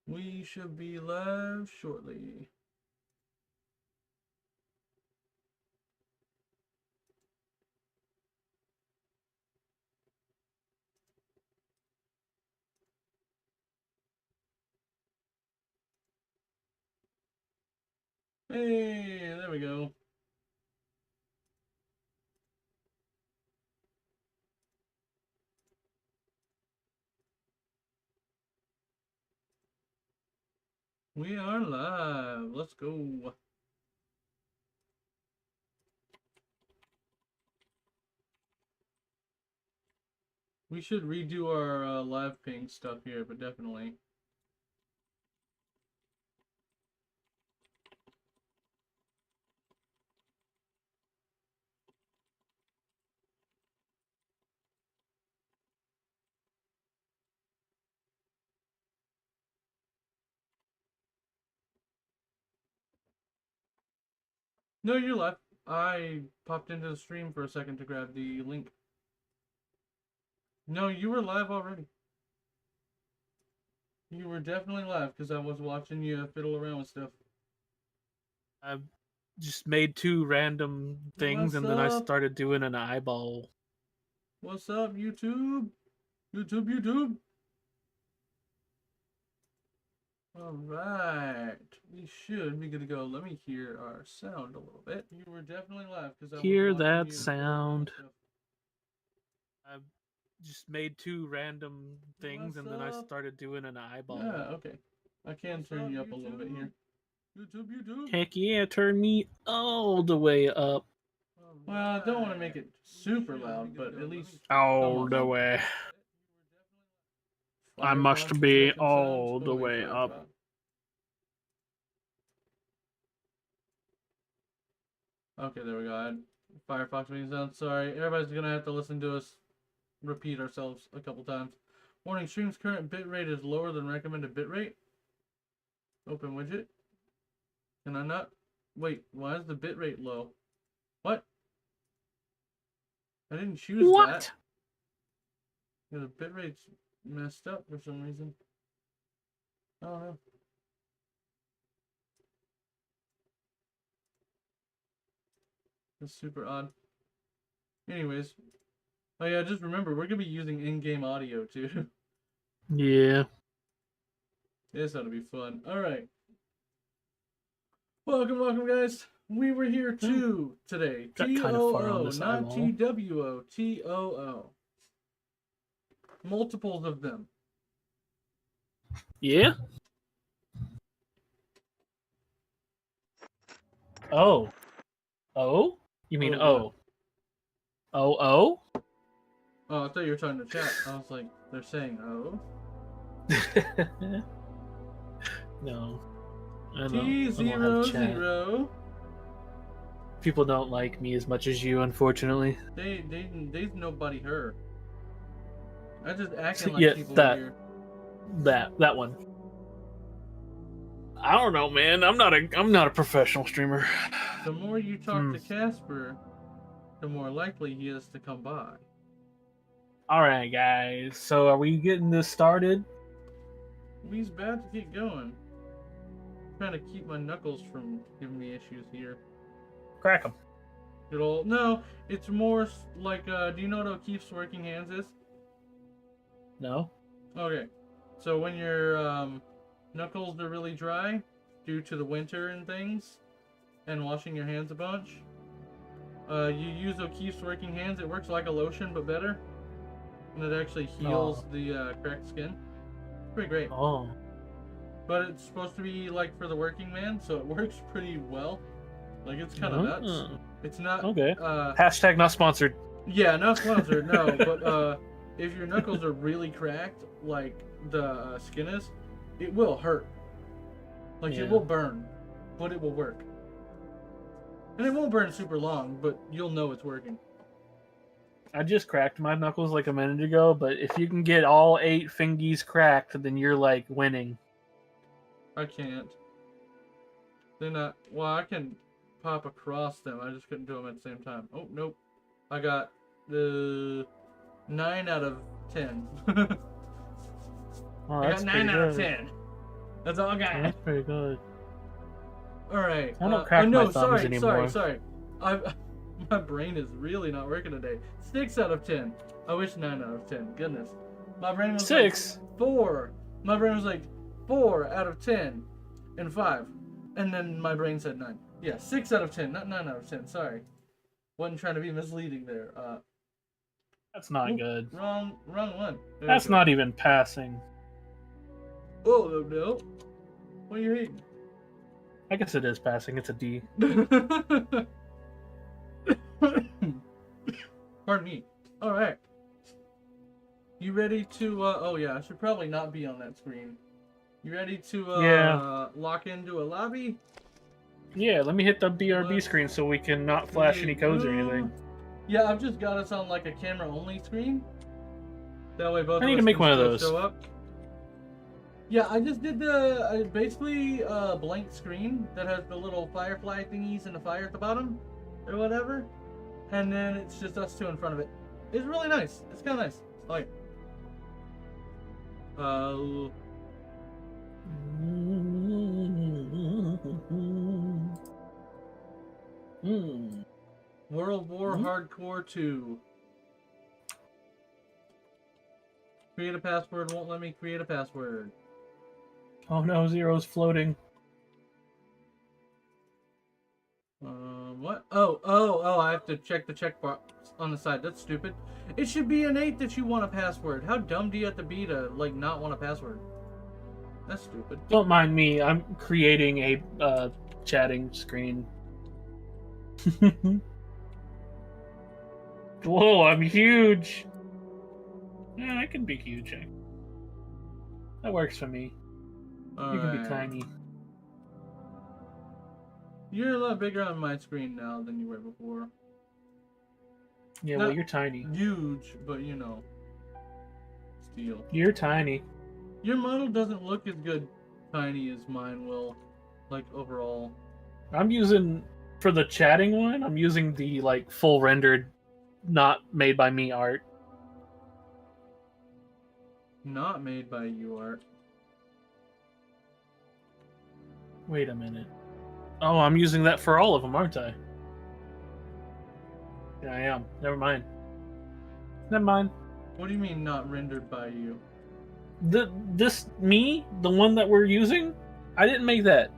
We should be live shortly. Hey, there we go. We are live. Let's go. We should redo our live ping stuff here, but definitely. No, you're live. I popped into the stream for a second to grab the link. No, you were live already. You were definitely live because I was watching you fiddle around with stuff. I just made two random things and then I started doing an eyeball. What's up, YouTube? YouTube. Alright. We should be good to go. Let me hear our sound a little bit. You were definitely live because I Hear was watching that you sound. I just made two random things and then I started doing an eyeball. Yeah, okay. I can turn you up a little bit here. YouTube. Heck yeah, turn me all the way up. Well, I don't want to make it super loud, but at least all the way. I must be all the way up. Okay, there we go. Firefox making sound. Sorry, everybody's gonna have to listen to us repeat ourselves a couple times. Warning: stream's current bitrate is lower than recommended bitrate. Open widget. Can I not? Wait, why is the bitrate low? What? I didn't choose that. Yeah, the bitrate's messed up for some reason. I don't know. That's super odd. Anyways. Oh yeah, just remember, we're gonna be using in-game audio too. Yeah. This ought to be fun. Alright. Welcome, guys. We were here too today. T-O-O, not T-W-O, multiples of them. Yeah? Oh. Oh? You mean Oh? Oh? Oh, I thought you were talking to chat. I was like, they're saying oh. No. T00. People don't like me as much as you, unfortunately. They's nobody her. I just acting like people here. That one. I don't know, man. I'm not a professional streamer. The more you talk to Casper, the more likely he is to come by. Alright, guys. So are we getting this started? We's about to get going. I'm trying to keep my knuckles from giving me issues here. Crack them. No, it's more like, do you know what O'Keefe's working hands is? No. Okay. So when your knuckles are really dry due to the winter and things, and washing your hands a bunch, you use O'Keefe's working hands. It works like a lotion, but better. And it actually heals the cracked skin. It's pretty great. Oh. But it's supposed to be like for the working man, so it works pretty well. Like, it's kind of nuts. It's not... Okay. Hashtag not sponsored. Yeah, not sponsored, no. But if your knuckles are really cracked, like the skin is, it will hurt. Like, it will burn, but it will work. And it won't burn super long, but you'll know it's working. I just cracked my knuckles like a minute ago, but if you can get all 8 fingies cracked, then you're like winning. I can't. They're not... Well, I can pop across them. I just couldn't do them at the same time. Oh, nope. I got the 9 out of 10. Oh, I got 9 out of 10. That's all I got. That's pretty good. All right. I don't crack no, my thumbs anymore. sorry. My brain is really not working today. 6 out of 10. I wish 9 out of 10. Goodness. My brain was 6. like 4. My brain was like 4 out of 10 and 5. And then my brain said 9. Yeah, 6 out of 10, not 9 out of 10. Sorry. Wasn't trying to be misleading there. That's not good. Wrong one. That's not even passing. Oh, no. What are you reading? I guess it is passing. It's a D. Pardon me. All right. You ready to? Oh yeah, I should probably not be on that screen. You ready to? Lock into a lobby? Yeah. Let me hit the BRB screen so we can not flash any codes or anything. Yeah, I've just got us on like a camera only screen. That way both. I need to make one of those. Show up. Yeah, I just did the basically blank screen that has the little firefly thingies and the fire at the bottom, or whatever, and then it's just us two in front of it. It's really nice. It's kind of nice. I like it. World War Hardcore 2. Create a password won't let me create a password. Oh no, Zero's floating. What? Oh, I have to check the checkbox on the side. That's stupid. It should be innate that you want a password. How dumb do you have to be to, like, not want a password? That's stupid. Don't mind me. I'm creating a chatting screen. Whoa, I'm huge. Yeah, I can be huge. That works for me. You can be tiny. You're a lot bigger on my screen now than you were before. Yeah, well, you're tiny. Huge, but you know. Still. You're tiny. Your model doesn't look as good tiny as mine will. Like, overall. I'm using, for the chatting one, I'm using the, like, full rendered, not made by me art. Not made by you art. Wait a minute. Oh, I'm using that for all of them, aren't I? Yeah, I am. Never mind. Never mind. What do you mean not rendered by you? The one that we're using, I didn't make that.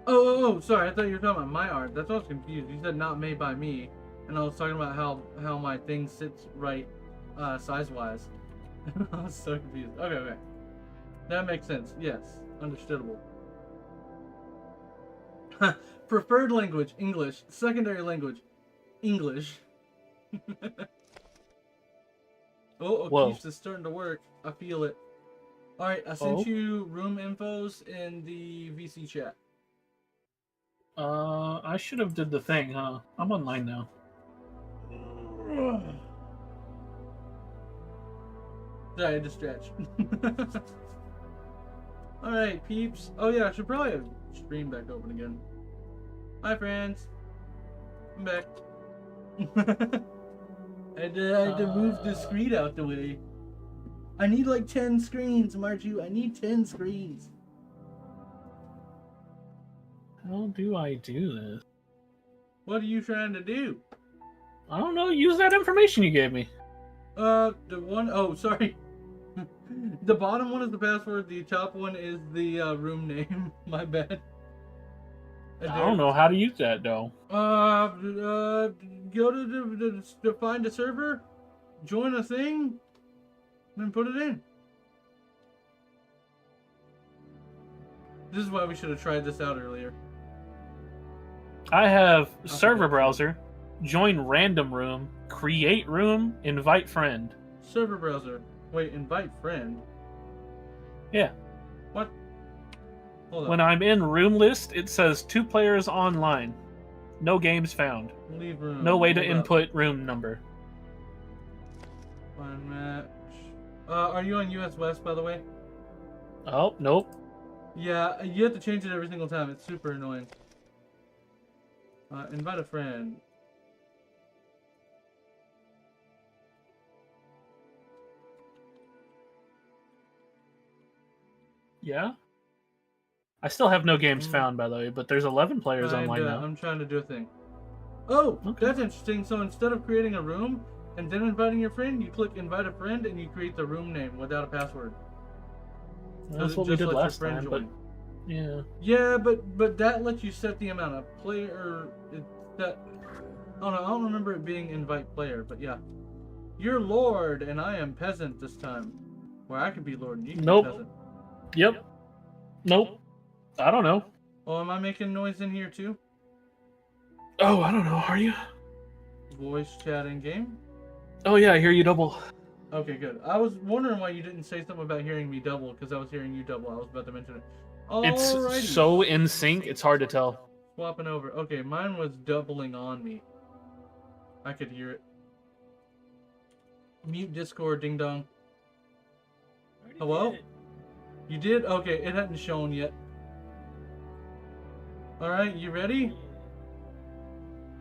Oh, sorry. I thought you were talking about my art. That's why I was confused. You said not made by me, and I was talking about how my thing sits right, size-wise. I was so confused. Okay. That makes sense. Yes, understandable. Preferred language, English. Secondary language, English. O'Keefe's is starting to work. I feel it. Alright, I sent you room infos in the VC chat. I should have did the thing, huh? I'm online now. Sorry, I had to stretch. Alright, peeps. Oh yeah, I should probably have stream back open again. Hi, friends. I'm back. I had to move the screen out the way. I need like 10 screens, Marju. I need 10 screens. How do I do this? What are you trying to do? I don't know. Use that information you gave me. The one, oh, sorry. The bottom one is the password. The top one is the room name. My bad. I don't know how to use that though. Go to find a server, join a thing, then put it in. This is why we should have tried this out earlier. I have server browser, join random room, create room, invite friend. Server browser. Wait, invite friend? Yeah. What? Hold on. When I'm in room list, it says 2 players online. No games found. Leave room. No way to input room number. Find match. Are you on US West, by the way? Oh, nope. Yeah, you have to change it every single time. It's super annoying. Invite a friend. Yeah? I still have no games found, by the way, but there's 11 players online now. I'm trying to do a thing. Oh, Okay. that's interesting. So instead of creating a room and then inviting your friend, you click invite a friend and you create the room name without a password. That's what we did last time, but yeah. Yeah, but that lets you set the amount of player. That oh no, I don't remember it being invite player, but yeah. You're Lord and I am peasant this time. Where I could be Lord and you can be peasant. Yep. Nope. I don't know. Oh, am I making noise in here too? Oh, I don't know. Are you? Voice chat in game? Oh yeah, I hear you double. Okay, good. I was wondering why you didn't say something about hearing me double, because I was hearing you double. I was about to mention it. Alrighty. It's so in sync, it's hard to tell. Swapping over. Okay, mine was doubling on me. I could hear it. Mute Discord, ding dong. Hello? You did? Okay, it hadn't shown yet. Alright, you ready?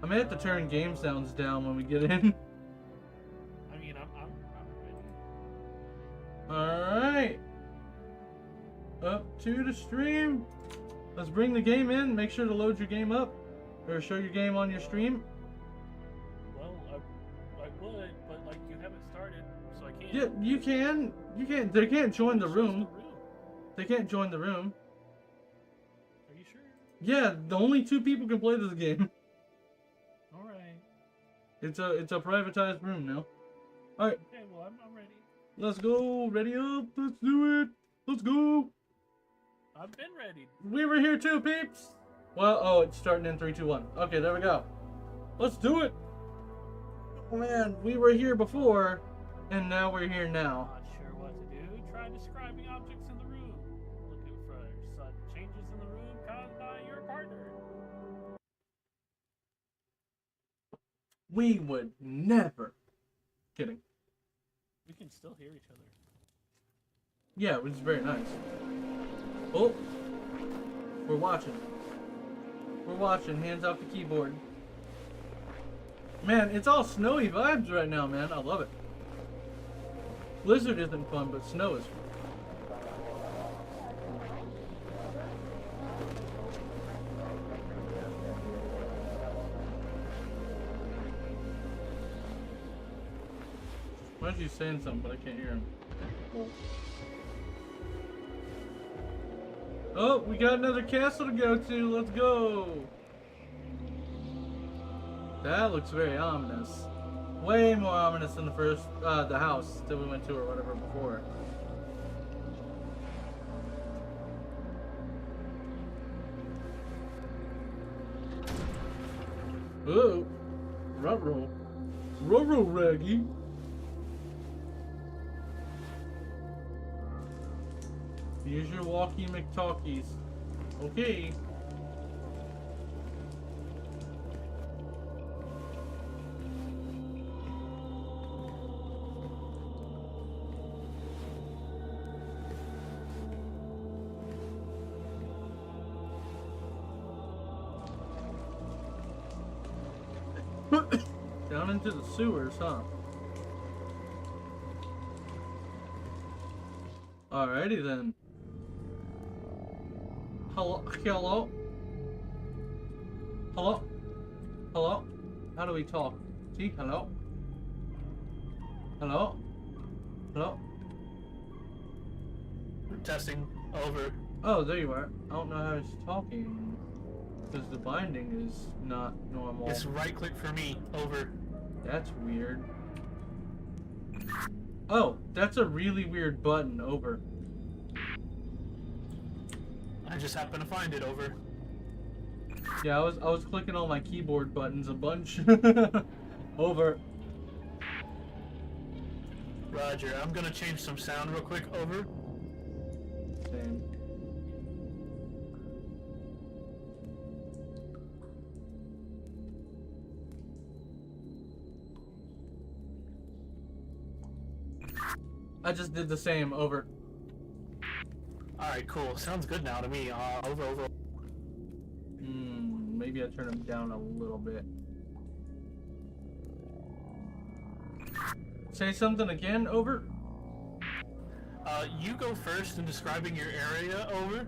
I may have to turn game sounds down when we get in. I mean, I'm ready. Alright. Up to the stream. Let's bring the game in. Make sure to load your game up. Or show your game on your stream. Well, I would, but like you haven't started, so I can't. Yeah, you can. You can. They can't join the room. They can't join the room. Are you sure? Yeah, the only 2 people can play this game. Alright. It's a privatized room now. Alright. Okay, well I'm ready. Let's go. Ready up. Let's do it. Let's go. I've been ready. We were here too, peeps. Well, oh, it's starting in 3, 2, 1. Okay, there we go. Let's do it. Oh man, we were here before, and now we're here now. Not sure what to do. Try describing objects in the room. Looking for sudden changes in the room caused by your partner. We would never. Kidding. We can still hear each other. Yeah, which is very nice. Oh, we're watching. We're watching. Hands off the keyboard. Man, it's all snowy vibes right now, man. I love it. Blizzard isn't fun, but snow is fun. Marju's saying something, but I can't hear him. Oh, we got another castle to go to. Let's go. That looks very ominous. Way more ominous than the house that we went to or whatever before. Oh, ruh-roh. Ruh-roh, Raggy. Here's your walkie McTalkies. Okay. Down into the sewers, huh? Alrighty then. Hello? Hello? Hello? Hello? How do we talk? See? Hello? Hello? Hello? Testing. Over. Oh, there you are. I don't know how he's talking. Because the binding is not normal. It's right click for me. Over. That's weird. Oh, that's a really weird button. Over. I just happened to find it. Over. Yeah, I was clicking all my keyboard buttons a bunch. Over. Roger. I'm gonna change some sound real quick. Over. Same. I just did the same. Over. Alright, cool. Sounds good now to me. Over. Maybe I turn them down a little bit. Say something again. Over. You go first in describing your area. Over.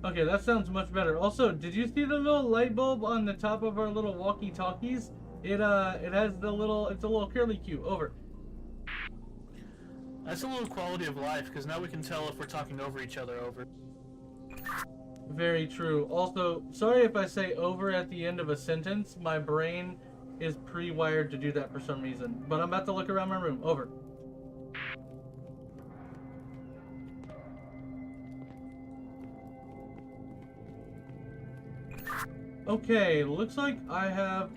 Okay, that sounds much better. Also, did you see the little light bulb on the top of our little walkie-talkies? It has the little, it's a little curly Q. Over. That's a little quality of life, because now we can tell if we're talking over each other. Over. Very true. Also, sorry if I say over at the end of a sentence. My brain is pre-wired to do that for some reason. But I'm about to look around my room. Over. Okay, looks like I have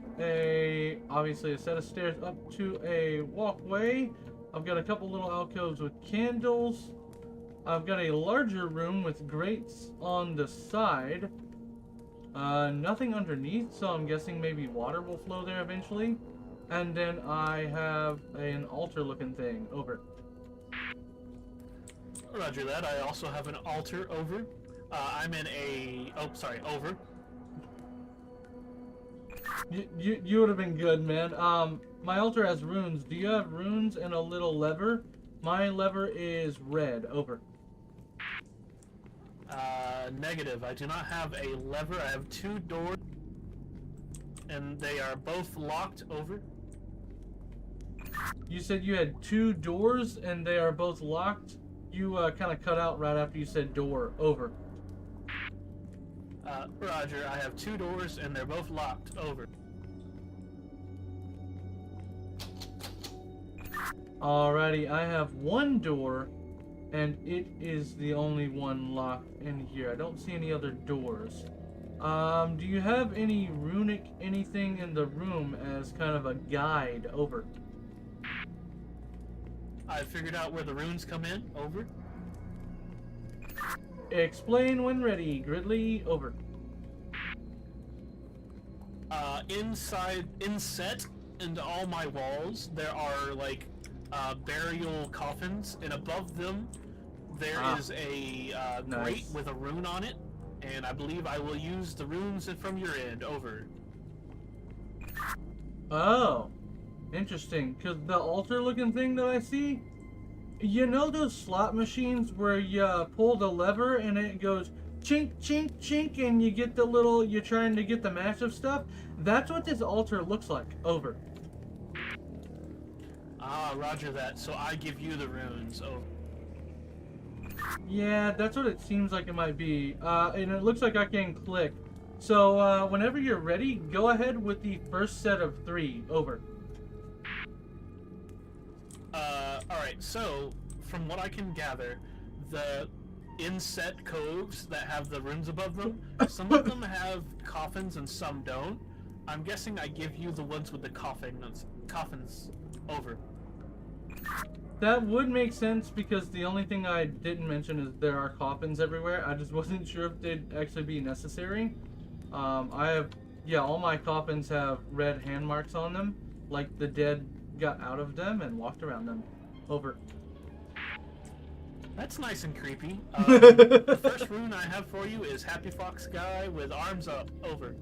obviously a set of stairs up to a walkway. I've got a couple little alcoves with candles. I've got a larger room with grates on the side. Nothing underneath, so I'm guessing maybe water will flow there eventually. And then I have an altar looking thing. Over. Roger that. I also have an altar. Over. I'm in a... Oh, sorry. Over. You would have been good, man. My altar has runes. Do you have runes and a little lever? My lever is red. Over. Negative. I do not have a lever. I have 2 doors, and they are both locked. Over. You said you had 2 doors and they are both locked? You kind of cut out right after you said door. Over. Roger. I have 2 doors, and they're both locked. Over. Alrighty, I have 1 door, and it is the only one locked in here. I don't see any other doors. Do you have any runic anything in the room as kind of a guide? Over. I figured out where the runes come in. Over. Explain when ready, Gridley. Over. Inset into all my walls, there are like burial coffins, and above them there is a grate Nice. with a rune on it, and I believe I will use the runes from your end. Over. Oh, interesting. Because the altar looking thing that I see, you know those slot machines where you pull the lever and it goes chink, chink, chink, and you get the little, you're trying to get the massive stuff? That's what this altar looks like. Over. Roger that. So I give you the runes. Over. Yeah, that's what it seems like it might be. And it looks like I can click. So, whenever you're ready, go ahead with the first set of 3. Over. Alright, so, from what I can gather, the inset coves that have the runes above them, some of them have coffins and some don't. I'm guessing I give you the ones with the coffins. Over. That would make sense because the only thing I didn't mention is there are coffins everywhere. I just wasn't sure if they'd actually be necessary. All my coffins have red hand marks on them, like the dead got out of them and walked around them. Over. That's nice and creepy. The first rune I have for you is Happy Fox Guy with arms up. Over.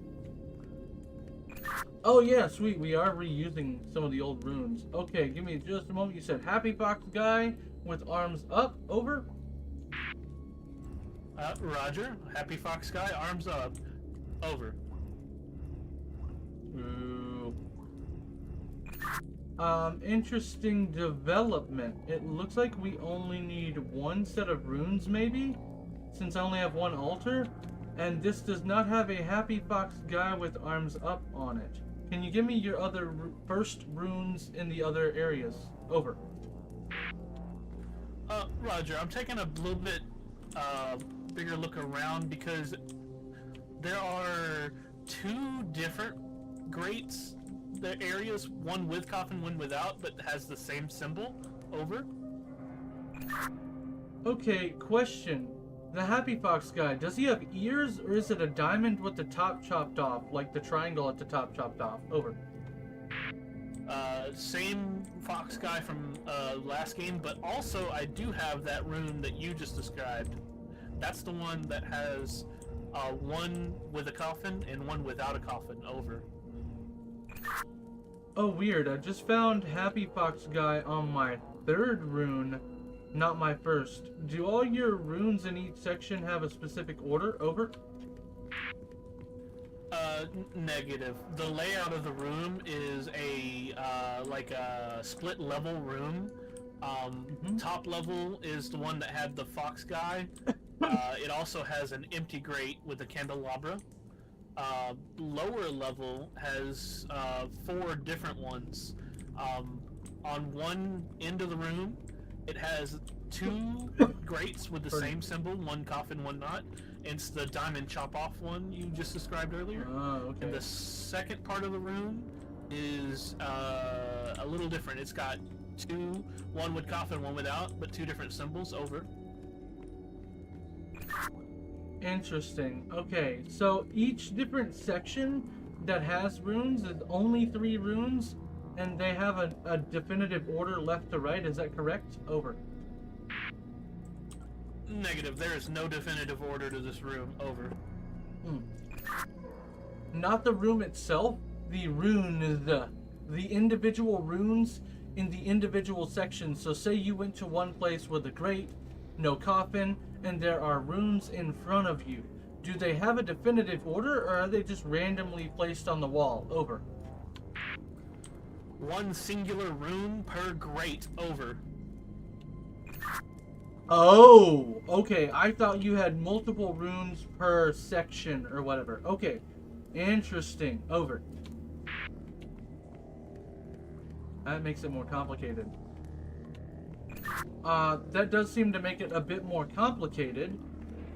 Oh yeah, sweet. We are reusing some of the old runes. Okay, give me just a moment. You said Happy Fox Guy with arms up. Over. Roger. Happy Fox Guy, arms up. Over. Ooh. Interesting development. It looks like we only need 1 set of runes, maybe? Since I only have 1 altar? And this does not have a Happy Fox Guy with arms up on it. Can you give me your other first runes in the other areas? Over. Roger, I'm taking a little bit bigger look around because there are 2 different grates. The areas, one with coffin, one without, but has the same symbol. Over. Okay, question. The Happy Fox guy, does he have ears, or is it a diamond with the top chopped off, like the triangle at the top chopped off? Over. Same fox guy from last game, but also I do have that rune that you just described. That's the one that has one with a coffin and one without a coffin. Over. Oh, weird. I just found Happy Fox guy on my 3rd rune, Not my first. Do all your runes in each section have a specific order? Over. Negative. The layout of the room is a like a split level room. Top level is the one that had the fox guy. It also has an empty grate with a candelabra. Lower level has 4 different ones. On one end of the room, it has 2 grates with the same symbol, one coffin, one not. It's the diamond chop-off one you just described earlier. Oh, okay. And the second part of the room is a little different. It's got 2, one with coffin, one without, but 2 different symbols. Over. Interesting. Okay, so each different section that has runes is only 3 runes, and they have a definitive order left to right. Is that correct? Over. Negative. There is no definitive order to this room. Over. Not the room itself. The rune, the individual runes in the individual sections. So say you went to one place with a grate, no coffin, and there are runes in front of you. Do they have a definitive order, or are they just randomly placed on the wall? Over. 1 singular rune per grate. Over. Oh, okay. I thought you had multiple runes per section or whatever. Okay. Interesting. Over. That makes it more complicated. That does seem to make it a bit more complicated.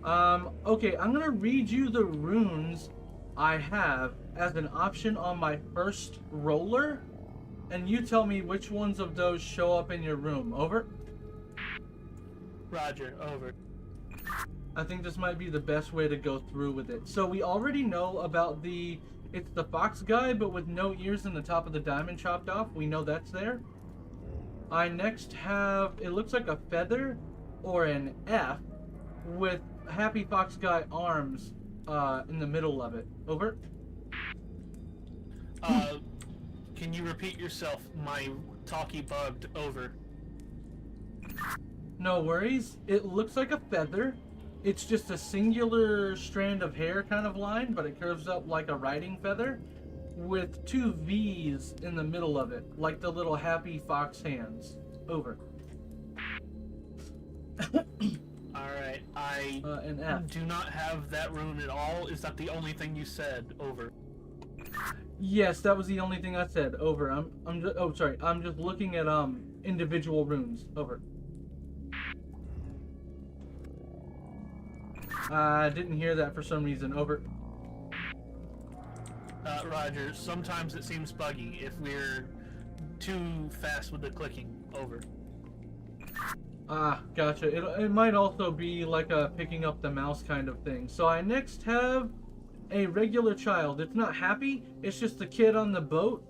Okay, I'm gonna read you the runes I have as an option on my first roller, and you tell me which ones of those show up in your room. Over. Roger. Over. I think this might be the best way to go through with it. So we already know about it's the fox guy, but with no ears and the top of the diamond chopped off. We know that's there. I next have, it looks like a feather or an F with Happy Fox Guy arms in the middle of it. Over. Can you repeat yourself? My talkie bugged. Over. No worries. It looks like a feather. It's just a singular strand of hair kind of line, but it curves up like a riding feather with 2 V's in the middle of it, like the little happy fox hands. Over. Alright, I an F. do not have that rune at all. Is that the only thing you said? Over. Yes, that was the only thing I said. Over. I'm just, oh sorry. I'm just looking at individual runes. Over. I didn't hear that for some reason. Over. Roger. Sometimes it seems buggy if we're too fast with the clicking. Over. Ah, gotcha. It might also be like a picking up the mouse kind of thing. So I next have a regular child. It's not Happy. It's just the kid on the boat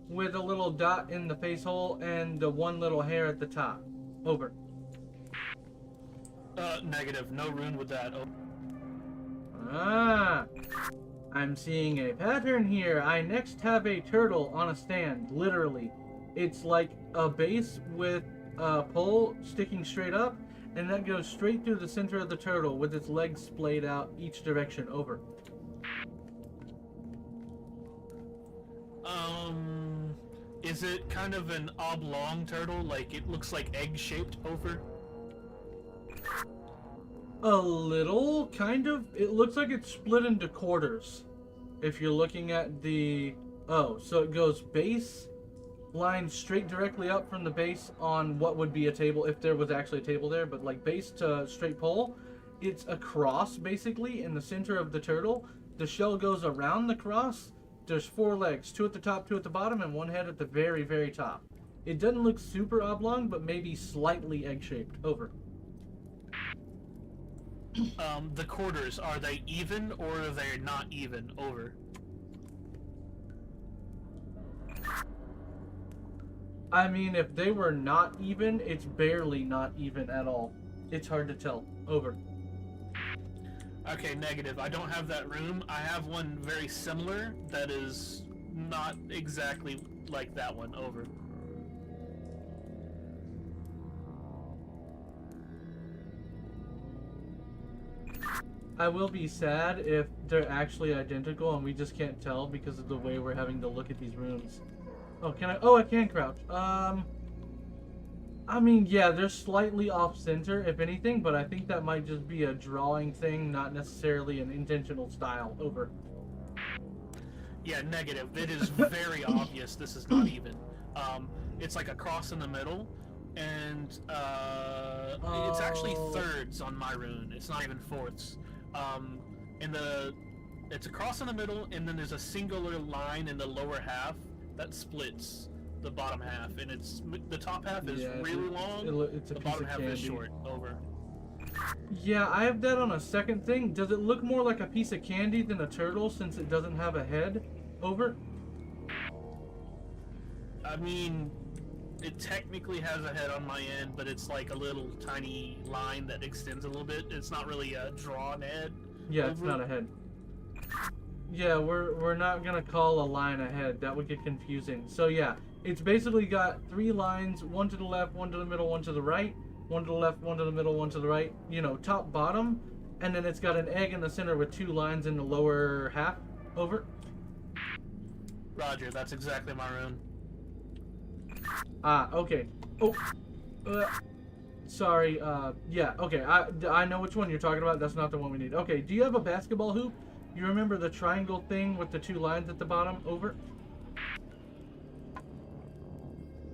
with a little dot in the face hole and the 1 little hair at the top. Over. Negative. No rune with that. Over. Ah, I'm seeing a pattern here. I next have a turtle on a stand, literally. It's like a base with a pole sticking straight up, and that goes straight through the center of the turtle with its legs splayed out each direction. Over. Is it kind of an oblong turtle? Like it looks like egg-shaped? Over. A little, kind of. It looks like it's split into quarters. If you're looking at the... Oh, so it goes base, line straight directly up from the base on what would be a table, if there was actually a table there, but like base to straight pole. It's a cross, basically, in the center of the turtle. The shell goes around the cross. There's 4 legs, 2 at the top, 2 at the bottom, and 1 head at the very, very top. It doesn't look super oblong, but maybe slightly egg-shaped. Over. The quarters, are they even or are they not even? Over. I mean, if they were not even, it's barely not even at all. It's hard to tell. Over. Okay, negative. I don't have that room. I have one very similar that is not exactly like that one. Over. I will be sad if they're actually identical and we just can't tell because of the way we're having to look at these runes. Oh, can I? Oh, I can crouch. I mean, yeah, they're slightly off center, if anything, but I think that might just be a drawing thing, not necessarily an intentional style. Over. Yeah, negative. It is very obvious this is not even. It's like a cross in the middle, and it's actually thirds on my rune. It's not even fourths. It's a cross in the middle, and then there's a singular line in the lower half that splits the bottom half, and the top half is really long. It's a the piece bottom of half candy. is short. Over. Yeah, I have that on a second thing. Does it look more like a piece of candy than a turtle since it doesn't have a head? Over. I mean, it technically has a head on my end, but it's like a little tiny line that extends a little bit. It's not really a drawn head. Yeah, over. it's not a head. Yeah, we're not gonna call a line a head. That would get confusing. So yeah, it's basically got 3 lines: one to the left, one to the middle, one to the right, one to the left, one to the middle, one to the right. You know, top, bottom, and then it's got an egg in the center with 2 lines in the lower half. Over. Roger, that's exactly my rune. Ah, okay. Oh, sorry. Yeah, okay. I know which one you're talking about. That's not the one we need. Okay, do you have a basketball hoop? You remember the triangle thing with the 2 lines at the bottom? Over.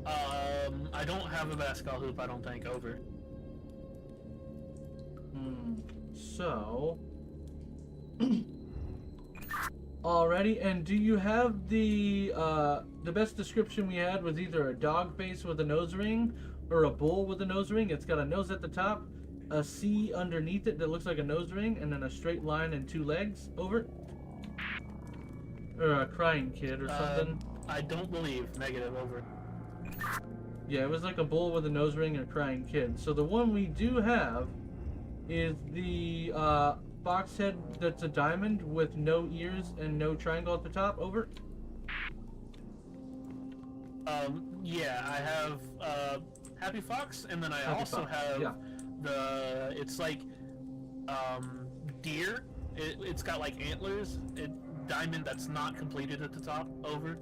I don't have a basketball hoop. I don't think. Over. So. Alrighty, and do you have the best description we had was either a dog face with a nose ring or a bull with a nose ring. It's got a nose at the top, a C underneath it that looks like a nose ring, and then a straight line and 2 legs. Over. Or a crying kid or something. I don't believe. Negative. Over. Yeah, it was like a bull with a nose ring and a crying kid. So the one we do have is the fox head that's a diamond with no ears and no triangle at the top. Over. Yeah, I have Happy Fox, and then I Happy also Fox, have yeah. it's like deer. It's got like antlers. Diamond that's not completed at the top. Over.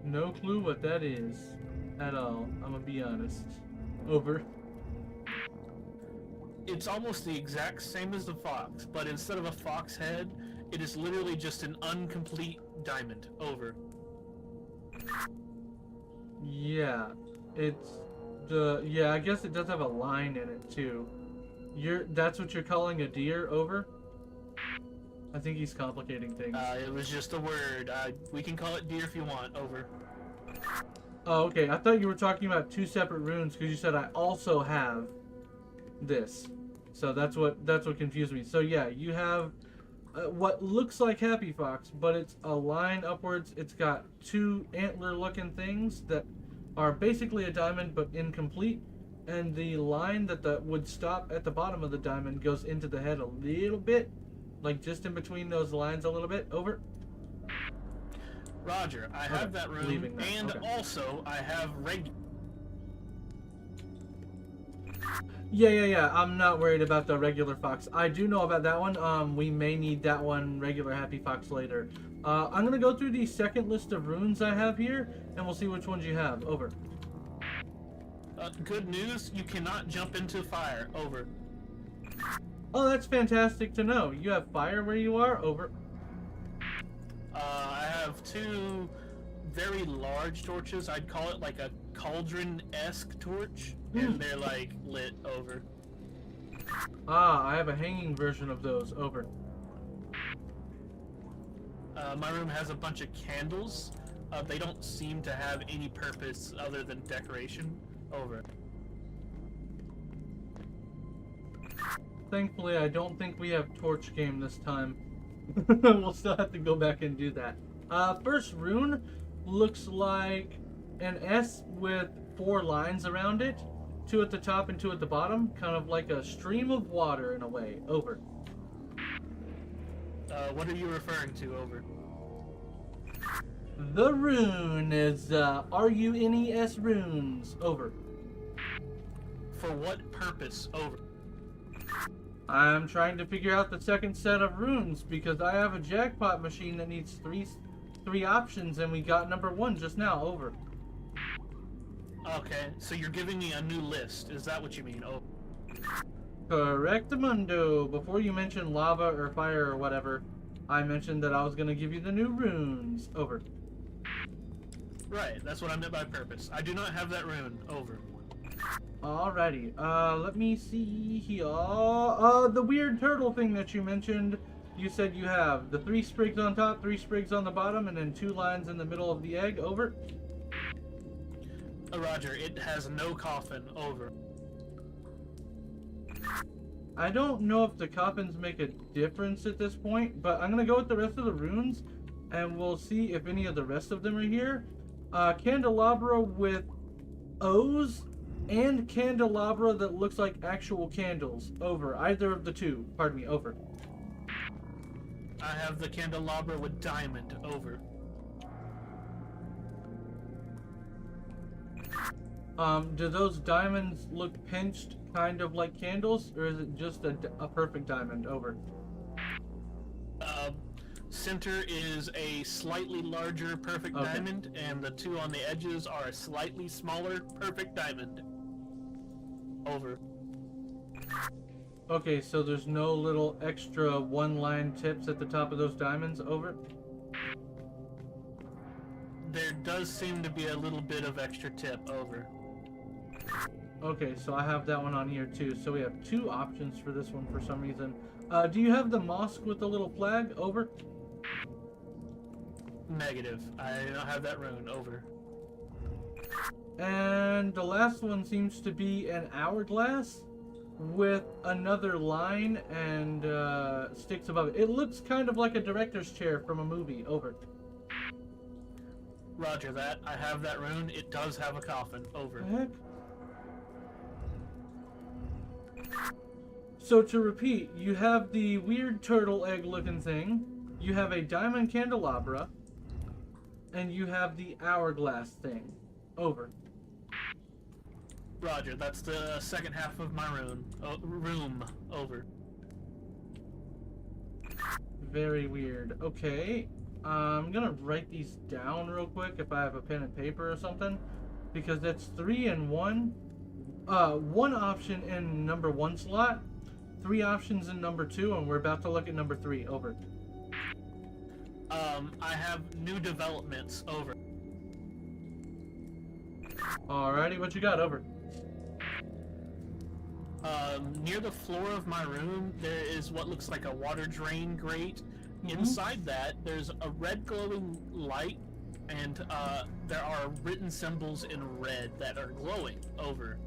No clue what that is at all. I'm gonna be honest. Over. It's almost the exact same as the fox, but instead of a fox head, it is literally just an incomplete diamond. Over. Yeah, it's yeah. I guess it does have a line in it too. That's what you're calling a deer. Over. I think he's complicating things. It was just a word. We can call it deer if you want. Over. Oh, okay. I thought you were talking about 2 separate runes because you said I also have this. So that's what confused me. So yeah, you have what looks like Happy Fox, but it's a line upwards. It's got 2 antler-looking things that are basically a diamond but incomplete, and the line that would stop at the bottom of the diamond goes into the head a little bit, like just in between those lines a little bit. Over. Roger, I have that rune, and okay. Also I have Yeah. I'm not worried about the regular fox. I do know about that one. We may need that one regular Happy Fox later. I'm gonna go through the second list of runes I have here, and we'll see which ones you have. Over. Good news, you cannot jump into fire. Over. Oh, that's fantastic to know. You have fire where you are. Over. I have 2 very large torches. I'd call it like a cauldron-esque torch, and they're like lit. Over. Ah, I have a hanging version of those. Over. My room has a bunch of candles. They don't seem to have any purpose other than decoration. Over. Thankfully, I don't think we have torch game this time. We'll still have to go back and do that. First rune looks like an S with 4 lines around it. 2 at the top and 2 at the bottom. Kind of like a stream of water in a way. Over. What are you referring to? Over. The rune is RUNES runes. Over. For what purpose? Over. I'm trying to figure out the second set of runes because I have a jackpot machine that needs three options, and we got number 1 just now. Over. Okay, so you're giving me a new list. Is that what you mean? Oh. Correctamundo. Before you mentioned lava or fire or whatever, I mentioned that I was going to give you the new runes. Over. Right, that's what I meant by purpose. I do not have that rune. Over. Alrighty, let me see here. The weird turtle thing that you mentioned, you said you have the 3 sprigs on top, 3 sprigs on the bottom, and then 2 lines in the middle of the egg. Over. Roger, it has no coffin. Over. I don't know if the coffins make a difference at this point, but I'm gonna go with the rest of the runes, and we'll see if any of the rest of them are here. Candelabra with O's, and candelabra that looks like actual candles. Over. Either of the 2. Pardon me. Over. I have the candelabra with diamond. Over. Do those diamonds look pinched kind of like candles, or is it just a perfect diamond? Over. Center is a slightly larger perfect diamond, and the 2 on the edges are a slightly smaller perfect diamond. Over. Okay, so there's no little extra 1-line tips at the top of those diamonds. Over. There does seem to be a little bit of extra tip. Over. Okay, so I have that one on here too. So we have 2 options for this one for some reason. Do you have the mosque with the little flag? Over. Negative. I don't have that rune. Over. And the last one seems to be an hourglass with another line and sticks above it. It looks kind of like a director's chair from a movie. Over. Roger that. I have that rune. It does have a coffin. Over. Heck? So to repeat, you have the weird turtle egg looking thing, you have a diamond candelabra, and you have the hourglass thing. Over. Roger, that's the second half of my rune. Room. Over. Very weird. Okay. I'm gonna write these down real quick if I have a pen and paper or something, because that's 3 in 1. 1 option in number 1 slot, 3 options in number 2, and we're about to look at number 3. Over. I have new developments. Over. Alrighty, what you got? Over. Near the floor of my room, there is what looks like a water drain grate. Inside that, there's a red glowing light, and there are written symbols in red that are glowing. Over.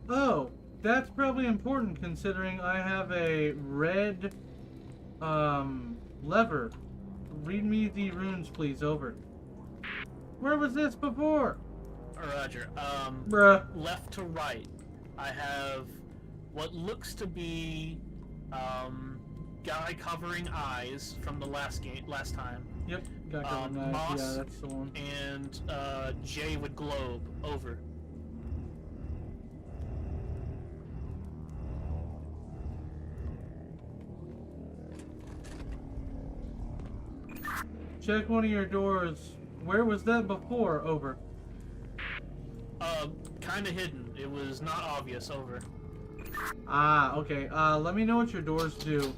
Oh, that's probably important considering I have a red lever. Read me the runes, please. Over. Where was this before? Roger. Bruh. Left to right, I have what looks to be guy covering eyes from the last time. Yep, got covered eyes. Moss, Yeah, that's the one. and Jay with globe. Over. Check one of your doors. Where was that before? Over. Kind of hidden. It was not obvious. Over. Ah, okay. Let me know what your doors do.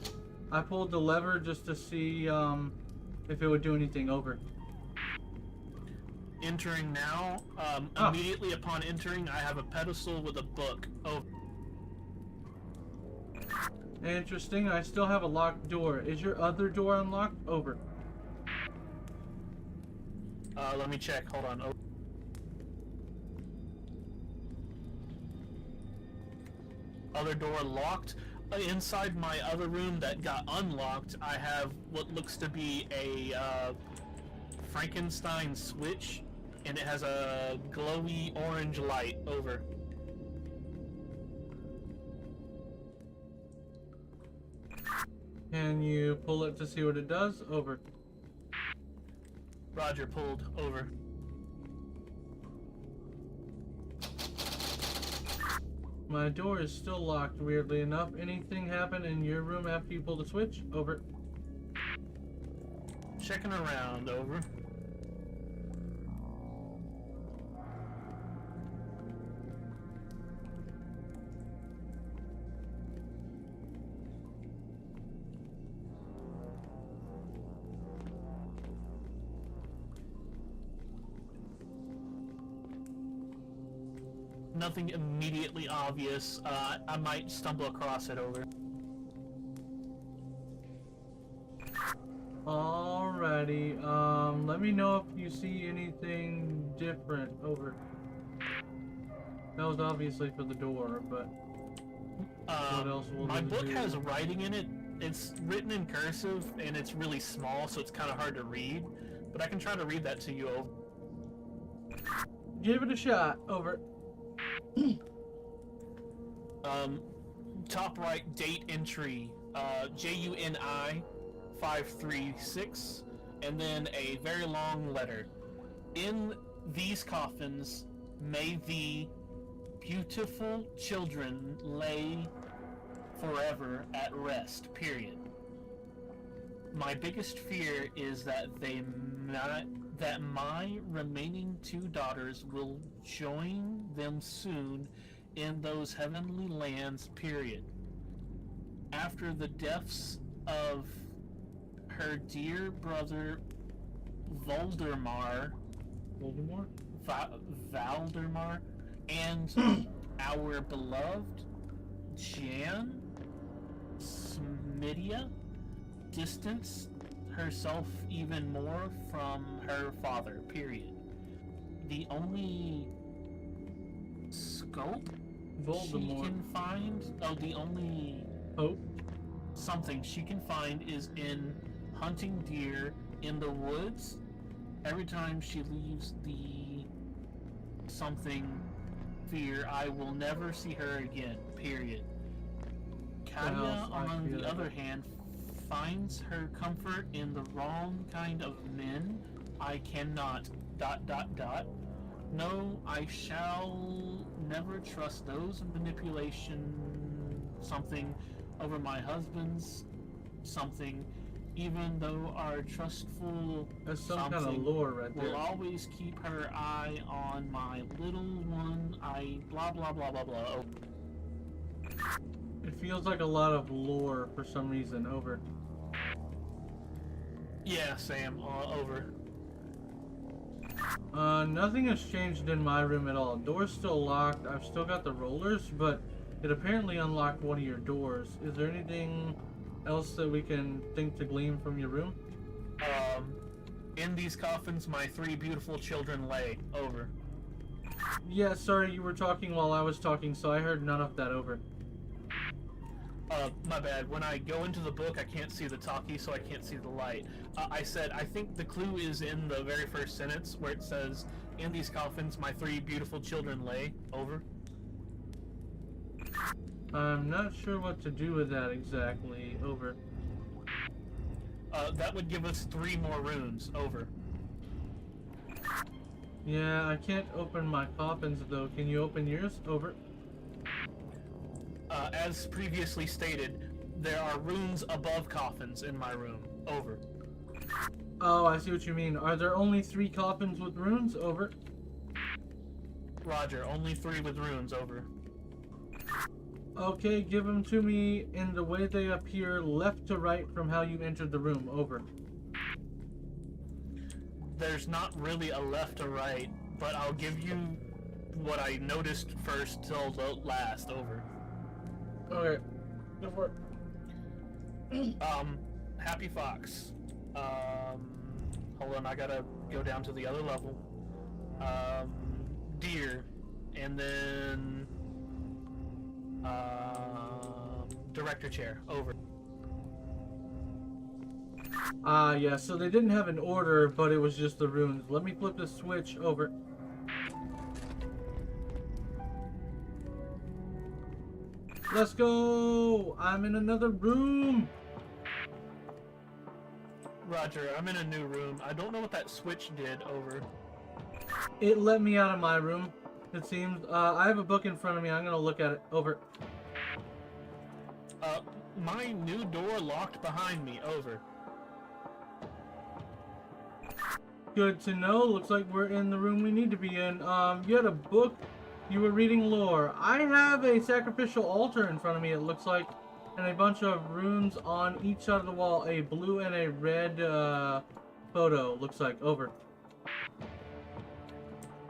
I pulled the lever just to see if it would do anything. Over. Entering now. Immediately upon entering, I have a pedestal with a book. Over. Interesting. I still have a locked door. Is your other door unlocked? Over. Let me check. Hold on. Over. Other door locked. Inside my other room that got unlocked, I have what looks to be a Frankenstein switch, and it has a glowy orange light. Over. Can you pull it to see what it does? Over. Roger, pulled. Over. My door is still locked, weirdly enough. Anything happen in your room after you pull the switch? Over. Checking around, over. Nothing immediately obvious. I might stumble across it, over. Alrighty, let me know if you see anything different, over. That was obviously for the door, but what else will My it book do? has writing in it. It's written in cursive, and it's really small, so it's kind of hard to read. But I can try to read that to you, over. Give it a shot, over. Top right, date entry, JUNI 536, and then a very long letter. In these coffins may the beautiful children lay forever at rest, period. My biggest fear is that that my remaining 2 daughters will join them soon in those heavenly lands, period. After the deaths of her dear brother Voldemar, Valdemar, and our beloved Jan Smidia distance herself even more from her father, period. The only scope she can find, the only something she can find is in hunting deer in the woods. Every time she leaves the something fear, I will never see her again, period. Katia, on the other hand, finds her comfort in the wrong kind of men. I cannot ... No, I shall never trust those manipulation something over my husband's something, even though our trustful That's some kind of lore right there. will always keep her eye on my little one. I blah blah blah blah blah. Oh. It feels like a lot of lore for some reason, over. Yeah, Sam, over. Nothing has changed in my room at all. Door's still locked. I've still got the rollers, but it apparently unlocked one of your doors. Is there anything else that we can think to glean from your room? In these coffins, my 3 beautiful children lay, over. Yeah, sorry, you were talking while I was talking, so I heard none of that, over. My bad. When I go into the book, I can't see the talkie, so I can't see the light. I said, I think the clue is in the very first sentence, where it says, in these coffins, my 3 beautiful children lay, over. I'm not sure what to do with that exactly, over. That would give us 3 more runes, over. Yeah, I can't open my coffins, though. Can you open yours? Over. As previously stated, there are runes above coffins in my room. Over. Oh, I see what you mean. Are there only 3 coffins with runes? Over. Roger, only 3 with runes. Over. Okay, give them to me in the way they appear left to right from how you entered the room. Over. There's not really a left or right, but I'll give you what I noticed first till the last. Over. Okay. Go for it. Happy Fox. Hold on, I gotta go down to the other level. Deer. And then... director chair. Over. Yeah, so they didn't have an order, but it was just the runes. Let me flip the switch. Over. Let's go! I'm in another room! Roger, I'm in a new room. I don't know what that switch did. Over. It let me out of my room. it seems. I have a book in front of me. I'm gonna look at it. Over. My new door locked behind me. Over. Good to know. Looks like we're in the room we need to be in. You had a book. You were reading lore. I have a sacrificial altar in front of me, it looks like, and a bunch of runes on each side of the wall. A blue and a red photo, looks like. Over.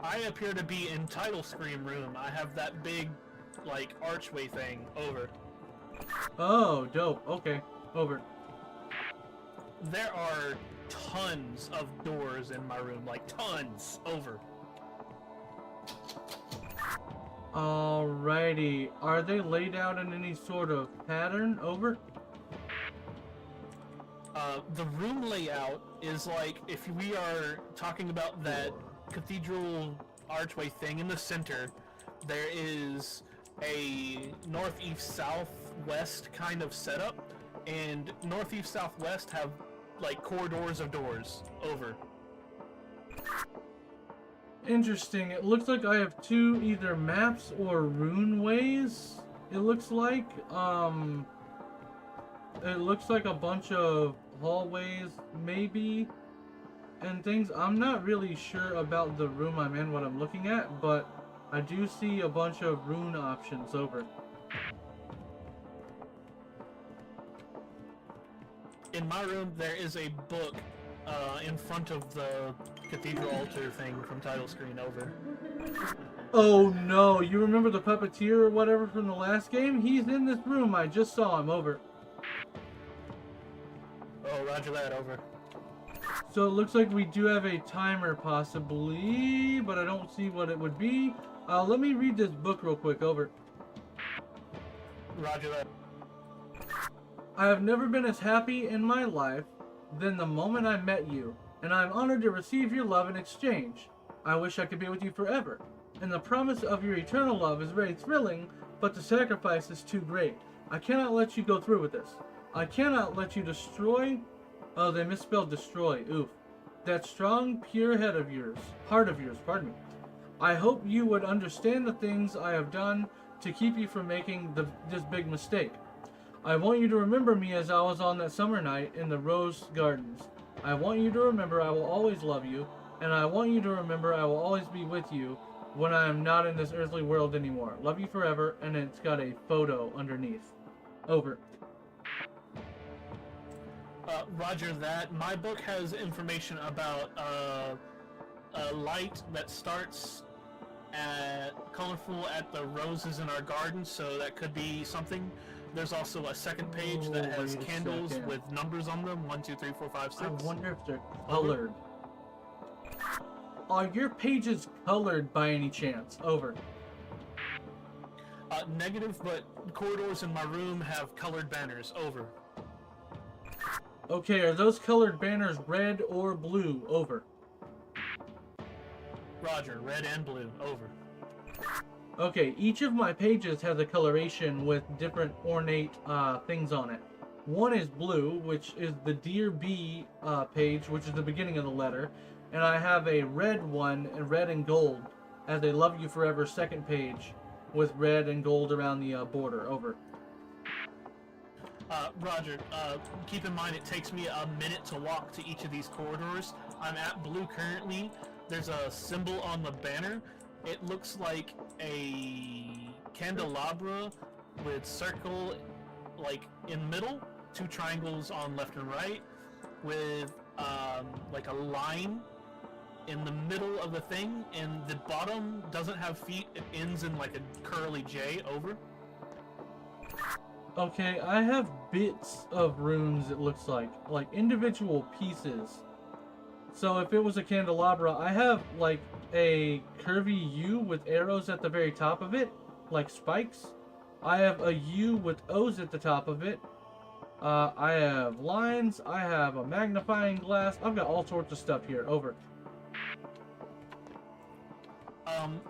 I appear to be in title screen room. I have that big, like, archway thing. Over. Oh, dope. Okay. Over. There are tons of doors in my room. Like, tons. Over. Alrighty. Are they laid out in any sort of pattern? Over. The room layout is like, if we are talking about that cathedral archway thing in the center, there is a northeast southwest kind of setup, and northeast southwest have like corridors of doors. Over. Interesting. It looks like I have two either maps or rune ways. It looks like a bunch of hallways maybe and things. I'm not really sure about the room I'm in, what I'm looking at, but I do see a bunch of rune options. Over. In my room, there is a book in front of the cathedral altar thing from title screen. Over. Oh no, you remember the puppeteer or whatever from the last game? He's in this room. I just saw him. Over. Oh, roger that. Over. So it looks like we do have a timer possibly, but I don't see what it would be. Let me read this book real quick. Over. Roger that. I have never been as happy in my life than the moment I met you, and I am honored to receive your love in exchange. I wish I could be with you forever, and the promise of your eternal love is very thrilling, but the sacrifice is too great. I cannot let you go through with this. I cannot let you destroy... Oh, they misspelled destroy. Oof. That strong, pure heart of yours, pardon me. I hope you would understand the things I have done to keep you from making this big mistake. I want you to remember me as I was on that summer night in the rose gardens. I want you to remember I will always love you, and I want you to remember I will always be with you when I am not in this earthly world anymore. Love you forever, and it's got a photo underneath. Over. Roger that. My book has information about a light that starts colorful at the roses in our garden, so that could be something. There's also a second page that has candles with numbers on them. 1, 2, 3, 4, 5, 6. I wonder if they're colored. Are your pages colored by any chance? Over. Negative, but corridors in my room have colored banners. Over. Okay, are those colored banners red or blue? Over. Roger, red and blue. Over. Okay, each of my pages has a coloration with different ornate things on it. One is blue, which is the Dear B page, which is the beginning of the letter. And I have a red one, red and gold, as a Love You Forever second page with red and gold around the border. Over. Roger, keep in mind it takes me a minute to walk to each of these corridors. I'm at blue currently. There's a symbol on the banner. It looks like a candelabra with circle like in the middle, 2 triangles on left and right, with like a line in the middle of the thing, and the bottom doesn't have feet. It ends in like a curly J. Over. Okay, I have bits of runes, it looks like individual pieces. So if it was a candelabra, I have like a curvy U with arrows at the very top of it, like spikes. I have a U with O's at the top of it. I have lines. I have a magnifying glass. I've got all sorts of stuff here. Over.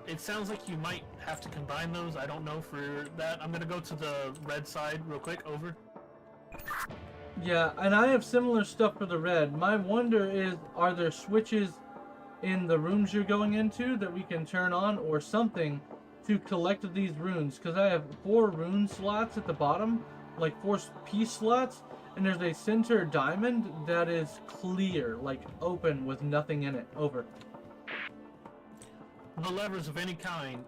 It sounds like you might have to combine those. I don't know for that. I'm gonna go to the red side real quick. Over. Yeah, and I have similar stuff for the red. My wonder is, are there switches in the rooms you're going into that we can turn on or something to collect these runes, because I have 4 rune slots at the bottom, like 4 piece slots, and there's a center diamond that is clear, like open with nothing in it. Over. The levers of any kind,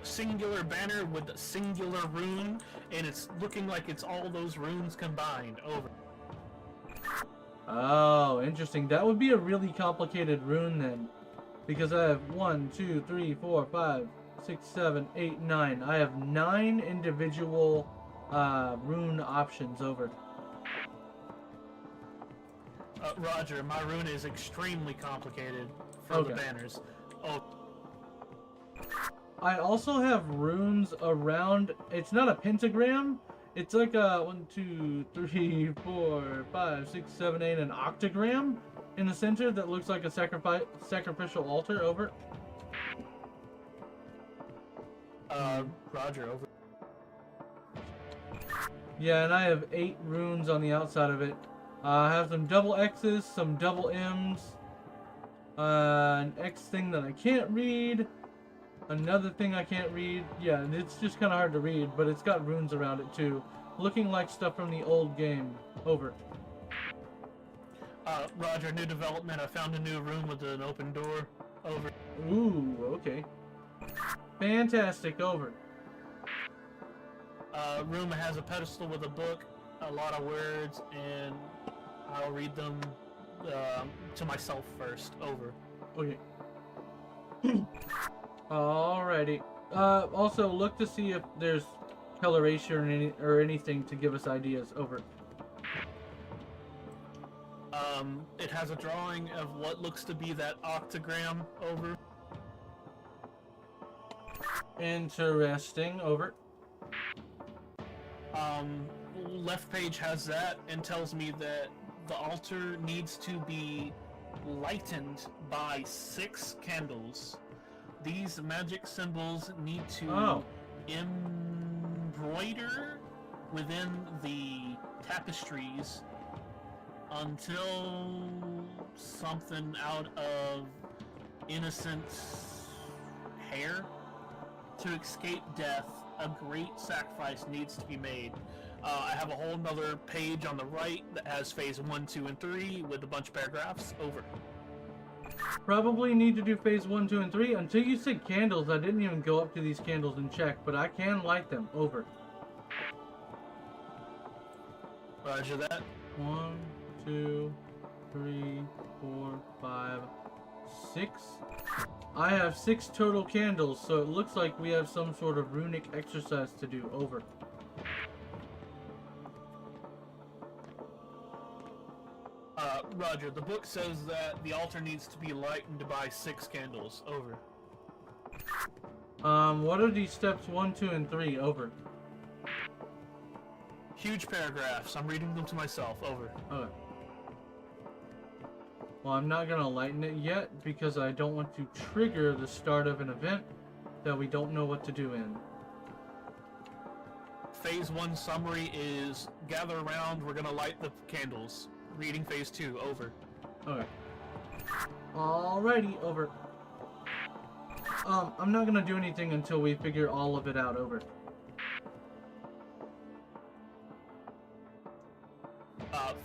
singular banner with a singular rune, and it's looking like it's all those runes combined. Over. Oh, interesting. That would be a really complicated rune then, because I have 1, 2, 3, 4, 5, 6, 7, 8, 9. I have 9 individual rune options. Over. Roger, my rune is extremely complicated for the banners. Oh. I also have runes around. It's not a pentagram. It's like a 1, 2, 3, 4, 5, 6, 7, 8, an octagram in the center that looks like a sacrificial altar. Over. Roger, over. Yeah, and I have 8 runes on the outside of it. I have some double X's, some double M's, an X thing that I can't read, another thing I can't read. Yeah, it's just kind of hard to read, but it's got runes around it too, looking like stuff from the old game. Over. Roger, new development. I found a new room with an open door. Over. Ooh, okay. Fantastic. Over. Room has a pedestal with a book, a lot of words, and I'll read them to myself first. Over. Okay. Alrighty. Also, look to see if there's coloration or anything to give us ideas. Over. It has a drawing of what looks to be that octagram. Over. Interesting. Over. Left page has that and tells me that the altar needs to be lightened by 6 candles. These magic symbols need to embroider within the tapestries until something out of innocent hair. To escape death, a great sacrifice needs to be made. I have a whole nother page on the right that has phase 1, 2, and 3 with a bunch of paragraphs. Over. Probably need to do phase 1, 2, and 3. Until you said candles, I didn't even go up to these candles and check, but I can light them. Over. Roger that. 1, 2, 3, 4, 5, 6. I have 6 total candles, so it looks like we have some sort of runic exercise to do. Over. Roger, the book says that the altar needs to be lightened by 6 candles. Over. What are these steps 1, 2, and 3? Over. Huge paragraphs. I'm reading them to myself. Over. Okay. Well, I'm not gonna lighten it yet because I don't want to trigger the start of an event that we don't know what to do in. Phase 1 summary is gather around, we're gonna light the candles. Reading phase 2. Over. Okay. Alrighty. Over. I'm not gonna do anything until we figure all of it out. Over.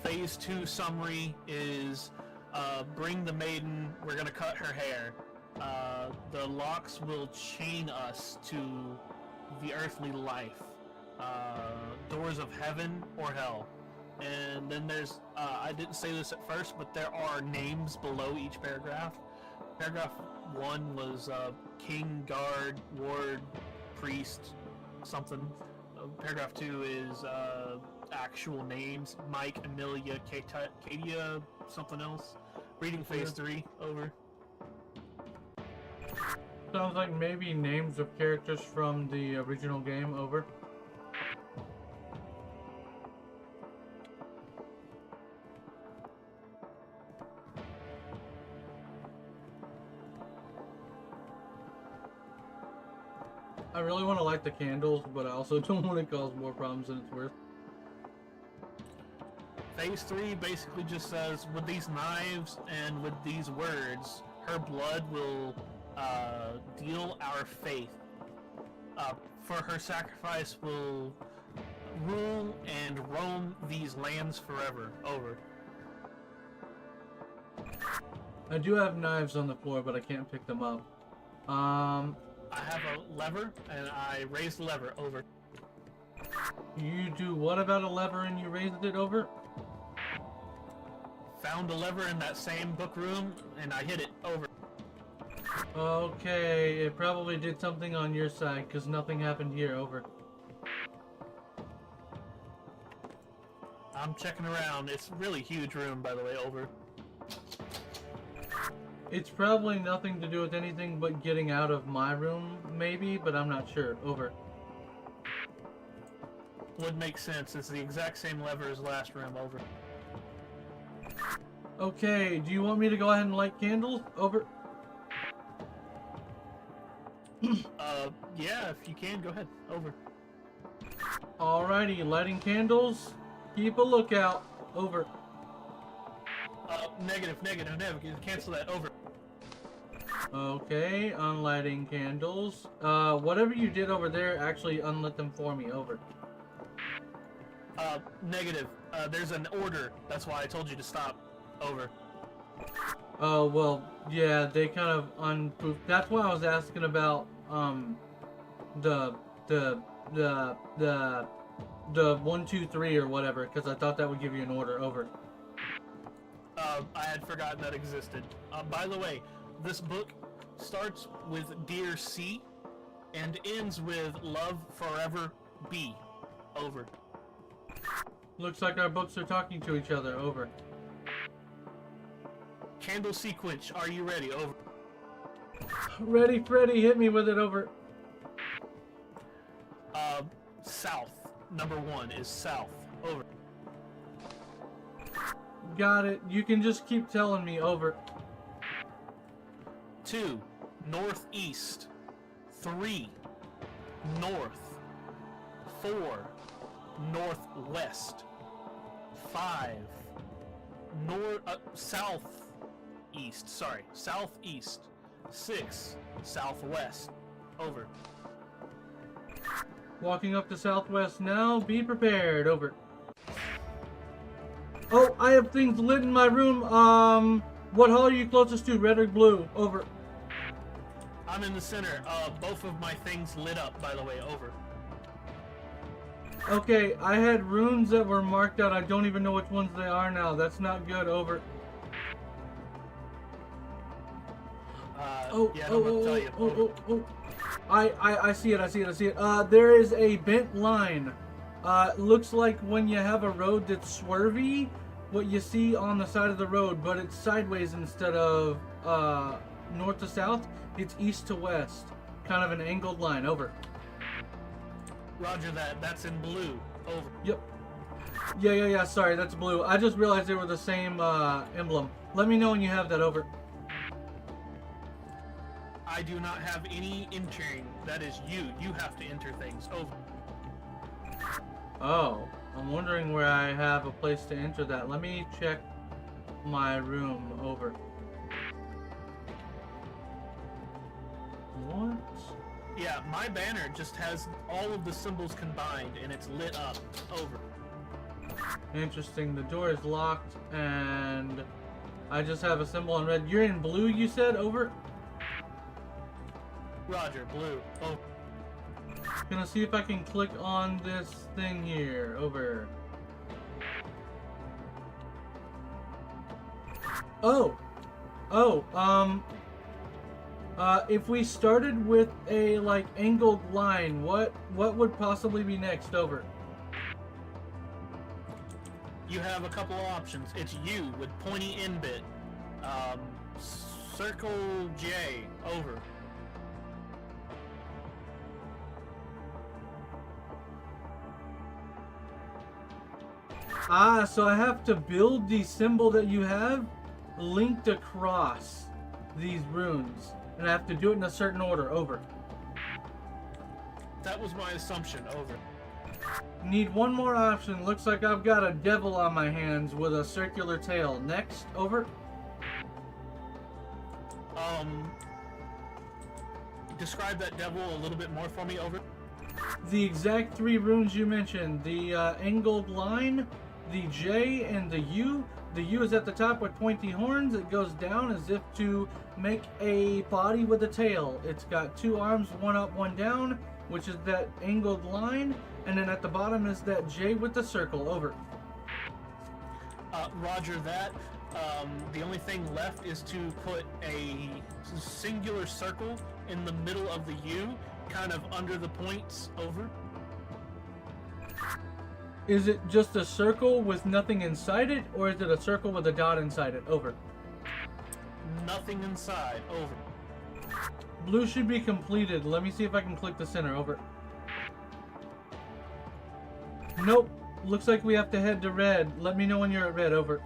Phase 2 summary is bring the maiden, we're gonna cut her hair. The locks will chain us to the earthly life. Doors of heaven or hell. And then there's, I didn't say this at first, but there are names below each paragraph. Paragraph 1 was king, guard, ward, priest, something. Paragraph 2 is actual names: Mike, Amelia, Katia, something else. Reading phase 3. Over. Sounds like maybe names of characters from the original game. Over. I really want to light the candles, but I also don't want to cause more problems than it's worth. Phase 3 basically just says, with these knives and with these words, her blood will deal our faith. For her sacrifice will rule and roam these lands forever. Over. I do have knives on the floor, but I can't pick them up. I have a lever, and I raise the lever. Over. You do what about a lever and you raised it? Over? Found a lever in that same book room, and I hit it. Over. Okay, it probably did something on your side, because nothing happened here. Over. I'm checking around. It's a really huge room, by the way. Over. It's probably nothing to do with anything but getting out of my room, maybe, but I'm not sure. Over. Would make sense. It's the exact same lever as last room. Over. Okay, do you want me to go ahead and light candles? Over. Yeah, if you can, go ahead. Over. Alrighty, lighting candles. Keep a lookout. Over. Negative. Cancel that. Over. Okay, unlighting candles. Whatever you did over there, actually unlit them for me. Over. Negative. There's an order. That's why I told you to stop. Over. Oh, well, yeah, they kind of unproofed. That's why I was asking about, the 1, 2, 3 or whatever, because I thought that would give you an order. Over. I had forgotten that existed. By the way, this book starts with Dear C and ends with Love Forever B. Over. Looks like our books are talking to each other. Over. Candle sequence, are you ready? Over. Ready, Freddy, hit me with it. Over. South. Number 1 is south. Over. Got it. You can just keep telling me. Over. 2, northeast. 3, north. 4, northwest. 5, southeast. Sorry, southeast. 6, southwest. Over. Walking up to southwest now. Be prepared. Over. Oh, I have things lit in my room. What hall are you closest to? Red or blue? Over. I'm in the center. Both of my things lit up, by the way. Over. Okay, I had runes that were marked out. I don't even know which ones they are now. That's not good. Over. Yeah, I'm gonna tell you. I see it. There is a bent line. Looks like when you have a road that's swervy, what you see on the side of the road, but it's sideways instead of north to south. It's east to west. Kind of an angled line. Over. Roger that. That's in blue. Over. Yep. Yeah. Sorry, that's blue. I just realized they were the same emblem. Let me know when you have that. Over. I do not have any entering. That is you. You have to enter things. Over. Oh, I'm wondering where I have a place to enter that. Let me check my room. Over. What? Yeah, my banner just has all of the symbols combined, and it's lit up. Over. Interesting. The door is locked, and I just have a symbol in red. You're in blue, you said? Over. Roger, blue. Over. Gonna see if I can click on this thing here. Over. If we started with a like angled line, what would possibly be next? Over. You have a couple of options. It's U with pointy end bit. Circle J. Over. Ah, so I have to build the symbol that you have linked across these runes. And I have to do it in a certain order. Over. That was my assumption. Over. Need one more option. Looks like I've got a devil on my hands with a circular tail. Next. Over. describe that devil a little bit more for me, over? The exact 3 runes you mentioned, the angled line, the J, and the U. The U is at the top with pointy horns. It goes down as if to make a body with a tail. It's got 2 arms, one up, one down, which is that angled line. And then at the bottom is that J with the circle. Over. Roger that. The only thing left is to put a singular circle in the middle of the U, kind of under the points. Over. Is it just a circle with nothing inside it, or is it a circle with a dot inside it? Over. Nothing inside. Over. Blue should be completed. Let me see if I can click the center. Over. Nope. Looks like we have to head to red. Let me know when you're at red. Over.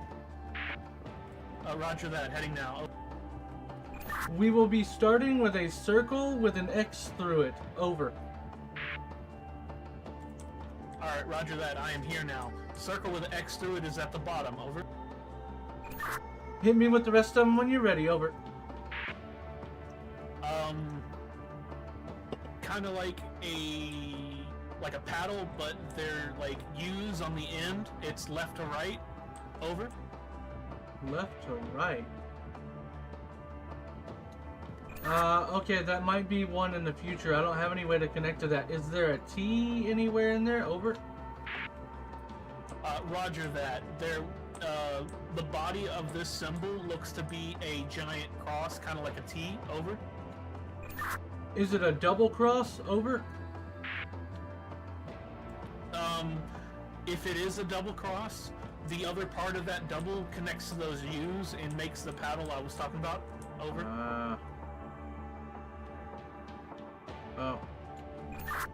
Roger that. Heading now. We will be starting with a circle with an X through it. Over. Alright, roger that. I am here now. Circle with an X through it is at the bottom. Over. Hit me with the rest of them when you're ready. Over. Kind of like a paddle, but they're like U's on the end. It's left to right. Over. Left to right. Okay, that might be one in the future. I don't have any way to connect to that. Is there a T anywhere in there? Over. Roger that. The body of this symbol looks to be a giant cross, kind of like a T. Over. Is it a double cross? Over. If it is a double cross, the other part of that double connects to those U's and makes the paddle I was talking about. Over. Oh.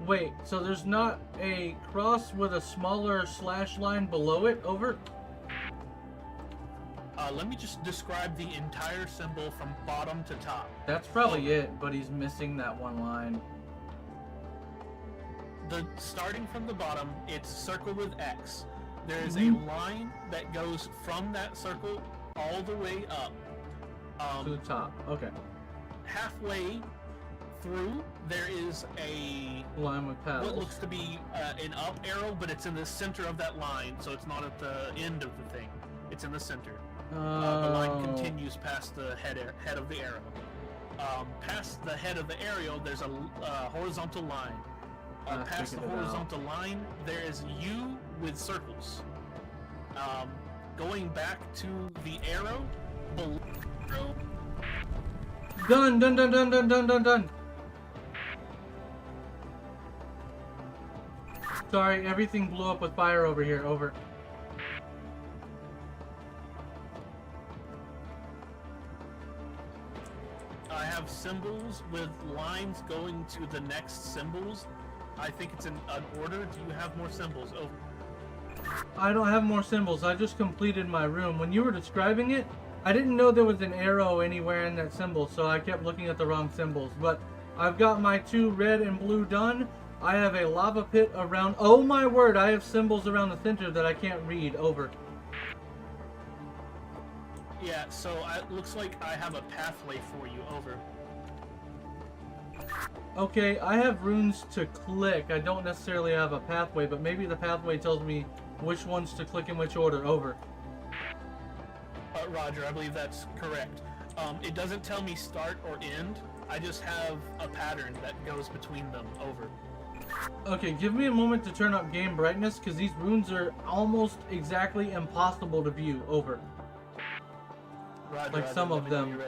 Wait, so there's not a cross with a smaller slash line below it? Over. Let me just describe the entire symbol from bottom to top. That's probably it, but he's missing that one line. Starting from the bottom, it's circle with X. There is a line that goes from that circle all the way up. To the top. Okay. Halfway through, there is a line with paddles. what looks to be an up arrow, but it's in the center of that line, so it's not at the end of the thing. It's in the center. The line continues past the head of the arrow. Past the head of the arrow, there's a horizontal line. Past the horizontal line, there is U with circles. Going back to the arrow, below. Done, done, done, done, done, done, done, done. Sorry, everything blew up with fire over here. Over. I have symbols with lines going to the next symbols. I think it's in an order. Do you have more symbols? Over. I don't have more symbols. I just completed my room. When you were describing it, I didn't know there was an arrow anywhere in that symbol, so I kept looking at the wrong symbols. But I've got my 2 red and blue done. I have a lava pit around. Oh my word, I have symbols around the center that I can't read. Over. Yeah, so it looks like I have a pathway for you. Over. Okay, I have runes to click. I don't necessarily have a pathway, but maybe the pathway tells me which ones to click in which order. Over. Roger, I believe that's correct. It doesn't tell me start or end. I just have a pattern that goes between them. Over. Okay, give me a moment to turn up game brightness, because these runes are almost exactly impossible to view. Over. Roger, like some of them.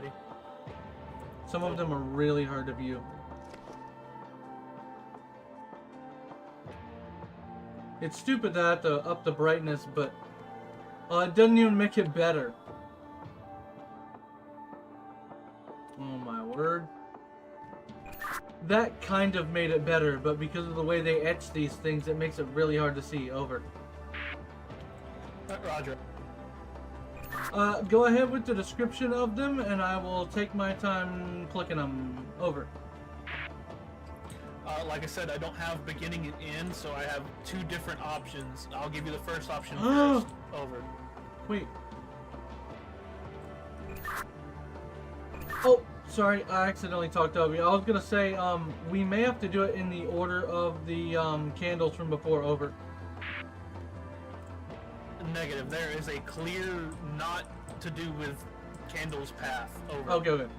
Some of them are really hard to view. It's stupid that I have to up the brightness, but it doesn't even make it better. Oh my word. That kind of made it better, but because of the way they etch these things, it makes it really hard to see. Over. Roger. Go ahead with the description of them, and I will take my time clicking them. Over. Like I said, I don't have beginning and end, so I have 2 different options. I'll give you the first option first. Over. Wait. Oh, Sorry, I accidentally talked over you. I was gonna say, we may have to do it in the order of the candles from before. Over. Negative. There is a clear not to do with candles path. Over. Okay, okay.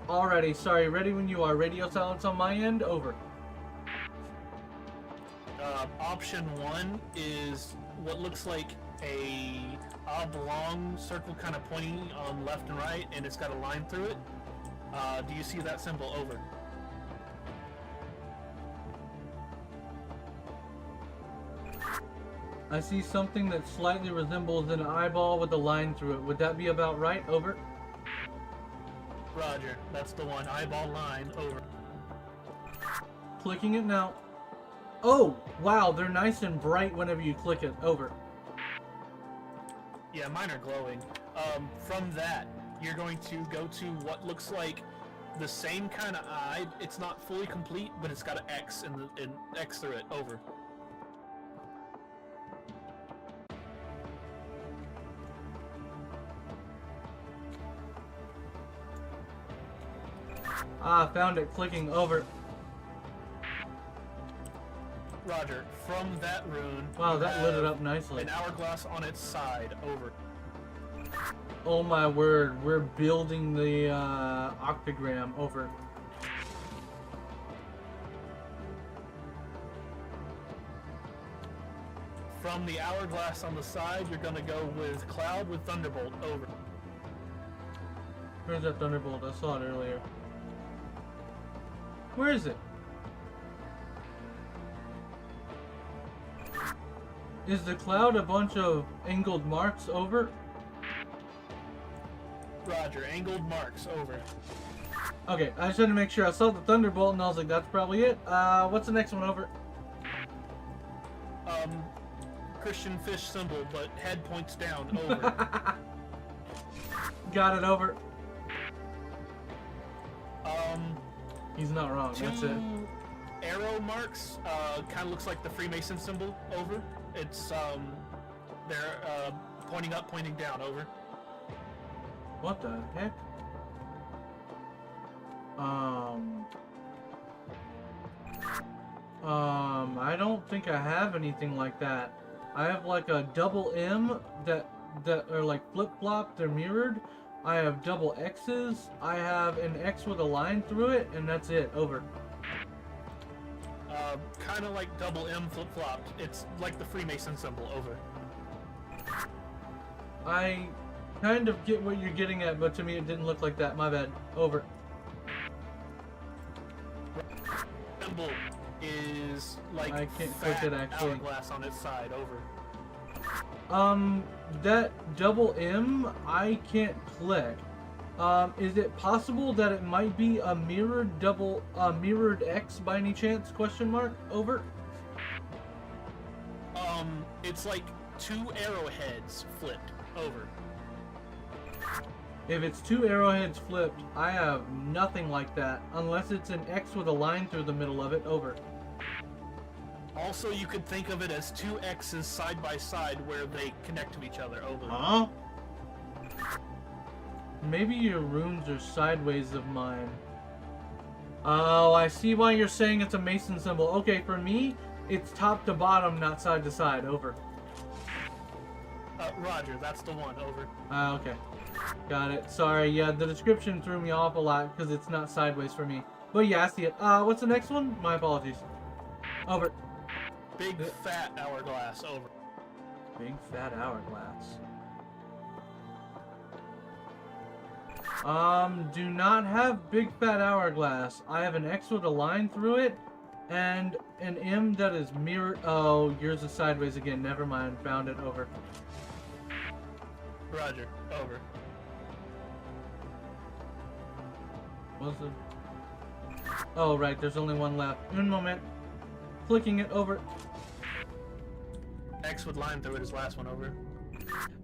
Alrighty, sorry. Ready when you are. Radio silence on my end. Over. Option 1 is what looks like a oblong circle kind of pointing on left and right, and it's got a line through it. Do you see that symbol? Over. I see something that slightly resembles an eyeball with a line through it. Would that be about right? Over. Roger. That's the one. Eyeball line. Over. Clicking it now. Oh, wow. They're nice and bright whenever you click it. Over. Yeah, mine are glowing. From that, you're going to go to what looks like the same kind of eye. It's not fully complete, but it's got an X and X through it. Over. Ah, found it. Clicking. Over. Roger. From that rune. Wow, you that lit it have up nicely. An hourglass on its side. Over. Oh my word, we're building the octagram. Over. From the hourglass on the side, you're gonna go with cloud with thunderbolt. Over. Where's that thunderbolt? I saw it earlier. Where is it? Is the cloud a bunch of angled marks? Over. Roger. Angled marks. Over. Okay, I just had to make sure. I saw the thunderbolt and I was like, that's probably it. What's the next one? Over. Christian fish symbol, but head points down. Over. Got it. Over. Um, He's not wrong. two That's it. arrow marks. Kind of looks like the Freemason symbol. Over. It's they're pointing up, pointing down. Over. What the heck? I don't think I have anything like that. I have like a double M that are like flip-flopped, they're mirrored. I have double X's. I have an X with a line through it, and that's it. Over. Kind of like double M flip-flopped. It's like the Freemason symbol. Over. I kind of get what you're getting at, but to me it didn't look like that. My bad. Over. Symbol is like I can't fat click it, actually. hourglass on its side. Over. That double M, I can't click. Is it possible that it might be a mirrored mirrored X by any chance? Question mark. Over. It's like two arrowheads flipped. Over. If it's two arrowheads flipped, I have nothing like that. Unless it's an X with a line through the middle of it. Over. Also, you could think of it as two X's side by side where they connect to each other. Over. Huh? Maybe your runes are sideways of mine. Oh, I see why you're saying it's a Mason symbol. Okay, for me, it's top to bottom, not side to side. Over. Roger, that's the one. Over. Okay. Got it. Sorry, yeah, the description threw me off a lot because it's not sideways for me. But yeah, I see it. What's the next one? My apologies. Over. Big fat hourglass. Over. Big fat hourglass. Do not have big fat hourglass. I have an X with a line through it, and an M that is mirrored. Oh, yours is sideways again. Never mind. Found it. Over. Roger. Over. What's it? Oh, right. There's only one left. Un moment. Clicking it. Over. X with line through it is last one. Over.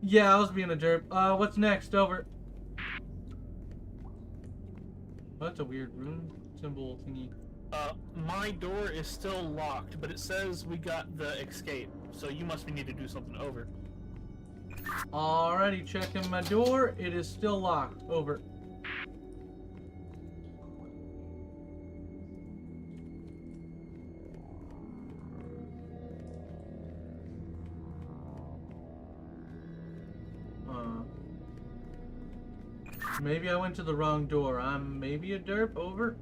Yeah, I was being a derp. What's next? Over. That's a weird rune symbol thingy. My door is still locked, but it says we got the escape, so you must need to do something. Over. Alrighty, checking my door. It is still locked. Over. Maybe I went to the wrong door. I'm maybe a derp. Over.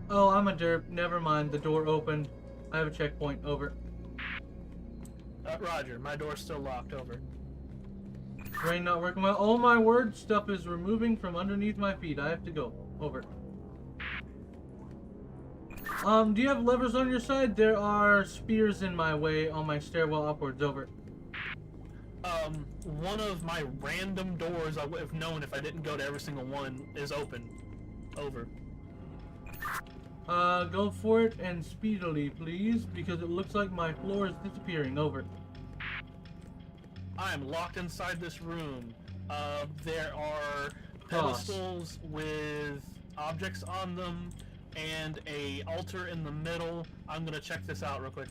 Oh, I'm a derp. Never mind. The door opened. I have a checkpoint. Over. Roger, my door's still locked. Over. Brain not working well. Oh my word. Stuff is removing from underneath my feet. I have to go. Over. Do you have levers on your side? There are spears in my way on my stairwell upwards. Over. One of my random doors I would have known if I didn't go to every single one is open. Over. Go for it and speedily, please, because it looks like my floor is disappearing. Over. I am locked inside this room. There are pedestals with objects on them and a altar in the middle. I'm gonna check this out real quick.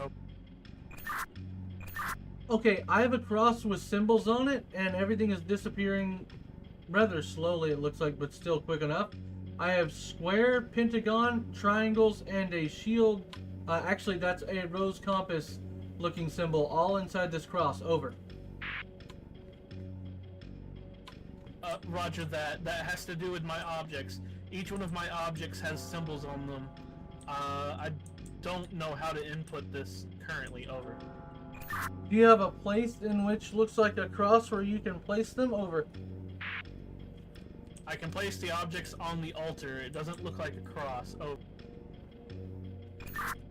Okay, I have a cross with symbols on it, and everything is disappearing rather slowly, it looks like, but still quick enough. I have square, pentagon, triangles, and a shield. Actually, that's a rose compass looking symbol, all inside this cross. Over. Roger that. That has to do with my objects. Each one of my objects has symbols on them. I don't know how to input this currently. Over. Do you have a place in which looks like a cross where you can place them? Over. I can place the objects on the altar. It doesn't look like a cross. Oh.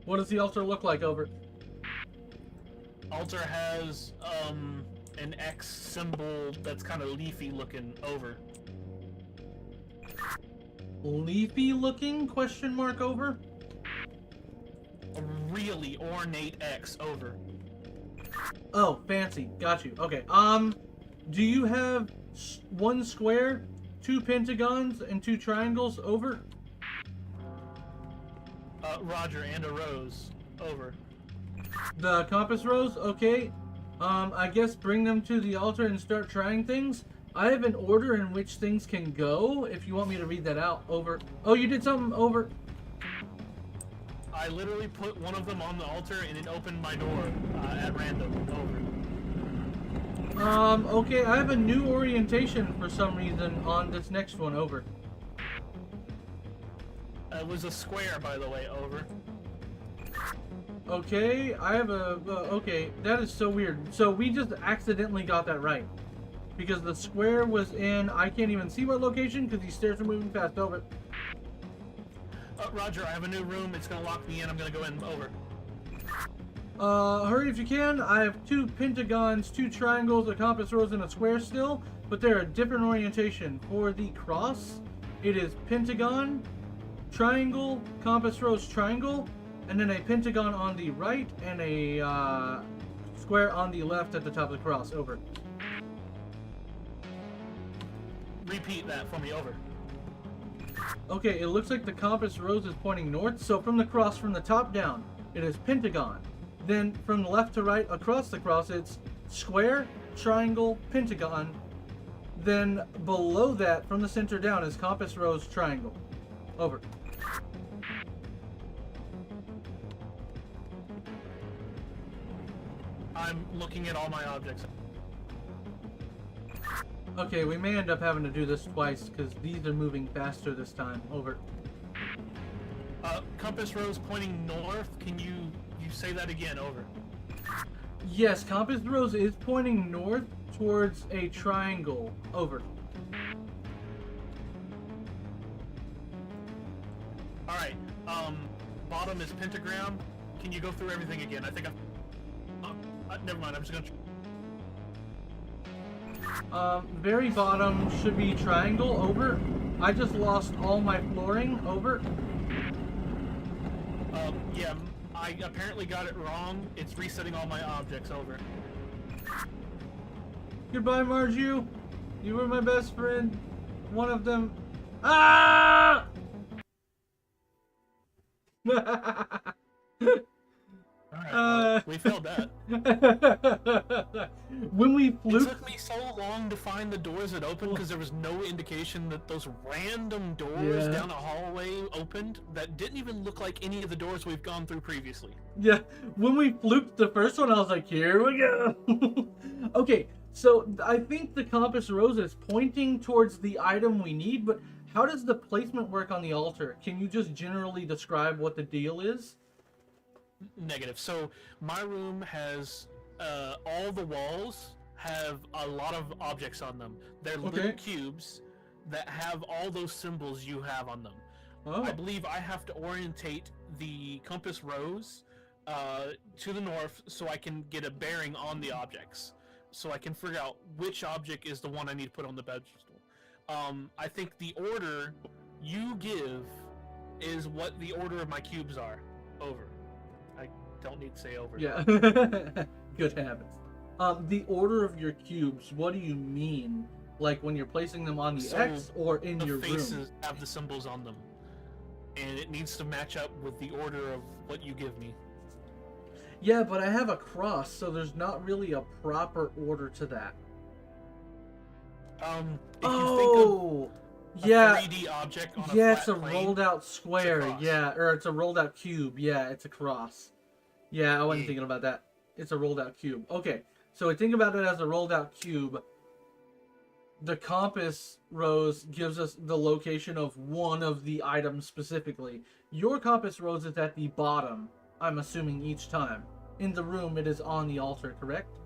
What does the altar look like? Over. Altar has an X symbol that's kind of leafy looking. Over. Leafy looking? Question mark. Over. A really ornate X. Over. Oh, fancy. Got you. Okay. Do you have one square, two pentagons, and two triangles? Over. Roger, and a rose. Over. The compass rose? Okay. I guess bring them to the altar and start trying things. I have an order in which things can go, if you want me to read that out. Over. Oh, you did something. Over. I literally put one of them on the altar and it opened my door at random. Over. Okay, I have a new orientation for some reason on this next one. Over. It was a square, by the way. Over. Okay, I have a... okay, that is so weird. So we just accidentally got that right. Because the square was in... I can't even see what location because these stairs are moving fast. Over. Roger, I have a new room. It's going to lock me in. I'm going to go in. Over. Hurry if you can. I have two pentagons, two triangles, a compass rose, and a square still. But they're a different orientation. For the cross, it is pentagon, triangle, compass rose, triangle, and then a pentagon on the right and a square on the left at the top of the cross. Over. Repeat that for me. Over. Okay, it looks like the compass rose is pointing north. So from the cross, from the top down, it is pentagon. Then from left to right across the cross, it's square, triangle, pentagon. Then below that, from the center down, is compass rose, triangle. Over. I'm looking at all my objects. Okay, we may end up having to do this twice because these are moving faster this time. Over. Compass rose pointing north. Can you say that again? Over. Yes, compass rose is pointing north towards a triangle. Over. All right. Bottom is pentagram. Can you go through everything again? I think never mind. I'm just gonna. Very bottom should be triangle. Over. I just lost all my flooring. Over. Yeah, I apparently got it wrong. It's resetting all my objects. Over. Goodbye, Marju. You were my best friend. One of them. Ah! Alright, well, we failed that. When we flew... It took me so long to find the doors that opened because there was no indication that those random doors down a hallway opened that didn't even look like any of the doors we've gone through previously. Yeah, when we fluked the first one, I was like, here we go. Okay, so I think the compass rose is pointing towards the item we need, but how does the placement work on the altar? Can you just generally describe what the deal is? Negative. So my room has all the walls have a lot of objects on them. They're little cubes that have all those symbols you have on them. I believe I have to orientate the compass rose to the north so I can get a bearing on the objects, so I can figure out which object is the one I need to put on the pedestal. I think the order you give is what the order of my cubes are. Over. I don't need to say over. Yeah. Good habits. The order of your cubes, what do you mean? Like when you're placing them on the X or in your room? The faces have the symbols on them. And it needs to match up with the order of what you give me. Yeah, but I have a cross, so there's not really a proper order to that. If you think of a 3D object on a flat it's a plane, rolled out square. it's a cross. Yeah, or it's a rolled out cube. Yeah, it's a cross. Yeah, I wasn't thinking about that. It's a rolled out cube. Okay, so think about it as a rolled out cube. The compass rose gives us the location of one of the items specifically. Your compass rose is at the bottom, I'm assuming, each time. In the room, it is on the altar, correct?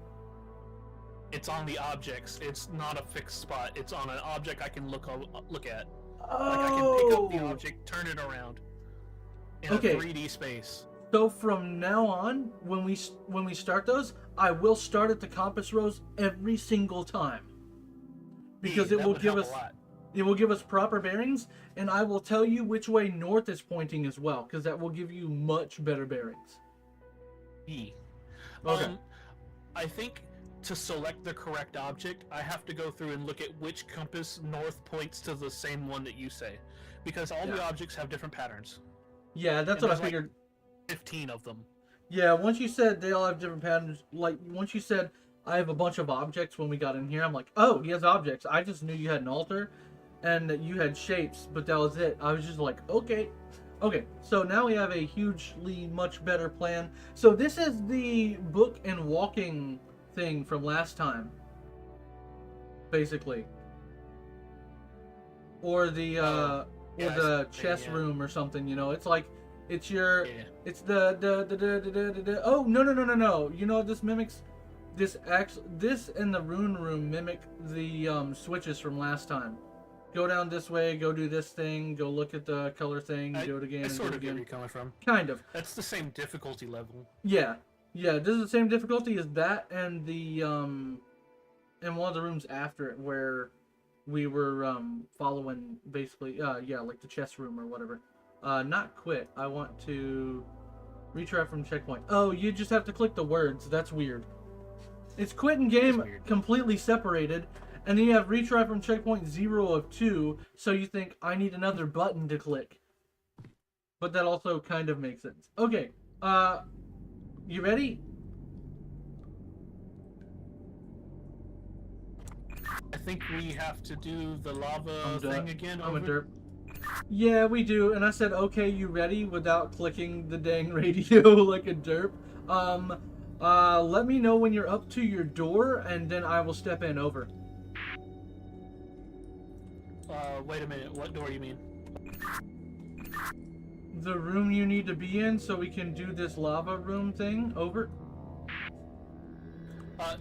It's on the objects. It's not a fixed spot. It's on an object I can look at. Oh. Like I can pick up the object, turn it around in a 3D space. So from now on, when we start those, I will start at the compass rose every single time, because it will give us proper bearings, and I will tell you which way north is pointing as well, because that will give you much better bearings. Okay. I think to select the correct object, I have to go through and look at which compass north points to the same one that you say, because all the objects have different patterns. Yeah, that's what I figured. Like 15 of them. Yeah, once you said they all have different patterns, like once you said I have a bunch of objects when we got in here, I'm like, oh, he has objects. I just knew you had an altar and that you had shapes, but that was it. I was just like, okay. Okay, so now we have a hugely much better plan. So this is the book and walking thing from last time, basically, or the chess room or something. You know, it's like it's your it's the oh no. You know what this mimics? This and the rune room mimic the switches from last time. Go down this way, go do this thing, go look at the color thing, do it again. I sort of get where you're coming from. Kind of. That's the same difficulty level. Yeah. This is the same difficulty as that and the and one of the rooms after it where we were following basically like the chess room or whatever. Not quit. I want to retry from checkpoint. Oh, you just have to click the words. That's weird. It's quit and game completely separated. And then you have retry from checkpoint 0 of 2, so you think, I need another button to click. But that also kind of makes sense. Okay, you ready? I think we have to do the lava thing again. I'm a derp. Yeah, we do, and I said, okay, you ready? Without clicking the dang radio like a derp. Let me know when you're up to your door, and then I will step in. Over. Wait a minute, what door do you mean? The room you need to be in so we can do this lava room thing. Over.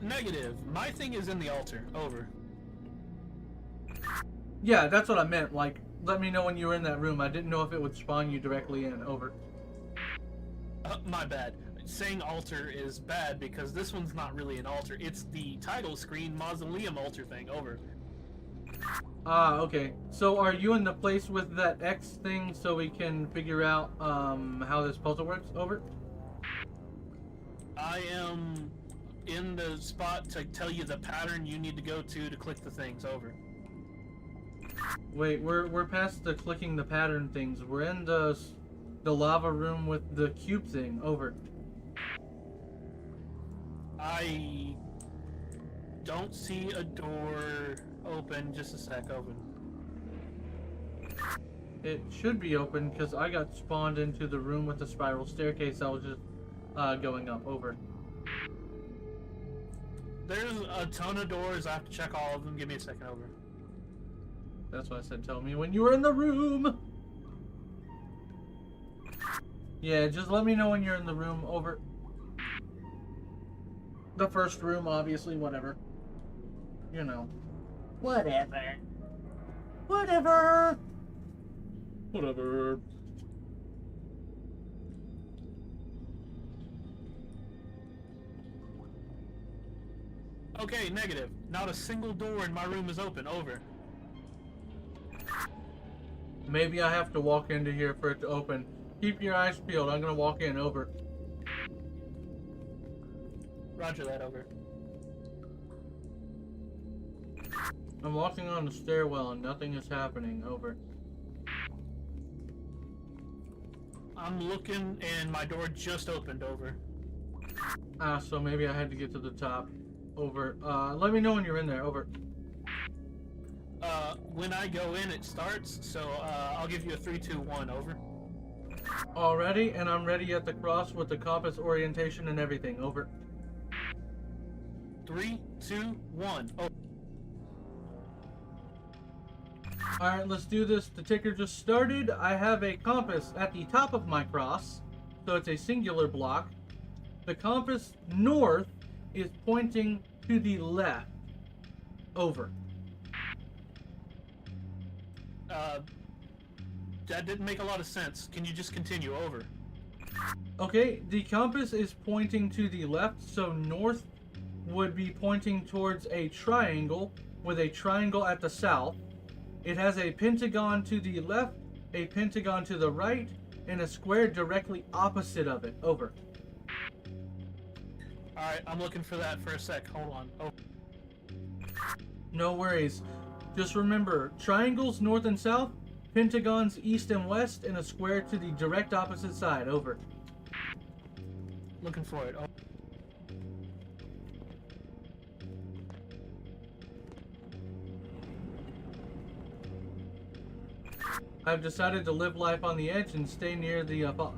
Negative. My thing is in the altar. Over. Yeah, that's what I meant. Like, let me know when you were in that room. I didn't know if it would spawn you directly in. Over. My bad. Saying altar is bad because this one's not really an altar. It's the title screen mausoleum altar thing. Over. Okay. So are you in the place with that X thing so we can figure out how this puzzle works? Over. I am in the spot to tell you the pattern you need to go to click the things. Over. Wait, we're past the clicking the pattern things. We're in the lava room with the cube thing. Over. I don't see a door open. Just a sec, open. It should be open because I got spawned into the room with the spiral staircase. I was just going up. Over. There's a ton of doors. I have to check all of them. Give me a second. Over. That's why I said tell me when you were in the room. Yeah, just let me know when you're in the room. Over. The first room, obviously, whatever. You know. Whatever. Whatever. Whatever. Okay, negative. Not a single door in my room is open. Over. Maybe I have to walk into here for it to open. Keep your eyes peeled. I'm gonna walk in. Over. Roger that. Over. I'm walking on the stairwell and nothing is happening. Over. I'm looking and my door just opened. Over. So maybe I had to get to the top. Over. Let me know when you're in there. Over. When I go in, it starts, so I'll give you a 3, 2, 1. Over. Already, and I'm ready at the cross with the compass orientation and everything. Over. 3, 2, 1. Oh. Alright, let's do this. The ticker just started. I have a compass at the top of my cross, so it's a singular block. The compass north is pointing to the left. Over. That didn't make a lot of sense. Can you just continue? Over. Okay, the compass is pointing to the left, so north would be pointing towards a triangle with a triangle at the south. It has a pentagon to the left, a pentagon to the right, and a square directly opposite of it. Over. Alright, I'm looking for that for a sec. Hold on. Oh. No worries. Just remember, triangles north and south, pentagons east and west, and a square to the direct opposite side. Over. Looking for it. Oh. I've decided to live life on the edge and stay near the Over.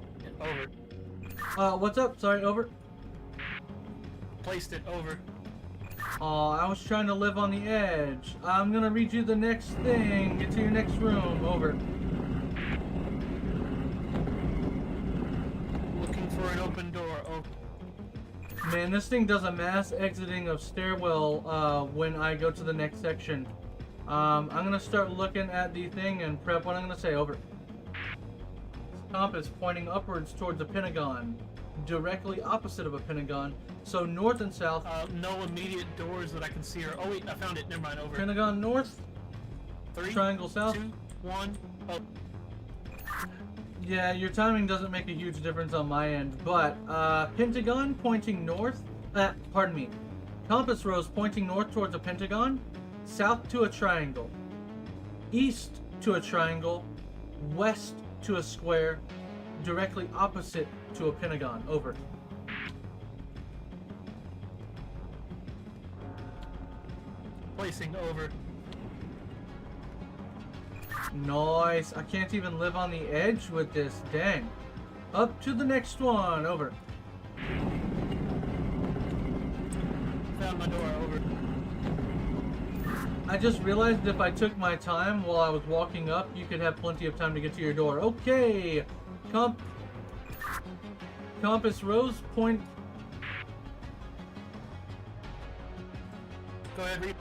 what's up? Sorry, over. Placed it. Over. I was trying to live on the edge. I'm gonna read you the next thing. Get to your next room. Over. Looking for an open door. Oh. Man, this thing does a mass exiting of stairwell when I go to the next section. I'm gonna start looking at the thing and prep what I'm gonna say. Over. Compass pointing upwards towards a pentagon, directly opposite of a pentagon. So north and south. No immediate doors that I can see. Or oh wait, I found it. Never mind. Over. Pentagon north. 3, Triangle south. 2, 1. Oh. Yeah, your timing doesn't make a huge difference on my end, but pentagon pointing north. Pardon me. Compass rose pointing north towards a pentagon, south to a triangle, east to a triangle, west to a square, directly opposite to a pentagon. Over. Placing. Over. Nice. I can't even live on the edge with this. Dang. Up to the next one. Over. Found my door. Over. I just realized if I took my time while I was walking up, you could have plenty of time to get to your door. Okay. Compass rose point. Go ahead. Read.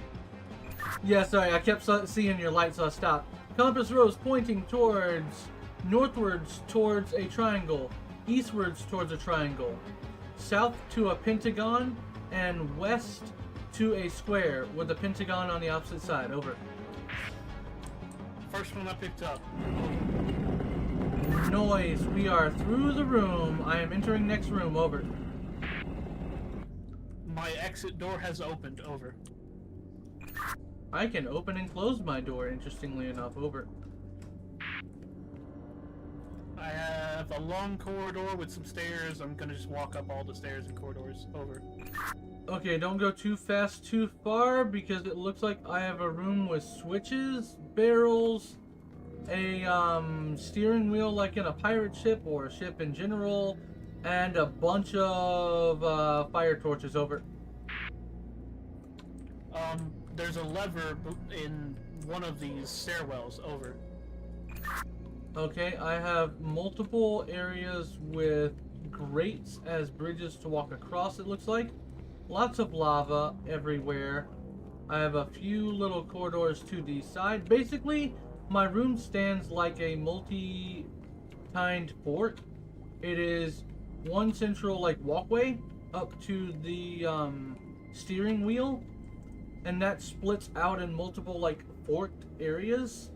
Yeah, sorry. I kept seeing your light, so I stopped. Compass rose pointing towards northwards towards a triangle, eastwards towards a triangle, south to a pentagon, and west to a square with a pentagon on the opposite side. Over. First one I picked up. Noise. We are through the room. I am entering next room. Over. My exit door has opened. Over. I can open and close my door, interestingly enough. Over. I have a long corridor with some stairs. I'm gonna just walk up all the stairs and corridors. Over. Okay, don't go too fast too far because it looks like I have a room with switches, barrels, a steering wheel like in a pirate ship or a ship in general, and a bunch of fire torches. Over. There's a lever in one of these stairwells. Over. Okay, I have multiple areas with grates as bridges to walk across, it looks like. Lots of lava everywhere. I have a few little corridors to the side. Basically, my room stands like a multi-kind fort. It is one central like walkway up to the steering wheel, and that splits out in multiple like fort areas.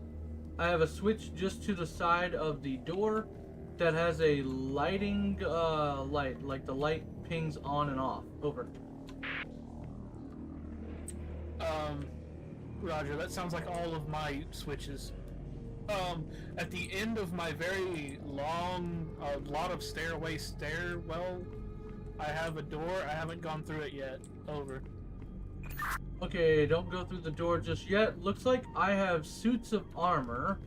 I have a switch just to the side of the door that has a lighting light, like the light pings on and off. Over. Roger, that sounds like all of my switches. At the end of my very long, lot of stairwell, I have a door. I haven't gone through it yet. Over. Okay, don't go through the door just yet. Looks like I have suits of armor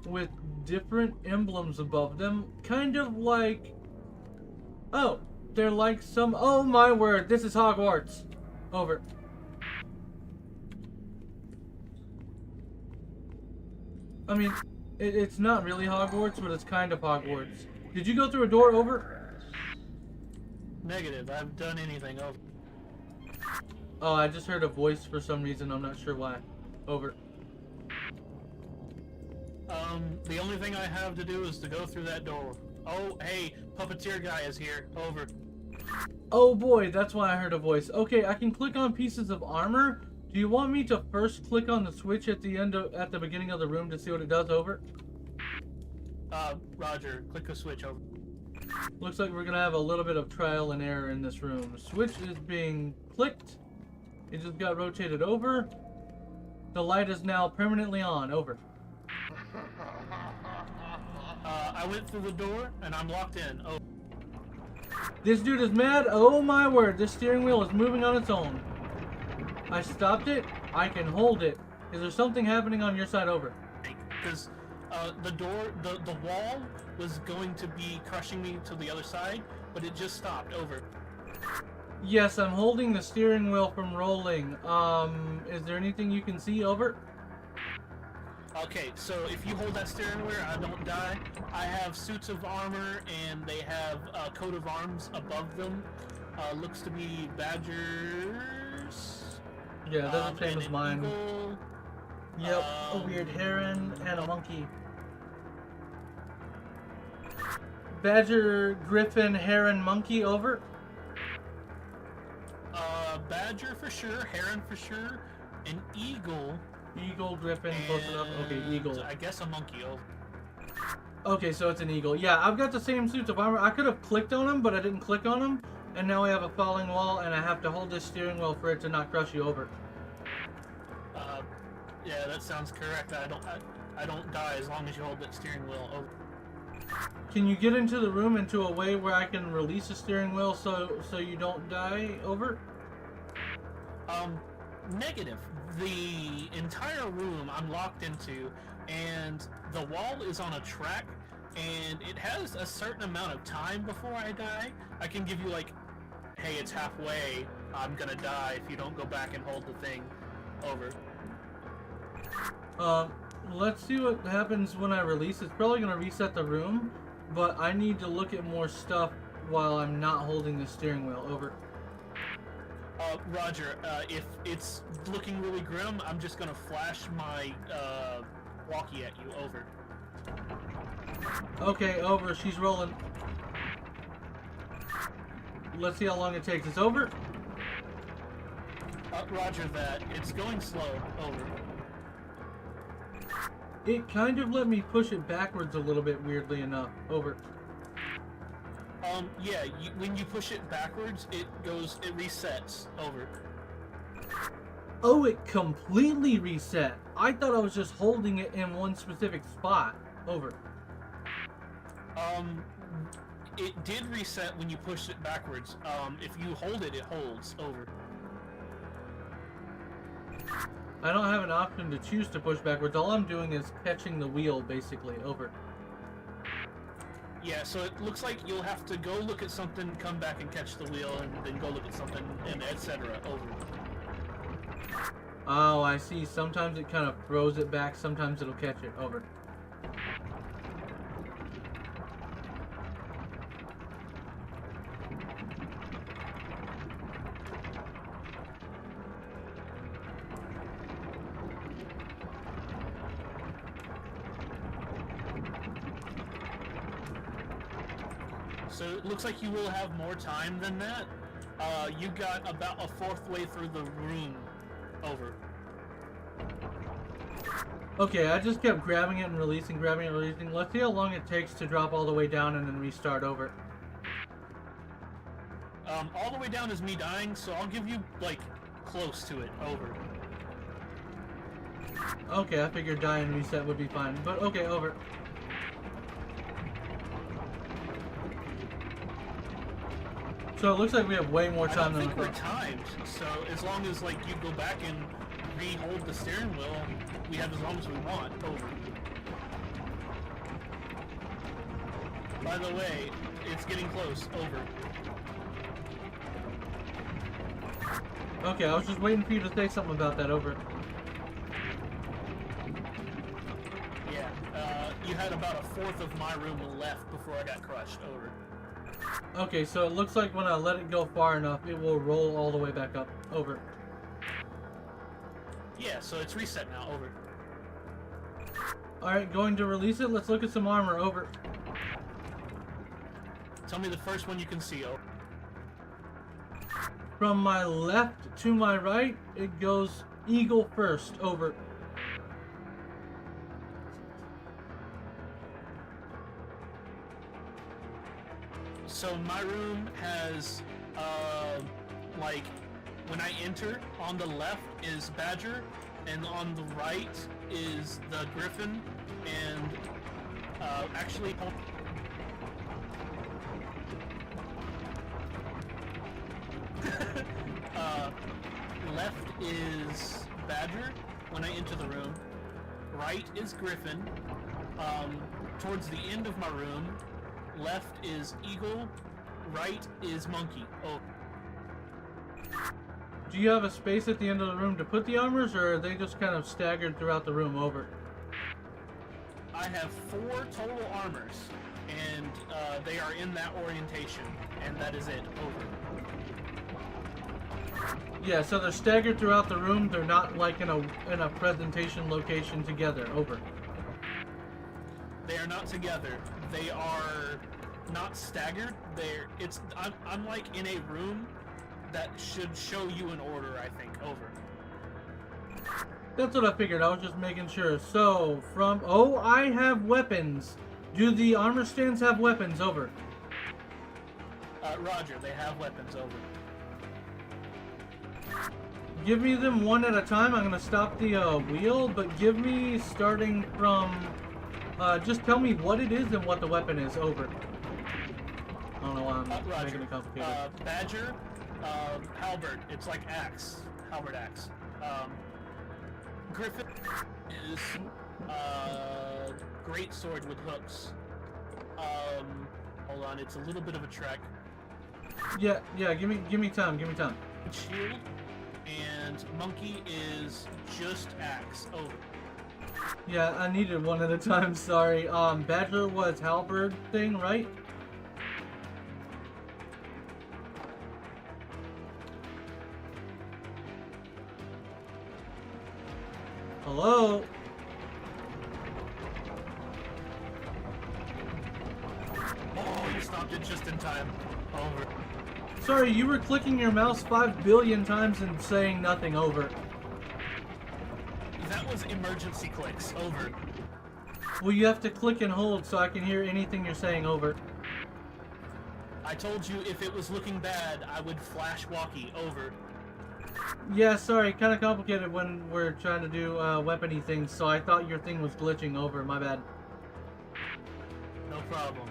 with different emblems above them. Kind of like... Oh, they're like some... Oh my word, this is Hogwarts. Over. I mean, it's not really Hogwarts, but it's kind of Hogwarts. Did you go through a door? Over? Negative. I haven't done anything. Over. Oh, I just heard a voice for some reason. I'm not sure why. Over. The only thing I have to do is to go through that door. Oh, hey, puppeteer guy is here. Over. Oh boy, that's why I heard a voice. Okay, I can click on pieces of armor. Do you want me to first click on the switch at the beginning of the room to see what it does? Over. Roger. Click the switch. Over. Looks like we're gonna have a little bit of trial and error in this room. Switch is being clicked. It just got rotated over. The light is now permanently on. Over. I went through the door and I'm locked in. Oh. This dude is mad. Oh my word, this steering wheel is moving on its own. I stopped it. I can hold it. Is there something happening on your side? Over. Because the wall was going to be crushing me to the other side, but it just stopped. Over. Yes, I'm holding the steering wheel from rolling. Is there anything you can see? Over. Okay, so if you hold that steering wheel, I don't die. I have suits of armor, and they have a coat of arms above them. Looks to be badgers. Yeah, that's the same as mine. Eagle, Yep, a weird heron and a monkey. Badger, griffin, heron, monkey. Over. Badger for sure, heron for sure, an eagle. Eagle, griffin, close enough. Okay, eagle. I guess a monkey. Over. Okay, so it's an eagle. Yeah, I've got the same suits of armor. I could have clicked on them, but I didn't click on them. And now we have a falling wall, and I have to hold this steering wheel for it to not crush you. Over. Yeah, that sounds correct. I don't die as long as you hold that steering wheel. Over. Can you get into the room into a way where I can release the steering wheel so you don't die? Over. Negative. The entire room I'm locked into, and the wall is on a track, and it has a certain amount of time before I die. I can give you like, hey, it's halfway. I'm gonna die if you don't go back and hold the thing. Over. Let's see what happens when I release. It's probably gonna reset the room, but I need to look at more stuff while I'm not holding the steering wheel. Over. Roger, if it's looking really grim, I'm just gonna flash my, walkie at you. Over. Okay, over. She's rolling. Let's see how long it takes. It's over. Roger that. It's going slow. Over. It kind of let me push it backwards a little bit, weirdly enough. Over. Yeah, when you push it backwards, it resets. Over. Oh, it completely reset. I thought I was just holding it in one specific spot. Over. Um, it did reset when you pushed it backwards. If you hold it, it holds. Over. I don't have an option to choose to push backwards. All I'm doing is catching the wheel, basically. Over. Yeah, so it looks like you'll have to go look at something, come back and catch the wheel, and then go look at something, and etc. Over. Oh, I see. Sometimes it kind of throws it back. Sometimes it'll catch it. Over. So it looks like you will have more time than that. You got about a fourth way through the room. Over. Okay, I just kept grabbing it and releasing, grabbing it and releasing. Let's see how long it takes to drop all the way down and then restart over. All the way down is me dying, so I'll give you, like, close to it. Over. Okay, I figured die and reset would be fine. But okay, over. So it looks like we have way more time than I think we're timed, so as long as, like, you go back and re-hold the steering wheel, we have as long as we want. Over. By the way, it's getting close. Over. Okay, I was just waiting for you to say something about that. Over. Yeah, you had about a fourth of my room left before I got crushed. Over. Okay, so it looks like when I let it go far enough, it will roll all the way back up. Over. Yeah, so it's reset now. Over. Alright, going to release it. Let's look at some armor. Over. Tell me the first one you can see. Over. From my left to my right, it goes eagle first. Over. So my room has, like, when I enter, on the left is Badger, and on the right is the Griffin, and, actually, left is Badger when I enter the room, right is Griffin, towards the end of my room, left is Eagle, right is Monkey. Oh. Do you have a space at the end of the room to put the armors, or are they just kind of staggered throughout the room? Over. I have 4 total armors, and they are in that orientation, and that is it. Over. Yeah, so they're staggered throughout the room. They're not like in a presentation location together. Over. They are not together. They are not staggered. I'm like in a room that should show you an order, I think. Over. That's what I figured. I was just making sure. So, I have weapons. Do the armor stands have weapons? Over. Roger, they have weapons. Over. Give me them one at a time. I'm going to stop the wheel, but give me starting from... just tell me what it is and what the weapon is. Over. I don't know why I'm making it complicated. Badger, halberd. It's like axe. Halberd axe. Griffin is great sword with hooks. Hold on, it's a little bit of a trek. Yeah. Give me time. Shield and Monkey is just axe. Over. Yeah, I needed one at a time. Sorry. Badger was halberd thing, right? Hello? Oh, you stopped it just in time. Over. Sorry, you were clicking your mouse 5 billion times and saying nothing. Over. That was emergency clicks. Over. Well, you have to click and hold so I can hear anything you're saying. Over. I told you if it was looking bad, I would flash walkie. Over. Yeah, sorry, kind of complicated when we're trying to do weapony things, so I thought your thing was glitching. Over. My bad. No problem.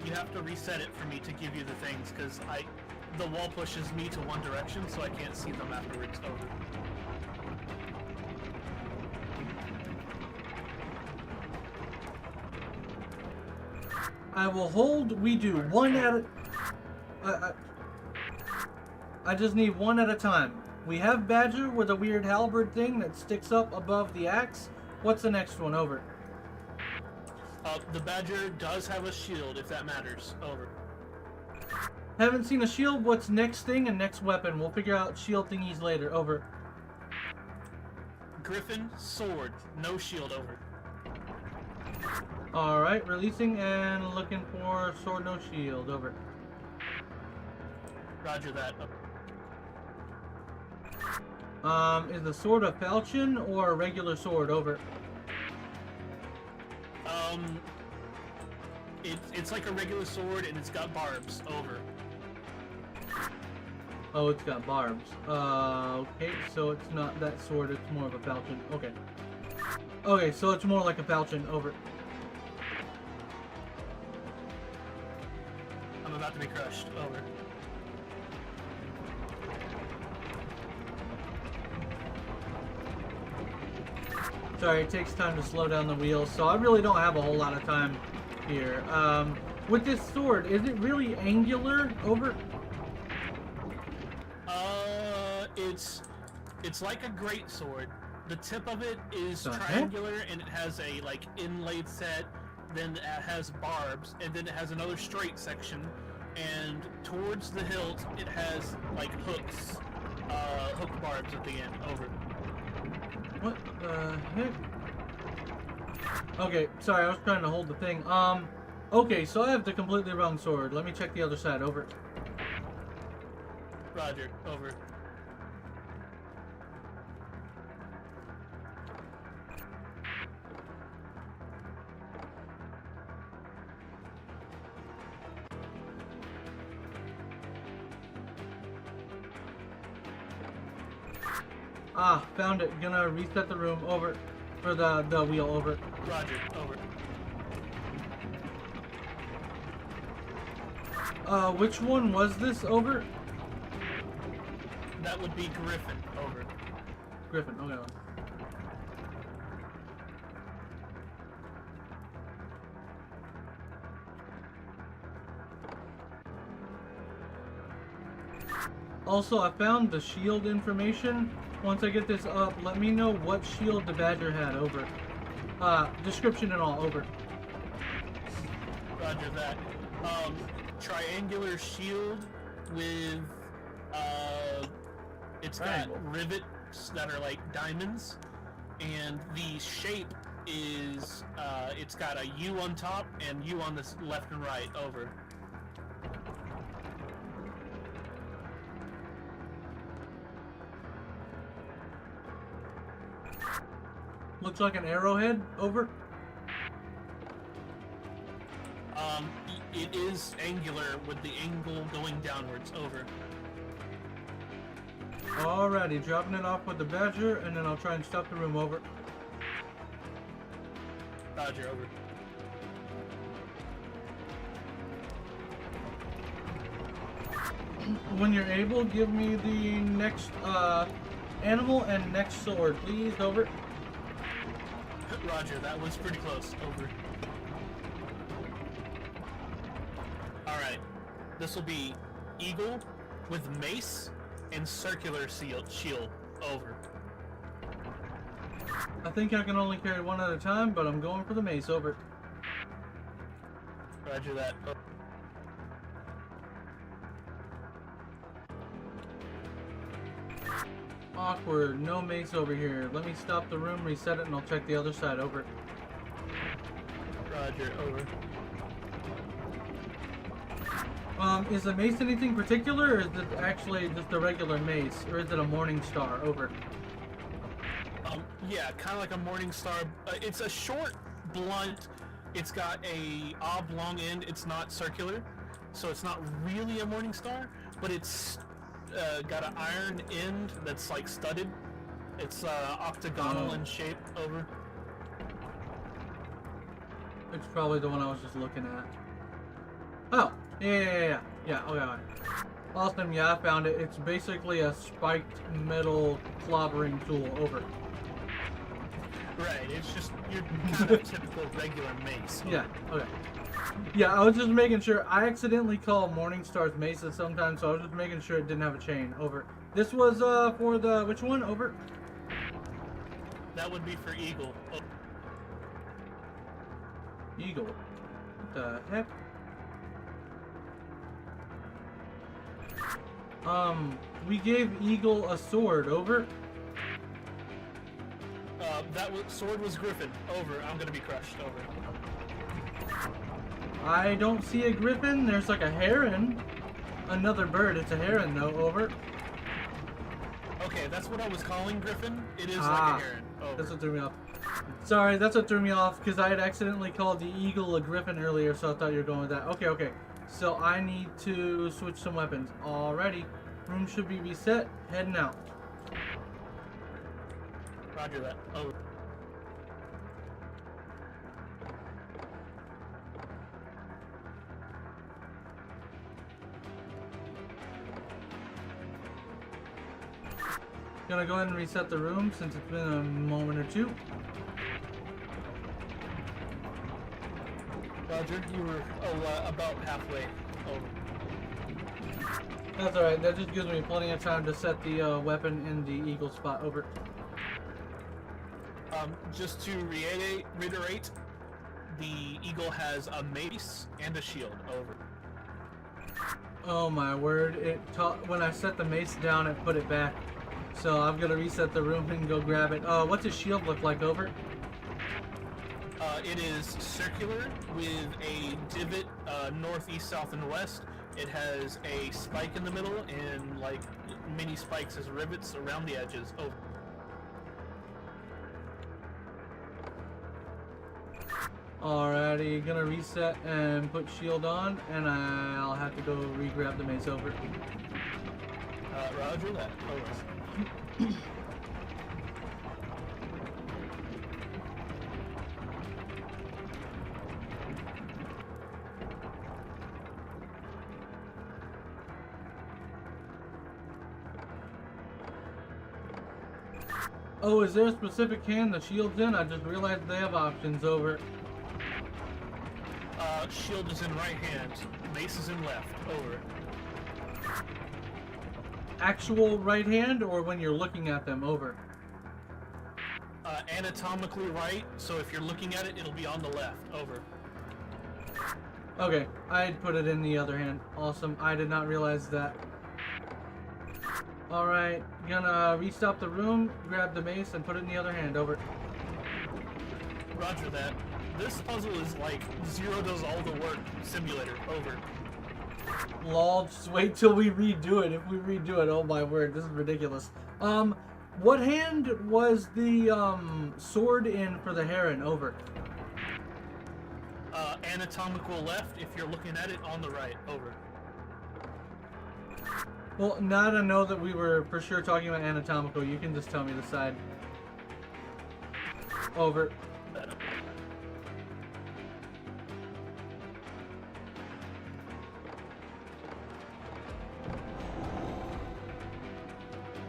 You have to reset it for me to give you the things, because the wall pushes me to one direction, so I can't see them afterwards. Over. I will hold. We do one at a... I just need one at a time. We have Badger with a weird halberd thing that sticks up above the axe. What's the next one? Over. The Badger does have a shield, if that matters. Over. Haven't seen a shield. What's next thing and next weapon? We'll figure out shield thingies later. Over. Griffin, sword, no shield. Over. Alright, releasing and looking for sword, no shield. Over. Roger that. Is the sword a falchion or a regular sword? Over. It's like a regular sword and it's got barbs. Over. Oh, it's got barbs. Okay, so it's not that sword, it's more of a falchion. Okay. Okay, so it's more like a falchion. Over. I'm about to be crushed. Over. Sorry, it takes time to slow down the wheels, so I really don't have a whole lot of time here. With this sword, is it really angular? Over? It's like a great sword. The tip of it is The heck? triangular and it has a like inlaid set, then it has barbs, and then it has another straight section, and towards the hilt it has like hooks, hook barbs at the end. Over. What the heck? Okay, sorry, I was trying to hold the thing. Okay, so I have the completely wrong sword. Let me check the other side. Over. Roger. Over. Ah, found it. Gonna reset the room. Over. Or the wheel. Over. Roger. Over. Which one was this? Over? That would be Griffin. Over. Griffin. Okay. Also, I found the shield information. Once I get this up, let me know what shield the Badger had. Over. Description and all. Over. Roger that. Triangular shield with, it's got rivets that are like diamonds, and the shape is, it's got a U on top and U on the left and right. Over. Looks like an arrowhead. Over. It is angular with the angle going downwards. Over. Alrighty, dropping it off with the Badger, and then I'll try and stop the room. Over. Roger. Over. When you're able, give me the next animal and next sword, please. Over. Roger, that was pretty close. Over. Alright. This will be eagle with mace and circular shield. Over. I think I can only carry one at a time, but I'm going for the mace. Over. Roger that. Awkward. No mace over here. Let me stop the room, reset it, and I'll check the other side. Over. Roger. Over. Is the mace anything particular, or is it actually just a regular mace, or is it a morning star? Over. Yeah, kind of like a morning star. It's a short, blunt. It's got a oblong end. It's not circular, so it's not really a morning star, but it's got an iron end that's like studded. It's octagonal in shape. Over. It's probably the one I was just looking at. Oh, yeah, okay. Awesome, yeah, I found it. It's basically a spiked metal clobbering tool. Over. Right, it's just your kind of typical regular mace. Yeah, okay. Yeah, I was just making sure. I accidentally call Morningstar's maces sometimes, so I was just making sure it didn't have a chain. Over. This was for the which one? Over. That would be for Eagle. Oh. Eagle. What the heck? We gave Eagle a sword. Over. Sword was Griffin. Over. I'm gonna be crushed. Over. I don't see a griffin. There's like a heron. Another bird. It's a heron though. Over. Okay, that's what I was calling Griffin. It is like a heron. Over. That's what threw me off. Sorry, that's what threw me off because I had accidentally called the eagle a griffin earlier, so I thought you were going with that. Okay. So I need to switch some weapons. Alrighty. Room should be reset. Heading out. Roger that. Over. Gonna go ahead and reset the room since it's been a moment or two. Roger, you were about halfway. Over. That's alright. That just gives me plenty of time to set the weapon in the eagle spot. Over. Just to reiterate, the Eagle has a mace and a shield. Over. Oh my word! When I set the mace down, it put it back. So I'm gonna reset the room and go grab it. What's his shield look like? Over. It is circular with a divot north, east, south, and west. It has a spike in the middle and like mini spikes as rivets around the edges. Over. Alrighty, gonna reset and put shield on, and I'll have to go re-grab the mace. Over. Roger that. Over. Oh, is there a specific hand the shield's in? I just realized they have options. Over. Shield is in right hand. Mace is in left. Over. Actual right hand, or when you're looking at them? Over. Anatomically right, so if you're looking at it, it'll be on the left. Over. Okay, I'd put it in the other hand. Awesome. I did not realize that. Alright, gonna restop the room, grab the mace, and put it in the other hand. Over. Roger that. This puzzle is like Zero Does All the Work simulator. Over. Lol, just wait till we redo it. If we redo it, oh my word, this is ridiculous. What hand was the sword in for the heron? Over. Anatomical left if you're looking at it, on the right. Over. Well, now that I know that we were for sure talking about anatomical, you can just tell me the side. Over.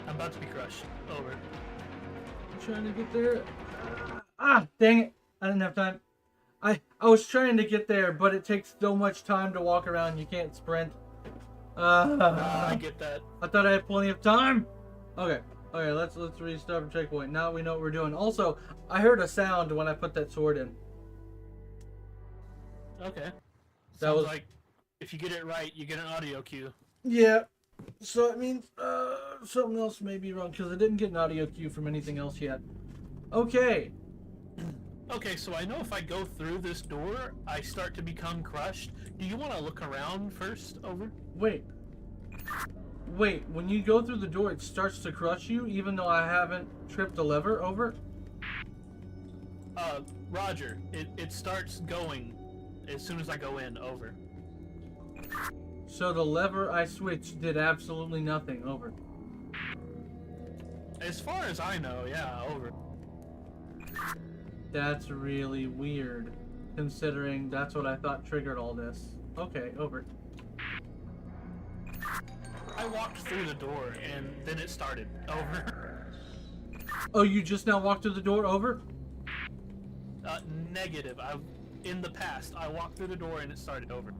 I'm about to be crushed. Over. I'm trying to get there. Dang it. I didn't have time. I was trying to get there, but it takes so much time to walk around, you can't sprint. I get that. I thought I had plenty of time. Okay, let's restart the checkpoint. Now we know what we're doing. Also, I heard a sound when I put that sword in. Okay. That was like if you get it right, you get an audio cue. Yeah. So it means something else may be wrong because I didn't get an audio cue from anything else yet. Okay. Okay, so I know if I go through this door, I start to become crushed. Do you want to look around first? Over? Wait, when you go through the door, it starts to crush you, even though I haven't tripped a lever. Over? Roger. It starts going as soon as I go in. Over. So the lever I switched did absolutely nothing. Over. As far as I know, yeah, over. That's really weird, considering that's what I thought triggered all this. Okay, over. I walked through the door and then it started. Over. Oh, you just now walked through the door? Over? Negative. In the past, I walked through the door and it started. Over.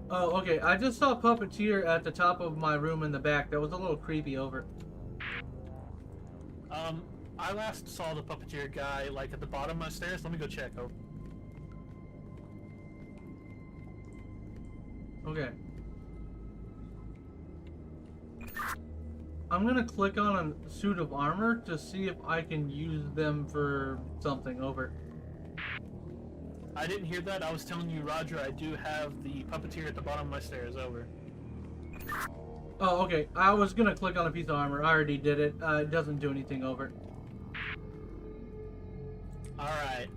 Oh, okay. I just saw a puppeteer at the top of my room in the back. That was a little creepy. Over. I last saw the puppeteer guy like at the bottom of my stairs. Let me go check. Over. Okay. I'm gonna click on a suit of armor to see if I can use them for something. Over. I didn't hear that. I was telling you, Roger, I do have the puppeteer at the bottom of my stairs. Over. Oh, okay. I was gonna click on a piece of armor. I already did it. It doesn't do anything. Over. Alright.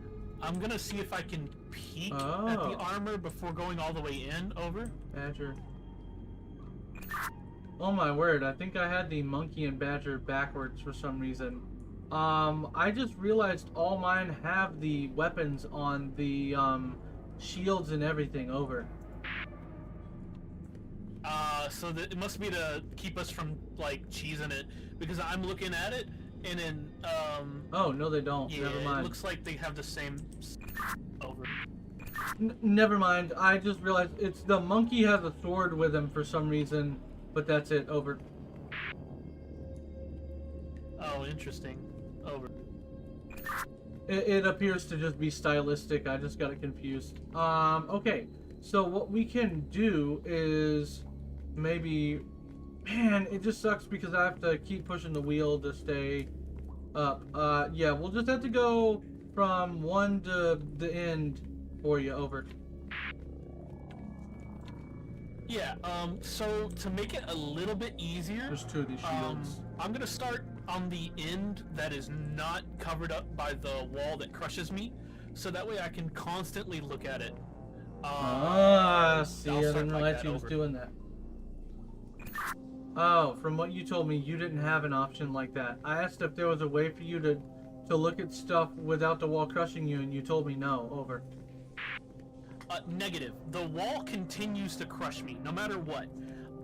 I'm gonna see if I can peek at the armor before going all the way in. Over. Badger. Oh my word, I think I had the monkey and badger backwards for some reason. I just realized all mine have the weapons on the shields and everything. Over. So it must be to keep us from like cheesing it, because I'm looking at it and then Oh no, they don't. yeah, Never mind. it looks like they have the same. Over. Never mind. I just realized it's the monkey has a sword with him for some reason, but that's it. Over. Oh, interesting. Over. It appears to just be stylistic. I just got it confused. Okay. So what we can do is maybe... Man, it just sucks because I have to keep pushing the wheel to stay up. Yeah, we'll just have to go from one to the end for you. Over. Yeah, so to make it a little bit easier... There's two of these shields. I'm gonna start on the end that is not covered up by the wall that crushes me, so that way I can constantly look at it. See, I didn't realize he was doing that. Oh, from what you told me, you didn't have an option like that. I asked if there was a way for you to look at stuff without the wall crushing you, and you told me no. Over. Negative. The wall continues to crush me, no matter what.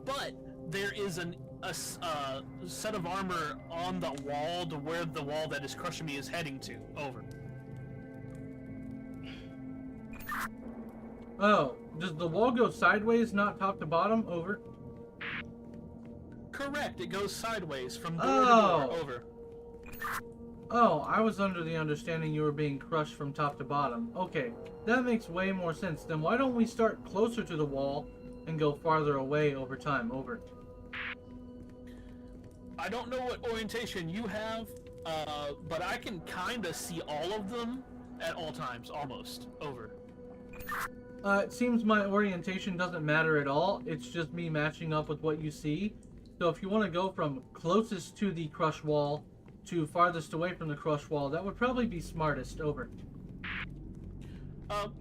But there is a set of armor on the wall to where the wall that is crushing me is heading to. Over. Oh, does the wall go sideways, not top to bottom? Over. Correct. It goes sideways from door to door. Over. Oh, I was under the understanding you were being crushed from top to bottom. Okay, that makes way more sense. Then why don't we start closer to the wall and go farther away over time? Over. I don't know what orientation you have, but I can kind of see all of them at all times, almost. Over. It seems my orientation doesn't matter at all. It's just me matching up with what you see. So if you want to go from closest to the crush wall to farthest away from the crush wall, that would probably be smartest. Over.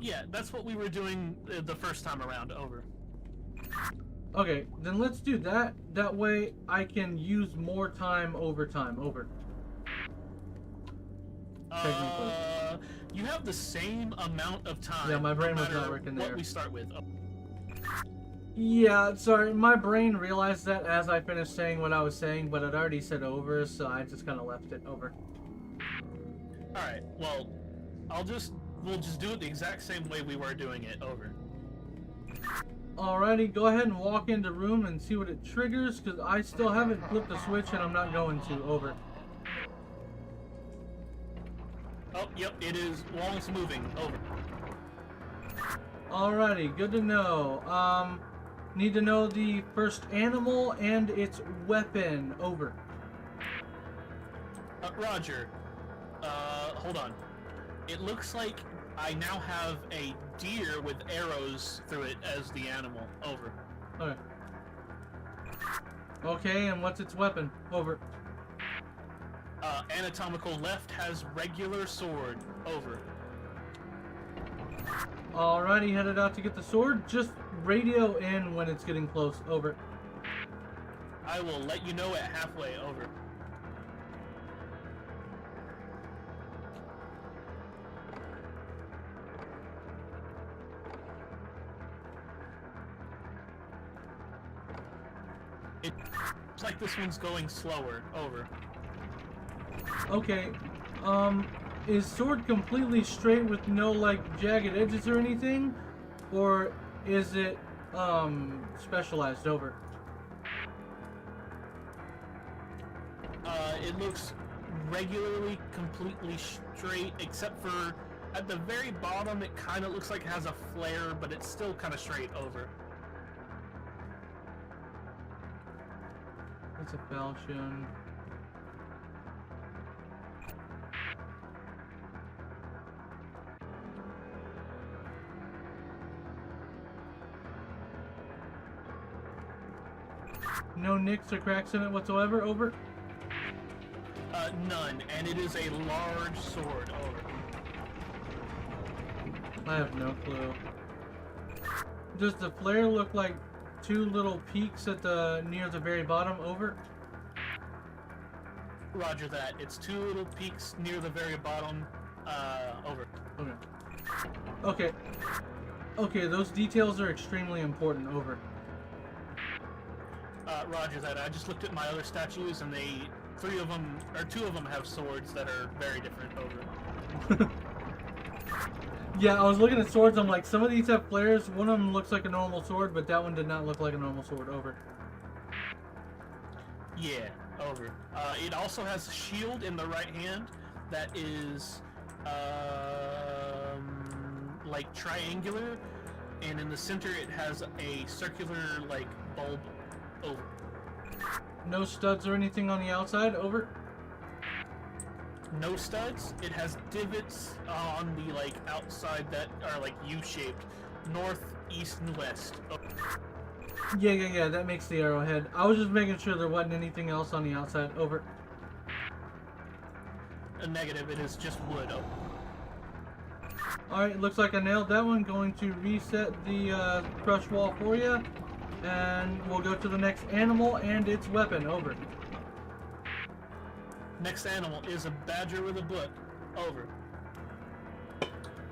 Yeah, that's what we were doing the first time around. Over. Okay, then let's do that. That way I can use more time over time. Over. Technically. You have the same amount of time. Yeah, my brain no was not working there. What we start with. Yeah, sorry, my brain realized that as I finished saying what I was saying, but I'd already said over, so I just kind of left it. Over. Alright, well, we'll just do it the exact same way we were doing it. Over. Alrighty, go ahead and walk into room and see what it triggers, because I still haven't flipped the switch and I'm not going to. Over. Oh, yep, it is. Wall is moving. Over. Alrighty, good to know. Need to know the first animal and its weapon. Over. Roger. Hold on. It looks like I now have a deer with arrows through it as the animal. Over. Okay. Okay, and what's its weapon? Over. Anatomical left has regular sword. Over. Alrighty, headed out to get the sword. Just radio in when it's getting close. Over. I will let you know at halfway. Over. It's like this one's going slower. Over. Okay. Is sword completely straight with no like jagged edges or anything? Or is it specialized? Over. It looks regularly completely straight, except for at the very bottom it kind of looks like it has a flare, but it's still kind of straight. Over. That's a falchion. No nicks or cracks in it whatsoever. Over. None, and it is a large sword. Over. I have no clue. Does the flare look like two little peaks at the near the very bottom? Over. Roger that. It's two little peaks near the very bottom. Over. Okay. Okay. Okay, those details are extremely important. Over. Roger that. I just looked at my other statues, and two of them have swords that are very different. Over. Yeah, I was looking at swords. I'm like, some of these have flares. One of them looks like a normal sword, but that one did not look like a normal sword. Over. Yeah. Over. It also has a shield in the right hand that is like triangular, and in the center it has a circular like bulb. Over. No studs or anything on the outside. Over. No studs. It has divots on the like outside that are like U-shaped, north, east, and west. Over. Yeah. That makes the arrowhead. I was just making sure there wasn't anything else on the outside. Over. A negative. It is just wood. Over. Alright, looks like I nailed that one. Going to reset the crush wall for you. And we'll go to the next animal and its weapon. Over. Next animal is a badger with a book. Over.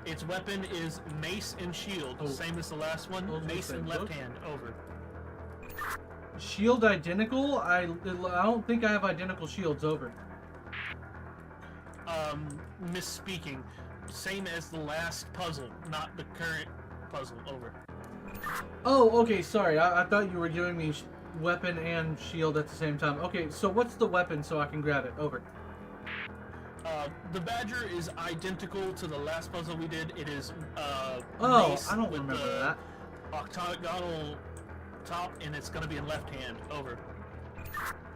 Its weapon is mace and shield, same as the last one. Mace and left hand. Over. Shield identical? I don't think I have identical shields. Over. Misspeaking. Same as the last puzzle, not the current puzzle. Over. Oh, okay, sorry. I thought you were giving me weapon and shield at the same time. Okay, so what's the weapon so I can grab it? Over. The badger is identical to the last puzzle we did. It is mace I don't remember that. Octagonal top, and it's going to be in left hand. Over.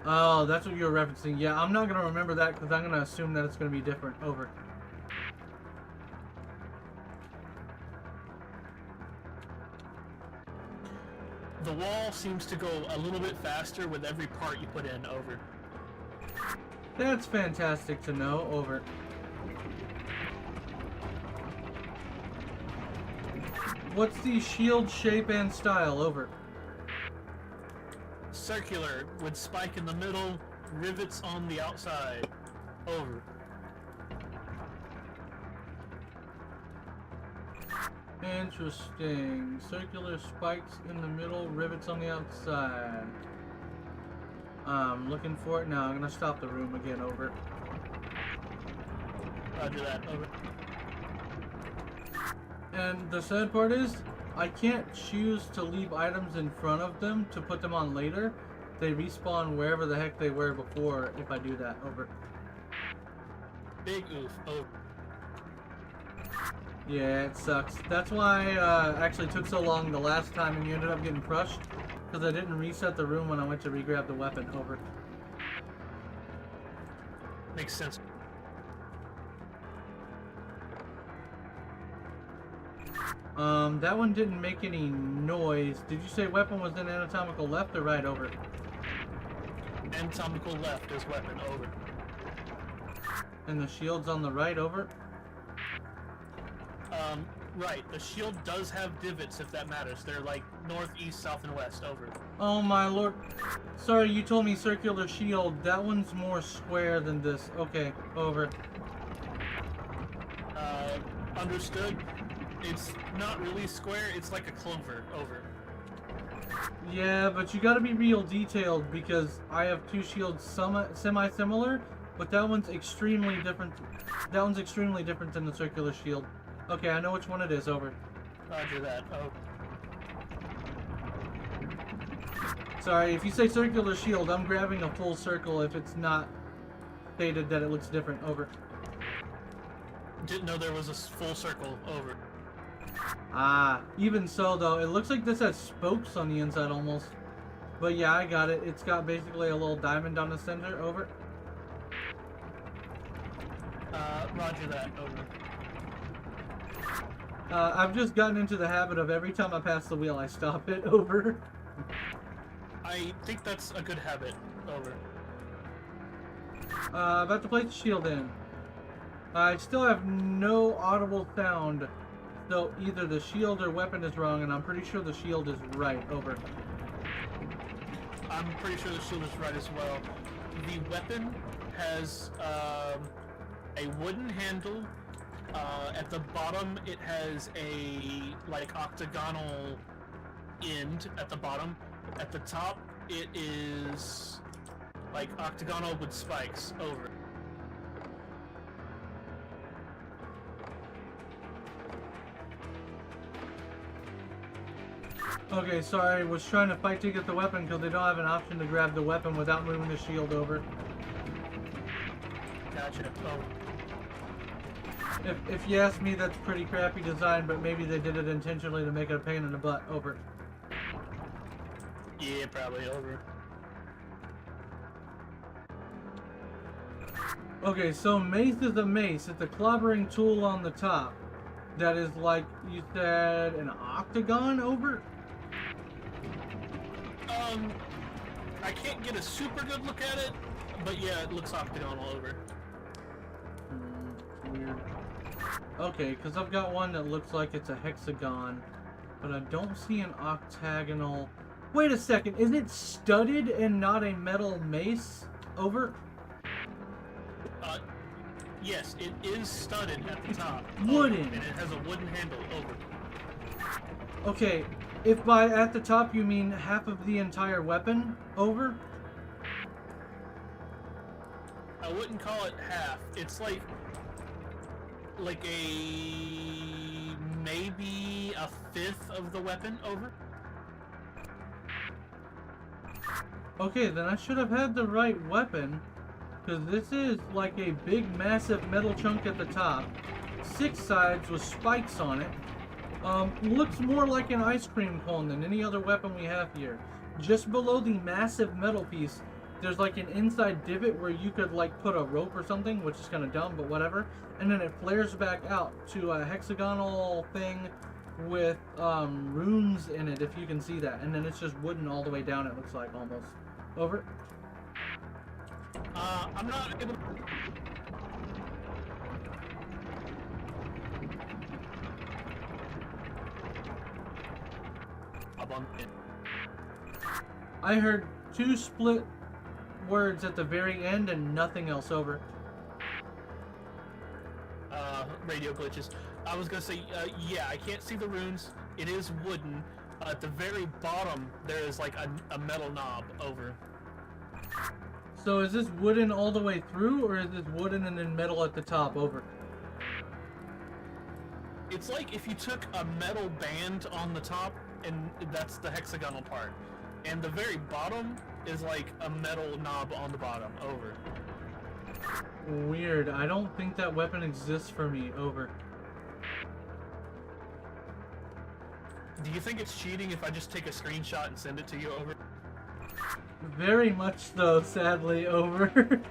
Oh, that's what you were referencing. Yeah, I'm not going to remember that because I'm going to assume that it's going to be different. Over. The wall seems to go a little bit faster with every part you put in. Over. That's fantastic to know. Over. What's the shield shape and style? Over. Circular with spike in the middle, rivets on the outside. Over. Interesting. Circular spikes in the middle, rivets on the outside. I'm looking for it now. I'm gonna stop the room again. Over. Roger that. Over. And the sad part is, I can't choose to leave items in front of them to put them on later. They respawn wherever the heck they were before if I do that. Over. Big oof. Over. Yeah, it sucks. That's why it actually took so long the last time and you ended up getting crushed. Because I didn't reset the room when I went to re-grab the weapon. Over. Makes sense. That one didn't make any noise. Did you say weapon was in anatomical left or right? Over. Anatomical left is weapon. Over. And the shield's on the right. Over. Right. The shield does have divots, if that matters. They're like north, east, south, and west. Over. Oh my lord. Sorry, you told me circular shield. That one's more square than this. Okay, over. Understood. It's not really square. It's like a clover. Over. Yeah, but you gotta be real detailed because I have two shields semi-similar, but that one's extremely different. That one's extremely different than the circular shield. Okay, I know which one it is, over. Roger that. Oh. Sorry, if you say circular shield, I'm grabbing a full circle if it's not stated that it looks different, over. Didn't know there was a full circle, over. Ah, even so though, it looks like this has spokes on the inside almost. But yeah, I got it. It's got basically a little diamond on the center, over. Roger that, over. I've just gotten into the habit of every time I pass the wheel, I stop it, over. I think that's a good habit, over. About to place the shield in. I still have no audible sound, so either the shield or weapon is wrong, and I'm pretty sure the shield is right, over. I'm pretty sure the shield is right as well. The weapon has a wooden handle. At the bottom, it has a like octagonal end at the bottom. At the top, it is like octagonal with spikes, over. Okay, sorry, was trying to fight to get the weapon because they don't have an option to grab the weapon without moving the shield, over. Gotcha. Oh. If you ask me, that's pretty crappy design, but maybe they did it intentionally to make it a pain in the butt, over. Yeah, probably, over. Okay, so mace is a mace. It's a clobbering tool on the top. That is like, you said, an octagon, over? I can't get a super good look at it, but yeah, it looks octagonal, over. Weird. Okay, because I've got one that looks like it's a hexagon, but I don't see an octagonal. Wait a second, is it studded and not a metal mace? Over? Yes, it is studded at the top. Wooden. And it has a wooden handle, over. Okay, if by at the top you mean half of the entire weapon, over? I wouldn't call it half. It's like a maybe a fifth of the weapon, over. Okay, then I should have had the right weapon, because this is like a big massive metal chunk at the top, 6 sides with spikes on it. Looks more like an ice cream cone than any other weapon we have here. Just below the massive metal piece, there's like an inside divot where you could like put a rope or something, which is kind of dumb, but whatever. And then it flares back out to a hexagonal thing with runes in it, if you can see that. And then it's just wooden all the way down, it looks like, almost. Over. I'm not able to... I heard 2 split words at the very end and nothing else, over. Radio glitches. I was gonna say, yeah, I can't see the runes. It is wooden. At the very bottom, there is like a metal knob, over. So is this wooden all the way through, or is this wooden and then metal at the top, over? It's like if you took a metal band on the top, and that's the hexagonal part. And the very bottom is like a metal knob on the bottom, over. Weird. I don't think that weapon exists for me, over. Do you think it's cheating if I just take a screenshot and send it to you, over? Very much so, sadly, over.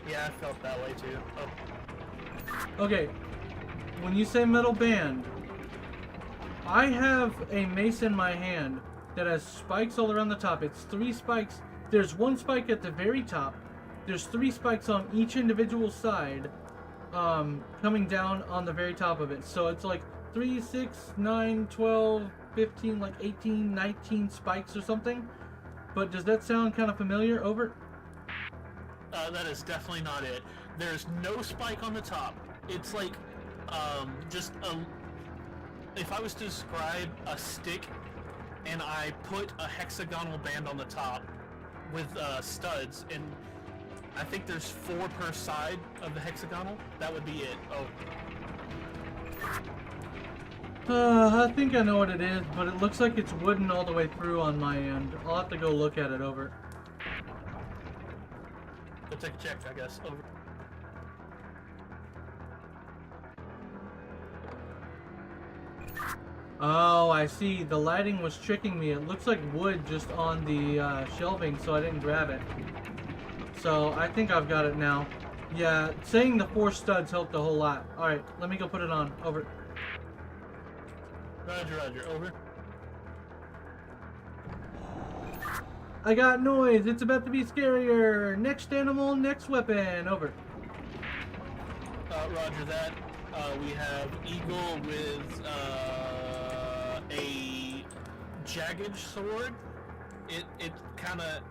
Yeah, I felt that way too. Oh. Okay, when you say metal band, I have a mace in my hand that has spikes all around the top. It's 3 spikes. There's 1 spike at the very top. There's 3 spikes on each individual side, coming down on the very top of it. So it's like 3, 6, 9, 12, 15, like 18, 19 spikes or something. But does that sound kind of familiar, over? That is definitely not it. There's no spike on the top. It's like, just a... If I was to describe a stick and I put a hexagonal band on the top with studs, and I think there's 4 per side of the hexagonal. That would be it. I think I know what it is, but it looks like it's wooden all the way through on my end. I'll have to go look at it over. Go take a check, I guess. Over. Oh, I see. The lighting was tricking me. It looks like wood just on the shelving, so I didn't grab it. So I think I've got it now. Yeah, saying the 4 studs helped a whole lot. Alright, let me go put it on. Over. Roger, roger. Over. I got noise. It's about to be scarier. Next animal, next weapon. Over. Roger that. We have eagle with a jagged sword. It kind of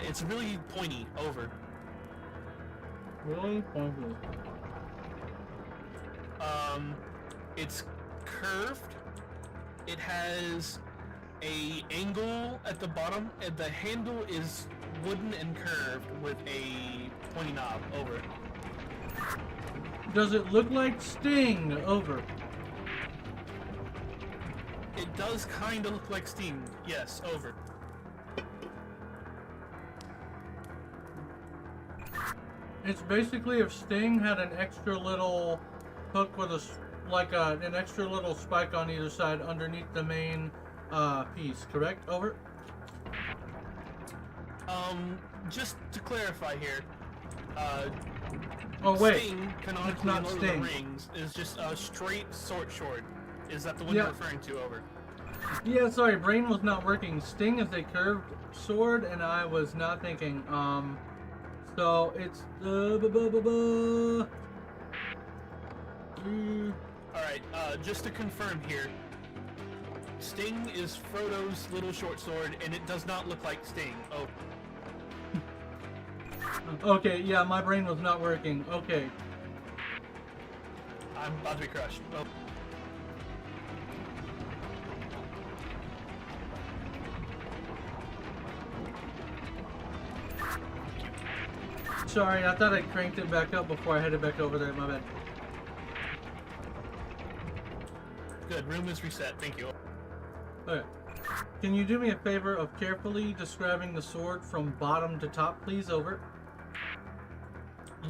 it's really pointy. Over. Really pointy. It's curved. It has a angle at the bottom, and the handle is wooden and curved with a pointy knob. Over. Does it look like Sting? Over. It does kind of look like Sting. Yes. Over. It's basically if Sting had an extra little hook with an extra little spike on either side underneath the main piece, correct? Over. Just to clarify here, oh wait, Sting, canonically it's not in Lord of Sting. the Rings, is just a straight sword. Is that the one Yeah. you're referring to? Over. Yeah, sorry, brain was not working. Sting is a curved sword, and I was not thinking. So it's Alright, just to confirm here, Sting is Frodo's little short sword, and it does not look like Sting. Oh. Okay, yeah, my brain was not working. Okay. I'm about to be crushed. Oh. Sorry, I thought I cranked it back up before I headed back over there. My bad. Good, room is reset. Thank you. Okay. Can you do me a favor of carefully describing the sword from bottom to top, please? Over.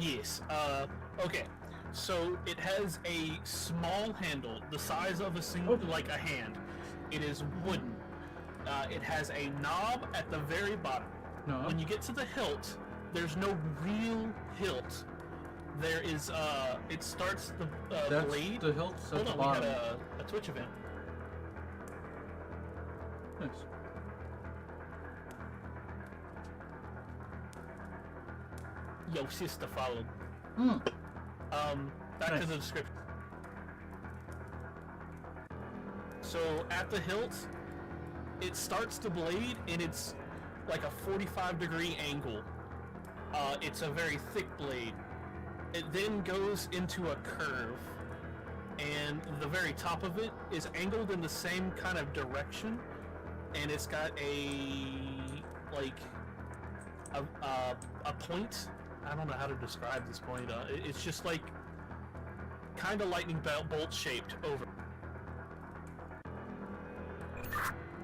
Yes. Okay. So it has a small handle, the size of a single, like a hand. It is wooden. It has a knob at the very bottom. No. When you get to the hilt, there's no real hilt. There is, it starts the That's blade. the hilt's at Hold the on, bottom. we had a Twitch event. Nice. Yo, sister followed. Back Nice. to the description. So at the hilt, it starts the blade, and it's like a 45-degree angle. It's a very thick blade. It then goes into a curve, and the very top of it is angled in the same kind of direction, and it's got a point. I don't know how to describe this point. It's just like kind of lightning bolt shaped. Over.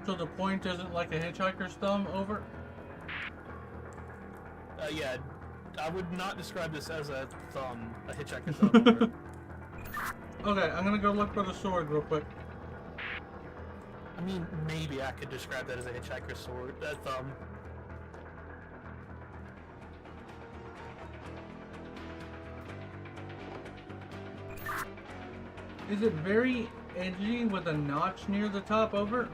So the point isn't like a hitchhiker's thumb? Over. Yeah, I would not describe this as a thumb, a hitchhiker's thumb. Over. Okay, I'm gonna go look for the sword real quick. I mean, maybe I could describe that as a hitchhiker's sword, thumb. Is it very edgy with a notch near the top? Over.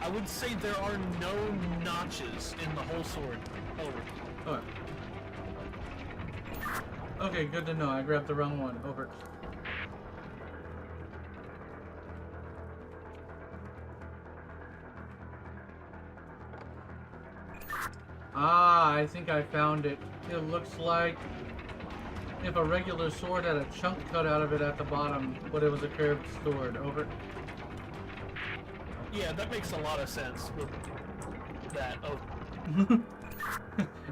I would say there are no notches in the whole sword. Over. Okay. Okay, good to know. I grabbed the wrong one. Over. Ah, I think I found it. It looks like if a regular sword had a chunk cut out of it at the bottom, but it was a curved sword. Over. Yeah, that makes a lot of sense with that. Oh.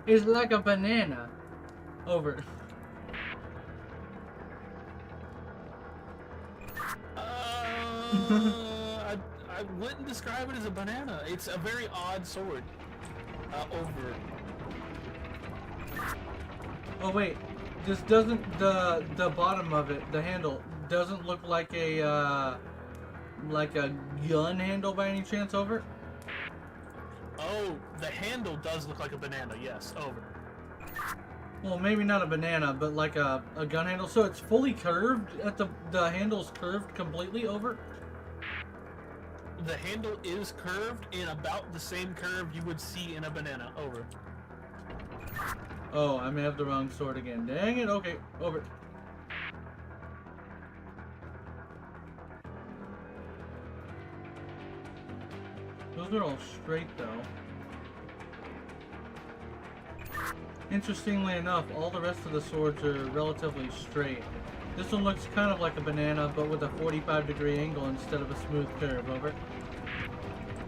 It's like a banana. Over. I wouldn't describe it as a banana. It's a very odd sword. Over. Oh wait, this doesn't the bottom of it, the handle doesn't look like a gun handle by any chance. Over. Oh, the handle does look like a banana. Yes, over. Well, maybe not a banana, but like a gun handle. So it's fully curved at the handle's curved completely. Over. The handle is curved in about the same curve you would see in a banana. Over. Oh, I may have the wrong sword again. Dang it. Okay, over. Those are all straight though. Interestingly enough, all the rest of the swords are relatively straight. This one looks kind of like a banana, but with a 45-degree angle instead of a smooth curve. Over.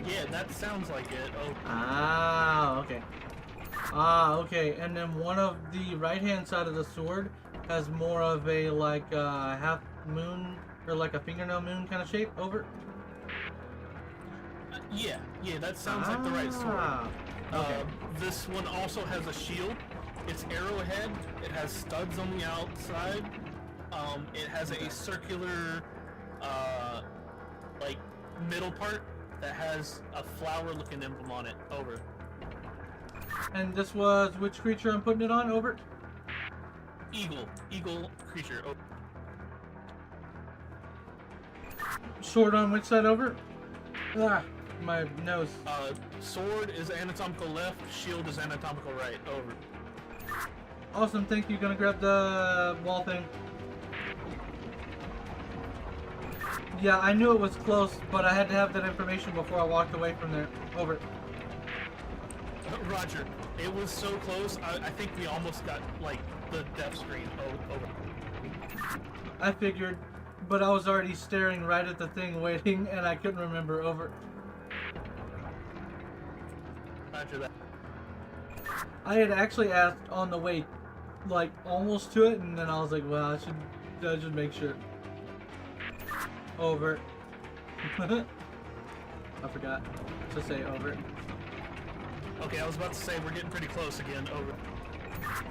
Yeah, that sounds like it. Oh. Ah, okay. Ah, okay. And then one of the right-hand side of the sword has more of a like half moon or like a fingernail moon kind of shape. Over. Yeah, that sounds like the right sword. Okay. This one also has a shield. It's arrowhead. It has studs on the outside. It has a circular, like, middle part that has a flower-looking emblem on it. Over. And this was which creature I'm putting it on? Over. Eagle creature. Over. Sword on which side? Over. Ah, my nose. Sword is anatomical left. Shield is anatomical right. Over. Awesome. Thank you. Gonna grab the wall thing. Yeah, I knew it was close, but I had to have that information before I walked away from there. Over. Roger. It was so close. I think we almost got, like, the death screen. Over. I figured, but I was already staring right at the thing waiting, and I couldn't remember. Over. Roger that. I had actually asked on the way, like, almost to it, and then I was like, well, I should make sure. Over. I forgot to say over. Okay, I was about to say we're getting pretty close again. Over.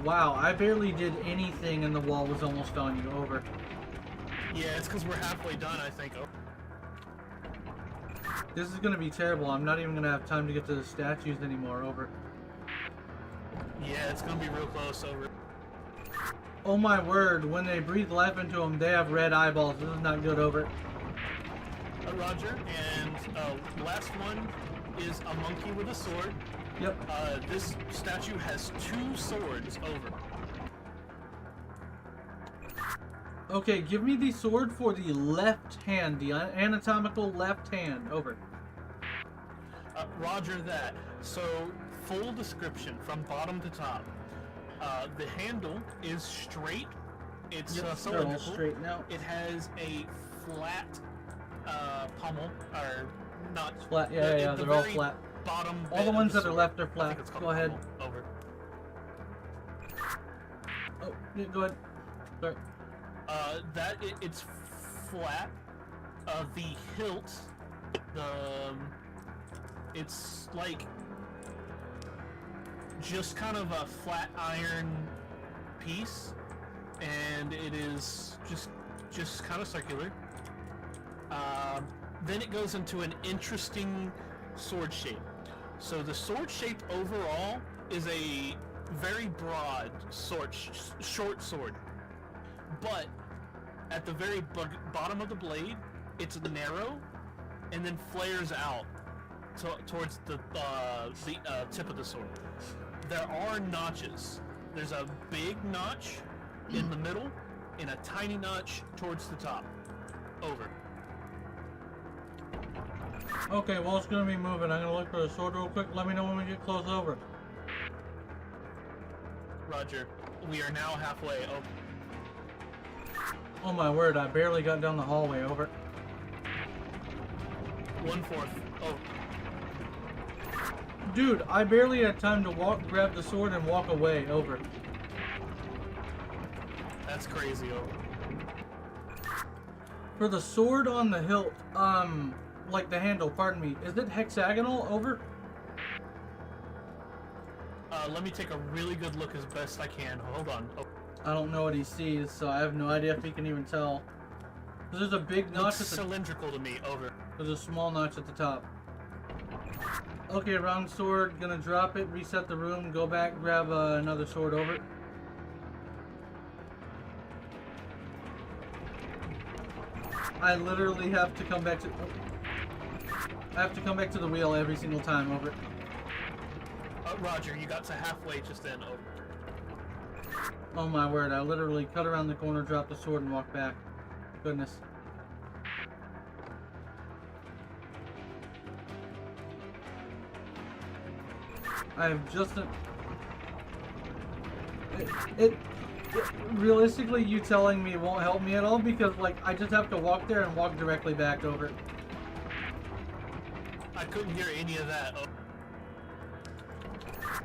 Wow, I barely did anything and the wall was almost on you. Over. Yeah, it's because we're halfway done, I think. Oh. This is gonna be terrible. I'm not even gonna have time to get to the statues anymore. Over. Yeah, it's gonna be real close. Over. Oh my word, when they breathe life into them, they have red eyeballs. This is not good. Over. Roger, and last one is a monkey with a sword. Yep. This statue has 2 swords. Over. Okay, give me the sword for the left hand, the anatomical left hand. Over. Roger that. So, full description from bottom to top. The handle is straight. It's Yep, they're all cylindrical. straight now. It has a flat pommel, or not Flat. Yeah, the they're all very flat. Bottom. All bit the of ones that are sword. left are I think flat. it's called Go ahead. pommel. Over. Oh, yeah, go ahead. Sorry. It's flat. The hilt, it's like just kind of a flat iron piece, and it is just kind of circular. Then it goes into an interesting sword shape. So the sword shape overall is a very broad short sword, but at the very bottom of the blade, it's narrow, and then flares out towards the tip of the sword. There are notches. There's a big notch in the middle, and a tiny notch towards the top. Over. Okay, well, it's gonna be moving. I'm gonna look for a sword real quick. Let me know when we get close. Over. Roger. We are now halfway. Oh my word, I barely got down the hallway, over. 1/4. Oh. Dude, I barely had time to grab the sword and walk away, over. That's crazy, over. For the sword on the hilt, like the handle, pardon me, is it hexagonal, over? Let me take a really good look as best I can. Hold on. Oh. I don't know what he sees, so I have no idea if he can even tell. There's a big notch Looks at the... cylindrical to me, over. There's a small notch at the top. Okay, wrong sword, gonna drop it, reset the room, go back, grab another sword, over. I literally have to come back to... I have to come back to the wheel every single time, over. Roger, you got to halfway just then, over. Oh my word, I literally cut around the corner, dropped the sword, and walked back. Goodness. I have just... realistically, you telling me won't help me at all, because, like, I just have to walk there and walk directly back, over. I couldn't hear any of that, over.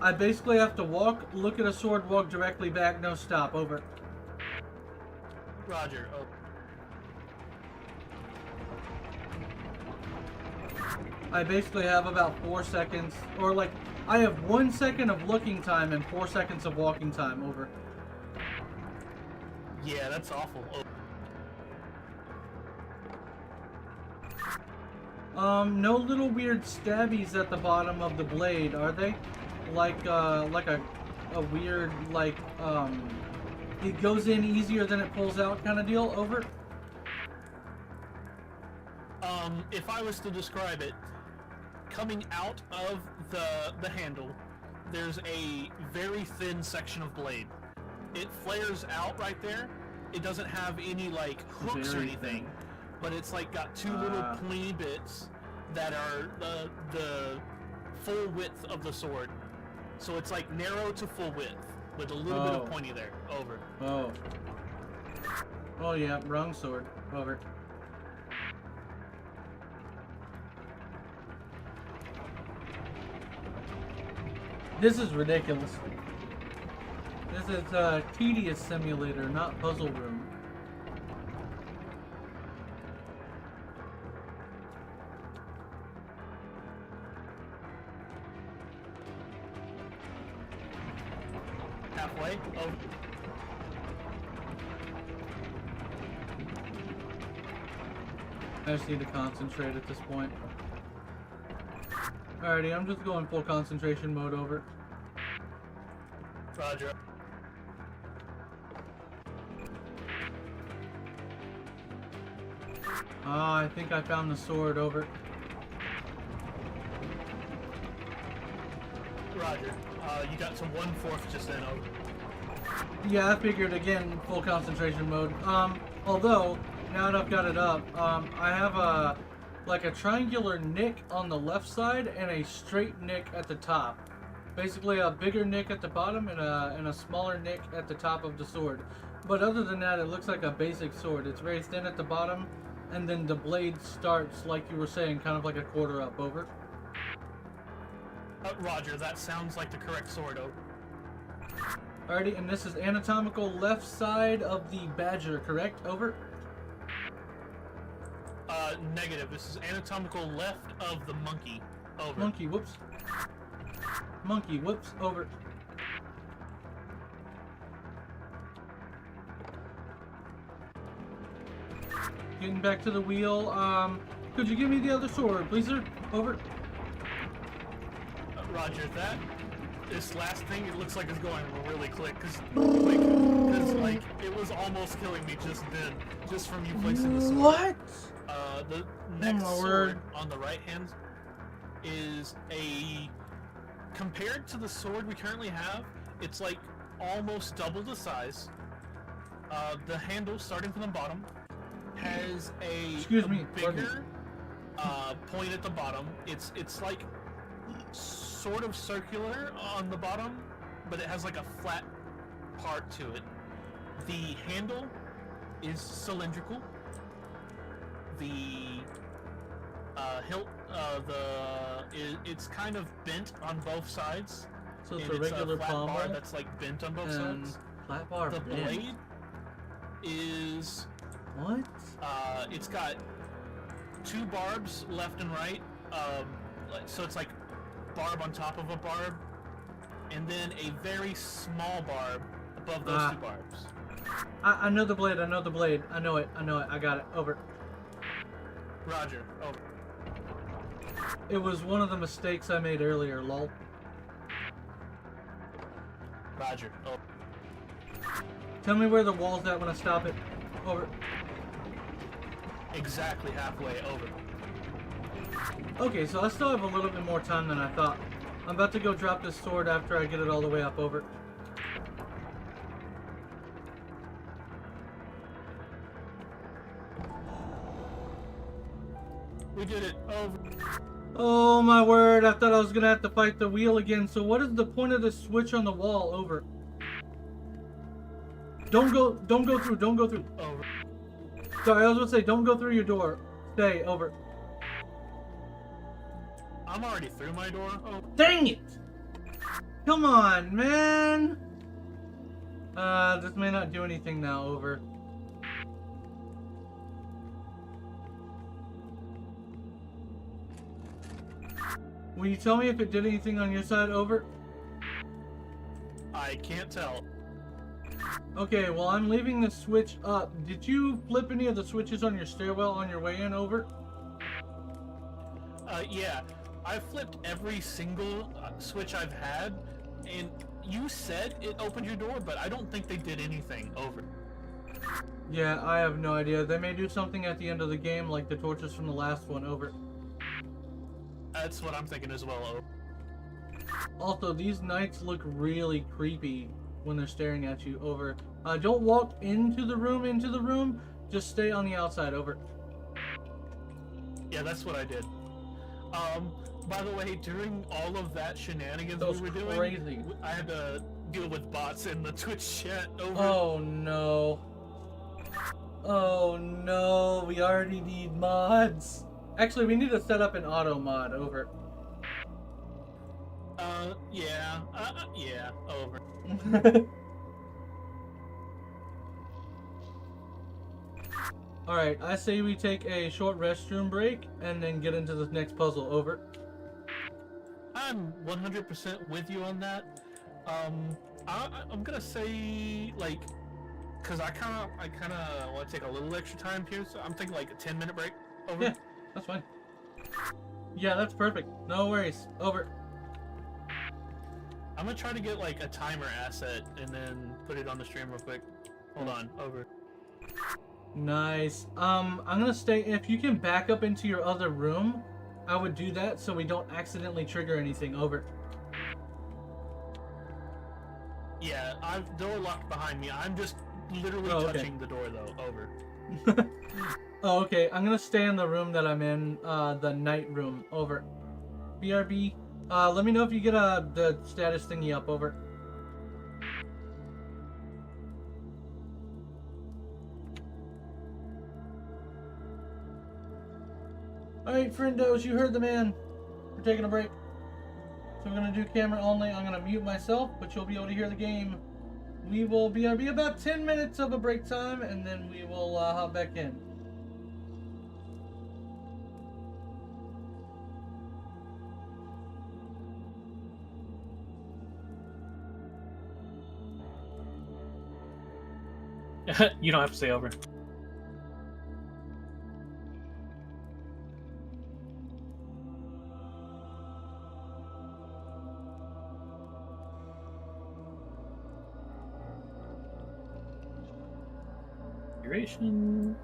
I basically have to walk, look at a sword, walk directly back, no stop, over. Roger, over. I basically have about 4 seconds, or like, I have 1 second of looking time and 4 seconds of walking time, over. Yeah, that's awful, over. No little weird stabbies at the bottom of the blade, are they? Like a weird, like, it goes in easier than it pulls out kind of deal, over? If I was to describe it, coming out of the handle, there's a very thin section of blade. It flares out right there. It doesn't have any, like, hooks or anything, but it's, like, got two little pointy bits that are the full width of the sword. So it's, like, narrow to full width, with a little bit of pointy there. Over. Oh. Oh, yeah, wrong sword. Over. This is ridiculous. This is a tedious simulator, not puzzle room. Halfway? Oh. I just need to concentrate at this point. Alrighty, I'm just going full concentration mode, over. Roger. I think I found the sword, over. Roger. You got to 1/4 just then, over. Yeah, I figured, again, full concentration mode. Although, now that I've got it up, I have a, like a triangular nick on the left side and a straight nick at the top. Basically a bigger nick at the bottom and a smaller nick at the top of the sword. But other than that, it looks like a basic sword. It's very thin at the bottom, and then the blade starts, like you were saying, kind of like a quarter up, over. Roger, that sounds like the correct sword, over. Alrighty, and this is anatomical left side of the badger, correct? Over. Negative. This is anatomical left of the monkey. Over. Monkey, whoops. Monkey, whoops, over. Getting back to the wheel. Could you give me the other sword, please, sir? Over. Roger that. This last thing, it looks like it's going really quick, because like, it was almost killing me just then, just from you placing the sword. What? The next sword on the right hand is compared to the sword we currently have, it's like almost double the size. The handle, starting from the bottom, has a bigger point at the bottom. It's like sort of circular on the bottom, but it has like a flat part to it. The handle is cylindrical. The hilt, it's kind of bent on both sides. So it's and a regular flat pommel bar that's like bent on both and sides. flat bar. The bent. blade is What? it's got 2 barbs left and right. So it's like barb on top of a barb, and then a very small barb above those 2 barbs. I know the blade. I know the blade. I know it. I know it. I got it. Over. Roger. Over. It was one of the mistakes I made earlier. Lol. Roger. Over. Tell me where the wall's at when I stop it. Over. Exactly halfway. Over. Okay, so I still have a little bit more time than I thought. I'm about to go drop this sword after I get it all the way up. Over. We did it. Over. Oh my word, I thought I was gonna have to fight the wheel again. So what is the point of the switch on the wall? Over. Don't go through, don't go through. Over. Sorry, I was gonna say, don't go through your door. Stay. Over. I'm already through my door. Oh. Dang it! Come on, man! This may not do anything now. Over. Will you tell me if it did anything on your side? Over. I can't tell. Okay, well, I'm leaving the switch up. Did you flip any of the switches on your stairwell on your way in? Over. Yeah. I flipped every single switch I've had, and you said it opened your door, but I don't think they did anything. Over. Yeah, I have no idea. They may do something at the end of the game, like the torches from the last one. Over. That's what I'm thinking as well. Over. Also, these knights look really creepy when they're staring at you. Over. Don't walk into the room. Just stay on the outside. Over. Yeah, that's what I did. By the way, during all of that shenanigans we were doing, crazy. I had to deal with bots in the Twitch chat. Over. Oh no. Oh no, we already need mods. Actually, we need to set up an auto mod. Over. Yeah. Yeah. Over. Alright, I say we take a short restroom break and then get into the next puzzle. Over. I'm 100% with you on that. I'm gonna say, like, cause I kind of want to take a little extra time here, so I'm thinking like a 10-minute break. Over. Yeah, that's fine. Yeah, that's perfect. No worries. Over. I'm gonna try to get like a timer asset and then put it on the stream real quick. Hold on. Over. Nice. I'm gonna stay. If you can back up into your other room, I would do that so we don't accidentally trigger anything. Over. Yeah, I've door locked behind me. I'm just literally touching the door though. Over. Oh, okay. I'm gonna stay in the room that I'm in, the night room. Over. BRB. Let me know if you get the status thingy up. Over. Alright, friendos, you heard the man. We're taking a break. So we're gonna do camera only. I'm gonna mute myself, but you'll be able to hear the game. We will BRB about 10 minutes of a break time, and then we will hop back in. You don't have to say over. Duration.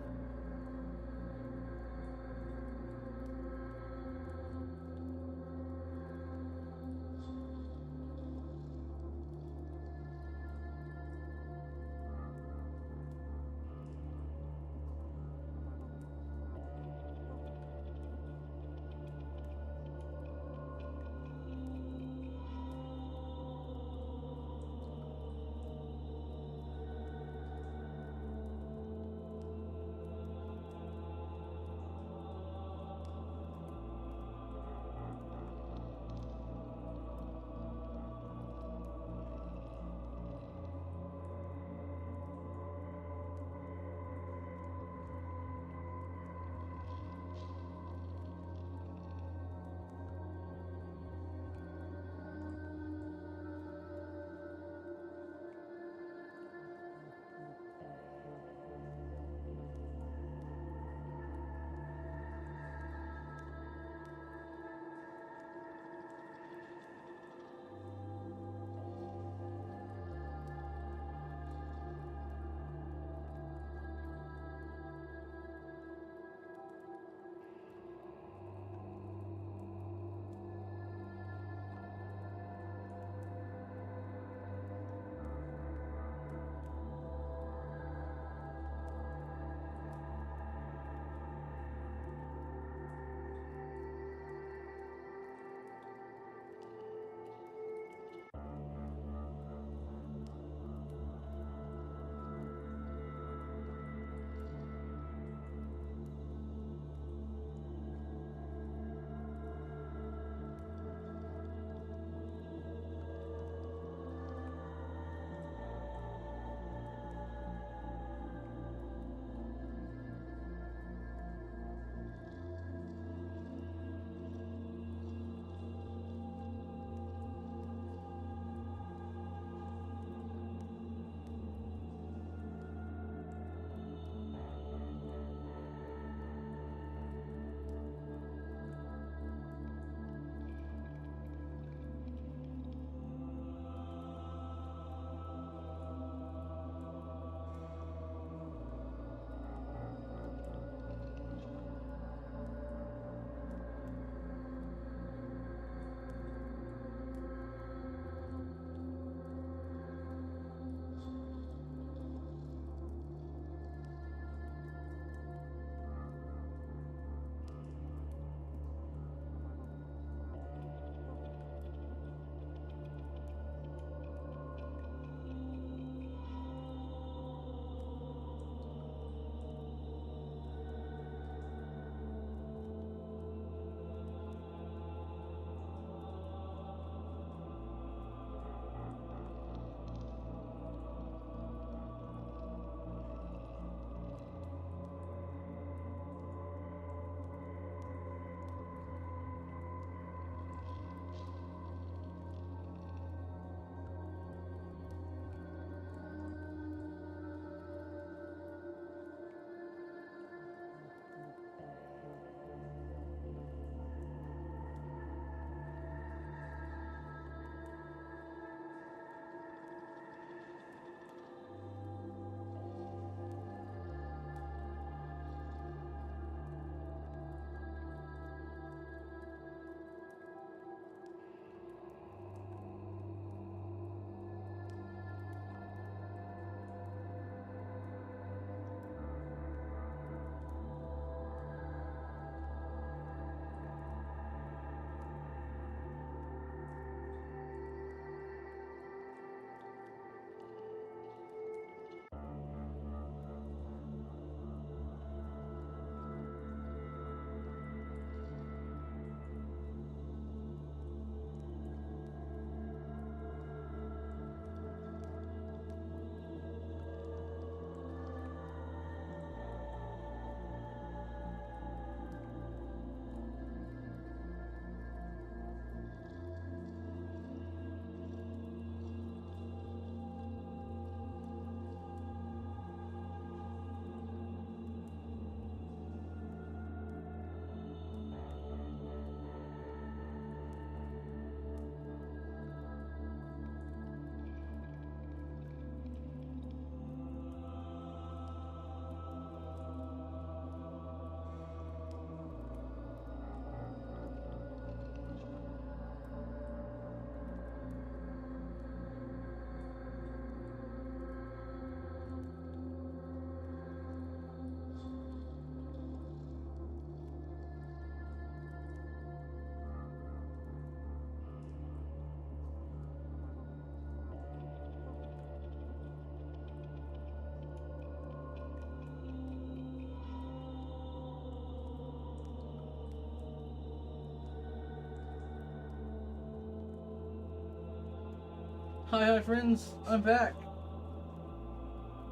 Hi friends, I'm back.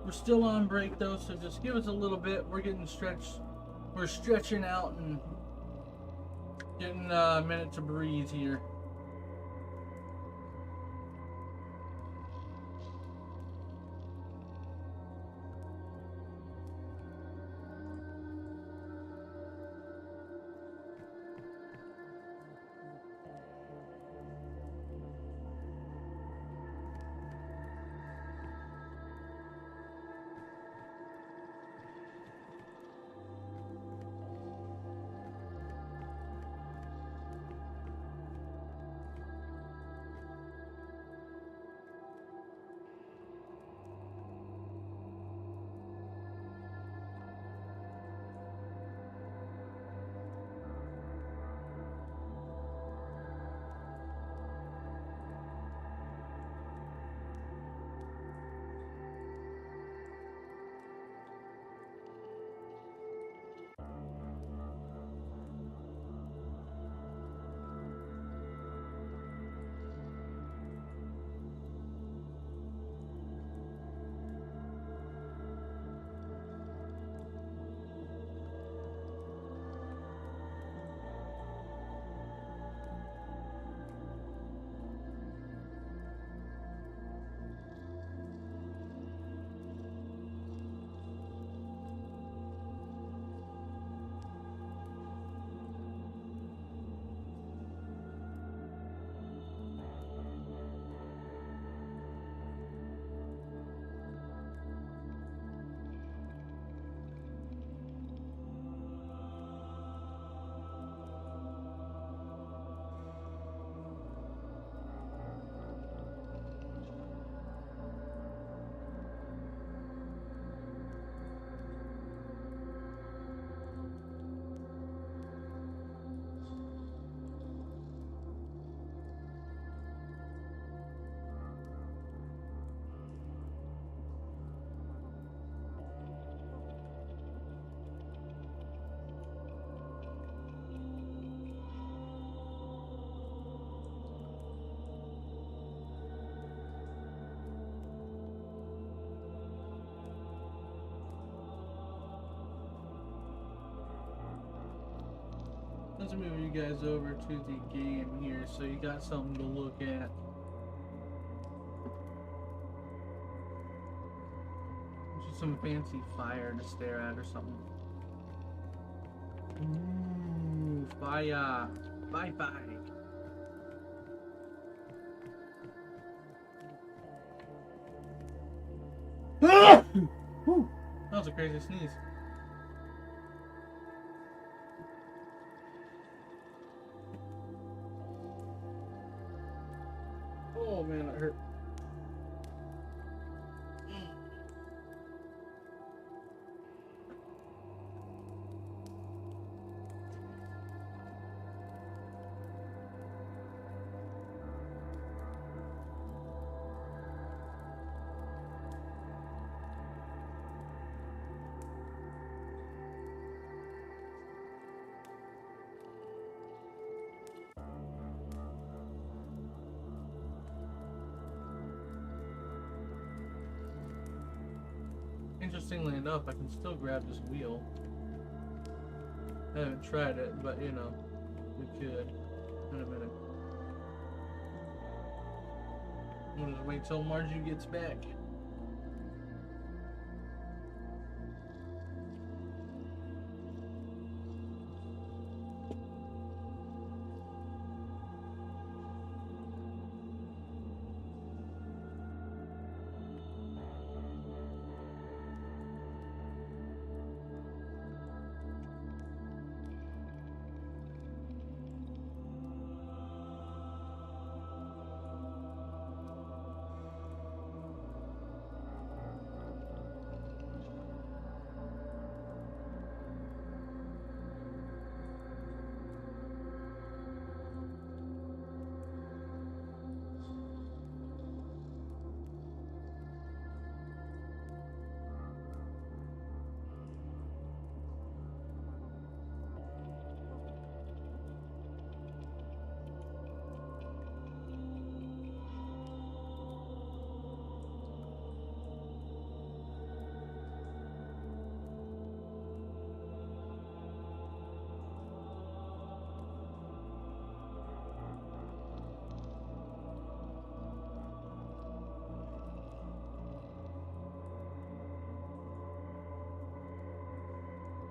We're still on break though, so just give us a little bit. We're getting stretched. We're stretching out and getting a minute to breathe here. Let's move you guys over to the game here so you got something to look at. Just some fancy fire to stare at or something. Ooh, fire. Bye-bye. Whew, that was a crazy sneeze. Oh man, that hurt. Interestingly enough, I can still grab this wheel. I haven't tried it, but you know, we could in a minute. We'll just wait till Marju gets back.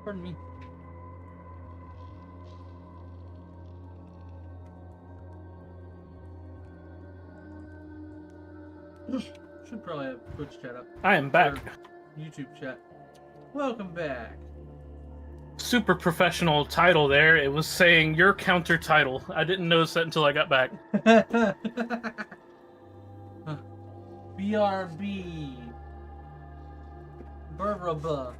Pardon me. Should probably have Twitch chat up. I am back. Or YouTube chat. Welcome back. Super professional title there. It was saying your counter title. I didn't notice that until I got back. BRB. Burraba.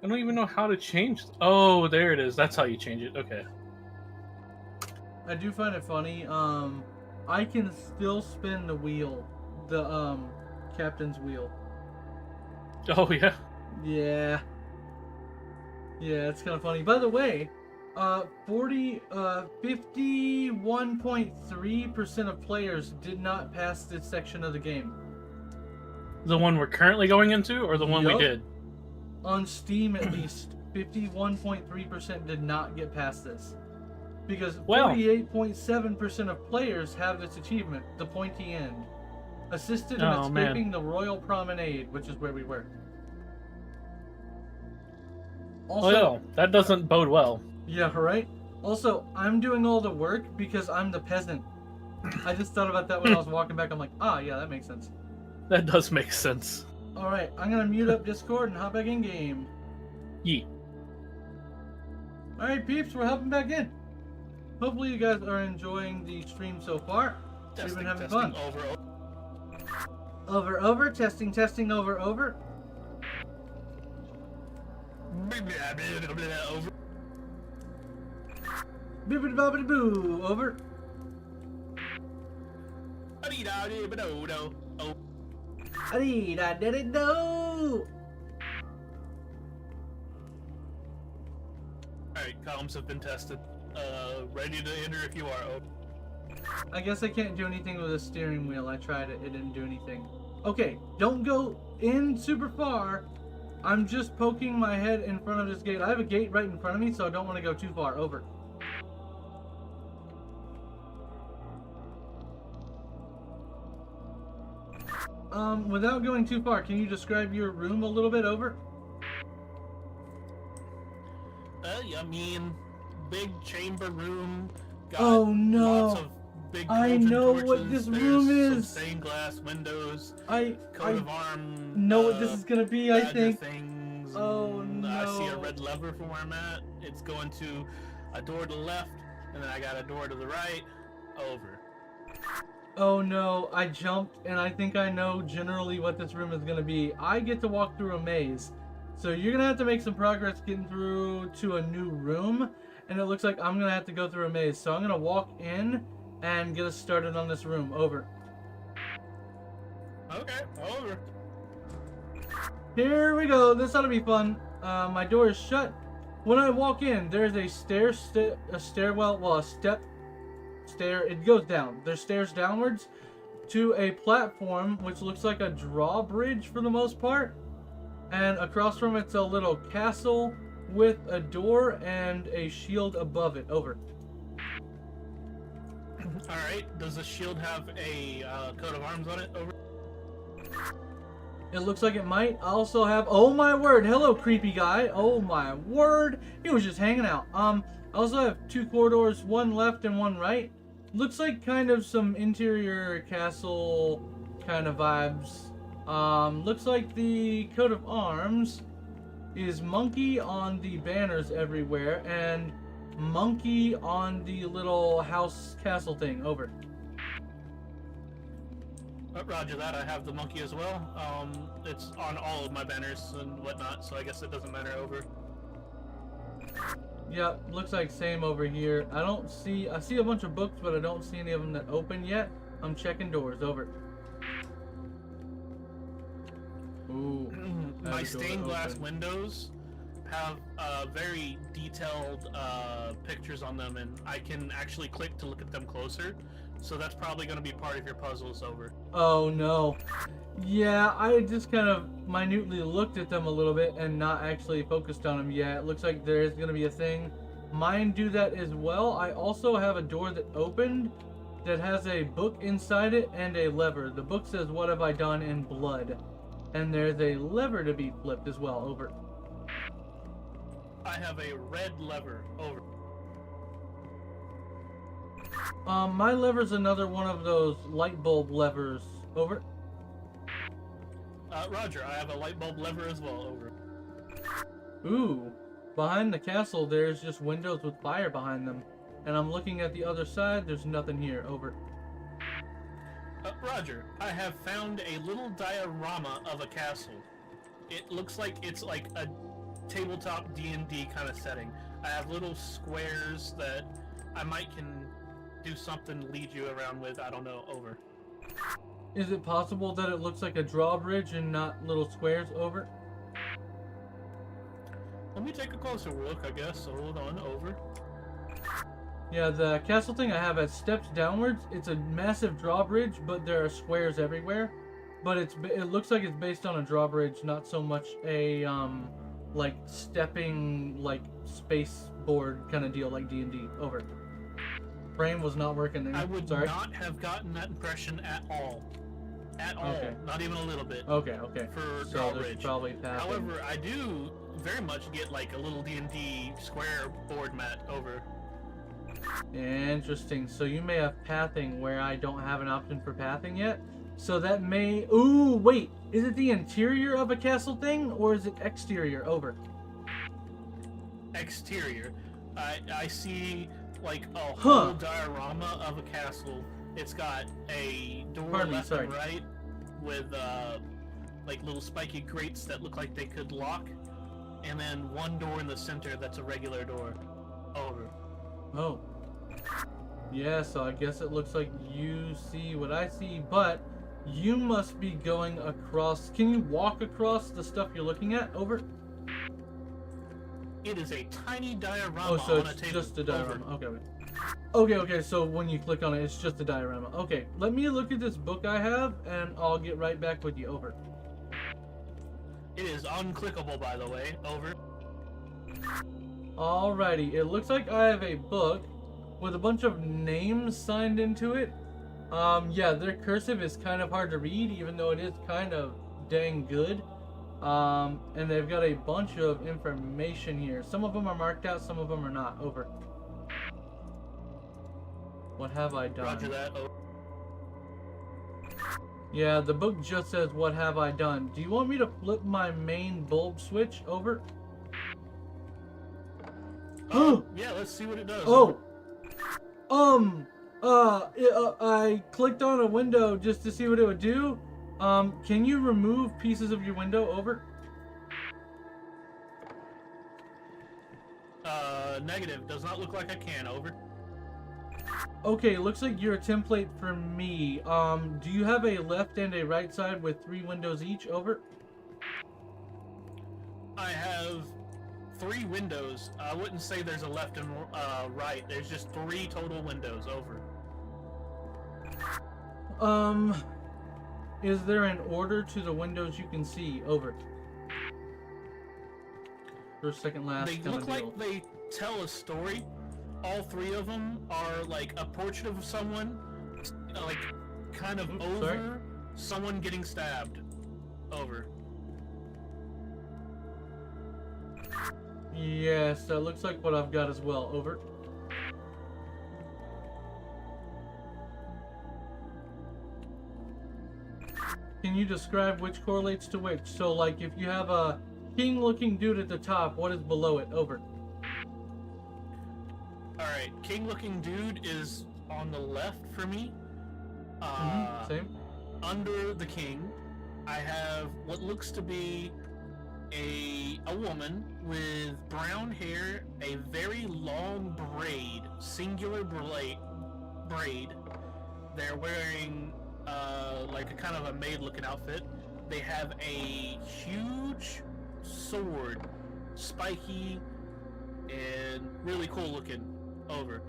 I don't even know how to change. Oh, there it is. That's how you change it. Okay. I do find it funny. I can still spin the wheel, the captain's wheel. Oh yeah. Yeah. Yeah, it's kind of funny. By the way, 51.3% of players did not pass this section of the game. The one we're currently going into, or the one we Yup. did? On Steam, at least, 51.3% did not get past this. Because 48.7% of players have this achievement, the pointy end. Assisted in escaping the Royal Promenade, which is where we were. Also, well, that doesn't bode well. yeah, right? Also, I'm doing all the work because I'm the peasant. I just thought about that when I was walking back. I'm like, ah, yeah, that makes sense. That does make sense. Alright, I'm gonna mute up Discord and hop back in game. Yeet. Alright, peeps, we're hopping back in. Hopefully you guys are enjoying the stream so far. We've been having fun. Over, testing, over. Over. Bibbidi bobbidi boo, over. I did it, no! Alright, columns have been tested. Ready to enter if you are. Over. I guess I can't do anything with the steering wheel. I tried it, it didn't do anything. Okay, don't go in super far. I'm just poking my head in front of this gate. I have a gate right in front of me, so I don't want to go too far. Over. Without going too far, can you describe your room a little bit? Over? I mean, big chamber room. Got Oh no! Lots of big I cauldron know torches. what this There's room some is. stained glass windows. I Coat of arm. know what this is gonna be, I badger think. Things, Oh I see a no. red lever from where I'm at. It's going to a door to the left, and then I got a door to the right. Over. Oh no, I jumped and I think I know generally what this room is gonna be. I get to walk through a maze. So you're gonna have to make some progress getting through to a new room. And it looks like I'm gonna have to go through a maze. So I'm gonna walk in and get us started on this room. Over. Okay, over. Here we go. This ought to be fun. My door is shut. When I walk in, there's a stairwell, well, a stair. It goes down. There's stairs downwards to a platform, which looks like a drawbridge for the most part. And across from it's a little castle with a door and a shield above it. Over. Alright, does the shield have a coat of arms on it? Over. It looks like it might also have, oh my word, hello creepy guy. Oh my word, he was just hanging out. I also have two corridors, one left and one right. Looks like kind of some interior castle kind of vibes. Looks like the coat of arms is monkey on the banners everywhere and monkey on the little house castle thing. Over. Roger that, I have the monkey as well. It's on all of my banners and whatnot, so I guess it doesn't matter. Over. Yep, looks like same over here. I see a bunch of books, but I don't see any of them that open yet. I'm checking doors. Over. Ooh. My stained glass windows have very detailed pictures on them, and I can actually click to look at them closer. So that's probably going to be part of your puzzles. Over. Oh no. Yeah, I just kind of minutely looked at them a little bit and not actually focused on them yet. It looks like there is going to be a thing. Mine do that as well. I also have a door that opened that has a book inside it and a lever. The book says, "What have I done?" in blood. And there's a lever to be flipped as well. Over. I have a red lever. Over. My lever's another one of those light bulb levers. Over. Roger, I have a light bulb lever as well. Over. Ooh. Behind the castle, there's just windows with fire behind them. And I'm looking at the other side, there's nothing here. Over. Roger, I have found a little diorama of a castle. It looks like it's like a tabletop D&D kind of setting. I have little squares that I might can do something, lead you around with. I don't know. Over. Is it possible that it looks like a drawbridge and not little squares? Over. Let me take a closer look, I guess. So hold on. Over. Yeah, the castle thing I have has steps downwards. It's a massive drawbridge, but there are squares everywhere. But it looks like it's based on a drawbridge, not so much a like stepping like space board kind of deal like D&D. Over. Brain was not working there. I would Sorry. not have gotten that impression at all. At all. Okay. Not even a little bit. Okay. Okay. For So drawbridge. there's probably pathing. However, I do very much get like a little D&D square board mat. Over. Interesting. So you may have pathing where I don't have an option for pathing yet. So that may... Ooh, wait. Is it the interior of a castle thing or is it exterior? Over. Exterior. I see like a whole diorama of a castle. It's got a door left and right with like little spiky grates that look like they could lock, and then one door in the center that's a regular door. Over. Oh. Yeah, so I guess it looks like you see what I see, but you must be going across. Can you walk across the stuff you're looking at? Over. It is a tiny diorama Oh, so on a it's table. just a diorama. Over. Okay, so when you click on it, it's just a diorama. Okay, let me look at this book I have, and I'll get right back with you. Over. It is unclickable, by the way. Over. Alrighty, it looks like I have a book with a bunch of names signed into it. Yeah, their cursive is kind of hard to read, even though it is kind of dang good. And they've got a bunch of information here. Some of them are marked out, some of them are not. Over. What have I done? Roger that. Over. Yeah, the book just says, what have I done? Do you want me to flip my main bulb switch? Over. Yeah, let's see what it does. Oh! I clicked on a window just to see what it would do. Can you remove pieces of your window? Over. Negative. Does not look like I can. Over. Okay, looks like you're a template for me. Do you have a left and a right side with 3 windows each? Over. I have 3 windows. I wouldn't say there's a left and right. There's just 3 total windows. Over. Is there an order to the windows you can see? Over. First, second, last. They look like they tell a story. All 3 of them are like a portrait of someone, like kind of over someone getting stabbed. Over. Yes, that looks like what I've got as well. Over. Can you describe which correlates to which? So, like, if you have a king-looking dude at the top, what is below it? Over. Alright, king-looking dude is on the left for me. Same. Under the king, I have what looks to be a woman with brown hair, a very long braid, singular braid. They're wearing like a kind of a maid-looking outfit. They have a huge sword, spiky and really cool looking. Over.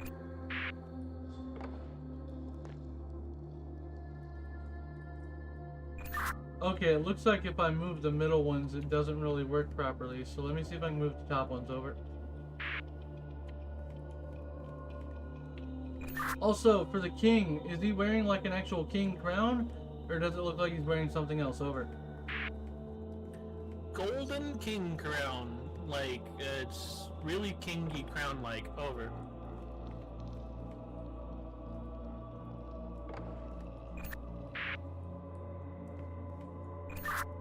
Okay, it looks like if I move the middle ones, it doesn't really work properly. So let me see if I can move the top ones. Over. Also, for the king, is he wearing like an actual king crown? Or does it look like he's wearing something else? Over. golden king crown. Like, it's really kingy crown-like. Over.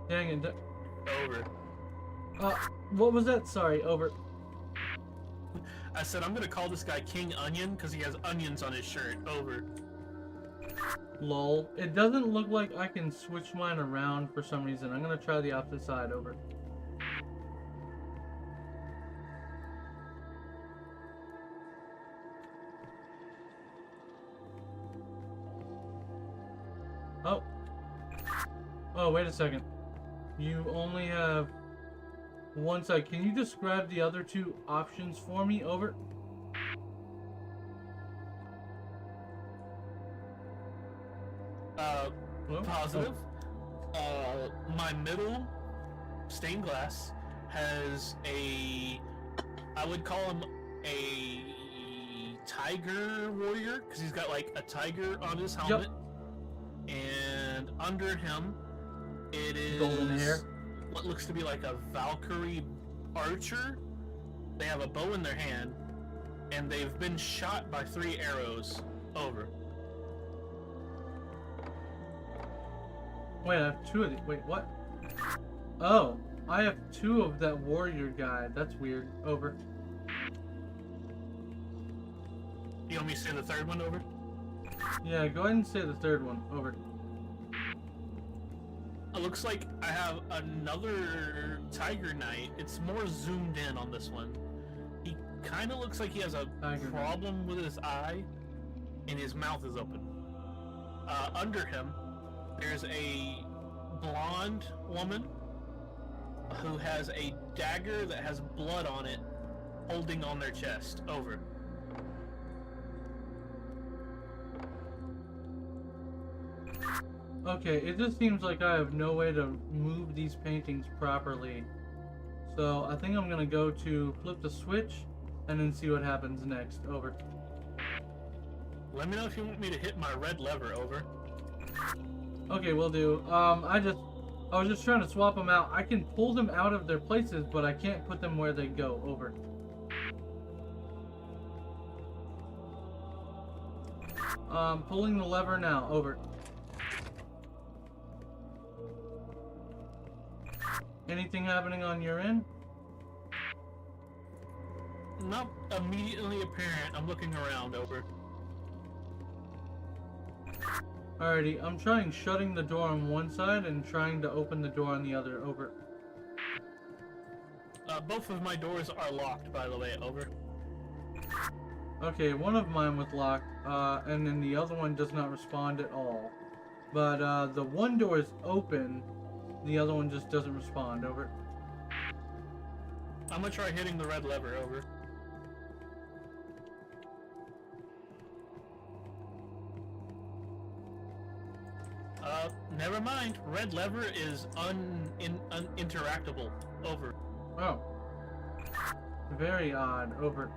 Dang it. Over. What was that? Sorry, over. I said I'm gonna call this guy King Onion because he has onions on his shirt. Over. Lol. It doesn't look like I can switch mine around for some reason. I'm gonna try the opposite side. Over. Oh. Oh, wait a second. You only have one side. Can you describe the other two options for me? Over. Positive. My middle stained glass has I would call him a tiger warrior because he's got like a tiger on his helmet. Yep. And under him, it is golden hair. What looks to be like a Valkyrie archer. They have a bow in their hand, and they've been shot by 3 arrows. Over. Wait, I have 2 of these. Wait, what? Oh, I have 2 of that warrior guy. That's weird. Over. You want me to say the third one? Over? Yeah, go ahead and say the third one. Over. It looks like I have another Tiger Knight. It's more zoomed in on this one. He kind of looks like he has a problem with his eye, and his mouth is open. Under him, there's a blonde woman who has a dagger that has blood on it, holding on their chest. Over. Okay, it just seems like I have no way to move these paintings properly. So I think I'm gonna go to flip the switch and then see what happens next. Over. Let me know if you want me to hit my red lever. Over. Okay, will do. I was just trying to swap them out. I can pull them out of their places, but I can't put them where they go. Over. Pulling the lever now. Over. Anything happening on your end? Not immediately apparent. I'm looking around. Over. Alrighty, I'm trying shutting the door on one side and trying to open the door on the other. Over. Both of my doors are locked, by the way. Over. Okay, one of mine was locked, and then the other one does not respond at all. But the one door is open, the other one just doesn't respond. Over. I'm gonna try hitting the red lever. Over. Never mind. Red lever is uninteractable. Over. Oh. Very odd. Over.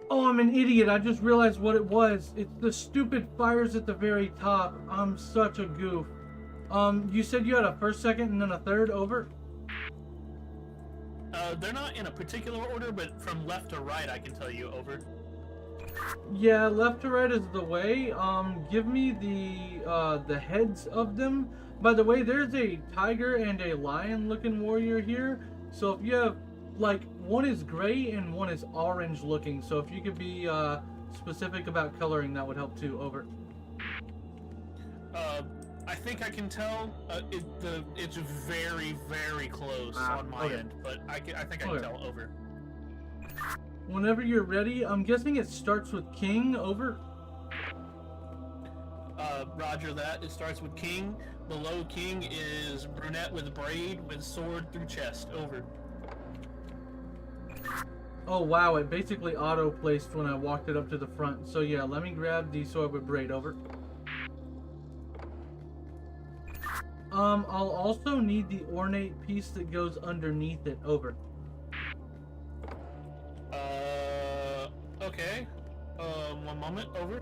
Oh, I'm an idiot. I just realized what it was. It's the stupid fires at the very top. I'm such a goof. You said you had a first, second, and then a third. Over? They're not in a particular order, but from left to right, I can tell you. Over. Yeah, left to right is the way. Give me the heads of them. By the way, there's a tiger and a lion-looking warrior here. So if you have, like, one is gray and one is orange looking. So if you could be specific about coloring, that would help too. Over. I think I can tell. It's very, very close on my end, but I think I can tell. Over. Whenever you're ready, I'm guessing it starts with King. Over. Roger that. It starts with King. Below King is brunette with braid with sword through chest. Over. Oh wow, it basically auto-placed when I walked it up to the front. So yeah, let me grab the sword with braid. Over. I'll also need the ornate piece that goes underneath it. Over. Okay. One moment. Over.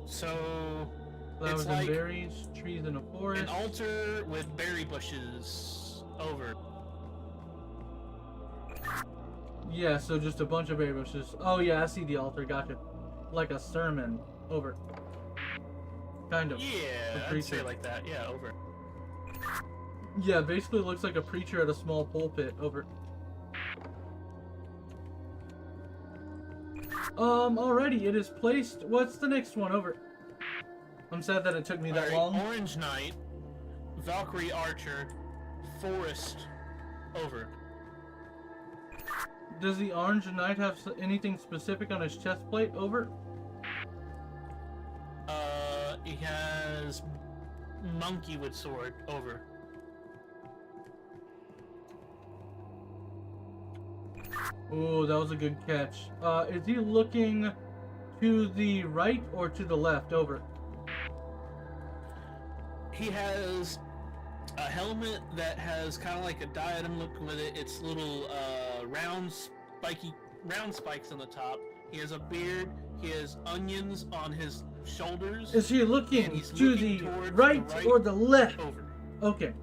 So Flowers it's and like berries, trees in a forest. an altar with berry bushes. Over. Yeah, so just a bunch of berry bushes. Oh yeah, I see the altar. Gotcha. Like a sermon. Over. Kind of. Yeah, I'd say like that. Yeah, over. Yeah, basically looks like a preacher at a small pulpit. Over. Alrighty, it is placed. What's the next one? Over. I'm sad that it took me that long. Orange Knight, Valkyrie Archer, Forest. Over. Does the Orange Knight have anything specific on his chest plate? Over. He has monkey with sword. Over. Oh, that was a good catch. Is he looking to the right or to the left? Over. He has a helmet that has kind of like a diadem look with it. It's little round spikes on the top. He has a beard. He has onions on his shoulders. Is he looking to the right or the left? Over. Okay.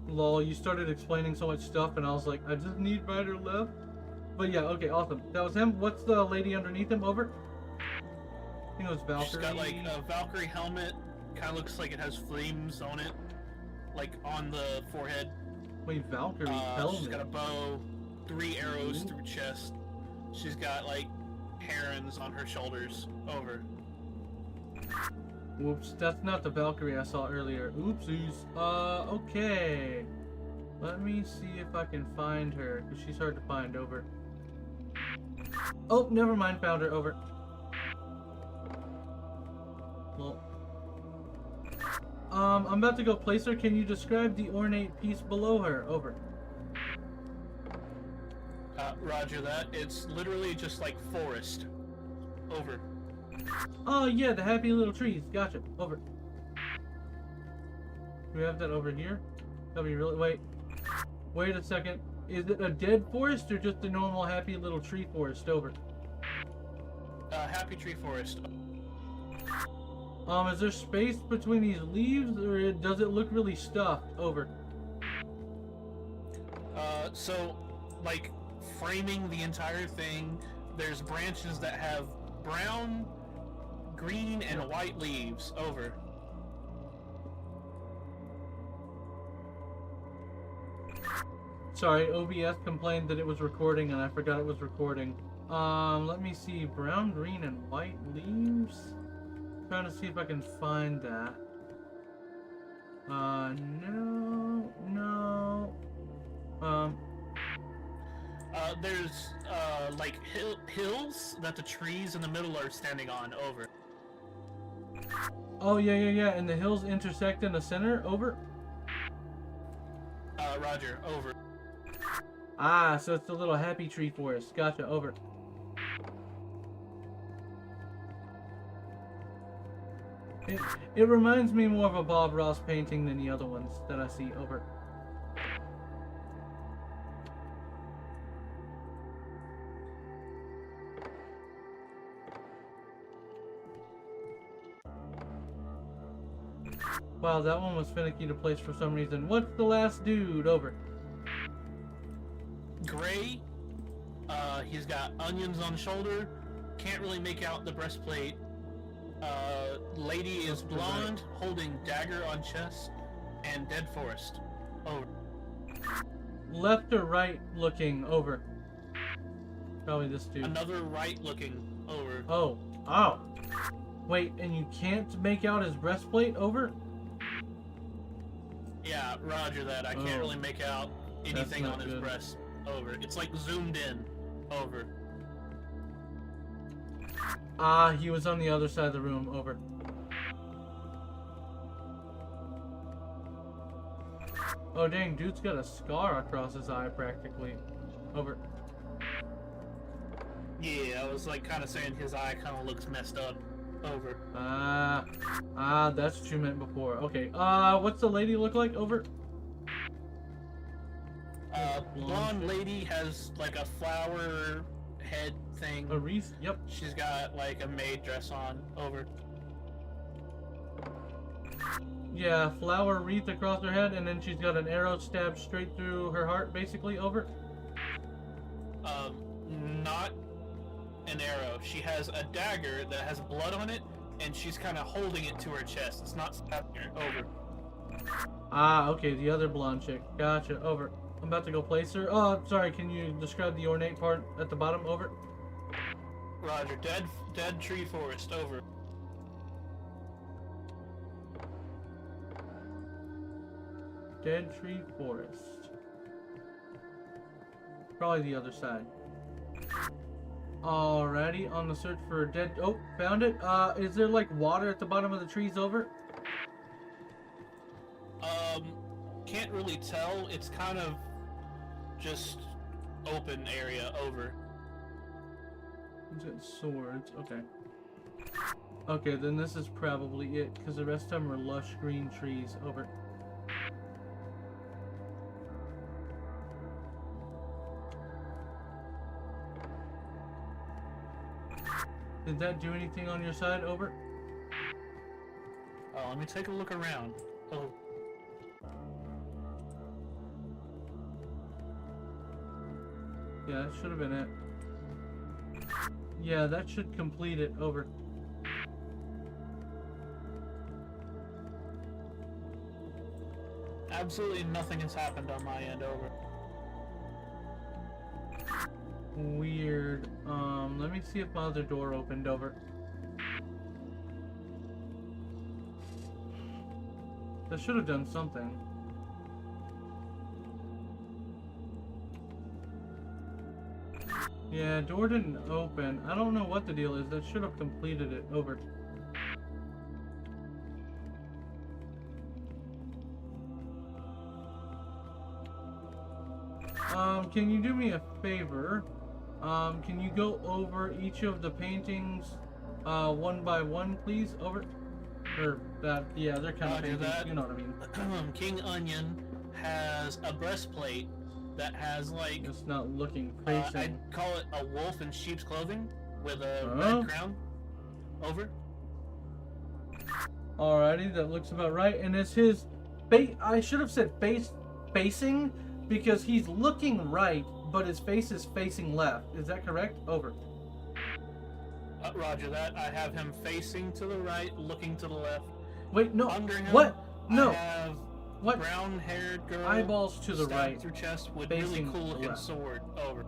Lol, you started explaining so much stuff and I was like, I just need right or left. But yeah, okay, awesome. That was him. What's the lady underneath him? Over. I think it was Valkyrie. She's got like a Valkyrie helmet. Kind of looks like it has flames on it. Like on the forehead. Wait, Valkyrie helmet? She's got a bow, 3 arrows through chest. She's got like herons on her shoulders. Over. Whoops, that's not the Valkyrie I saw earlier. Oopsies. Okay. Let me see if I can find her, because she's hard to find. Over. Oh, never mind, found her. Over. Well. I'm about to go place her. Can you describe the ornate piece below her? Over. Roger that. It's literally just like forest. Over. Oh yeah, the happy little trees. Gotcha. Over. Do we have that over here? That'll be really... Wait a second. Is it a dead forest or just a normal happy little tree forest? Over. Happy tree forest. Is there space between these leaves or does it look really stuffed? Over. So, like, framing the entire thing, there's branches that have brown, green, and white leaves. Over. Sorry, OBS complained that it was recording and I forgot it was recording. Let me see. Brown, green, and white leaves? Trying to see if I can find that. No. There's, like, hills that the trees in the middle are standing on. Over. Oh, yeah. And the hills intersect in the center? Over? Roger. Over. Ah, so it's the little happy tree forest. Gotcha. Over. It reminds me more of a Bob Ross painting than the other ones that I see. Over. Wow, that one was finicky to place for some reason. What's the last dude? Over. Gray. He's got onions on shoulder. Can't really make out the breastplate. Lady is blonde, holding dagger on chest, and dead forest. Over. Left or right looking? Over. Probably this dude. Another right looking. Over. Oh. Wait, and you can't make out his breastplate? Over? Yeah, roger that. I can't really make out anything on his breast. Over. It's like zoomed in. Over. Ah, he was on the other side of the room. Over. Oh dang, dude's got a scar across his eye practically. Over. Yeah, I was like kind of saying his eye kind of looks messed up. Over. That's what you meant before. Okay, what's the lady look like? Over. Blonde lady has like a flower head thing. A wreath? Yep. She's got like a maid dress on. Over. Yeah, flower wreath across her head, and then she's got an arrow stabbed straight through her heart, basically. Over. Not an arrow. She has a dagger that has blood on it, and she's kind of holding it to her chest. It's not stabbing her. Over. Ah, okay, the other blonde chick. Gotcha. Over. I'm about to go place her. Oh, sorry. Can you describe the ornate part at the bottom? Over. Roger. Dead tree forest. Over. Dead tree forest. Probably the other side. Alrighty, on the search for dead. Oh, found it. Is there like water at the bottom of the trees? Over. Can't really tell. It's kind of just open area. Over. Is it swords? Okay. Okay, then this is probably it, because the rest of them are lush green trees. Over. Did that do anything on your side? Over. Oh, let me take a look around. Oh. Yeah, that should have been it. Yeah, that should complete it. Over. Absolutely nothing has happened on my end. Over. Weird. Let me see if my other door opened. Over. That should have done something. Yeah, door didn't open. I don't know what the deal is. That should have completed it. Over. Can you do me a favor? Can you go over each of the paintings, one by one, please? Over. Or that, yeah, they're kind of paintings, that. you know what I mean. King Onion has a breastplate that has like... It's not looking facing. I'd call it a wolf in sheep's clothing with a Huh? red crown. Over. Alrighty, that looks about right. And it's his I should have said facing, because he's looking right, but his face is facing left. Is that correct? Over. Roger that. I have him facing to the right, looking to the left. Wait, no. Under him, What? No. I have What? brown-haired girl. Eyeballs to the stabbed right. through chest with really facing cool looking left. sword. Over.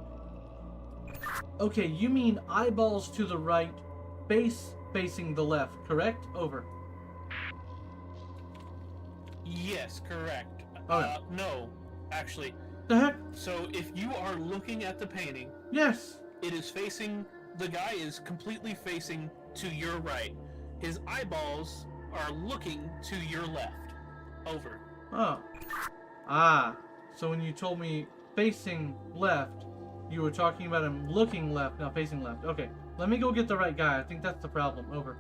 Okay, you mean eyeballs to the right, face facing the left, correct? Over. Yes, correct. Okay. No, actually. The heck? So if you are looking at the painting, Yes. it is facing, the guy is completely facing to your right. His eyeballs are looking to your left. Over. Oh. Ah. So when you told me facing left, you were talking about him looking left, not facing left. Okay. Let me go get the right guy. I think that's the problem. Over.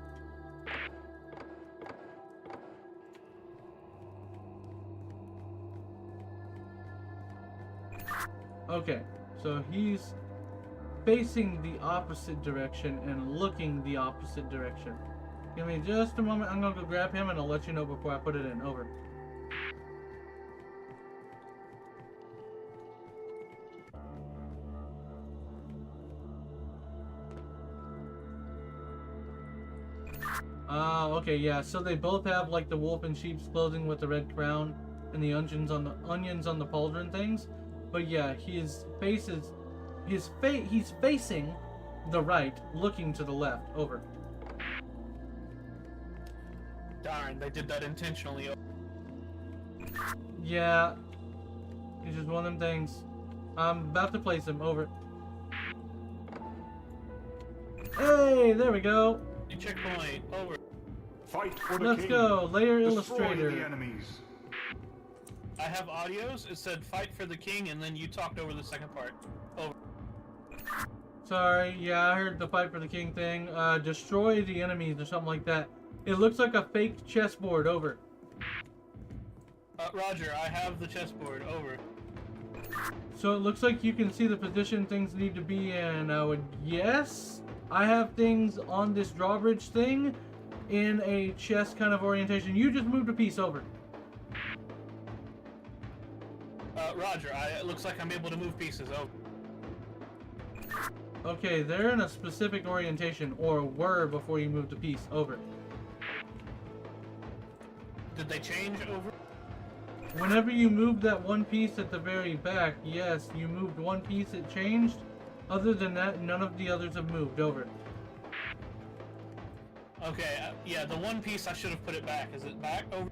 Okay. So he's facing the opposite direction and looking the opposite direction. Give me just a moment. I'm gonna go grab him and I'll let you know before I put it in. Over. Okay, yeah. So they both have like the wolf in sheep's clothing with the red crown and the onions on the pauldron things. But yeah, his face is he's facing the right, looking to the left. Over. Darn, they did that intentionally. Yeah. It's just one of them things. I'm about to place him. Over. Hey, there we go. Checkpoint. Over. Fight for the Let's king. go. Layer Destroy illustrator. the enemies. I have audios. It said fight for the king, and then you talked over the second part. Over. Sorry, yeah, I heard the fight for the king thing. Destroy the enemies or something like that. It looks like a fake chessboard. Over. Roger, I have the chessboard. Over. So it looks like you can see the position things need to be in. I would guess I have things on this drawbridge thing in a chest kind of orientation. You just moved a piece over. Roger. It looks like I'm able to move pieces. Oh. Okay, they're in a specific orientation, or were before you moved a piece over. Did they change over? Whenever you moved that one piece at the very back, yes, you moved one piece, it changed. Other than that, none of the others have moved over. Okay, yeah, the one piece I should have put it back. Is it back over?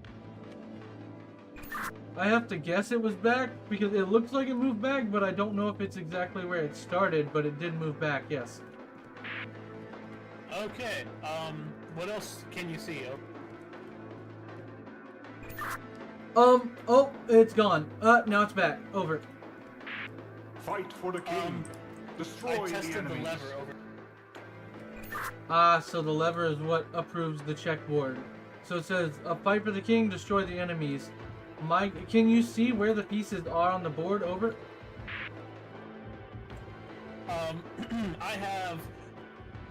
I have to guess it was back, because it looks like it moved back, but I don't know if it's exactly where it started, but it did move back, yes. Okay, what else can you see? Oh, it's gone. Now it's back. Over. Fight for the king. Destroy I tested the enemies. the lever over. Ah, so the lever is what approves the checkboard. So it says, a fight for the king, destroy the enemies. Mike, can you see where the pieces are on the board? Over. I have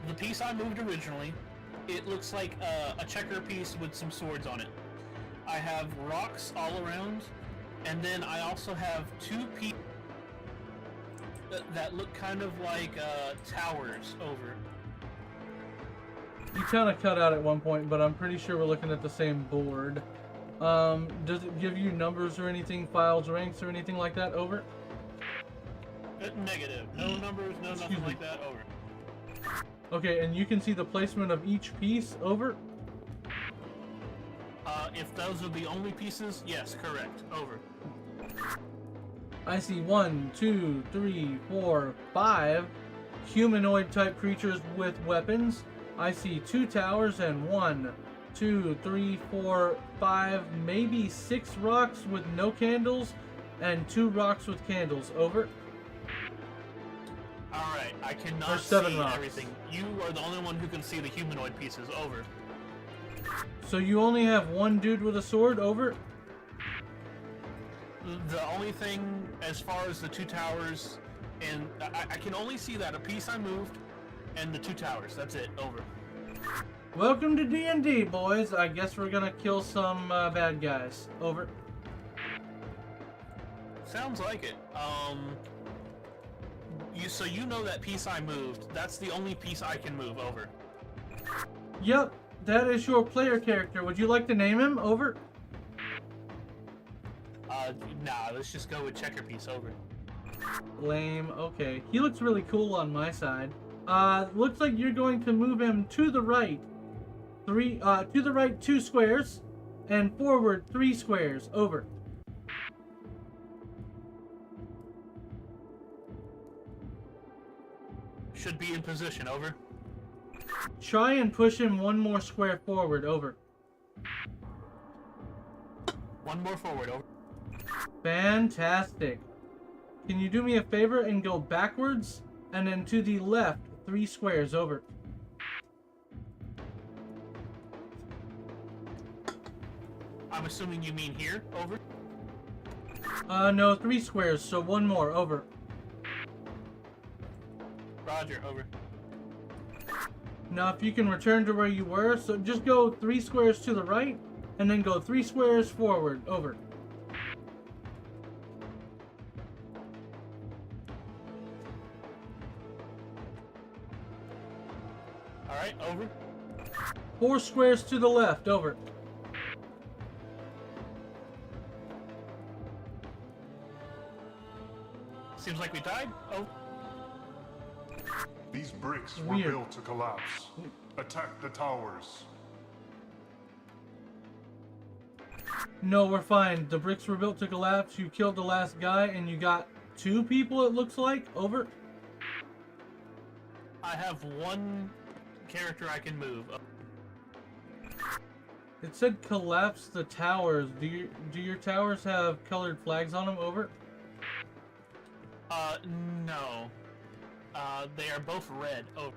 the piece I moved originally. It looks like a checker piece with some swords on it. I have rocks all around, and then I also have two pieces that look kind of like towers over. You kind of cut out at one point, but I'm pretty sure we're looking at the same board. Does it give you numbers or anything, files, ranks, or anything like that? Over. Negative. No numbers, no nothing like that. Over. Okay, and you can see the placement of each piece. Over. If those are the only pieces, yes, correct. Over. I see 1, 2, 3, 4, 5 humanoid type creatures with weapons. I see 2 towers and 1, 2, 3, 4, 5, maybe 6 rocks with no candles and 2 rocks with candles. Over. Alright, I cannot There's 7 see rocks. everything. You are the only one who can see the humanoid pieces. Over. So you only have 1 dude with a sword. Over. The only thing as far as the 2 towers, and I can only see that a piece I moved and the 2 towers. That's it. Over. Welcome to D&D, boys. I guess we're gonna kill some bad guys. Over. Sounds like it. So you know that piece I moved. That's the only piece I can move. Over. Yep, that is your player character. Would you like to name him? Over. Nah, let's just go with checker piece. Over. Lame. Okay. He looks really cool on my side. Looks like you're going to move him to the right. To the right 2 squares. And forward 3 squares. Over. Should be in position. Over. Try and push him 1 more square forward. Over. 1 more forward. Over. Fantastic. Can you do me a favor and go backwards? And then to the left 3 squares. Over. I'm assuming you mean here. Over. No, 3 squares, so 1 more. Over. Roger. Over. Now if you can return to where you were, so just go 3 squares to the right, and then go 3 squares forward. Over. Alright. Over. 4 squares to the left. Over. Seems like we died. Oh. These bricks were Weird. built to collapse. Attack the towers. No, we're fine. The bricks were built to collapse. You killed the last guy, and you got 2 people, it looks like. Over. I have 1 character I can move. It said collapse the towers. Do your towers have colored flags on them? Over. No. They are both red. Oh.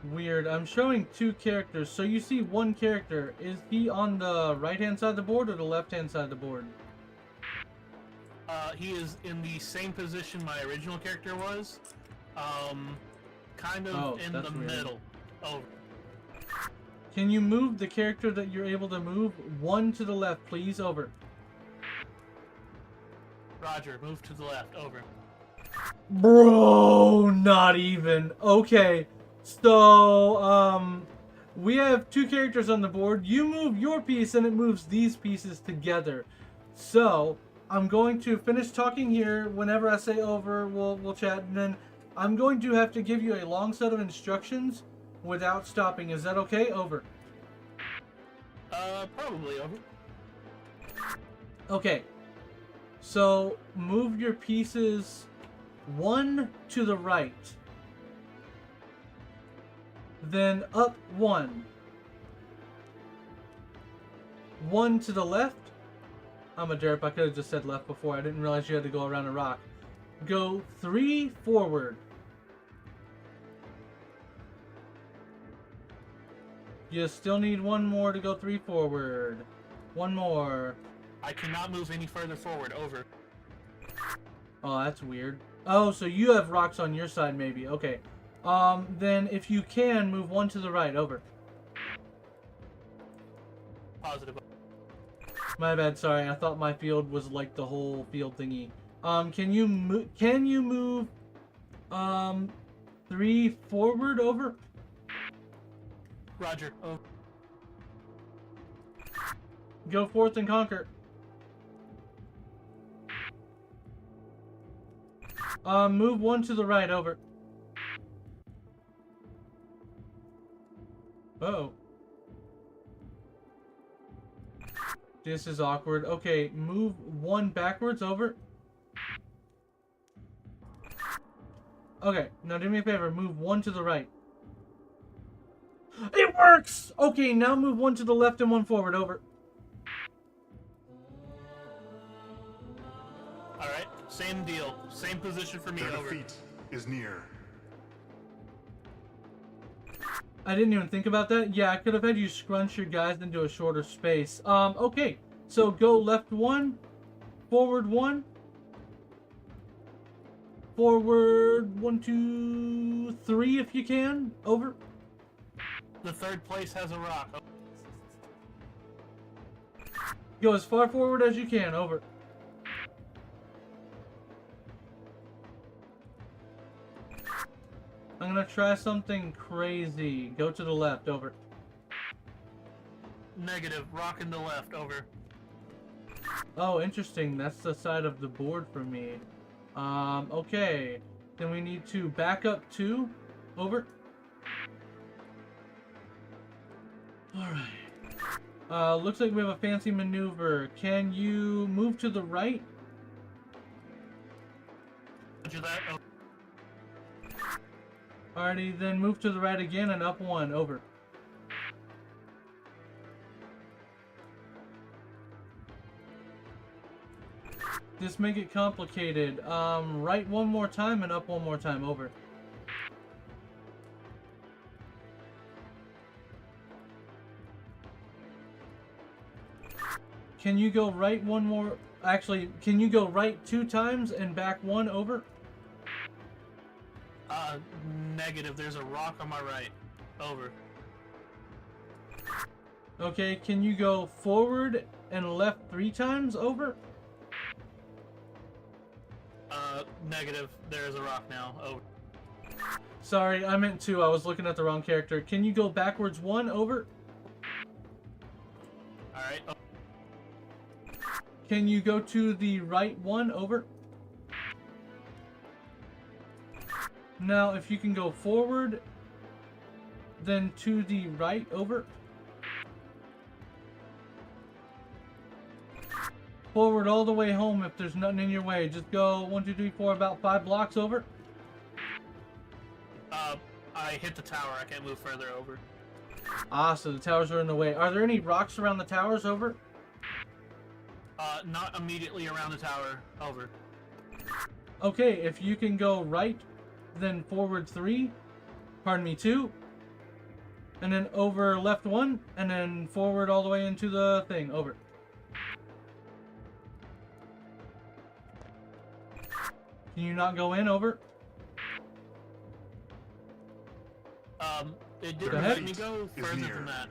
Weird. I'm showing 2 characters. So you see 1 character. Is he on the right-hand side of the board or the left-hand side of the board? He is in the same position my original character was. Kind of in the that's weird. middle. Over. Can you move the character that you're able to move one to the left, please? Over. Roger, move to the left. Over. Bro, not even. Okay, so, we have two characters on the board. You move your piece and it moves these pieces together. So, I'm going to finish talking here. Whenever I say over, we'll chat. And then I'm going to have to give you a long set of instructions without stopping. Is that okay? Over. Probably over. Okay. So, move your pieces one to the right. Then up one. One to the left. I'm a derp. I could have just said left before. I didn't realize you had to go around a rock. Go 3 forward. You still need one more to go 3 forward. One more. I cannot move any further forward. Over. Oh, that's weird. Oh, so you have rocks on your side, maybe. Okay. Then if you can, move one to the right. Over. Positive. My bad. Sorry. I thought my field was like the whole field thingy. Can you move 3 forward? Over. Roger. Over. Go forth and conquer. Move one to the right. Over. Uh-oh. This is awkward. Okay, move one backwards. Over. Okay, now do me a favor. Move one to the right. It works! Okay, now move one to the left and one forward. Over. Alright, same deal. Same position for me. Their Over. defeat is near. I didn't even think about that. Yeah, I could have had you scrunch your guys into a shorter space. Okay. So go left 1, forward 1, forward 1, 2, 3 if you can. Over. The third place has a rock. Go as far forward as you can. Over. I'm gonna try something crazy. Go to the left. Over. Negative. Rock in the left. Over. Oh, interesting. That's the side of the board for me. Okay. Then we need to back up 2. Over. Alright. Looks like we have a fancy maneuver. Can you move to the right? Roger that. Over. Alrighty, then move to the right again and up 1. Over. Just make it complicated. Right one more time and up one more time. Over. Can you go right one more? Actually, can you go right 2 times and back 1? Over. Negative. There's a rock on my right. Over. Okay, can you go forward and left 3 times? Over. Negative. There's a rock now. Over. Sorry, I meant 2. I was looking at the wrong character. Can you go backwards 1? Over. Alright. Oh. Can you go to the right 1? Over. Now, if you can go forward, then to the right. Over. Forward all the way home if there's nothing in your way. Just go 1, 2, 3, 4, about 5 blocks. Over. I hit the tower. I can't move further. Over. Ah, so the towers are in the way. Are there any rocks around the towers? Over. Not immediately around the tower. Over. Okay, if you can go right, then forward 3. Pardon me, 2. And then over left 1. And then forward all the way into the thing. Over. Can you not go in? Over. It The didn't heck? let me go is further near. than that.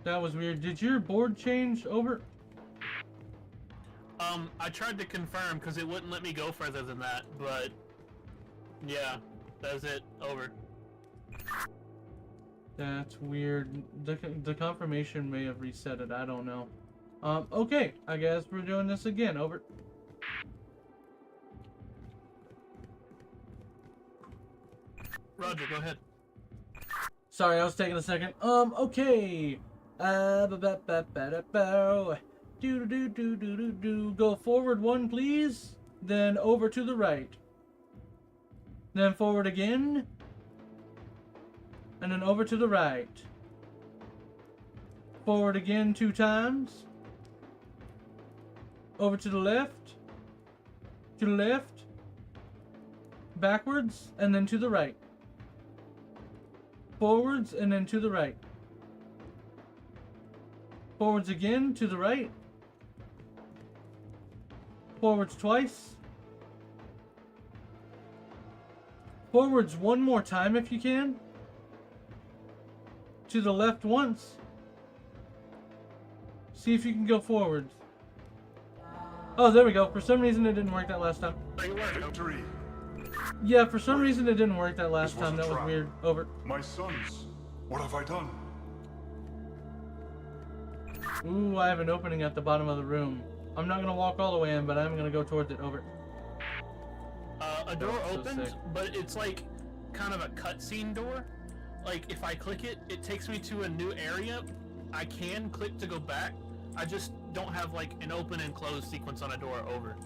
That was weird. Did your board change? Over. I tried to confirm because it wouldn't let me go further than that, but yeah, that's it. Over. That's weird. The confirmation may have reset it. I don't know. Okay. I guess we're doing this again. Over. Roger, go ahead. Sorry, I was taking a second. Okay. Do. Go forward one, please. Then over to the right. Then forward again. And then over to the right. Forward again 2 times. Over to the left. To the left. Backwards, and then to the right. Forwards, and then to the right. Forwards again, to the right. Forwards twice. Forwards one more time if you can. To the left once. See if you can go forwards. Oh, there we go. For some reason it didn't work that last time. Victory. Yeah, for some reason it didn't work that last This was time. a That was trap. weird. Over. My sons. What have I done? Ooh, I have an opening at the bottom of the room. I'm not gonna walk all the way in, but I'm gonna go towards it. Over. A door That's so opens, sick. but it's like kind of a cutscene door. Like if I click it, it takes me to a new area. I can click to go back. I just don't have like an open and close sequence on a door. Over.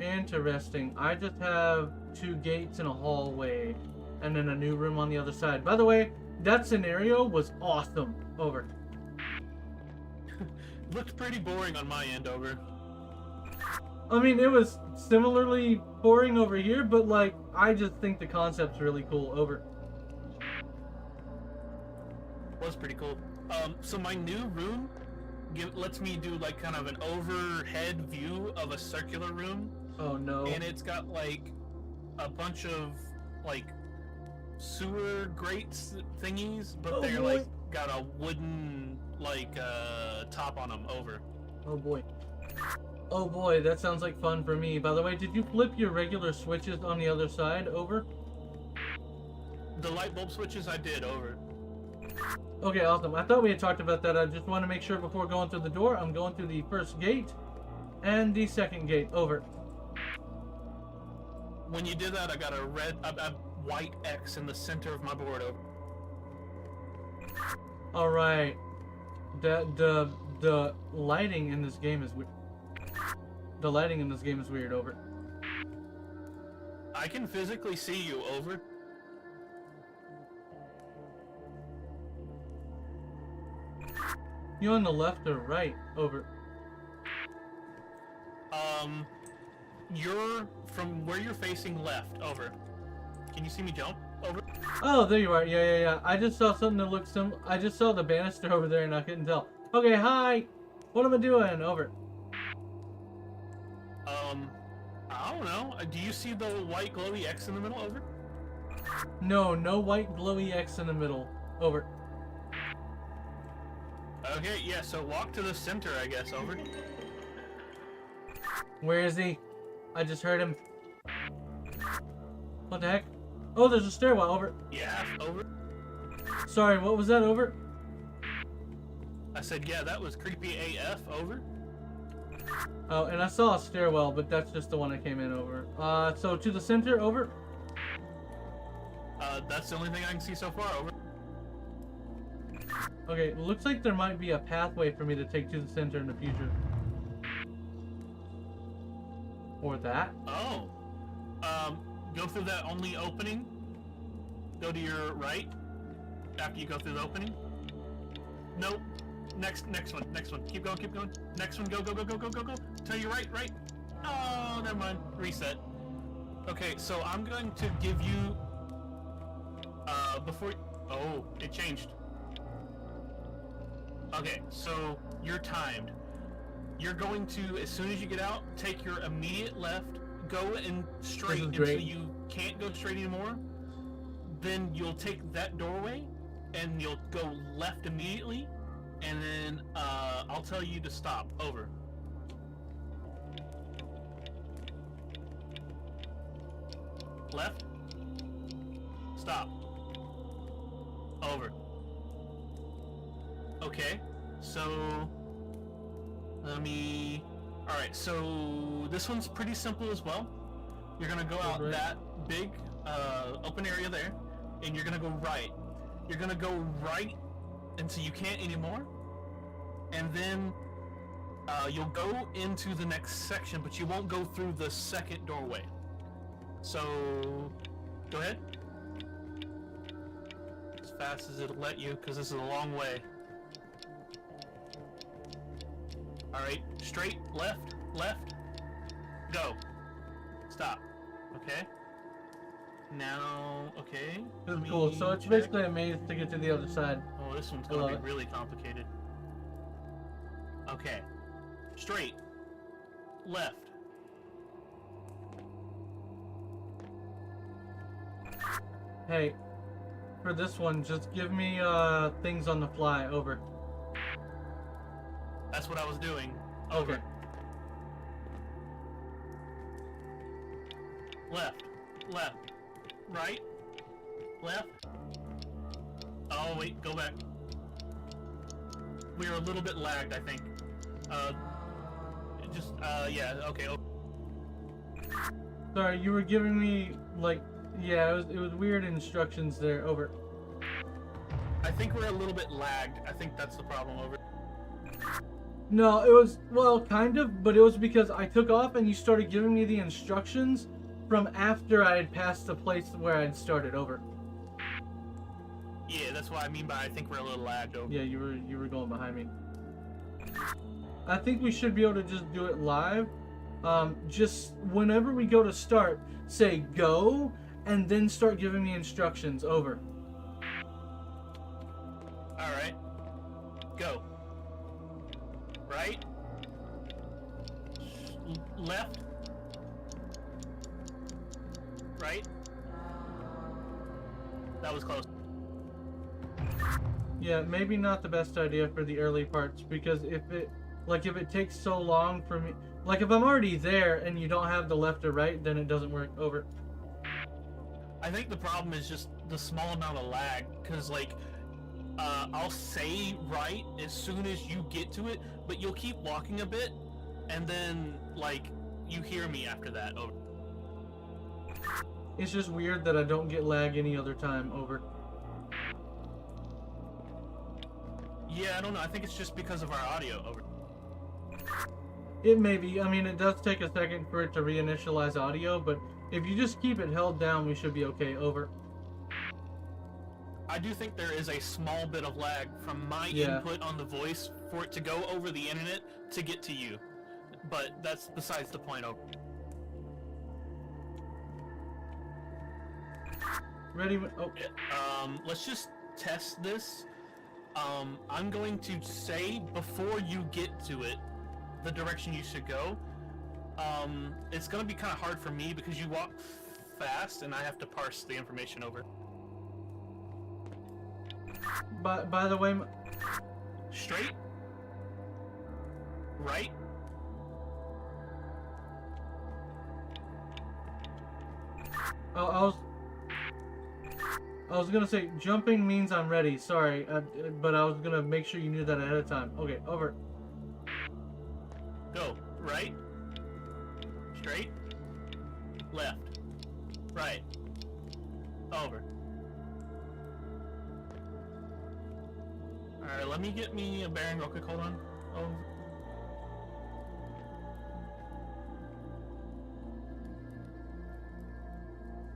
Interesting. I just have 2 gates in a hallway, and then a new room on the other side. By the way, that scenario was awesome. Over. Looked pretty boring on my end. Over. I mean, it was similarly boring over here, but like, I just think the concept's really cool. Over. Was pretty cool. So my new room lets me do like kind of an overhead view of a circular room, Oh no. and it's got like a bunch of like sewer grates thingies, but Oh, they're boy. like got a wooden like top on them. Over. Oh boy. Oh boy, that sounds like fun for me. By the way, did you flip your regular switches on the other side? Over. The light bulb switches I did. Over. Okay, awesome. I thought we had talked about that. I just want to make sure before going through the door, I'm going through the first gate and the second gate. Over. When you did that, I got a white X in the center of my board. Over. All right. The lighting in this game is weird. The lighting in this game is weird. Over. I can physically see you. Over. You on the left or right? Over. You're from where you're facing left. Over. Can you see me jump? Over. Oh, there you are. Yeah. I just saw something that looked I just saw the banister over there and I couldn't tell. Okay, hi. What am I doing? Over. I don't know. Do you see the white glowy X in the middle? Over. No white glowy X in the middle. Over. Okay, yeah. So walk to the center, I guess. Over. Where is he? I just heard him. What the heck? Oh, there's a stairwell. Over. Yeah. Over. Sorry, what was that? Over. I said, yeah. That was creepy AF. Over. Oh, and I saw a stairwell, but that's just the one I came in over. So to the center. Over. That's the only thing I can see so far. Over. Okay, looks like there might be a pathway for me to take to the center in the future. Or that. Oh. Go through that only opening. Go to your right. After you go through the opening. Nope. Next one. Keep going. Next one. Go. To your right. Oh, never mind. Reset. Okay, so I'm going to give you. Before. Oh, it changed. Okay, so you're timed. you're going to, as soon as you get out, take your immediate left, go and straight until great. you can't go straight anymore. Then you'll take that doorway, and you'll go left immediately, and then I'll tell you to stop. Over. Left. Stop. Over. Okay, so let me. Alright, so this one's pretty simple as well. You're gonna go out that big open area there, and you're gonna go right. You're gonna go right until you can't anymore, and then you'll go into the next section, but you won't go through the second doorway. So, go ahead. As fast as it'll let you, because this is a long way. Alright, straight, left, go. Stop. Okay. Now, okay. This is cool. So it's basically a maze to get to the other side. Oh, this one's gonna be really complicated. Okay. Straight. Left. Hey, for this one, just give me things on the fly. Over. That's what I was doing. Over. Okay. Left. Right. Left. Oh, wait, go back. We are a little bit lagged, I think. Yeah, okay. Sorry, you were giving me, like, yeah, it was weird instructions there. Over. I think we're a little bit lagged. I think that's the problem. Over. No, it was, well, kind of, but it was because I took off and you started giving me the instructions from after I had passed the place where I'd started. Over. Yeah, that's what I mean by I think we're a little lagged. Over. Yeah, you were going behind me. I think we should be able to just do it live. Just whenever we go to start, say go, and then start giving me instructions. Over. Alright. Go. Right. Left. Right. That was close. Yeah, maybe not the best idea for the early parts, because if it takes so long for me, like if I'm already there and you don't have the left or right, then it doesn't work. Over. I think the problem is just the small amount of lag, because like I'll say right as soon as you get to it, but you'll keep walking a bit, and then like you hear me after that. Over. It's just weird that I don't get lag any other time. Over. Yeah, I don't know. I think it's just because of our audio. Over. It may be. I mean, it does take a second for it to reinitialize audio, but if you just keep it held down, we should be okay. Over. I do think there is a small bit of lag from my input on the voice for it to go over the internet to get to you, but that's besides the point. Over. Ready? Oh. Let's just test this. I'm going to say before you get to it, the direction you should go. It's going to be kind of hard for me because you walk fast and I have to parse the information over. By the way, Straight. Right. I was gonna say jumping means I'm ready. Sorry, but I was gonna make sure you knew that ahead of time. Okay, over. Go. Right. Straight. Left. Right. Over. Alright, let me get me a bearing real quick. Hold on. Over.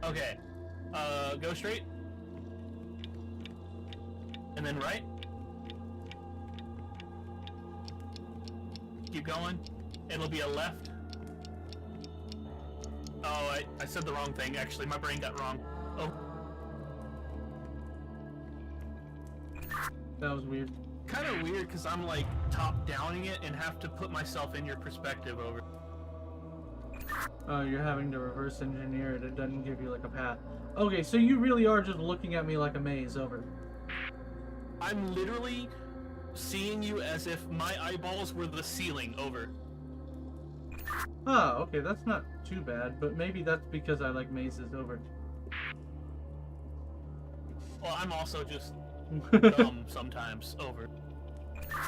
Okay. Go straight. And then right. Keep going. It'll be a left. Oh, I said the wrong thing. Actually, my brain got wrong. Oh. That was weird. Kind of weird because I'm like top-downing it and have to put myself in your perspective over. Oh, you're having to reverse engineer it. It doesn't give you like a path. Okay, so you really are just looking at me like a maze. Over. I'm literally seeing you as if my eyeballs were the ceiling. Over. Oh, okay, that's not too bad, but maybe that's because I like mazes. Over. Well, I'm also just dumb sometimes. Over.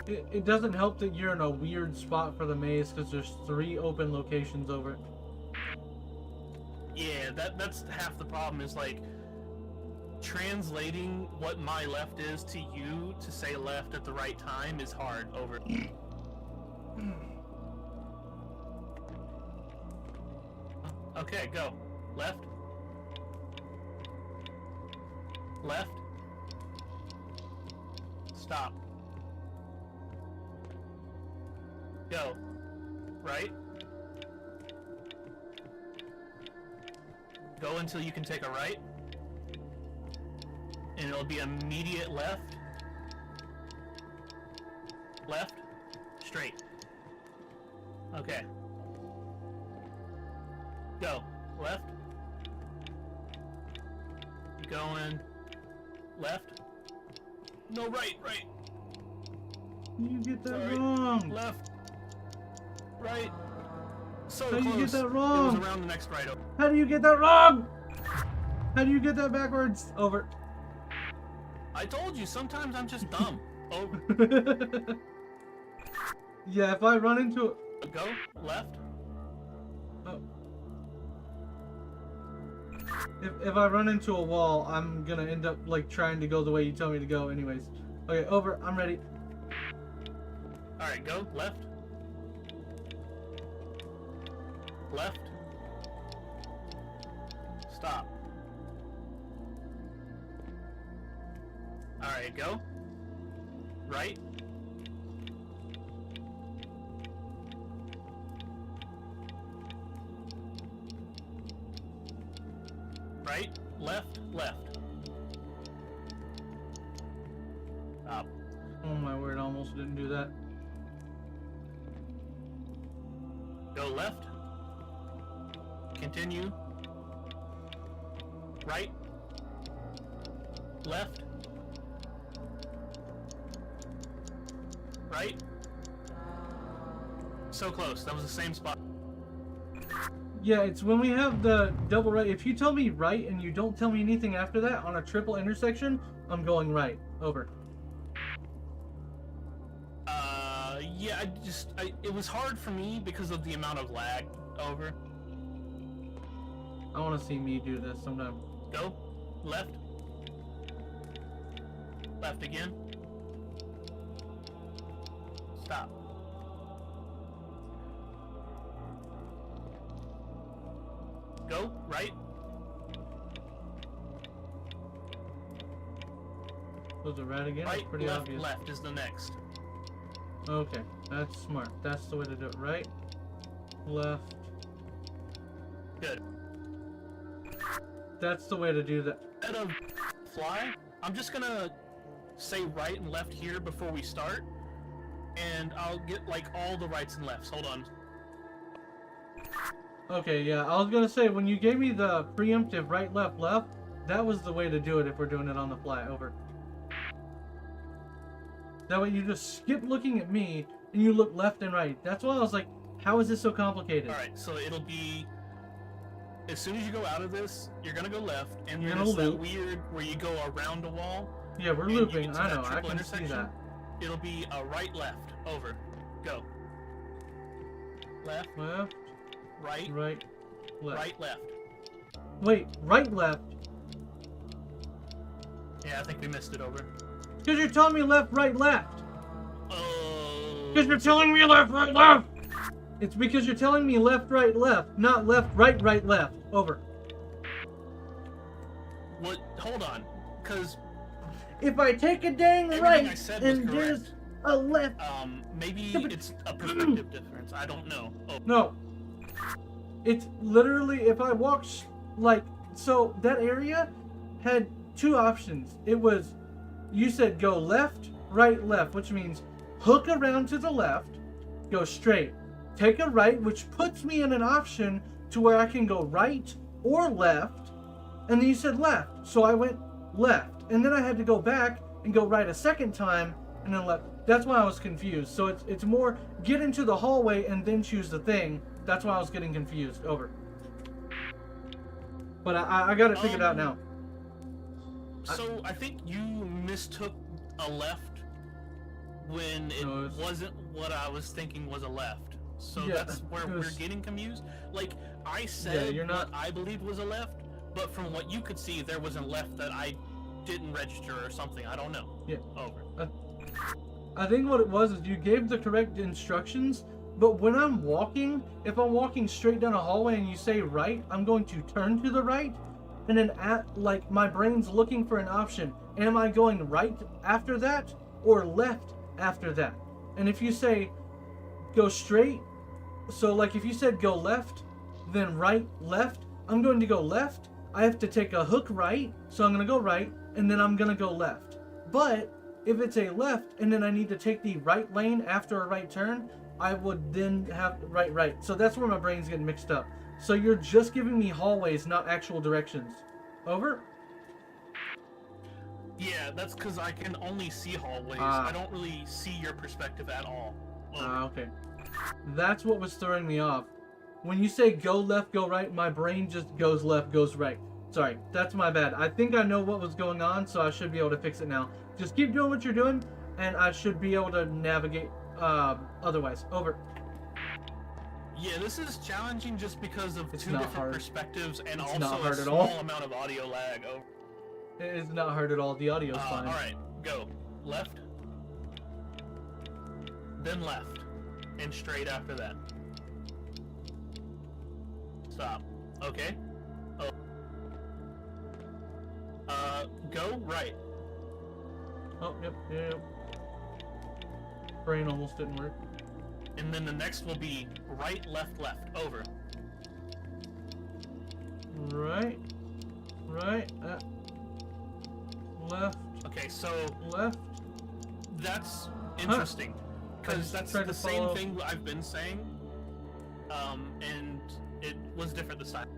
It doesn't help that you're in a weird spot for the maze because there's 3 open locations. Over. Yeah, that's half the problem, is like translating what my left is to you to say left at the right time is hard. Over. Okay, go. Left. Left. Stop. Go. Right. Go until you can take a right. And it'll be immediate left. Left. Straight. Okay. Go. Left. Going. Left. No, right. You get that Sorry. wrong. Left. Right. So How close. do you get that It wrong? was around the next right. How do you get that wrong? How do you get that backwards? Over. I told you, sometimes I'm just dumb. Over. Yeah, if I run into Go. Left. oh. If I run into a wall, I'm gonna end up like trying to go the way you tell me to go anyways. Okay, over. I'm ready. Alright, go. Left. Left. Stop. Alright, go. Right. Right. Left. Left. Stop. Oh my word, I almost didn't do that. Go left. Continue. Right. Left. Right. So close. That was the same spot. Yeah, it's when we have the double right. If you tell me right and you don't tell me anything after that on a triple intersection, I'm going right. Over. Yeah, it was hard for me because of the amount of lag. Over. I want to see me do this sometime. Go. Left. Left again. Stop. Go. Right. Was it right again? Right. It's pretty Left. obvious. Left is the next. Okay, that's smart. That's the way to do it. Right, left. Good. That's the way to do that. Instead of fly, I'm just gonna say right and left here before we start, and I'll get like all the rights and lefts. Hold on. Okay, yeah, I was gonna say, when you gave me the preemptive right, left, left, that was the way to do it if we're doing it on the fly. Over. That way you just skip looking at me and you look left and right. That's why I was like, how is this so complicated? Alright, so it'll be, as soon as you go out of this, you're gonna go left, and You're then gonna it's that loop. weird where you go around a wall. Yeah, we're and you looping. get to I that know, I triple can see intersection. that. It'll be a right, left. Over. Go. Left, Left, right, right, left. right, left. Wait, right, left. Yeah, I think we missed it. Over. Because you're telling me left, right, left. Oh. Because you're telling me left, right, left. It's because you're telling me left, right, left, not left, right, right, left. Over. What? Hold on, because If I take a dang everything right I said was and correct. there's a left. Maybe Yeah, but- it's a perspective difference. I don't know. Oh. No. It's literally, if I walk, like, so that area had 2 options. It was, you said go left, right, left, which means hook around to the left, go straight, take a right, which puts me in an option to where I can go right or left, and then you said left, so I went left, and then I had to go back and go right a second time, and then left. That's why I was confused. So it's more get into the hallway and then choose the thing. That's why I was getting confused. Over. But I got it figured out now. So I think you mistook a left when it wasn't what I was thinking was a left. So Yeah, that's where we're getting confused. Like, I said you're not... what I believed was a left, but from what you could see, there was a left that I didn't register or something. I don't know. Yeah. Over. I think what it was is you gave the correct instructions, but when I'm walking, if I'm walking straight down a hallway and you say right, I'm going to turn to the right, and then like my brain's looking for an option. Am I going right after that or left after that? And if you say go straight, so like if you said go left, then right, left, I'm going to go left. I have to take a hook right, so I'm going to go right, and then I'm going to go left. But if it's a left and then I need to take the right lane after a right turn, I would then have right. So that's where my brain's getting mixed up. So you're just giving me hallways, not actual directions. Over? Yeah, that's because I can only see hallways. I don't really see your perspective at all. Okay. That's what was throwing me off. When you say go left, go right, my brain just goes left, goes right. Sorry, that's my bad. I think I know what was going on, so I should be able to fix it now. Just keep doing what you're doing, and I should be able to navigate otherwise. Over. Yeah, this is challenging just because of It's two not different hard. perspectives and It's also not hard a at all. small amount of audio lag. Over. It is not hard at all. The audio's fine. Alright, go. Left. Then left. And straight after that. Stop. Okay. Oh. Go right. Oh, yep. Brain almost didn't work. And then the next will be right, left, left. Over. Right. Left. Okay, so Left. that's interesting. Because that's tried the to same follow. thing I've been saying. And it was different this time.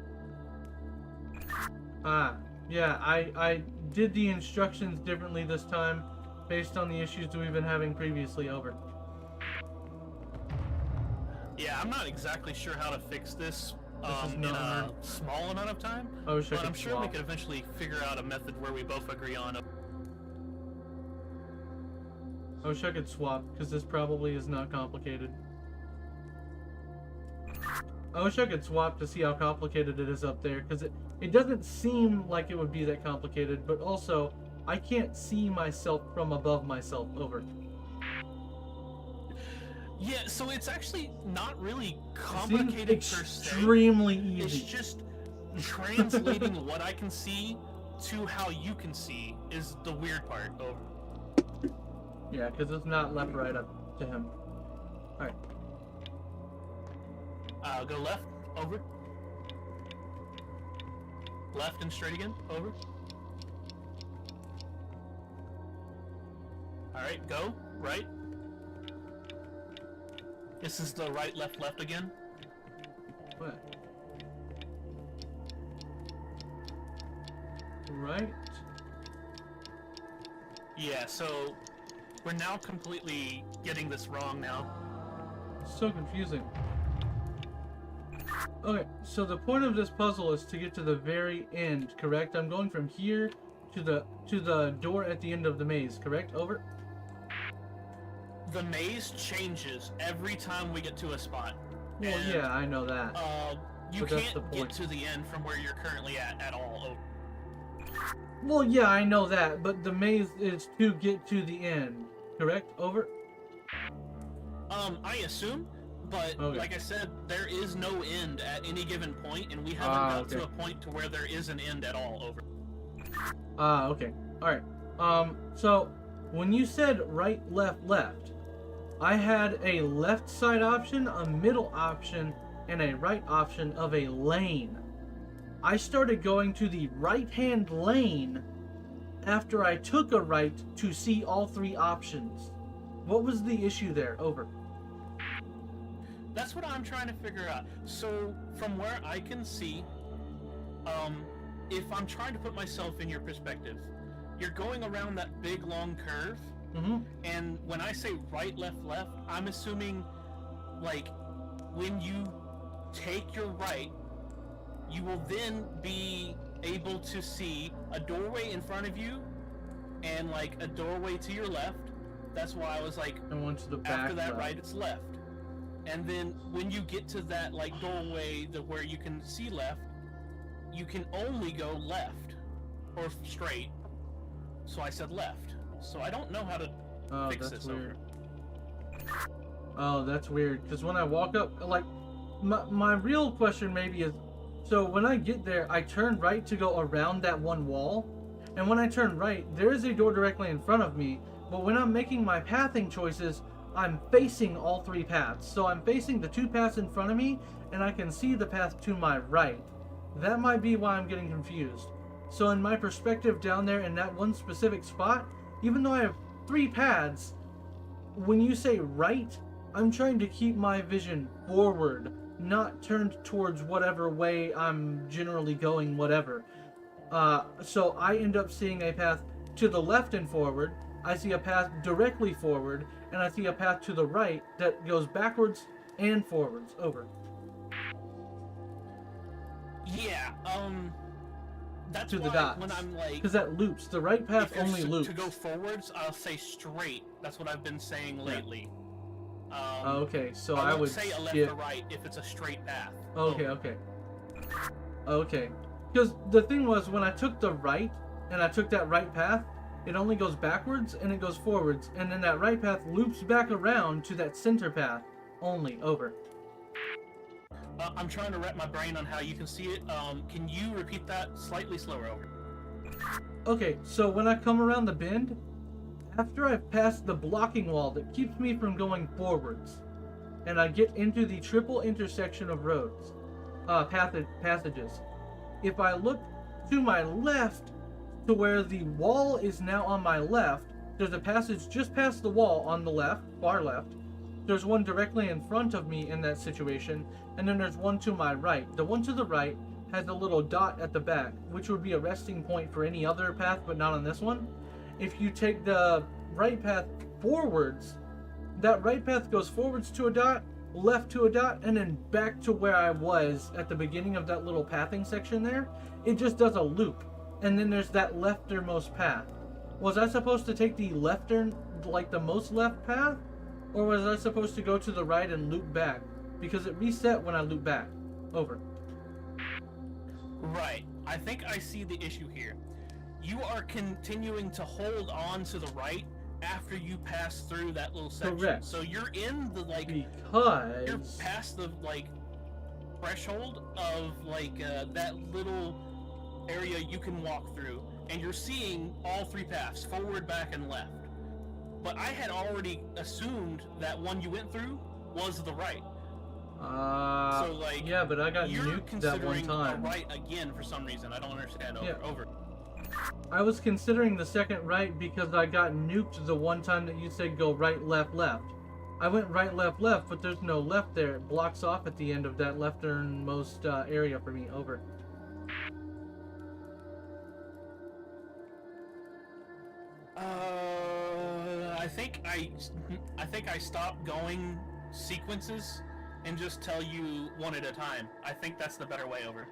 Yeah, I did the instructions differently this time based on the issues that we've been having previously. Over. Yeah, I'm not exactly sure how to fix this is in not a hard. small amount of time. I wish I But could I'm sure we swap. could eventually figure out a method where we both agree on it. I wish I could swap, because this probably is not complicated. I wish I could swap to see how complicated it is up there, because it doesn't seem like it would be that complicated, but also, I can't see myself from above myself. Over. Yeah, so it's actually not really It complicated seems per se. extremely It's easy. just translating what I can see to how you can see is the weird part. Over. Yeah, because it's not left right up to him. Alright. Go left, over. Left and straight again, over. Alright, go, right. This is the right, left, left again. What? Right? Yeah, so we're now completely getting this wrong now. So confusing. Okay, so the point of this puzzle is to get to the very end, correct? I'm going from here to the door at the end of the maze, correct? Over? The maze changes every time we get to a spot. Well, And, yeah, I know that. You But that's the can't get point. to the end from where you're currently at all. Over. Well, yeah, I know that, but the maze is to get to the end, correct? Over? I assume, but Okay. like I said, there is no end at any given point, and we haven't got to okay. a point to where there is an end at all. Over. Okay. Alright. So, when you said right, left, left, I had a left side option, a middle option, and a right option of a lane. I started going to the right-hand lane after I took a right to see all three options. What was the issue there? Over. That's what I'm trying to figure out. So, from where I can see, if I'm trying to put myself in your perspective, you're going around that big long curve, and when I say right, left, left, I'm assuming, like, when you take your right, you will then be able to see a doorway in front of you, and, like, a doorway to your left. That's why I was like, I went to the back after that left. right, it's left. And then when you get to that, like, doorway where you can see left, you can only go left or straight. So I said left. So I don't know how to fix that's this weird. over. Oh, that's weird. Because when I walk up, like, my real question maybe is, so when I get there, I turn right to go around that one wall. And when I turn right, there is a door directly in front of me. But when I'm making my pathing choices, I'm facing all three paths. So I'm facing the two paths in front of me, and I can see the path to my right. That might be why I'm getting confused. So in my perspective down there in that one specific spot, even though I have three paths, when you say right, I'm trying to keep my vision forward, not turned towards whatever way I'm generally going, whatever. So I end up seeing a path to the left and forward, I see a path directly forward, and I see a path to the right that goes backwards and forwards. Over. Yeah, that's To the why dots. when I'm like... Because that loops. The right path if only loops. to go forwards, I'll say straight. That's what I've been saying lately. Okay, so I would say a left skip. or right if it's a straight path. Okay, okay. Okay. Because the thing was, when I took the right, and I took that right path, it only goes backwards and it goes forwards, and then that right path loops back around to that center path only. Over. I'm trying to wrap my brain on how you can see it. Can you repeat that slightly slower? Over. Okay, so when I come around the bend, after I've passed the blocking wall that keeps me from going forwards, and I get into the triple intersection of roads, passages, if I look to my left to where the wall is now on my left, there's a passage just past the wall on the left, far left. There's one directly in front of me in that situation, and then there's one to my right. The one to the right has a little dot at the back, which would be a resting point for any other path, but not on this one. If you take the right path forwards, that right path goes forwards to a dot, left to a dot, and then back to where I was at the beginning of that little pathing section there. It just does a loop, and then there's that leftermost path. Was I supposed to take the like the most left path? Or was I supposed to go to the right and loop back? Because it reset when I loop back. Over. Right. I think I see the issue here. You are continuing to hold on to the right after you pass through that little section. Correct. So you're in the, like... Because... You're past the, like, threshold of, like, that little area you can walk through. And you're seeing all three paths, forward, back, and left. But I had already assumed that one you went through was the right. So, like, yeah, but I got you're nuked that one considering time. the right again for some reason. I don't understand. Over. Yeah. Over. I was considering the second right because I got nuked the one time that you said go right, left, left. I went right, left, left, but there's no left there. It blocks off at the end of that lefternmost area for me. Over. I think I stopped going sequences and just tell you one at a time. I think that's the better way. Over.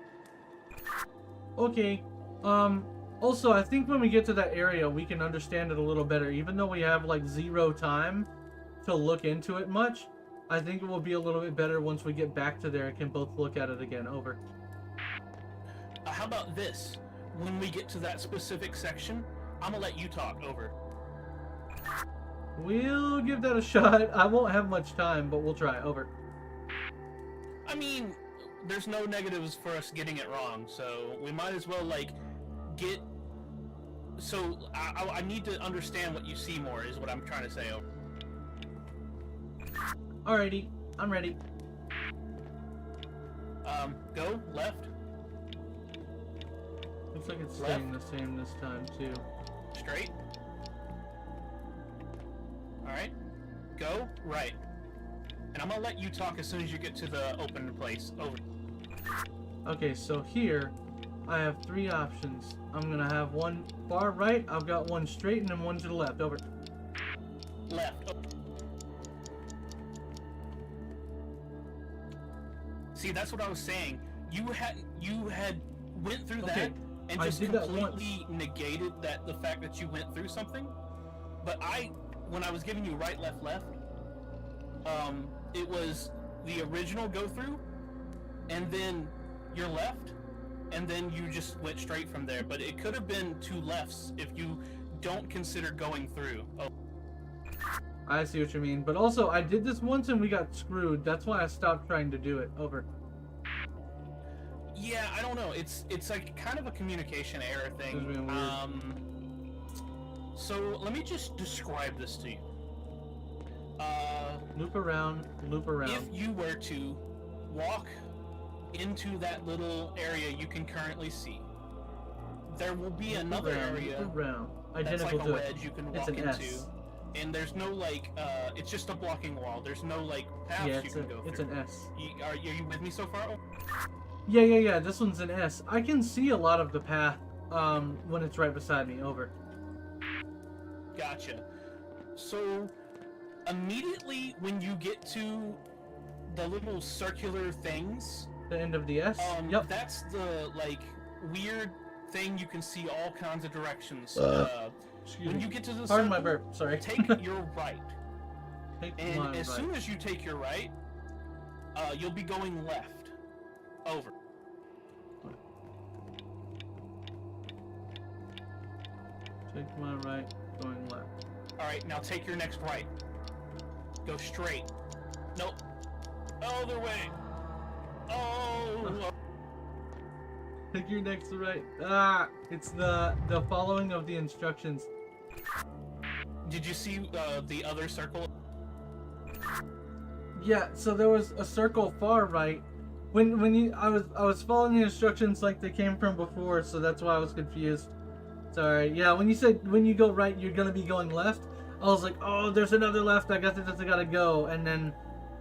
Okay. Also, I think when we get to that area, we can understand it a little better. Even though we have, like, 0 time to look into it much, I think it will be a little bit better once we get back to there and can both look at it again. Over. How about this? When we get to that specific section, I'm gonna let you talk. Over. We'll give that a shot. I won't have much time, but we'll try. Over. I mean, there's no negatives for us getting it wrong, so we might as well, like, get... So, I need to understand what you see more, is what I'm trying to say. Over. Alrighty. I'm ready. Go, left, Looks like it's staying the same this time, too. straight. Alright. Go right. And I'm gonna let you talk as soon as you get to the open place. Over. Okay, so here I have 3 options. I'm gonna have one far right, I've got one straight, and then one to the left. Over. Left. See, that's what I was saying. You had went through that and I just did that completely negated the fact that you went through something. But when I was giving you right, left, left, it was the original go through, and then your left, and then you just went straight from there. But it could have been 2 lefts if you don't consider going through. Oh. I see what you mean. But also, I did this once and we got screwed. That's why I stopped trying to do it. Over. Yeah, I don't know. It's like kind of a communication error thing. This is being weird. So let me just describe this to you. Loop around, loop around. If you were to walk into that little area you can currently see, there will be another area loop around. that's Identical like to a it. wedge you can It's walk an into. S. And there's no like, it's just a blocking wall. There's no like paths Yeah, you can go through. it's an S. Are you with me so far? Yeah. This one's an S. I can see a lot of the path when it's right beside me. Over. Gotcha. So, immediately when you get to the little circular things, The end of the S? Yep. that's the like weird thing you can see all kinds of directions. Excuse When me. you get to the Pardon my circle, burp. Sorry. take your right, Take and my as right. soon as you take your right, you'll be going left. Over. Take my right, going left. All right, now take your next right. Go straight. Nope. Other way. Oh. Take your next right. It's the following of the instructions. Did you see the other circle? Yeah, so there was a circle far right. I was following the instructions like they came from before, so that's why I was confused. Sorry. Yeah, when you said when you go right, you're gonna be going left. I was like, oh, there's another left. I guess I just gotta go, and then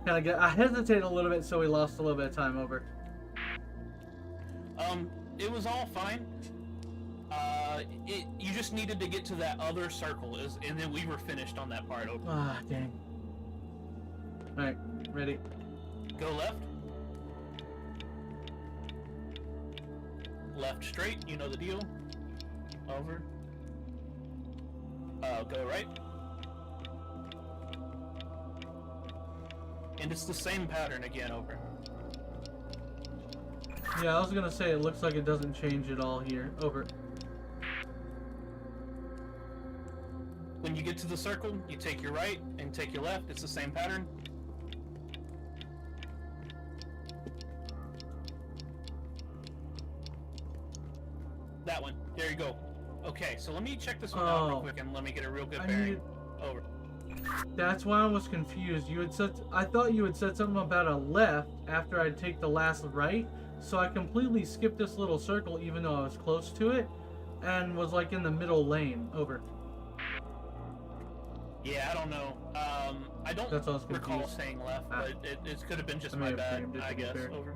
I hesitated a little bit, so we lost a little bit of time. Over. It was all fine. You just needed to get to that other circle, and then we were finished on that part. Over. Dang. All right, ready. Go left. Left straight. You know the deal. Over. Go right. And it's the same pattern again. Over. Yeah, I was gonna say it looks like it doesn't change at all here. Over. When you get to the circle, you take your right and take your left. It's the same pattern. That one. There you go. Okay, so let me check this one out real quick and let me get a real good bearing. Over. That's why I was confused. I thought you had said something about a left after I take the last right, so I completely skipped this little circle even though I was close to it, and was like in the middle lane. Over. Yeah, I don't know. I don't recall saying left, but it could have been just my bad, I guess. Over.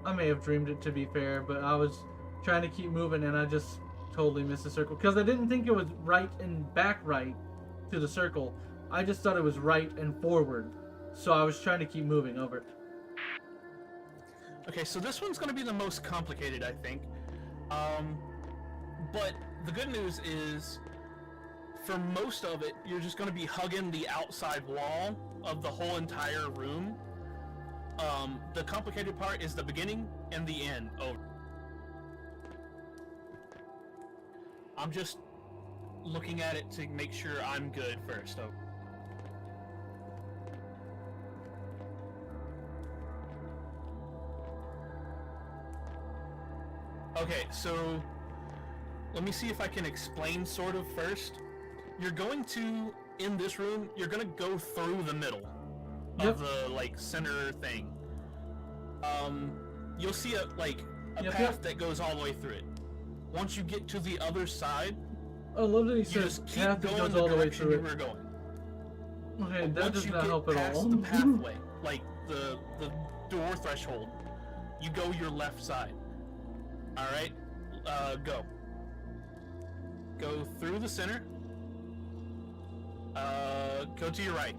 I may have dreamed it, to be fair, but I was trying to keep moving and I just totally missed the circle because I didn't think it was right and back right to the circle. I just thought it was right and forward, so I was trying to keep moving. Over. Okay, so this one's going to be the most complicated, I think. But the good news is, for most of it, you're just going to be hugging the outside wall of the whole entire room. The complicated part is the beginning and the end. Over. I'm just looking at it to make sure I'm good first. Over. Okay, so let me see if I can explain sort of first. You're going to, in this room, you're going to go through the middle of the, like, center thing. You'll see a path that goes all the way through it. Once you get to the other side, I love that he you says just keep path that going goes the all the way direction through you it. were going. Okay, that Once does you not get help at past all. the pathway, like the door threshold, you go your left side. All right, go. Go through the center. Go to your right.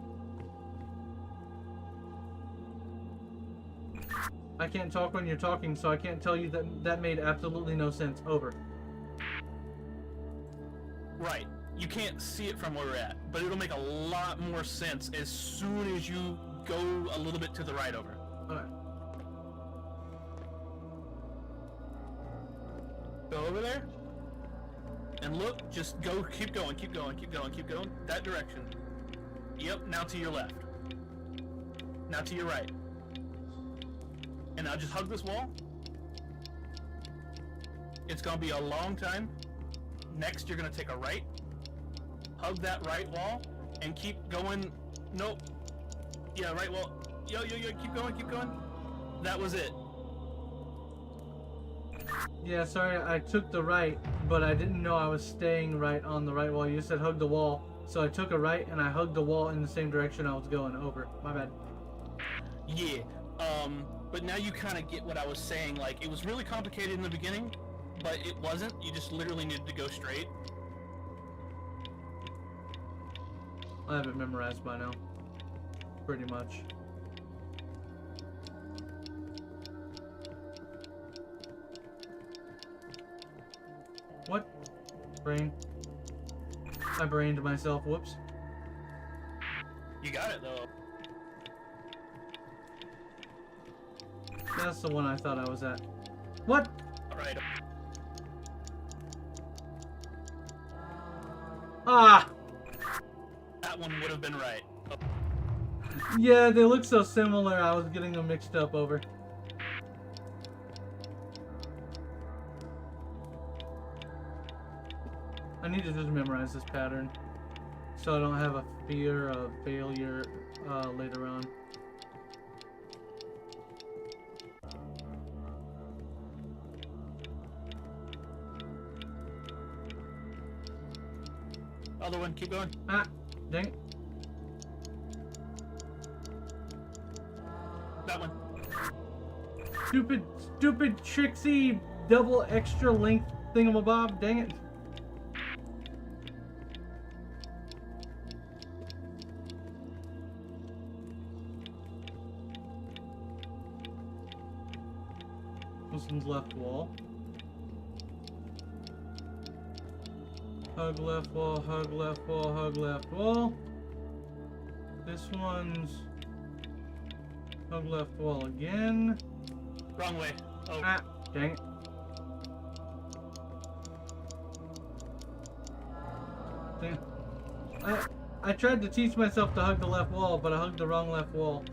I can't talk when you're talking, so I can't tell you that made absolutely no sense. Over. Right. You can't see it from where we're at, but it'll make a lot more sense as soon as you go a little bit to the right over. Alright. Go over there. And look, just go, keep going, keep going, keep going, keep going. That direction. Yep, now to your left. Now to your right. And now just hug this wall. It's gonna be a long time. Next, you're gonna take a right. Hug that right wall and keep going. Nope. Yeah, right wall. Yo, keep going, keep going. That was it. Yeah, sorry, I took the right, but I didn't know I was staying right on the right wall. You said hug the wall, so I took a right and I hugged the wall in the same direction I was going. Over. My bad. Yeah. But now you kind of get what I was saying. Like, it was really complicated in the beginning, but it wasn't. You just literally needed to go straight. I have it memorized by now. Pretty much. What? Brain. I brained myself. Whoops. You got it, though. That's the one I thought I was at. What? Alright. Ah! That one would have been right. Oh. Yeah, they look so similar, I was getting them mixed up. Over. I need to just memorize this pattern so I don't have a fear of failure later on. Other one, keep going. Ah, dang it. That one. Stupid tricksy double extra length thingamabob, dang it. This one's left wall. Hug left wall, hug left wall, hug left wall. This one's hug left wall again. Wrong way. Oh. Ah, dang it. Dang. I tried to teach myself to hug the left wall, but I hugged the wrong left wall.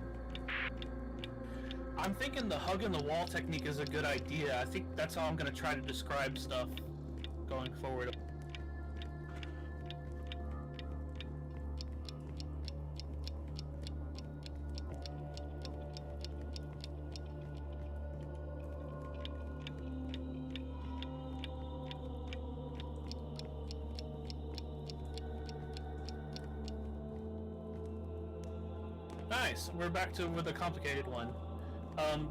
I'm thinking the hug in the wall technique is a good idea. I think that's how I'm going to try to describe stuff going forward. Nice. We're back to with a complicated one.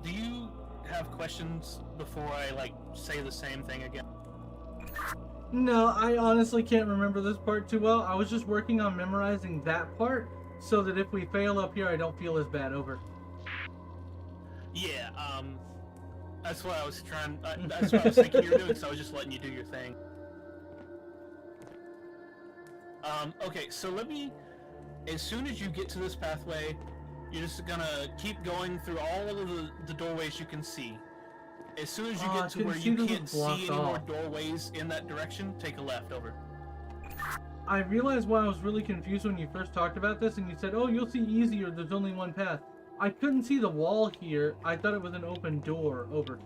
Do you have questions before I say the same thing again? No, I honestly can't remember this part too well. I was just working on memorizing that part so that if we fail up here, I don't feel as bad. Over. Yeah. That's what I was trying. That's what I was thinking you were doing. So I was just letting you do your thing. Okay. So let me. As soon as you get to this pathway, you're just gonna keep going through all of the doorways you can see. As soon as you get to where you can't see any more doorways in that direction, take a left. Over. I realized why I was really confused when you first talked about this and you said, oh, you'll see easier, there's only one path. I couldn't see the wall here. I thought it was an open door. Over.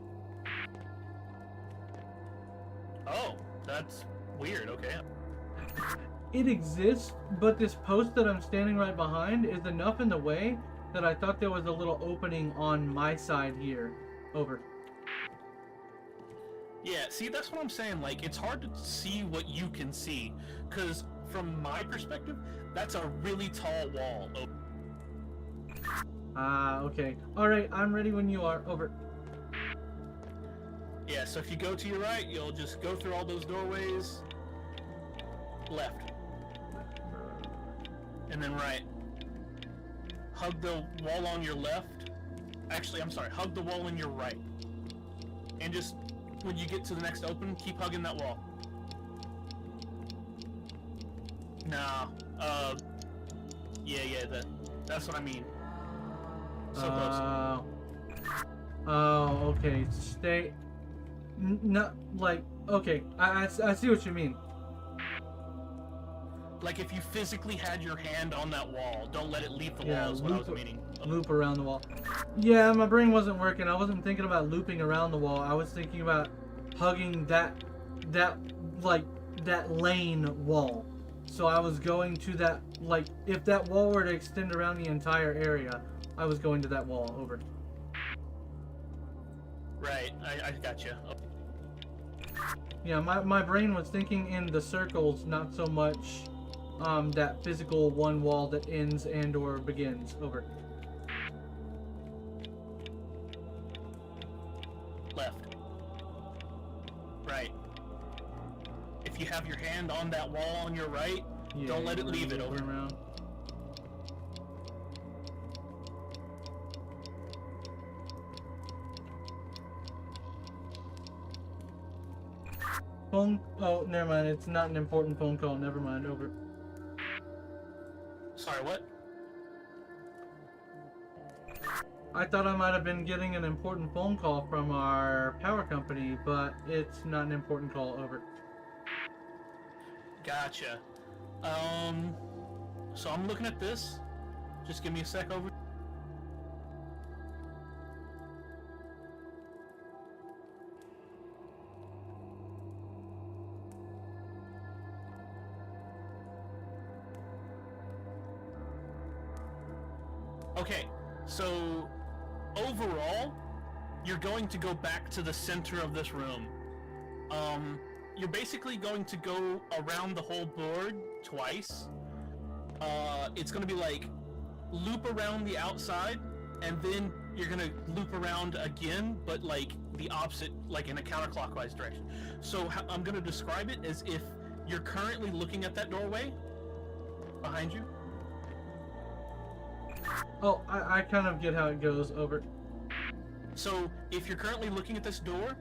Oh, that's weird. Okay. It exists, but this post that I'm standing right behind is enough in the way that I thought there was a little opening on my side here. Over. Yeah, see, that's what I'm saying. Like, it's hard to see what you can see. Because from my perspective, that's a really tall wall. Okay. Alright, I'm ready when you are. Over. Yeah, so if you go to your right, you'll just go through all those doorways. Left. And then right. Hug the wall on your left. Actually, I'm sorry, hug the wall on your right. And just, when you get to the next open, keep hugging that wall. Nah, yeah, that's what I mean. So close. Oh, okay. Stay. Not like. Okay, I see what you mean. Like if you physically had your hand on that wall, don't let it leave the wall. Is what I was meaning. Loop around the wall. Yeah, my brain wasn't working. I wasn't thinking about looping around the wall. I was thinking about hugging that lane wall. So I was going to that, like, if that wall were to extend around the entire area, I was going to that wall. Over. Right, I gotcha. Yeah, my brain was thinking in the circles, not so much that physical one wall that ends and or begins. Over. Left. Right. If you have your hand on that wall on your right, Yeah, don't let it leave it. Over. Around. Phone. Oh, never mind. It's not an important phone call. Never mind. Over. Sorry, what? I thought I might have been getting an important phone call from our power company, but it's not an important call. Over. Gotcha. So I'm looking at this. Just give me a sec. Over. Okay, so overall, you're going to go back to the center of this room. You're basically going to go around the whole board twice. It's going to be like loop around the outside, and then you're going to loop around again, but like the opposite, like in a counterclockwise direction. So I'm going to describe it as if you're currently looking at that doorway behind you. Oh, I kind of get how it goes. Over. So if you're currently looking at this door,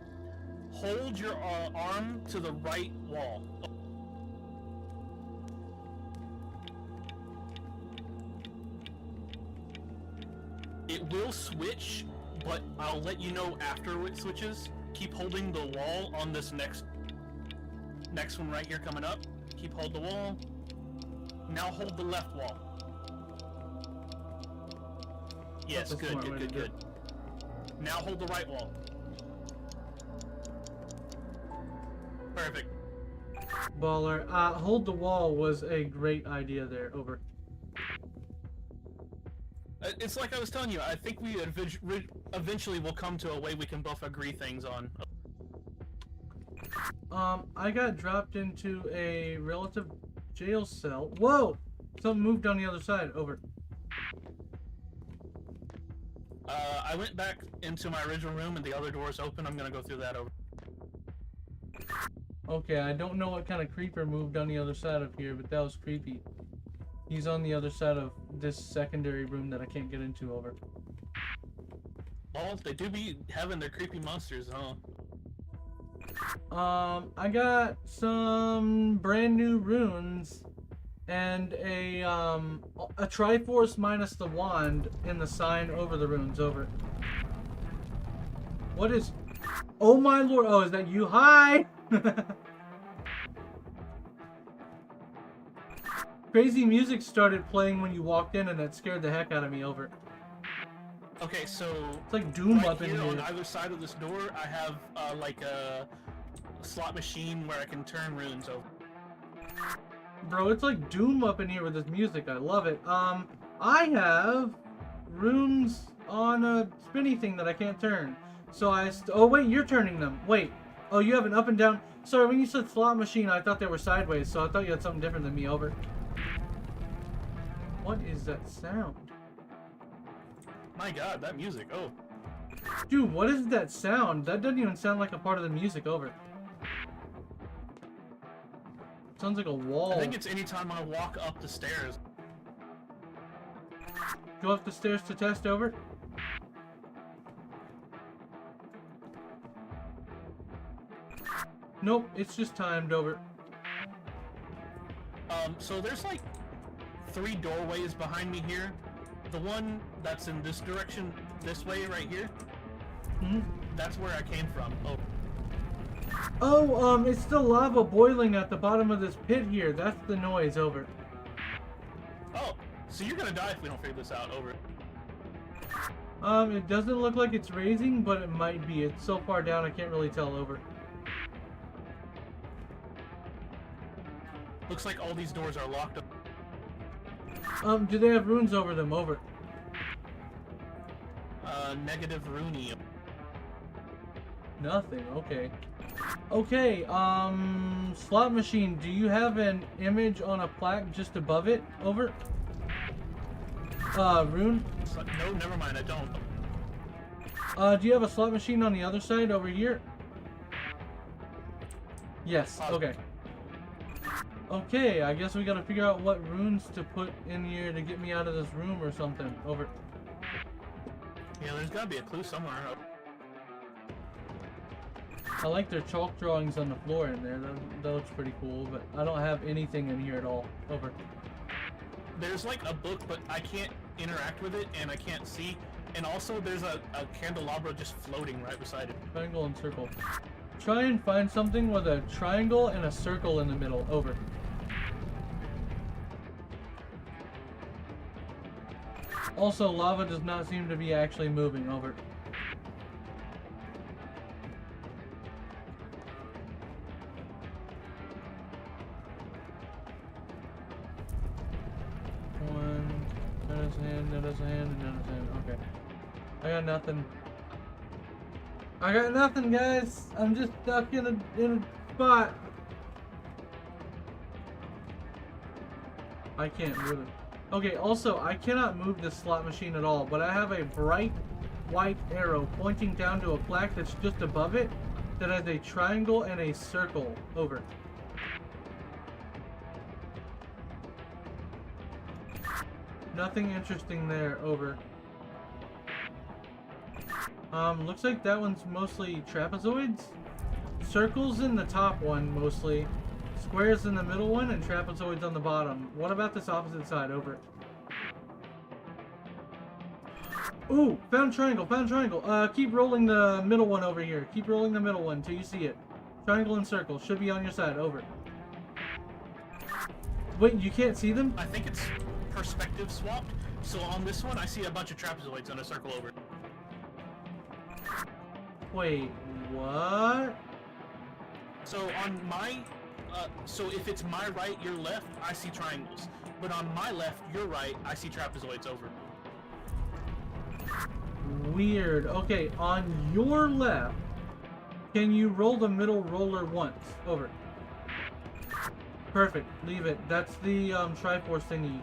hold your arm to the right wall. It will switch, but I'll let you know after it switches. Keep holding the wall on this next one right here coming up. Keep hold the wall. Now hold the left wall. Yes, good. Now hold the right wall. Perfect. Baller. Hold the wall was a great idea there. Over. It's like I was telling you, I think we eventually will come to a way we can both agree things on. I got dropped into a relative jail cell. Whoa! Something moved on the other side. Over. I went back into my original room and the other door is open. I'm gonna go through that. Over. Okay, I don't know what kind of creeper moved on the other side of here, but that was creepy. He's on the other side of this secondary room that I can't get into. Over. Well, they do be having their creepy monsters, huh? I got some brand new runes and a Triforce minus the wand in the sign over the runes. Over. What is... Oh my lord. Oh, is that you? Hi! Crazy music started playing when you walked in and that scared the heck out of me. Over. Okay, so... It's like Doom right up in here here. on either side of this door, I have like a slot machine where I can turn runes over. Bro, it's like Doom up in here with this music. I love it. I have runes on a spinny thing that I can't turn. So oh wait, you're turning them. Wait, Oh, you have an up and down. Sorry, when you said slot machine, I thought they were sideways, so I thought you had something different than me. Over. What is that sound? My god, that music. Oh. Dude, what is that sound? That doesn't even sound like a part of the music. Over. Sounds like a wall. I think it's anytime I walk up the stairs. Go up the stairs to test. Over. Nope, it's just timed. Over. So there's like 3 doorways behind me here. The one that's in this direction, this way right here, that's where I came from. Oh. Oh, it's the lava boiling at the bottom of this pit here. That's the noise. Over. Oh, so you're gonna die if we don't figure this out. Over. It doesn't look like it's raising, but it might be. It's so far down I can't really tell. Over. Looks like all these doors are locked up. Do they have runes over them? Over. Negative Rooney. Nothing. Okay. Okay, slot machine, do you have an image on a plaque just above it? Over. Rune? No, never mind, I don't. Do you have a slot machine on the other side over here? Yes, okay. Okay, I guess we gotta figure out what runes to put in here to get me out of this room or something. Over. Yeah, there's gotta be a clue somewhere. I like their chalk drawings on the floor in there. That looks pretty cool, but I don't have anything in here at all. Over. There's like a book, but I can't interact with it, and I can't see. And also, there's a candelabra just floating right beside it. Triangle and circle. Try and find something with a triangle and a circle in the middle. Over. Also, lava does not seem to be actually moving. Over. One. There's a hand, there's a hand, and there's a hand. Okay. I got nothing. I got nothing, guys. I'm just stuck in a spot. I can't move it. Okay, also, I cannot move this slot machine at all, but I have a bright white arrow pointing down to a plaque that's just above it that has a triangle and a circle. Over. Nothing interesting there. Over. Looks like that one's mostly trapezoids. Circles in the top one, mostly. Squares in the middle one, and trapezoids on the bottom. What about this opposite side? Over. Ooh, found triangle, found triangle. Keep rolling the middle one over here. Keep rolling the middle one till you see it. Triangle and circle. Should be on your side. Over. Wait, you can't see them? I think it's perspective swapped. So on this one, I see a bunch of trapezoids and a circle over. Wait, what? So on my, so if it's my right, your left, I see triangles. But on my left, your right, I see trapezoids over. Weird. Okay, on your left, can you roll the middle roller once? Over. Perfect. Leave it. That's the Triforce thingy.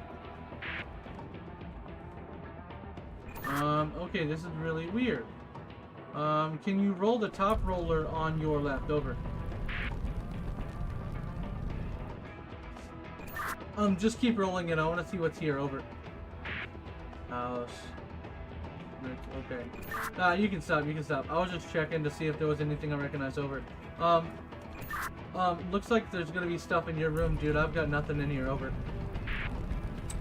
Okay, this is really weird. Can you roll the top roller on your left? Over. Just keep rolling it. I want to see what's here. Over. House. Okay. You can stop. You can stop. I was just checking to see if there was anything I recognized. Over. Looks like there's gonna be stuff in your room, dude. I've got nothing in here. Over.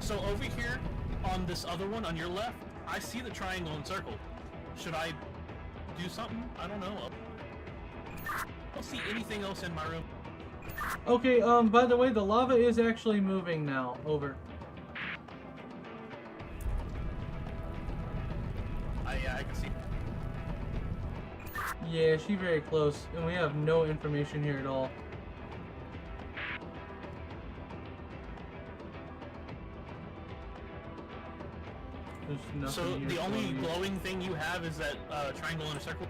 So over here, on this other one, on your left, I see the triangle and circle. Should I do something? I don't know. I don't see anything else in my room. Okay, by the way, the lava is actually moving now. Over. Yeah, I can see. Yeah, she's very close, and we have no information here at all. There's nothing So here the only for you. glowing thing you have is that triangle and a circle?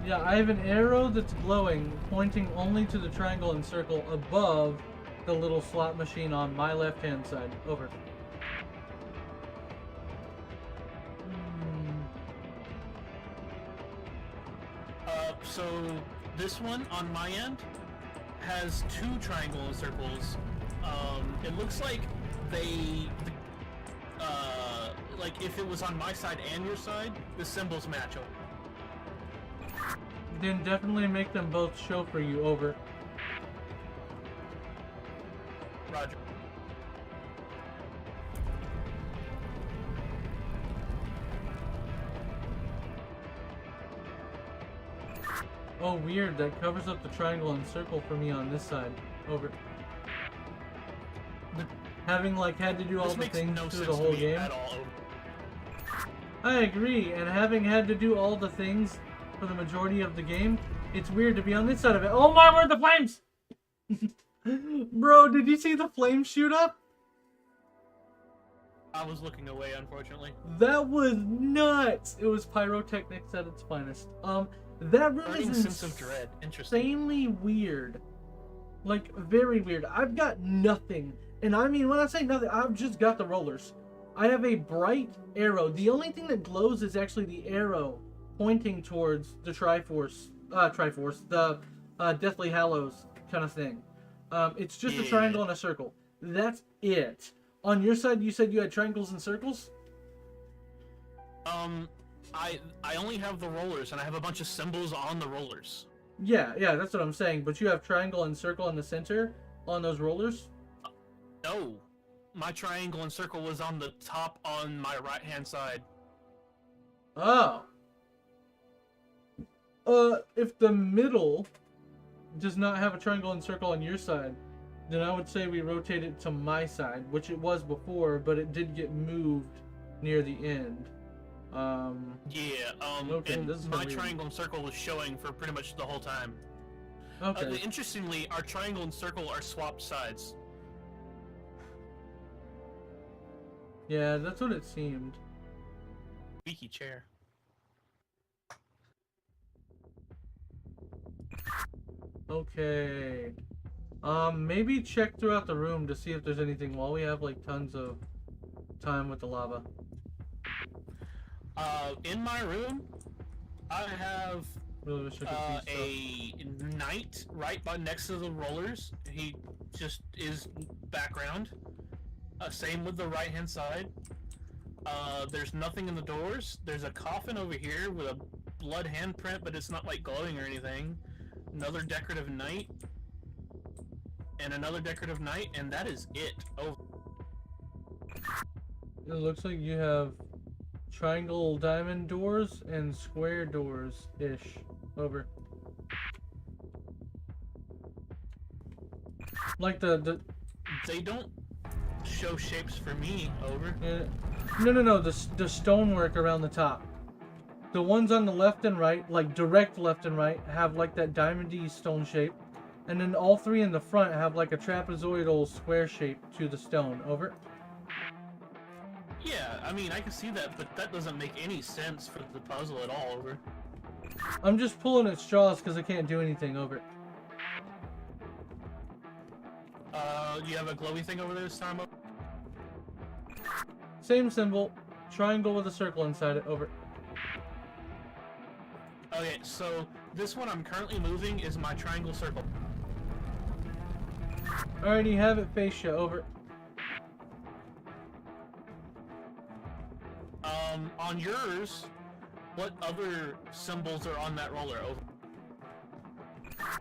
Yeah, I have an arrow that's glowing, pointing only to the triangle and circle above the little slot machine on my left-hand side. Over. So this one on my end has 2 triangle and circles. It looks like like if it was on my side and your side, the symbols match up. Then definitely make them both show for you. Over. Roger. Oh, weird. That covers up the triangle and circle for me on this side. Over. Having like had to do all the things through the whole game. I agree, and having had to do all the things for the majority of the game, it's weird to be on this side of it. Oh my word, the flames! Bro, did you see the flames shoot up? I was looking away, unfortunately. That was nuts! It was pyrotechnics at its finest. That room Burning is sense of dread. Interesting. insanely weird. Like, very weird. I've got nothing. And I mean, when I say nothing, I've just got the rollers. I have a bright arrow. The only thing that glows is actually the arrow pointing towards the the Deathly Hallows kind of thing. It's just a triangle and a circle. That's it. On your side, you said you had triangles and circles? I only have the rollers, and I have a bunch of symbols on the rollers. Yeah, that's what I'm saying. But you have triangle and circle in the center on those rollers? No. My triangle and circle was on the top on my right-hand side. Oh. If the middle does not have a triangle and circle on your side, then I would say we rotate it to my side, which it was before, but it did get moved near the end. Okay, and this is my weird. triangle and circle was showing for pretty much the whole time. Okay. Interestingly, our triangle and circle are swapped sides. Yeah, that's what it seemed. Squeaky chair. Okay. Maybe check throughout the room to see if there's anything while we have like tons of time with the lava. In my room, I have Really wish I could see a knight right by next to the rollers. He just is background. Same with the right-hand side. There's nothing in the doors. There's a coffin over here with a blood handprint, but it's not like glowing or anything. Another decorative knight. And another decorative knight, and that is it. Oh. It looks like you have triangle diamond doors and square doors-ish. Over. Like the They don't show shapes for me. Over. No, the stonework around the top. The ones on the left and right, like direct left and right, have like that diamondy stone shape. And then all three in the front have like a trapezoidal square shape to the stone. Over. Yeah, I mean, I can see that, but that doesn't make any sense for the puzzle at all. Over. I'm just pulling at straws because I can't do anything. Over. Do you have a glowy thing over there this time? Same symbol, triangle with a circle inside it. Over. Okay, so this one I'm currently moving is my triangle circle. Alrighty, have it face you. Over. On yours, what other symbols are on that roller? Over.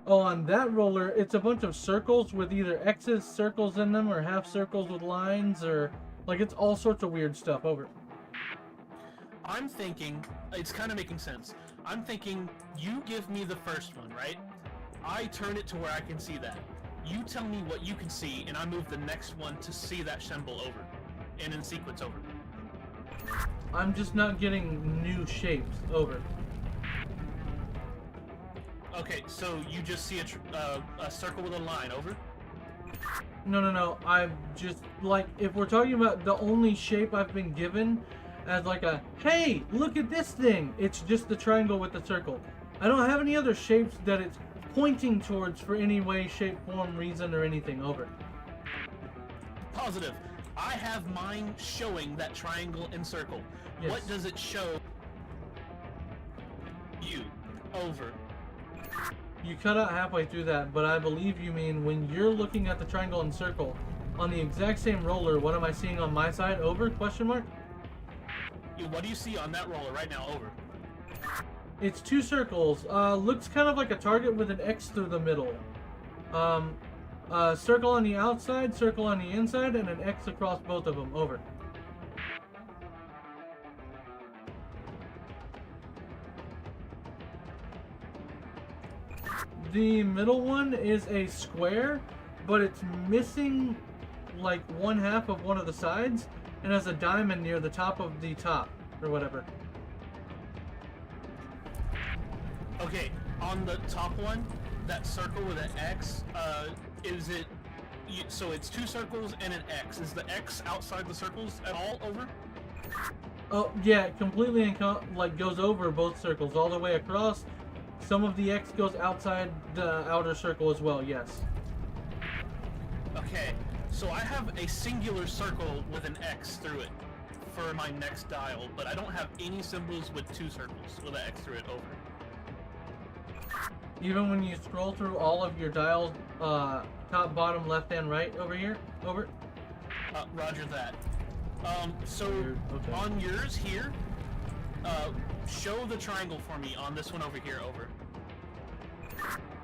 Oh, on that roller, it's a bunch of circles with either X's, circles in them, or half circles with lines, or like it's all sorts of weird stuff. Over. I'm thinking, it's kind of making sense. I'm thinking you give me the first one, right? I turn it to where I can see that. You tell me what you can see, and I move the next one to see that symbol over, and in sequence. Over. I'm just not getting new shapes. Over. Okay, so you just see a circle with a line. Over. No. I've just, like, if we're talking about the only shape I've been given as like a, hey, look at this thing, it's just the triangle with the circle. I don't have any other shapes that it's pointing towards for any way, shape, form, reason, or anything. Over. Positive. I have mine showing that triangle and circle. Yes. What does it show you? Over. You cut out halfway through that, but I believe you mean when you're looking at the triangle and circle on the exact same roller. What am I seeing on my side? Over? Question mark. What do you see on that roller right now? Over. It's two circles. Looks kind of like a target with an X through the middle. Circle on the outside, circle on the inside, and an X across both of them. Over. The middle one is a square, but it's missing like one half of one of the sides and has a diamond near the top of the top, or whatever. Okay, on the top one, that circle with an X, is it... so it's two circles and an X. Is the X outside the circles at all? Over? Oh, yeah, it completely goes over both circles all the way across. Some of the X goes outside the outer circle as well, yes. Okay, so I have a singular circle with an X through it for my next dial, but I don't have any symbols with two circles with an X through it. Over. Even when you scroll through all of your dials, top, bottom, left, and right over here? Over? Roger that. So Weird. Okay. on yours here, show the triangle for me on this one over here. Over.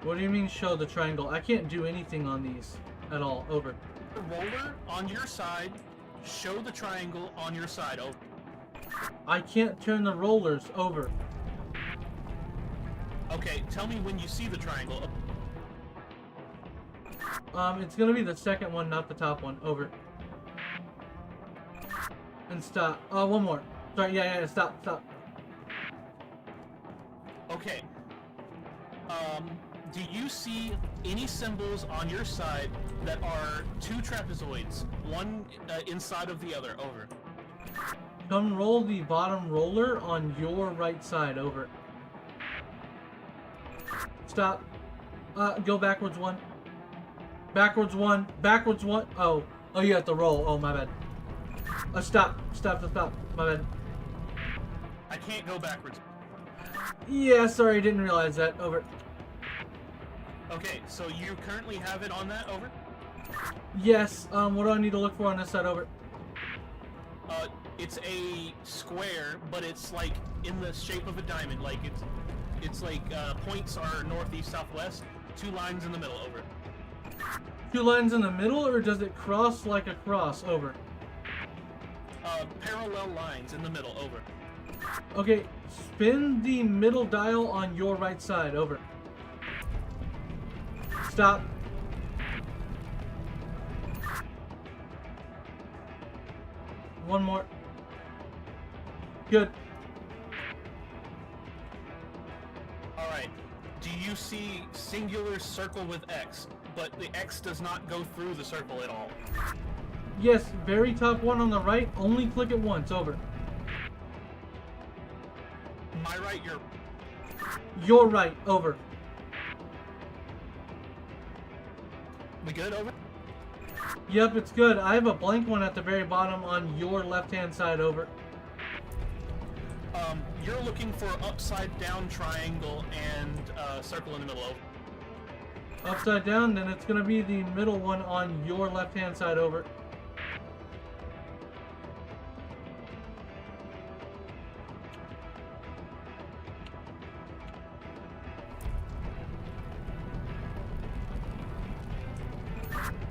What do you mean show the triangle? I can't do anything on these at all. Over. The roller on your side, show the triangle on your side. Over. I can't turn the rollers. Over. Okay, tell me when you see the triangle. It's gonna be the second one, not the top one. Over. And stop. One more. Sorry, yeah, stop. Okay. Do you see any symbols on your side that are two trapezoids, one inside of the other? Over. Come roll the bottom roller on your right side. Over. Stop. Go backwards one. Backwards one. Backwards one. Oh, you have to roll. Oh, my bad. Stop. My bad. I can't go backwards. Yeah, sorry, didn't realize that. Over. Okay, so you currently have it on that. Over. Yes. What do I need to look for on this side? Over. It's a square, but it's like in the shape of a diamond. Like it's like points are northeast, southwest. Two lines in the middle. Over. Two lines in the middle, or does it cross like a cross? Over. Parallel lines in the middle. Over. Okay, spin the middle dial on your right side. Over. Stop. One more. Good. Alright. Do you see singular circle with X, but the X does not go through the circle at all? Yes, very top one on the right. Only click it once. Over. My right, Your right. Over. we good? Over? Yep, it's good. I have a blank one at the very bottom on your left-hand side. Over. You're looking for upside down triangle and circle in the middle. Over. Upside down, then it's going to be the middle one on your left-hand side. Over.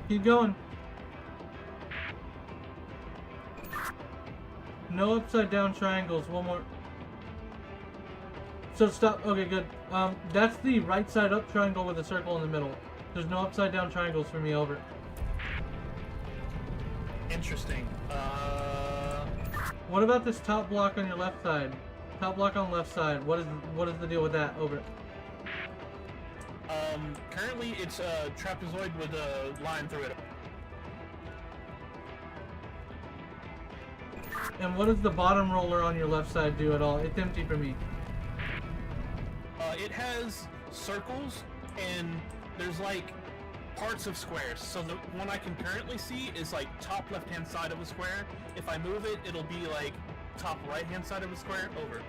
Keep going. No upside down triangles. One more. So stop. Okay, good. That's the right side up triangle with a circle in the middle. There's no upside down triangles for me. Over. Interesting. What about this top block on your left side? Top block on left side. What is the deal with that? Over. Currently it's a trapezoid with a line through it. And what does the bottom roller on your left side do at all? It's empty for me. It has circles and there's like parts of squares. So the one I can currently see is like top left-hand side of a square. If I move it, it'll be like top right-hand side of a square. Over.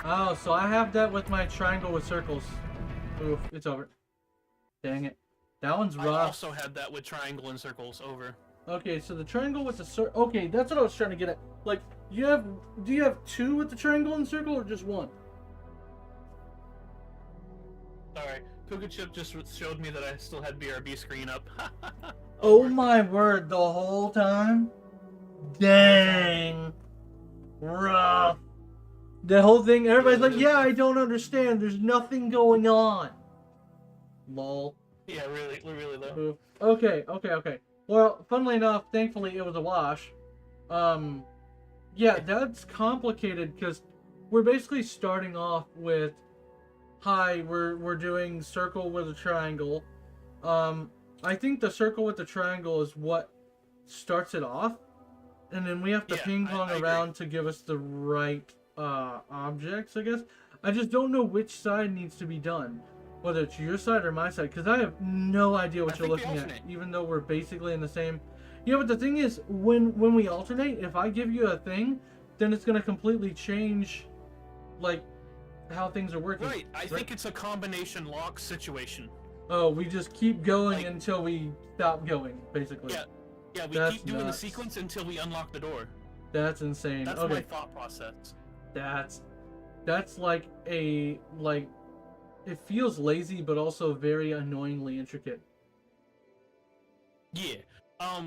Oh, so I have that with my triangle with circles. Oof, it's over. Dang it. That one's rough. I also had that with triangle and circles. Over. Okay, so the triangle with the circle. Okay, that's what I was trying to get at. Like, do you have two with the triangle and circle, or just one? Sorry, Cookie Chip just showed me that I still had BRB screen up. Oh my word, the whole time? Dang. Rough. The whole thing, everybody's like, yeah, I don't understand. There's nothing going on. Lol. Yeah, really though. Okay. Well, funnily enough, thankfully it was a wash. Yeah, that's complicated because we're basically starting off with, hi, we're doing circle with a triangle. I think the circle with the triangle is what starts it off, and then we have to ping pong around to give us the right objects, I guess. I just don't know which side needs to be done, whether it's your side or my side, because I have no idea what you're looking at, even though we're basically in the same. Yeah, but the thing is, when we alternate, if I give you a thing, then it's going to completely change, like, how things are working. Right, I think it's a combination lock situation. Oh, we just keep going until we stop going, basically. Yeah, we keep doing the sequence until we unlock the door. That's insane. That's my thought process. That's like it feels lazy, but also very annoyingly intricate. Yeah.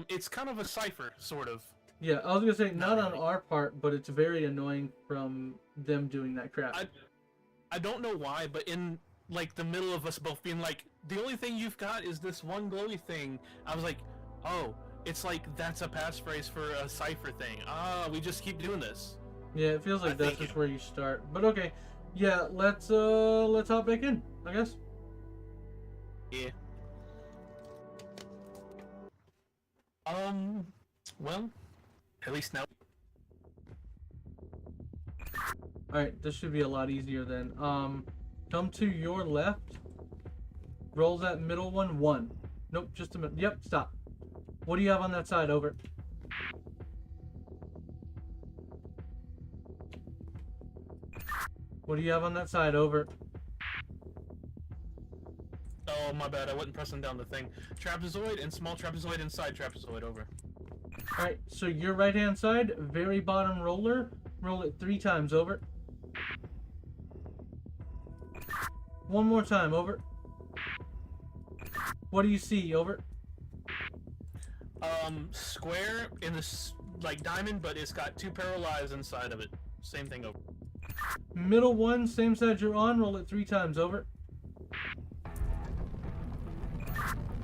It's kind of a cipher, sort of. Yeah, I was gonna say not on our part, but it's very annoying from them doing that crap. I don't know why, but in like the middle of us both being like, the only thing you've got is this one glowy thing. I was like, oh, it's like that's a passphrase for a cipher thing. Ah, we just keep doing this. Yeah, it feels like that's just where you start. But okay, yeah, let's hop back in, I guess. Yeah. Well, at least now. Alright, this should be a lot easier then. Come to your left. Roll that middle one. 1. Nope, just a minute. Yep, stop. What do you have on that side? Over. What do you have on that side? Over. Oh, my bad. I wasn't pressing down the thing. Trapezoid and small trapezoid inside trapezoid. Over. Alright, so your right-hand side, very bottom roller. Roll it 3 times. Over. One more time. Over. What do you see? Over. Square in this like diamond, but it's got 2 parallels inside of it. Same thing. Over. Middle one, same side you're on. Roll it 3 times. Over.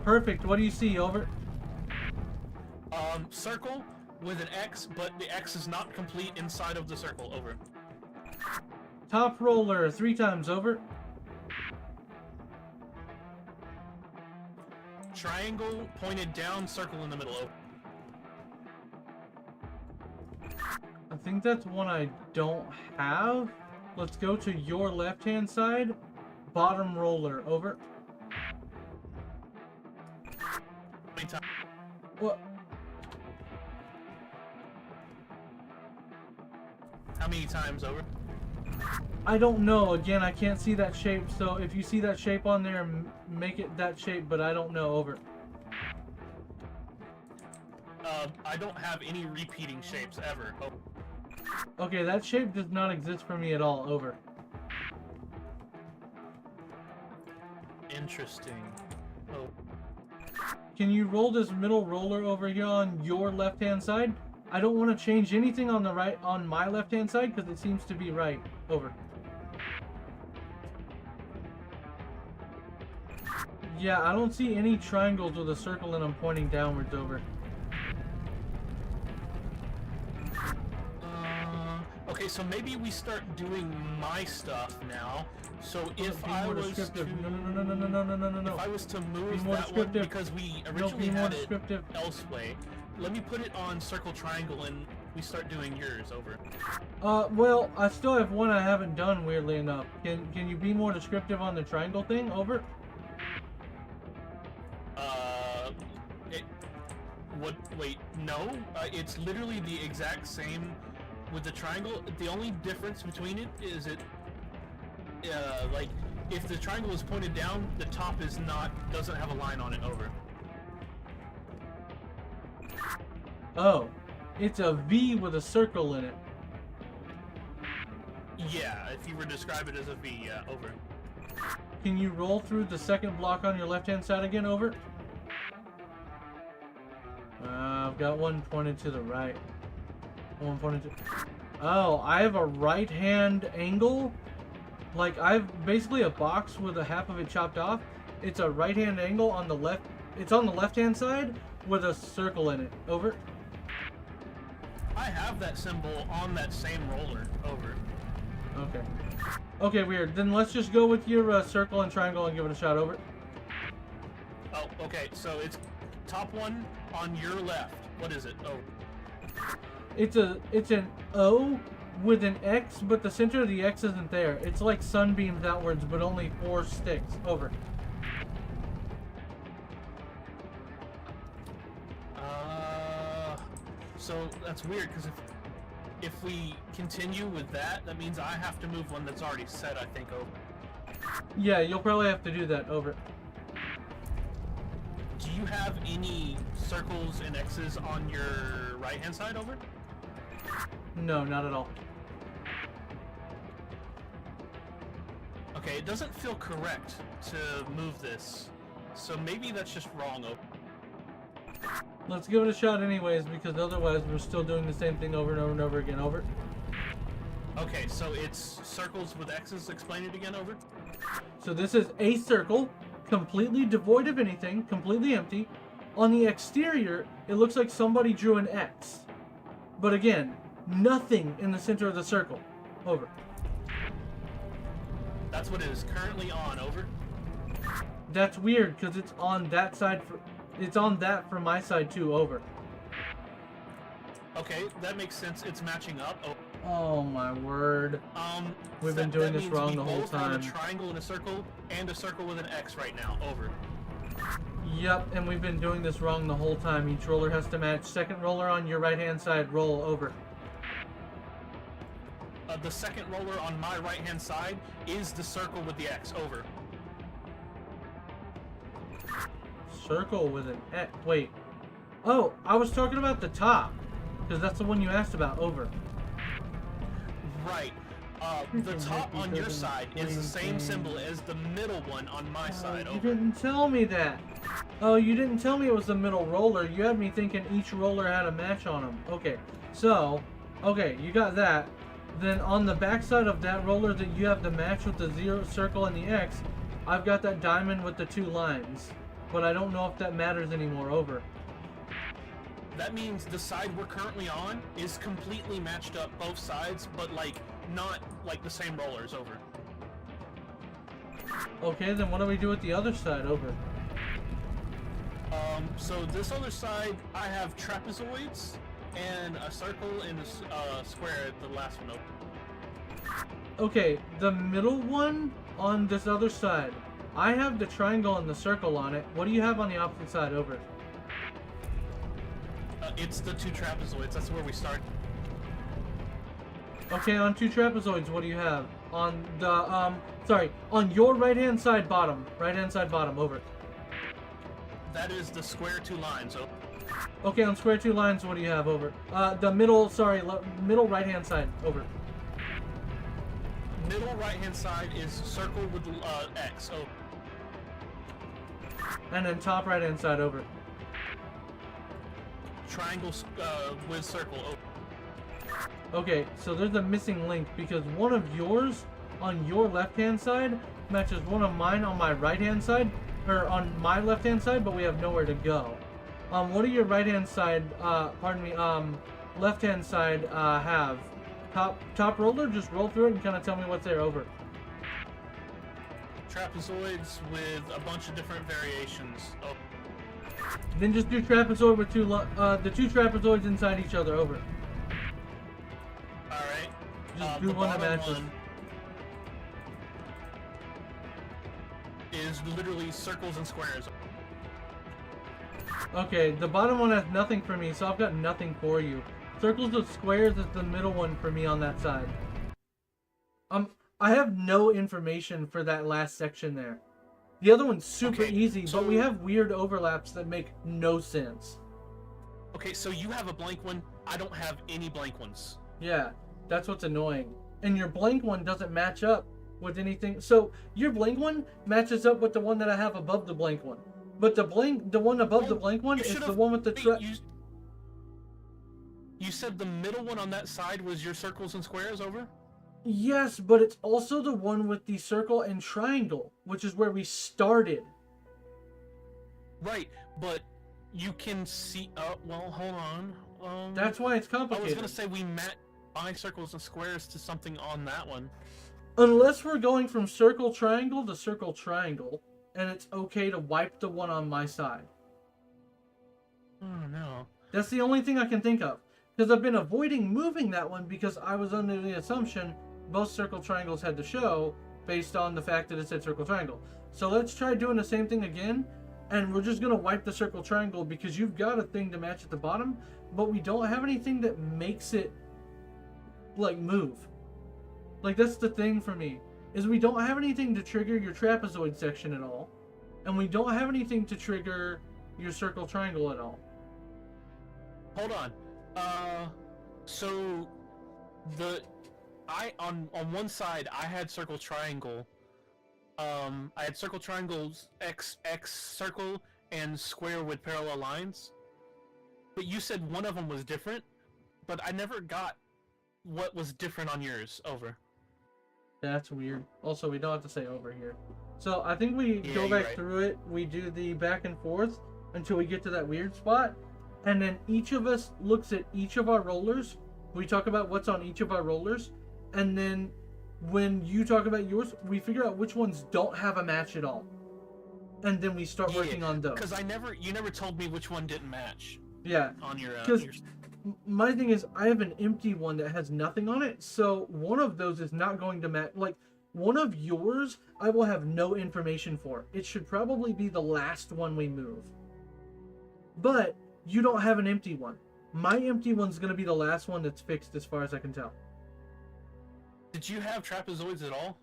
Perfect. What do you see? Over. Circle with an X, but the X is not complete inside of the circle. Over. Top roller 3 times. Over. Triangle pointed down, circle in the middle. Over. I think that's one I don't have. Let's go to your left-hand side. Bottom roller. Over. What? How many times? Over? I don't know. Again, I can't see that shape. So if you see that shape on there, make it that shape. But I don't know. Over. I don't have any repeating shapes ever. Over. Okay, that shape does not exist for me at all. Over. Interesting. Oh. Can you roll this middle roller over here on your left-hand side? I don't want to change anything on the right on my left-hand side because it seems to be right. Over. Yeah, I don't see any triangles with a circle and I'm pointing downwards. Over. Okay, so maybe we start doing my stuff now. So if I was to if I was to move that one because we originally had it elsewhere, let me put it on circle triangle and we start doing yours. Over. Well, I still have one I haven't done, weirdly enough. Can you be more descriptive on the triangle thing? Over. Wait, no. It's literally the exact same with the triangle. The only difference between it is like, if the triangle is pointed down, the top doesn't have a line on it. Over. Oh, it's a V with a circle in it. Yeah, if you were to describe it as a V, yeah. Over. Can you roll through the second block on your left-hand side again? Over. I've got one pointed to the right. One pointed to... Oh, I have a right-hand angle. Like, I have basically a box with a half of it chopped off. It's a right-hand angle on the left... It's on the left-hand side with a circle in it. Over. I have that symbol on that same roller. Over. Okay. Okay, weird. Then let's just go with your circle and triangle and give it a shot. Over. Oh, okay. So it's top one on your left. What is it? Oh. It's an O with an X, but the center of the X isn't there. It's like sunbeams outwards, but only 4 sticks. Over. So that's weird, because if we continue with that, that means I have to move one that's already set, I think, over. Yeah, you'll probably have to do that. Over. Do you have any circles and X's on your right-hand side? Over? No, not at all. Okay, it doesn't feel correct to move this, so maybe that's just wrong. Over. Let's give it a shot anyways, because otherwise we're still doing the same thing over and over and over again. Over. Okay, so it's circles with X's. Explain it again. Over. So this is a circle, completely devoid of anything, completely empty. On the exterior, it looks like somebody drew an X. But again, nothing in the center of the circle. Over. That's what it is currently on. Over. That's weird, because it's on that side. It's on that from my side too. Over. Okay, that makes sense. It's matching up. Oh. Oh my word. We've been doing this wrong the whole time. We both have a triangle and a circle with an X right now. Over. Yep, and we've been doing this wrong the whole time. Each roller has to match. Second roller on your right-hand side, roll. Over. The second roller on my right-hand side is the circle with the X. Over. Circle with an X. Wait. Oh, I was talking about the top, because that's the one you asked about. Over. Right. The top on your side is the same symbol as the middle one on my side. You Over. didn't tell me that. Oh, you didn't tell me it was the middle roller. You had me thinking each roller had a match on them. Okay, so, okay, you got that. Then on the back side of that roller that you have the match with the zero circle and the X, I've got that diamond with the 2 lines. But I don't know if that matters anymore. Over. That means the side we're currently on is completely matched up both sides, but like not like the same rollers. Over. Okay, then what do we do with the other side? Over. So this other side, I have trapezoids and a circle and a square at the last one. Over. Okay, the middle one on this other side, I have the triangle and the circle on it. What do you have on the opposite side? Over. It's the 2 trapezoids. That's where we start. Okay, on 2 trapezoids, what do you have? On the, sorry, on your right-hand side bottom. Right-hand side bottom. Over. That is the square 2 lines. Over. Okay, on square 2 lines, what do you have? Over. The middle, sorry, middle right-hand side. Over. Middle right-hand side is circle with X. Over. And then top right-hand side. Over. Triangle with circle. Over. Okay, so there's a missing link because one of yours on your left-hand side matches one of mine on my right-hand side, or on my left-hand side, but we have nowhere to go. What do your right-hand side, left-hand side have? Top roller? Just roll through it and kind of tell me what's there. Over. Trapezoids with a bunch of different variations. Oh. Then just do trapezoid with the 2 trapezoids inside each other. Over. just do the one that bottom matches. one is literally circles and squares. Okay, the bottom one has nothing for me, so I've got nothing for you. Circles of squares is the middle one for me on that side. I have no information for that last section there. The other one's super easy, but we have weird overlaps that make no sense. Okay, so you have a blank one. I don't have any blank ones. Yeah, that's what's annoying. And your blank one doesn't match up with anything. So your blank one matches up with the one that I have above the blank one. But the one above the blank one is the one with the You said the middle one on that side was your circles and squares over? Yes, but it's also the one with the circle and triangle, which is where we started. Right, but you can see. Well, hold on. That's why it's I complicated. was gonna say we match my circles and squares to something on that one. Unless we're going from circle triangle to circle triangle, and it's okay to wipe the one on my side. Oh no. That's the only thing I can think of. Because I've been avoiding moving that one because I was under the assumption both circle triangles had to show based on the fact that it said circle triangle. So let's try doing the same thing again, and we're just going to wipe the circle triangle because you've got a thing to match at the bottom, but we don't have anything that makes it, like, move. Like, that's the thing for me, is we don't have anything to trigger your trapezoid section at all, and we don't have anything to trigger your circle triangle at all. Hold on. So on one side I had circle triangle. I had circle triangles X circle and square with parallel lines. But you said one of them was different, but I never got what was different on yours over. That's weird. Also, we don't have to say over here. So I think we go back through it. We do the back and forth until we get to that weird spot. And then each of us looks at each of our rollers. We talk about what's on each of our rollers. And then when you talk about yours, we figure out which ones don't have a match at all. And then we start working on those. Because you never told me which one didn't match. Yeah. On your my thing is, I have an empty one that has nothing on it. So one of those is not going to match. Like, one of yours, I will have no information for. It should probably be the last one we move. But you don't have an empty one. My empty one's going to be the last one that's fixed as far as I can tell. Did you have trapezoids at all?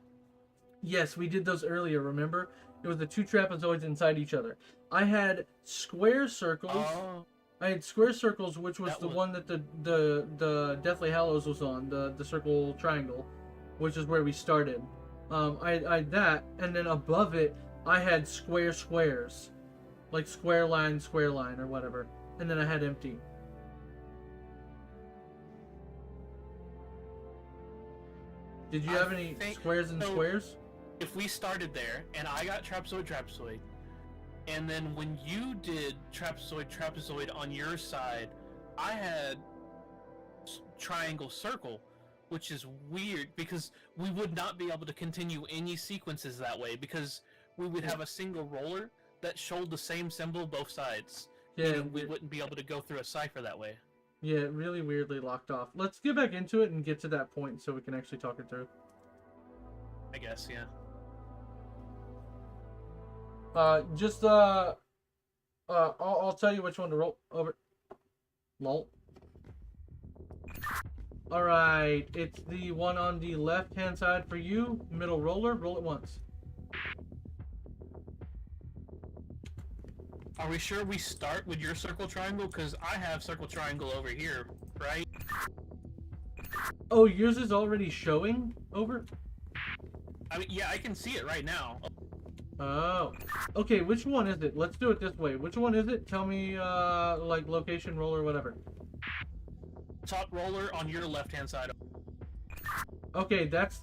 Yes, we did those earlier, remember? It was the two trapezoids inside each other. I had square circles. Oh. I had square circles, which was the one that the Deathly Hallows was on, the circle triangle, which is where we started. I had that, and then above it, I had squares. Like square line, or whatever. And then I had empty. Did you have any squares and squares? If we started there, and I got trapezoid, and then when you did trapezoid on your side, I had triangle circle, which is weird because we would not be able to continue any sequences that way because we would have a single roller that showed the same symbol both sides. Yeah, and we wouldn't be able to go through a cipher that way. Yeah, it really weirdly locked off. Let's get back into it and get to that point so we can actually talk it through. I guess, yeah. I'll tell you which one to roll over. Lol. Alright, it's the one on the left-hand side for you. Middle roller, roll it once. Are we sure we start with your circle triangle? Because I have circle triangle over here, right? Oh, yours is already showing over? I mean, yeah, I can see it right now. Oh. Okay, which one is it? Let's do it this way. Which one is it? Tell me, like, location, roller, whatever. Top roller on your left-hand side. Okay, this is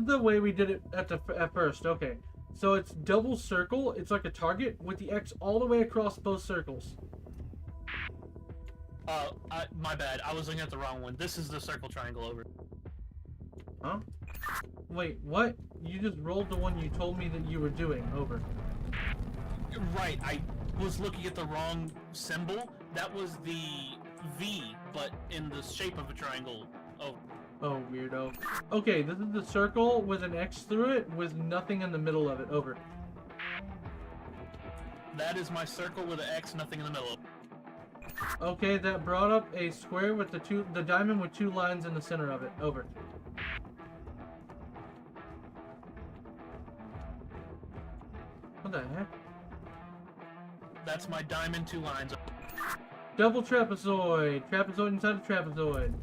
the way we did it at first. Okay. So it's double circle. It's like a target with the X all the way across both circles. My bad. I was looking at the wrong one. This is the circle triangle over. Huh? Wait, what? You just rolled the one you told me that you were doing over. Right, I was looking at the wrong symbol. That was the V, but in the shape of a triangle. Oh. Oh, weirdo. Okay, this is the circle with an X through it with nothing in the middle of it. Over. That is my circle with an X, nothing in the middle. Okay, that brought up a square with the diamond with 2 lines in the center of it. Over. What the heck? That's my diamond, 2 lines. Double trapezoid! Trapezoid inside a trapezoid.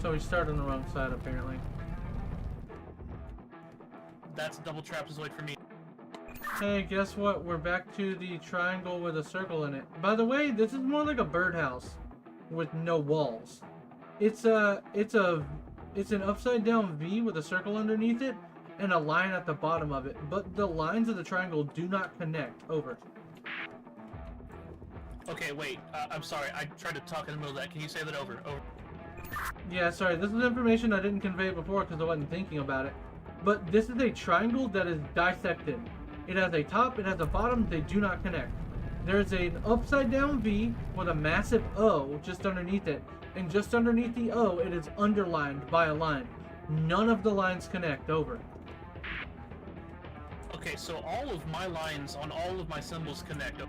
So we started on the wrong side, apparently. That's a double trapezoid for me. Hey, guess what? We're back to the triangle with a circle in it. By the way, this is more like a birdhouse with no walls. It's an upside down V with a circle underneath it and a line at the bottom of it. But the lines of the triangle do not connect. Over. Okay, wait. I'm sorry. I tried to talk in the middle of that. Can you say that over? Over. Yeah, sorry. This is information I didn't convey before because I wasn't thinking about it. But this is a triangle that is dissected. It has a top, it has a bottom, they do not connect. There's an upside down V with a massive O just underneath it. And just underneath the O, it is underlined by a line. None of the lines connect. Over. Okay, so all of my lines on all of my symbols connect.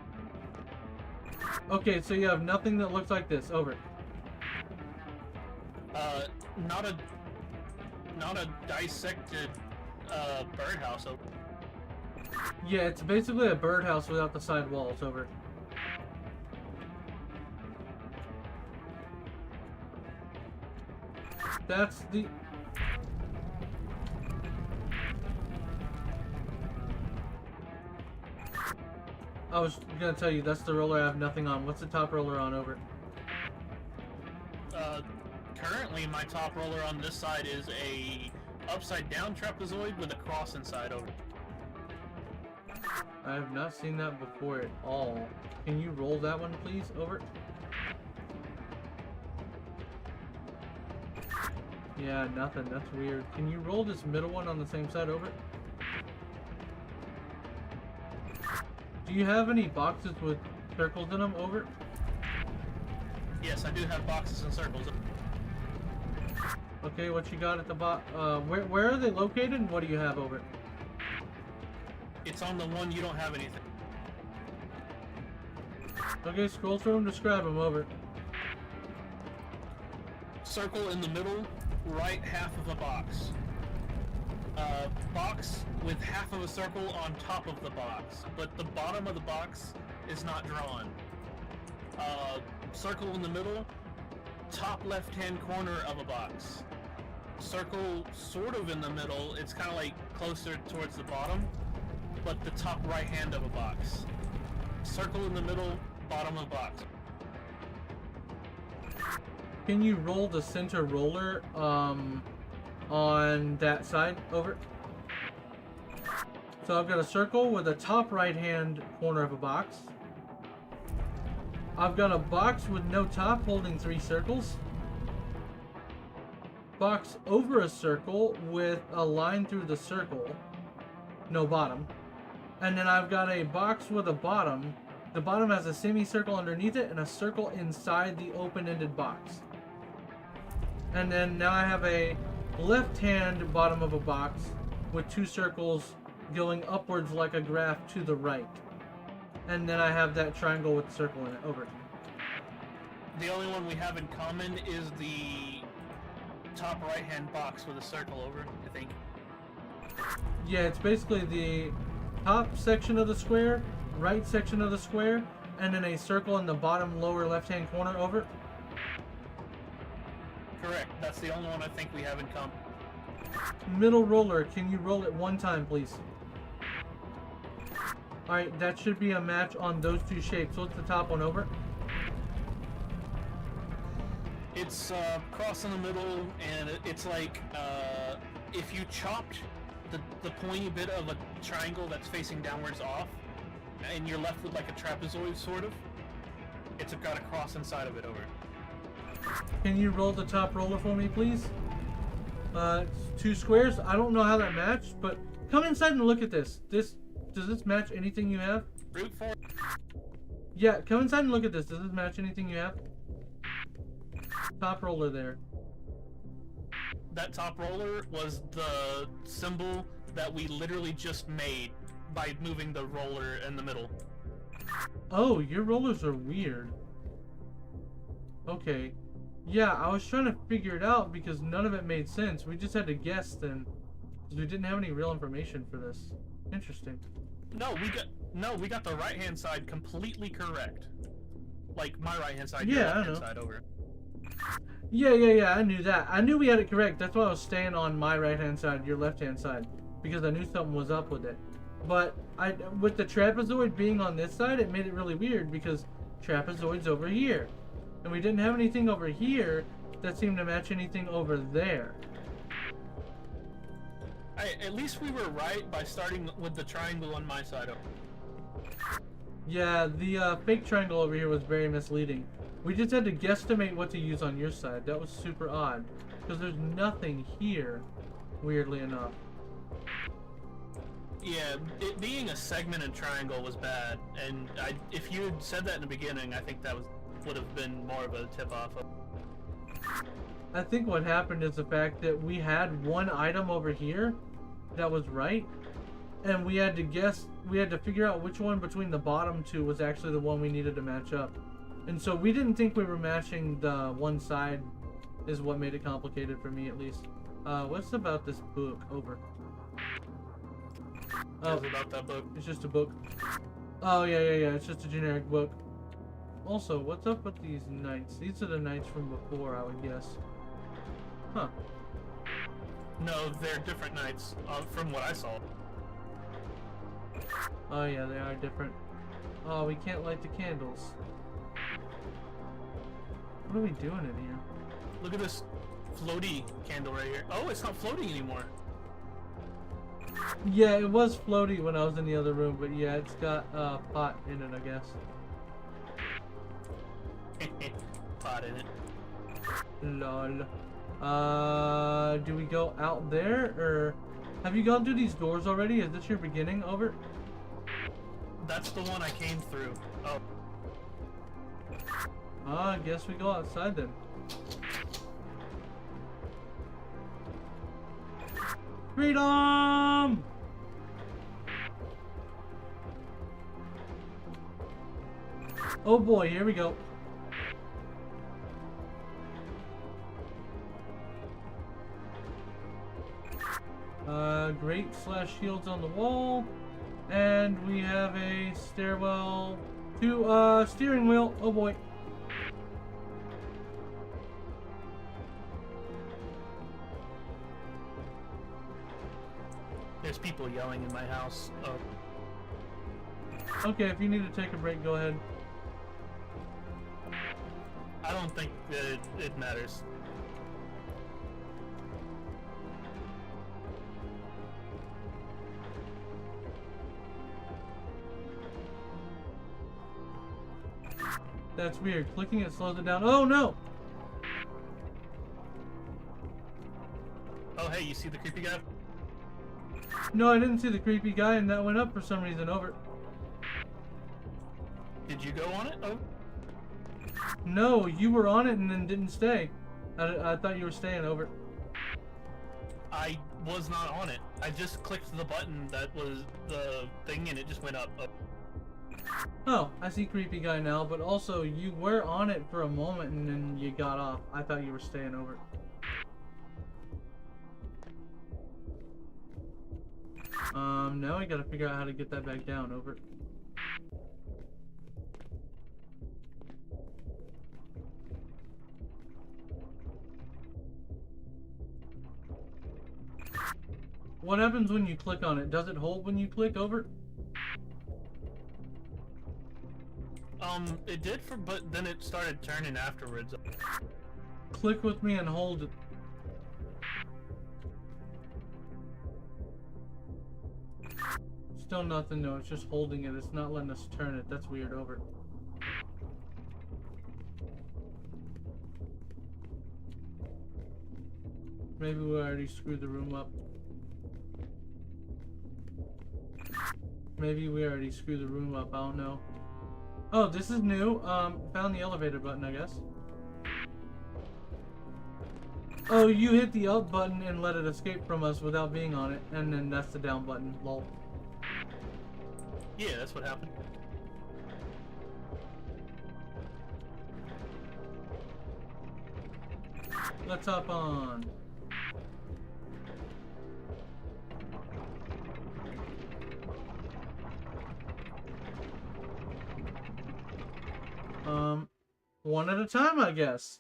Okay, so you have nothing that looks like this. Over. Not a dissected birdhouse. Over. Yeah, it's basically a birdhouse without the side walls. Over. That's the... I was gonna tell you, that's the roller I have nothing on. What's the top roller on? Over. Currently my top roller on this side is a upside down trapezoid with a cross inside. Over. I have not seen that before at all. Can you roll that one, please? Over. Yeah, nothing. That's weird. Can you roll this middle one on the same side? Over. Do you have any boxes with circles in them? Over. Yes, I do have boxes and circles. Okay, what you got at the where are they located and what do you have? Over? It's on the one you don't have anything. Okay, scroll through them, describe them. Over. Circle in the middle, right half of a box. Box with half of a circle on top of the box, but the bottom of the box is not drawn. Circle in the middle, top left-hand corner of a box. Circle sort of in the middle, it's kind of like closer towards the bottom, but the top right hand of a box. Circle in the middle, bottom of the box. Can you roll the center roller on that side? Over. So I've got a circle with a top right hand corner of a box. I've got a box with no top holding 3 circles. Box over a circle with a line through the circle. No bottom. And then I've got a box with a bottom. The bottom has a semicircle underneath it and a circle inside the open-ended box. And then now I have a left-hand bottom of a box with 2 circles going upwards like a graph to the right. And then I have that triangle with a circle in it. Over. The only one we have in common is the top right-hand box with a circle over, I think. Yeah, it's basically the top section of the square, right section of the square, and then a circle in the bottom lower left-hand corner. Over. Correct. That's the only one I think we have in common. Middle roller, can you roll it 1 time, please? Alright, that should be a match on those 2 shapes. What's the top one? Over? It's cross in the middle, and it's like if you chopped the pointy bit of a triangle that's facing downwards off, and you're left with like a trapezoid, sort of. It's got a cross inside of it. Over. Can you roll the top roller for me, please? 2 squares. I don't know how that matched, but come inside and look at this. Does this match anything you have? Root for. Yeah, come inside and look at this. Does this match anything you have? Top roller there. that top roller was the symbol that we literally just made by moving the roller in the middle. Oh, your rollers are weird. Okay. Yeah, I was trying to figure it out because none of it made sense. We just had to guess then. Because we didn't have any real information for this. Interesting. No, we got the right-hand side completely correct. Like my right-hand side, Yeah, your I left-hand know. side over. Yeah, I knew that. I knew we had it correct. That's why I was staying on my right-hand side, your left-hand side. Because I knew something was up with it. But with the trapezoid being on this side, it made it really weird because trapezoid's over here. And we didn't have anything over here that seemed to match anything over there. At least we were right by starting with the triangle on my side. Yeah, the fake triangle over here was very misleading. We just had to guesstimate what to use on your side. That was super odd. Because there's nothing here, weirdly enough. Yeah, it being a segmented triangle was bad, and if you had said that in the beginning, I think that would have been more of a tip-off. I think what happened is the fact that we had one item over here that was right, and we had to figure out which one between the bottom two was actually the one we needed to match up. And so we didn't think we were matching the one side is what made it complicated for me at least. What's about this book? Over. Oh, About that book. it's just a book. Oh, yeah, it's just a generic book. Also, what's up with these knights? These are the knights from before, I would guess. Huh. No, they're different knights, from what I saw. Oh, yeah, they are different. Oh, we can't light the candles. What are we doing in here? Look at this floaty candle right here. Oh, it's not floating anymore. Yeah, it was floaty when I was in the other room, but yeah, it's got a pot in it, I guess. Pot in it. Lol. Do we go out there, or... Have you gone through these doors already? Is this your beginning? Over? That's the one I came through. Oh. I guess we go outside then. Freedom! Oh boy, here we go. Great / shields on the wall. And we have a stairwell to steering wheel. Oh boy. There's people yelling in my house. Oh. Okay, if you need to take a break, go ahead. I don't think that it matters. That's weird. Clicking it slows it down. Oh no! Oh, hey, you see the creepy guy? No, I didn't see the creepy guy, and that went up for some reason. Over. Did you go on it? Oh. No, you were on it and then didn't stay. I thought you were staying. Over. I was not on it. I just clicked the button that was the thing and it just went up. Oh, I see creepy guy now, but also you were on it for a moment and then you got off. I thought you were staying. Over. Now I gotta figure out how to get that back down. Over. What happens when you click on it? Does it hold when you click? Over? It did but then it started turning afterwards. Click with me and hold it. Still nothing, no, it's just holding it. It's not letting us turn it. That's weird. Over. Maybe we already screwed the room up. Maybe we already screwed the room up, I don't know. Oh, this is new. Found the elevator button, I guess. Oh, you hit the up button and let it escape from us without being on it, and then that's the down button. Lol. Yeah, that's what happened. Let's hop on. One at a time, I guess.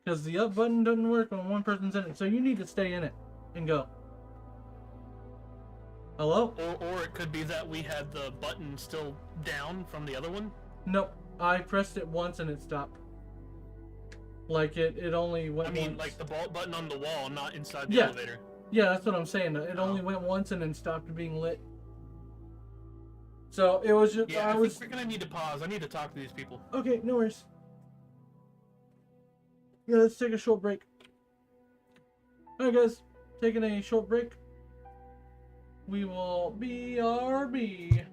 Because the up button doesn't work when one person's in it, so you need to stay in it and go. Hello? Or it could be that we had the button still down from the other one. Nope. I pressed it once and it stopped. Like it only went I mean, once. like the button on the wall, not inside the Yeah. elevator. Yeah, that's what I'm saying. It only went once and then stopped being lit. So it was just Yeah, I think we're gonna need to pause. I need to talk to these people. Okay, no worries. Yeah, let's take a short break. Alright guys, taking a short break. We will BRB.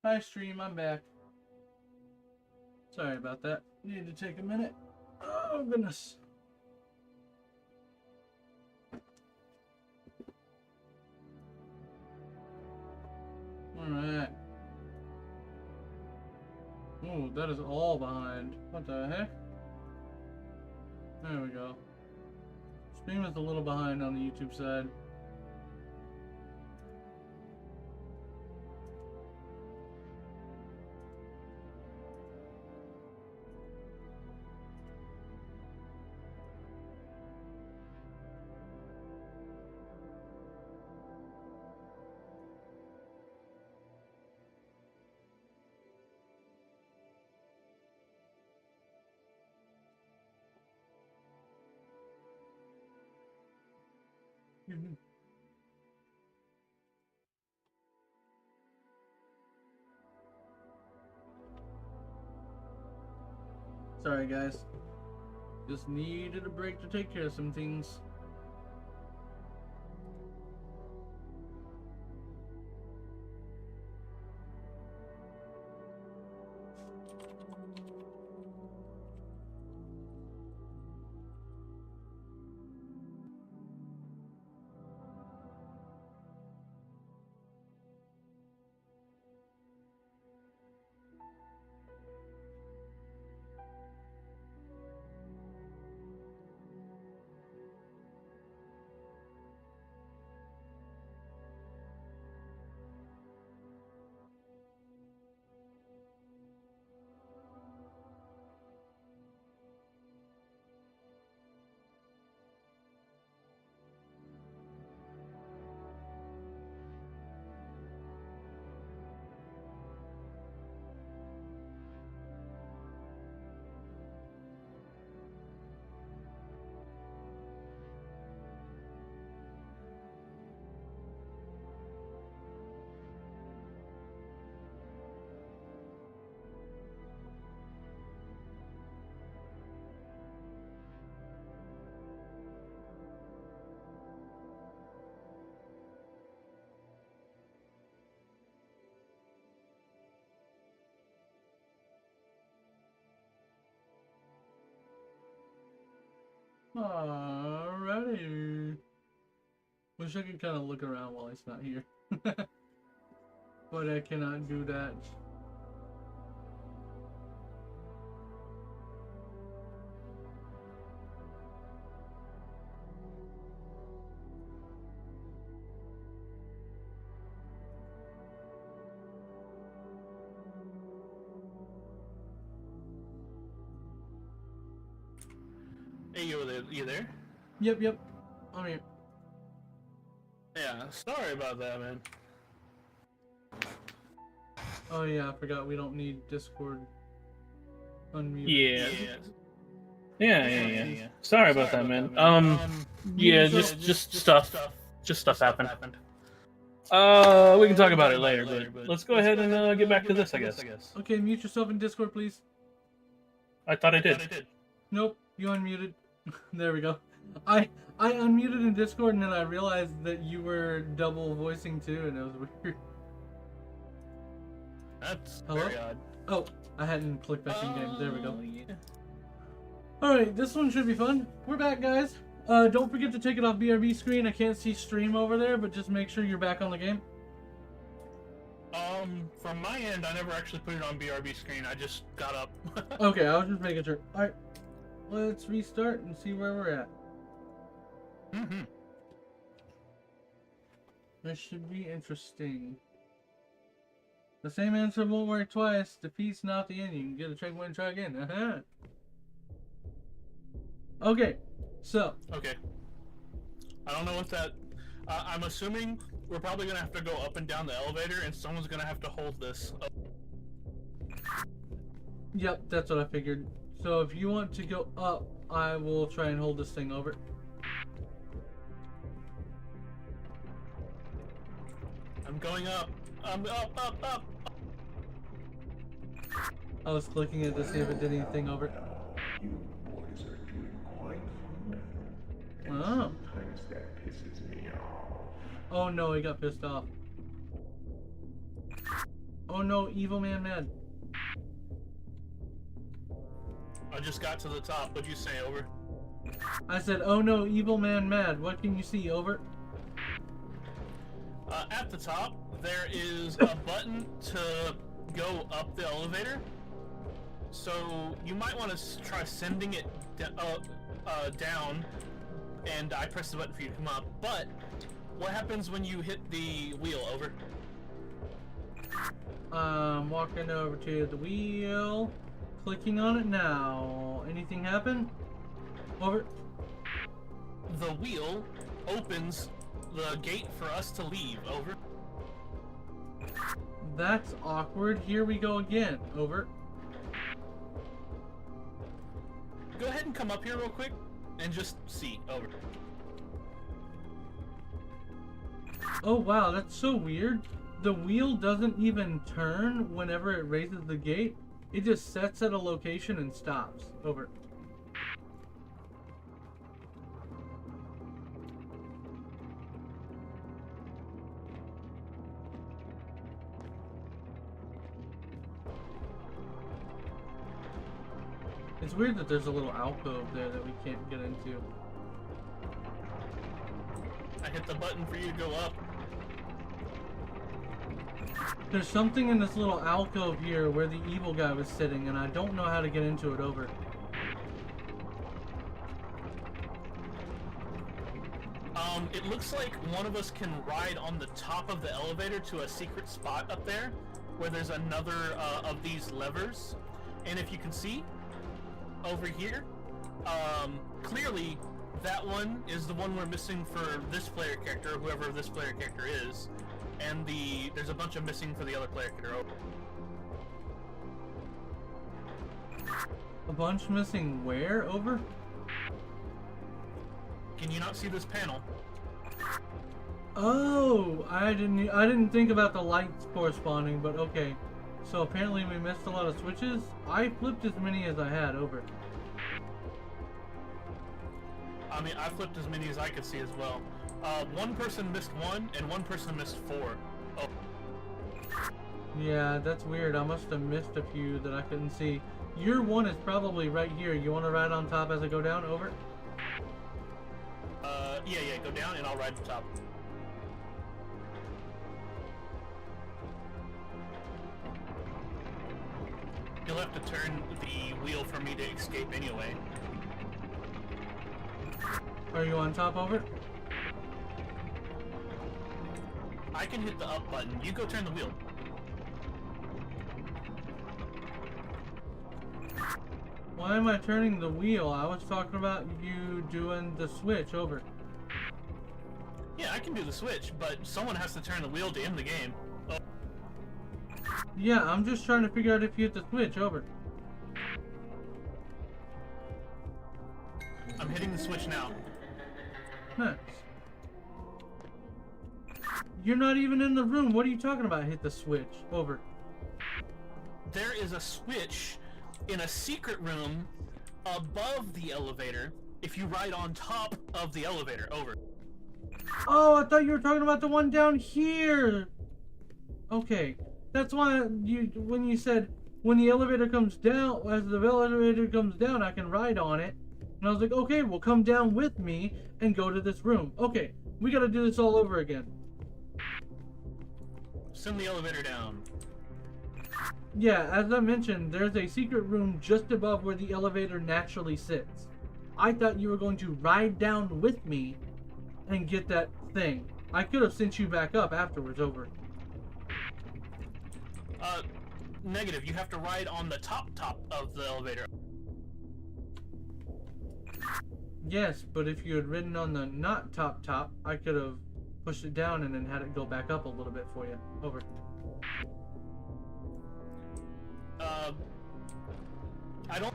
Hi stream, I'm back. Sorry about that. Need to take a minute. Oh goodness. Alright. Ooh, that is all behind. What the heck? There we go. Stream is a little behind on the YouTube side. Sorry guys. Just needed a break to take care of some things. Alrighty. Wish I could kind of look around while he's not here. But I cannot do that. Hey, you there? Yep. I'm here. Yeah, sorry about that, man. Oh yeah, I forgot we don't need Discord unmuted. Yeah. Sorry about that, man. Yeah, just stuff happened. We can talk about it later, but let's go ahead and get back to this, I guess. Okay, mute yourself in Discord, please. I thought I did. Nope, you unmuted. There we go. I unmuted in Discord and then I realized that you were double voicing too, and it was weird. That's Hello? very odd. Oh, I hadn't clicked back in game. There we go. Yeah. Alright, this one should be fun. We're back, guys. Don't forget to take it off BRB screen. I can't see stream over there, but just make sure you're back on the game. From my end, I never actually put it on BRB screen. I just got up. Okay, I was just making sure. Alright, let's restart and see where we're at. Mm-hmm. This should be interesting. The same answer won't work twice. Defeat's not the end. You can get a checkpoint and try again. Okay, so. Okay. I don't know what that... I'm assuming we're probably going to have to go up and down the elevator, and someone's going to have to hold this. Yep, that's what I figured. So if you want to go up, I will try and hold this thing over. I'm going up. I'm up. I was clicking it to see if it did anything over it. You boys are doing quite fun. And Oh. sometimes that pisses me off. Oh no, he got pissed off. Oh no, evil man mad. I just got to the top. What'd you say? Over? I said, oh no, evil man mad. What can you see? Over. At the top, there is a button to go up the elevator. So you might want to try sending it down, and I press the button for you to come up. But what happens when you hit the wheel? Over. Walking over to the wheel, clicking on it now. Anything happen? Over. The wheel opens the gate for us to leave. Over. That's awkward. Here we go again. Over. Go ahead and come up here real quick and just see. Over. Oh wow, that's so weird. The wheel doesn't even turn whenever it raises the gate. It just sets at a location and stops. Over. It's weird that there's a little alcove there that we can't get into. I hit the button for you to go up. There's something in this little alcove here where the evil guy was sitting, and I don't know how to get into it. Over. It looks like one of us can ride on the top of the elevator to a secret spot up there, where there's another of these levers. And if you can see, over here, clearly that one is the one we're missing for this player character, whoever this player character is. And there's a bunch of missing for the other player character. A bunch missing where? Over? Can you not see this panel? Oh, I didn't think about the lights corresponding, but okay. So apparently we missed a lot of switches. I flipped as many as I had. Over. I mean, I flipped as many as I could see as well. One person missed one, and one person missed four. Oh. Yeah, that's weird. I must have missed a few that I couldn't see. Your one is probably right here. You want to ride on top as I go down? Over? Yeah, go down and I'll ride the top. You'll have to turn the wheel for me to escape anyway. Are you on top? Over? I can hit the up button. You go turn the wheel. Why am I turning the wheel? I was talking about you doing the switch. Over. Yeah, I can do the switch, but someone has to turn the wheel to end the game. Oh. Yeah, I'm just trying to figure out if you hit the switch. Over. I'm hitting the switch now. Nice. You're not even in the room. What are you talking about? Hit the switch. Over. There is a switch in a secret room above the elevator if you ride on top of the elevator. Over. Oh, I thought you were talking about the one down here. Okay. That's why when you said when the elevator comes down, as the elevator comes down, I can ride on it. And I was like, okay, well, come down with me and go to this room. Okay, we gotta do this all over again. Send the elevator down. Yeah, as I mentioned, there's a secret room just above where the elevator naturally sits. I thought you were going to ride down with me and get that thing. I could have sent you back up afterwards. Over. Negative. You have to ride on the top of the elevator. Yes, but if you had ridden on the not top, I could have pushed it down and then had it go back up a little bit for you. Over. I don't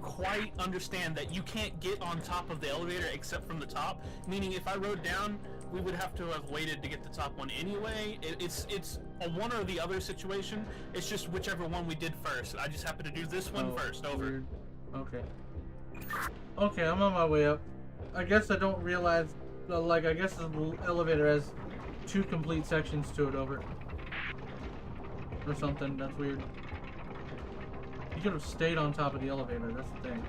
quite understand that you can't get on top of the elevator except from the top. Meaning, if I rode down, we would have to have waited to get the top one anyway. It's a one or the other situation. It's just whichever one we did first. I just happened to do this one first. Over. Weird. Okay. Okay, I'm on my way up. I guess I don't realize, like, I guess the elevator has 2 complete sections to it. Over. Or something. That's weird. You could have stayed on top of the elevator. That's the thing.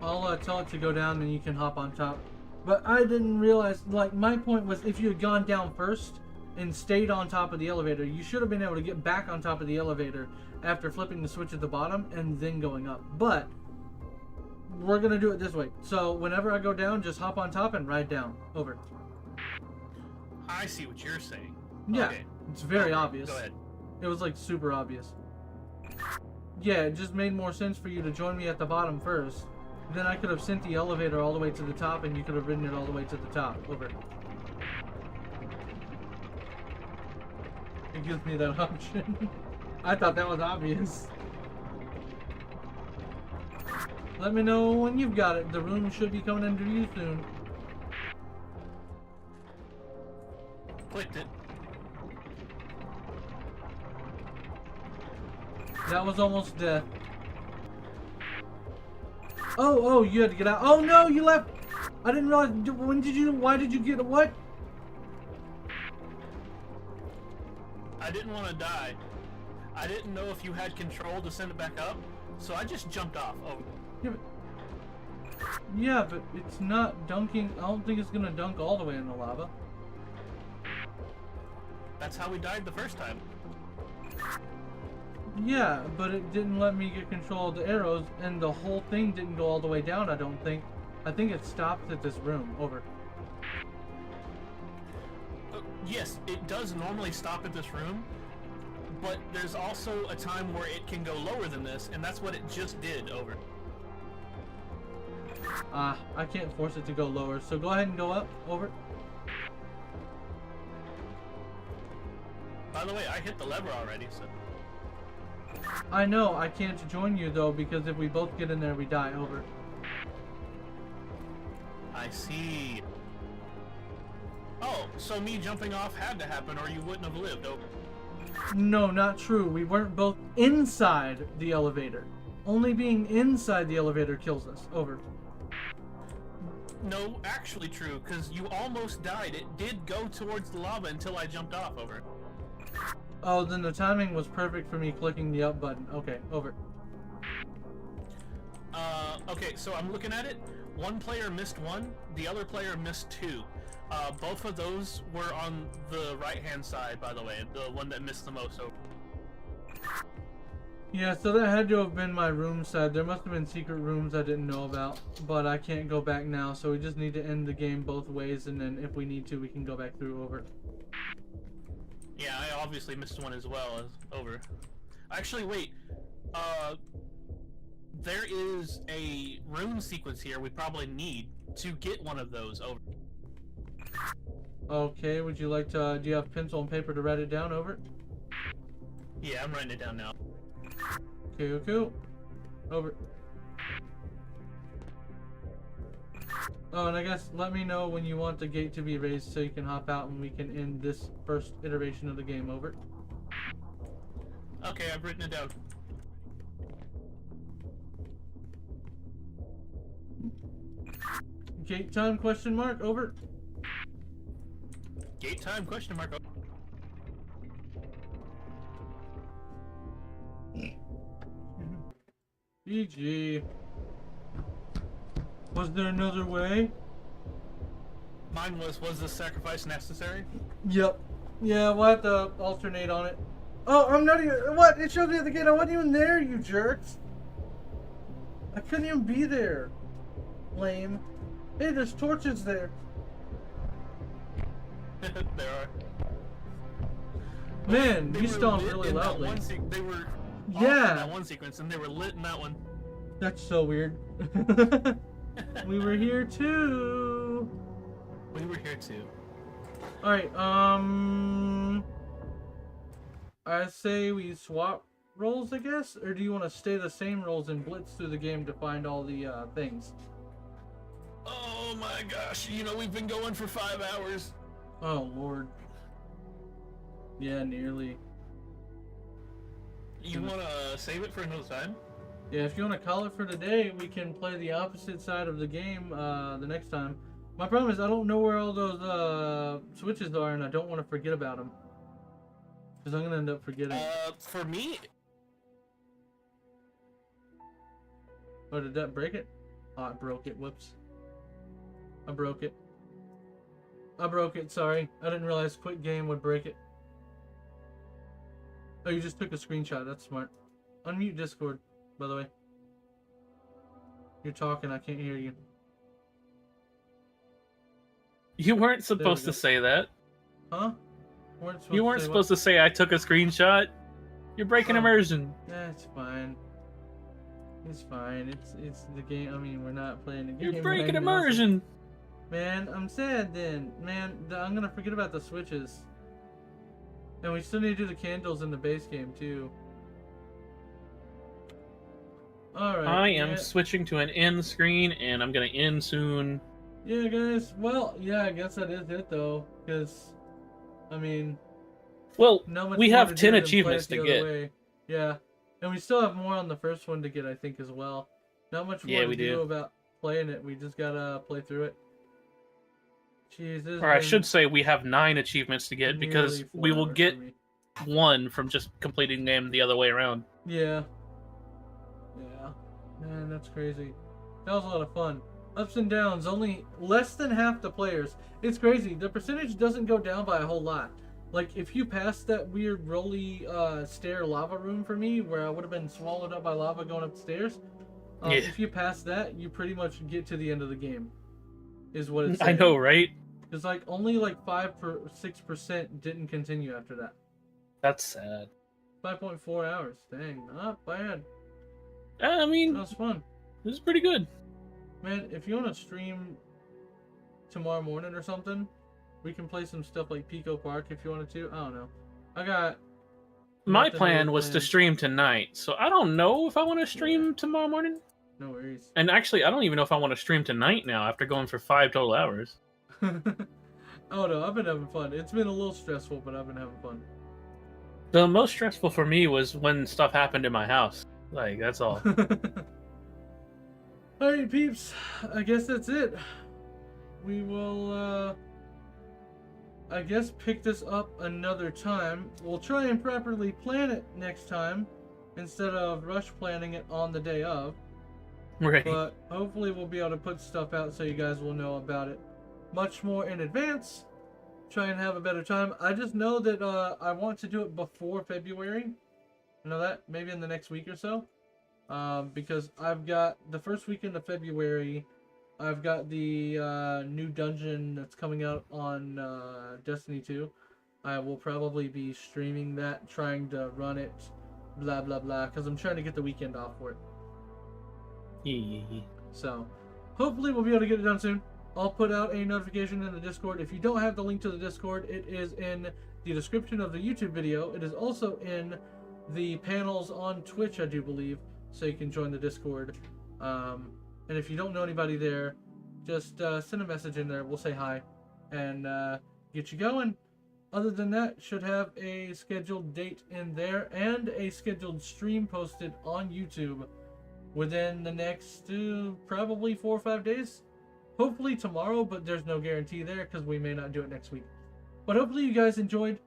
I'll tell it to go down, then you can hop on top. But I didn't realize, like, my point was if you had gone down first, and stayed on top of the elevator. You should have been able to get back on top of the elevator after flipping the switch at the bottom and then going up. But we're gonna do it this way. So whenever I go down, just hop on top and ride down. Over. I see what you're saying. Yeah, Okay. it's very Okay, obvious. Go ahead. It was like super obvious. Yeah, it just made more sense for you to join me at the bottom first. Then I could have sent the elevator all the way to the top and you could have ridden it all the way to the top. Over. It gives me that option. I thought that was obvious. Let me know when you've got it. The room should be coming into view soon. Clicked it. That was almost death. Oh, you had to get out. Oh no, you left. I didn't realize. Why did you get what? I didn't want to die. I didn't know if you had control to send it back up, so I just jumped off. Oh. Yeah, but it's not dunking. I don't think it's gonna dunk all the way in the lava. That's how we died the first time. Yeah, but it didn't let me get control of the arrows, and the whole thing didn't go all the way down, I don't think. I think it stopped at this room. Over. Yes, it does normally stop at this room, but there's also a time where it can go lower than this, and that's what it just did. Over. I can't force it to go lower, so go ahead and go up. Over. By the way, I hit the lever already, so... I know, I can't join you though, because if we both get in there, we die. Over. I see. Oh, so me jumping off had to happen or you wouldn't have lived. Over. No, not true. We weren't both inside the elevator. Only being inside the elevator kills us. Over. No, actually true, because you almost died. It did go towards the lava until I jumped off. Over. Oh, then the timing was perfect for me clicking the up button. Okay, over. Okay, so I'm looking at it. One player missed one, the other player missed two. Both of those were on the right-hand side, by the way, the one that missed the most. Over. Yeah, so that had to have been my room side. There must have been secret rooms I didn't know about, but I can't go back now, so we just need to end the game both ways, and then if we need to, we can go back through. Over. Yeah, I obviously missed one as well. Over. Actually, wait. There is a rune sequence here we probably need to get one of those. Over. Okay, would you like to, do you have pencil and paper to write it down? Over. Yeah, I'm writing it down now. Cool. Over. Oh, and I guess let me know when you want the gate to be raised so you can hop out and we can end this first iteration of the game. Over. Okay, I've written it down. Gate time? Question mark. Over. Gate time? Question mark. GG. Was there another way? Mine was the sacrifice necessary? Yep. Yeah, we'll have to alternate on it. Oh, I'm not even. What? It showed me at the gate. I wasn't even there, you jerks. I couldn't even be there. Lame. Hey, there's torches there. There are. Man, They you were stomped lit really in that loudly. one they were off Yeah. in that one sequence, and they were lit in that one. That's so weird. We were here too. We were here too. Alright, I say we swap roles, I guess? Or do you want to stay the same roles and blitz through the game to find all the things? Oh my gosh, you know, we've been going for 5 hours. Oh, Lord. Yeah, nearly. You wanna save it for another time? Yeah, if you want to call it for today, we can play the opposite side of the game the next time. My problem is I don't know where all those switches are, and I don't want to forget about them. Because I'm going to end up forgetting. For me... Oh, did that break it? Oh, I broke it. Whoops. I broke it. I broke it, sorry. I didn't realize quit game would break it. Oh, you just took a screenshot. That's smart. Unmute Discord, by the way. You're talking, I can't hear you. You weren't supposed to say that. Huh? You weren't supposed to say I took a screenshot. You're breaking immersion. That's fine. It's fine. It's the game. I mean, we're not playing the game. You're breaking immersion. Man, I'm sad then. Man, I'm gonna forget about the switches. And we still need to do the candles in the base game too. Alright. I am switching to an end screen, and I'm gonna end soon. Yeah, guys. Well, yeah, I guess that is it though. Because, I mean... Well, not much we more have to 10 do than achievements play it to the other get. way. Yeah. And we still have more on the first one to get, I think, as well. Not much more to do about playing it. We just gotta play through it. Jesus. Or I should say we have 9 achievements to get, because we will get 1 from just completing the game the other way around. Yeah. Yeah. Man, that's crazy. That was a lot of fun. Ups and downs, only less than half the players. It's crazy. The percentage doesn't go down by a whole lot. Like, if you pass that weird rolly stair lava room for me, where I would have been swallowed up by lava going up the stairs, if you pass that, you pretty much get to the end of the game. Is what it's saying. I know, right? It's like only like 6% didn't continue after that. That's sad. 5.4 hours. Dang, not bad. I mean, That was fun. this is pretty good. Man, if you want to stream tomorrow morning or something, we can play some stuff like Pico Park if you wanted to. I don't know. I got... My plan was to stream tonight, so I don't know if I want to stream tomorrow morning. No worries. And actually, I don't even know if I want to stream tonight now after going for 5 total hours. Oh no, I've been having fun. It's been a little stressful, but I've been having fun. The most stressful for me was when stuff happened in my house. Like, that's all. Alright, peeps. I guess that's it. We will, I guess pick this up another time. We'll try and properly plan it next time instead of rush planning it on the day of. Right. But hopefully we'll be able to put stuff out so you guys will know about it much more in advance. Try and have a better time. I just know that I want to do it before February. You know that? Maybe in the next week or so. Because I've got the first weekend of February, I've got the new dungeon that's coming out on Destiny 2. I will probably be streaming that, trying to run it, blah blah blah, because I'm trying to get the weekend off for it. Yeah. So, hopefully we'll be able to get it done soon. I'll put out a notification in the Discord. If you don't have the link to the Discord, it is in the description of the YouTube video. It is also in the panels on Twitch, I do believe, so you can join the Discord. And if you don't know anybody there, just send a message in there. We'll say hi and get you going. Other than that, should have a scheduled date in there and a scheduled stream posted on YouTube within the next probably 4 or 5 days. Hopefully tomorrow, but there's no guarantee there because we may not do it next week. But hopefully you guys enjoyed.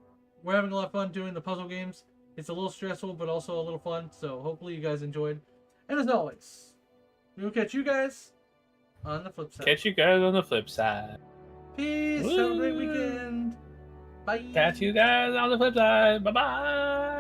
We're having a lot of fun doing the puzzle games. It's a little stressful, but also a little fun. So hopefully you guys enjoyed. And as always, we will catch you guys on the flip side. Catch you guys on the flip side. Peace. Woo. Have a great weekend. Bye. Catch you guys on the flip side. Bye-bye.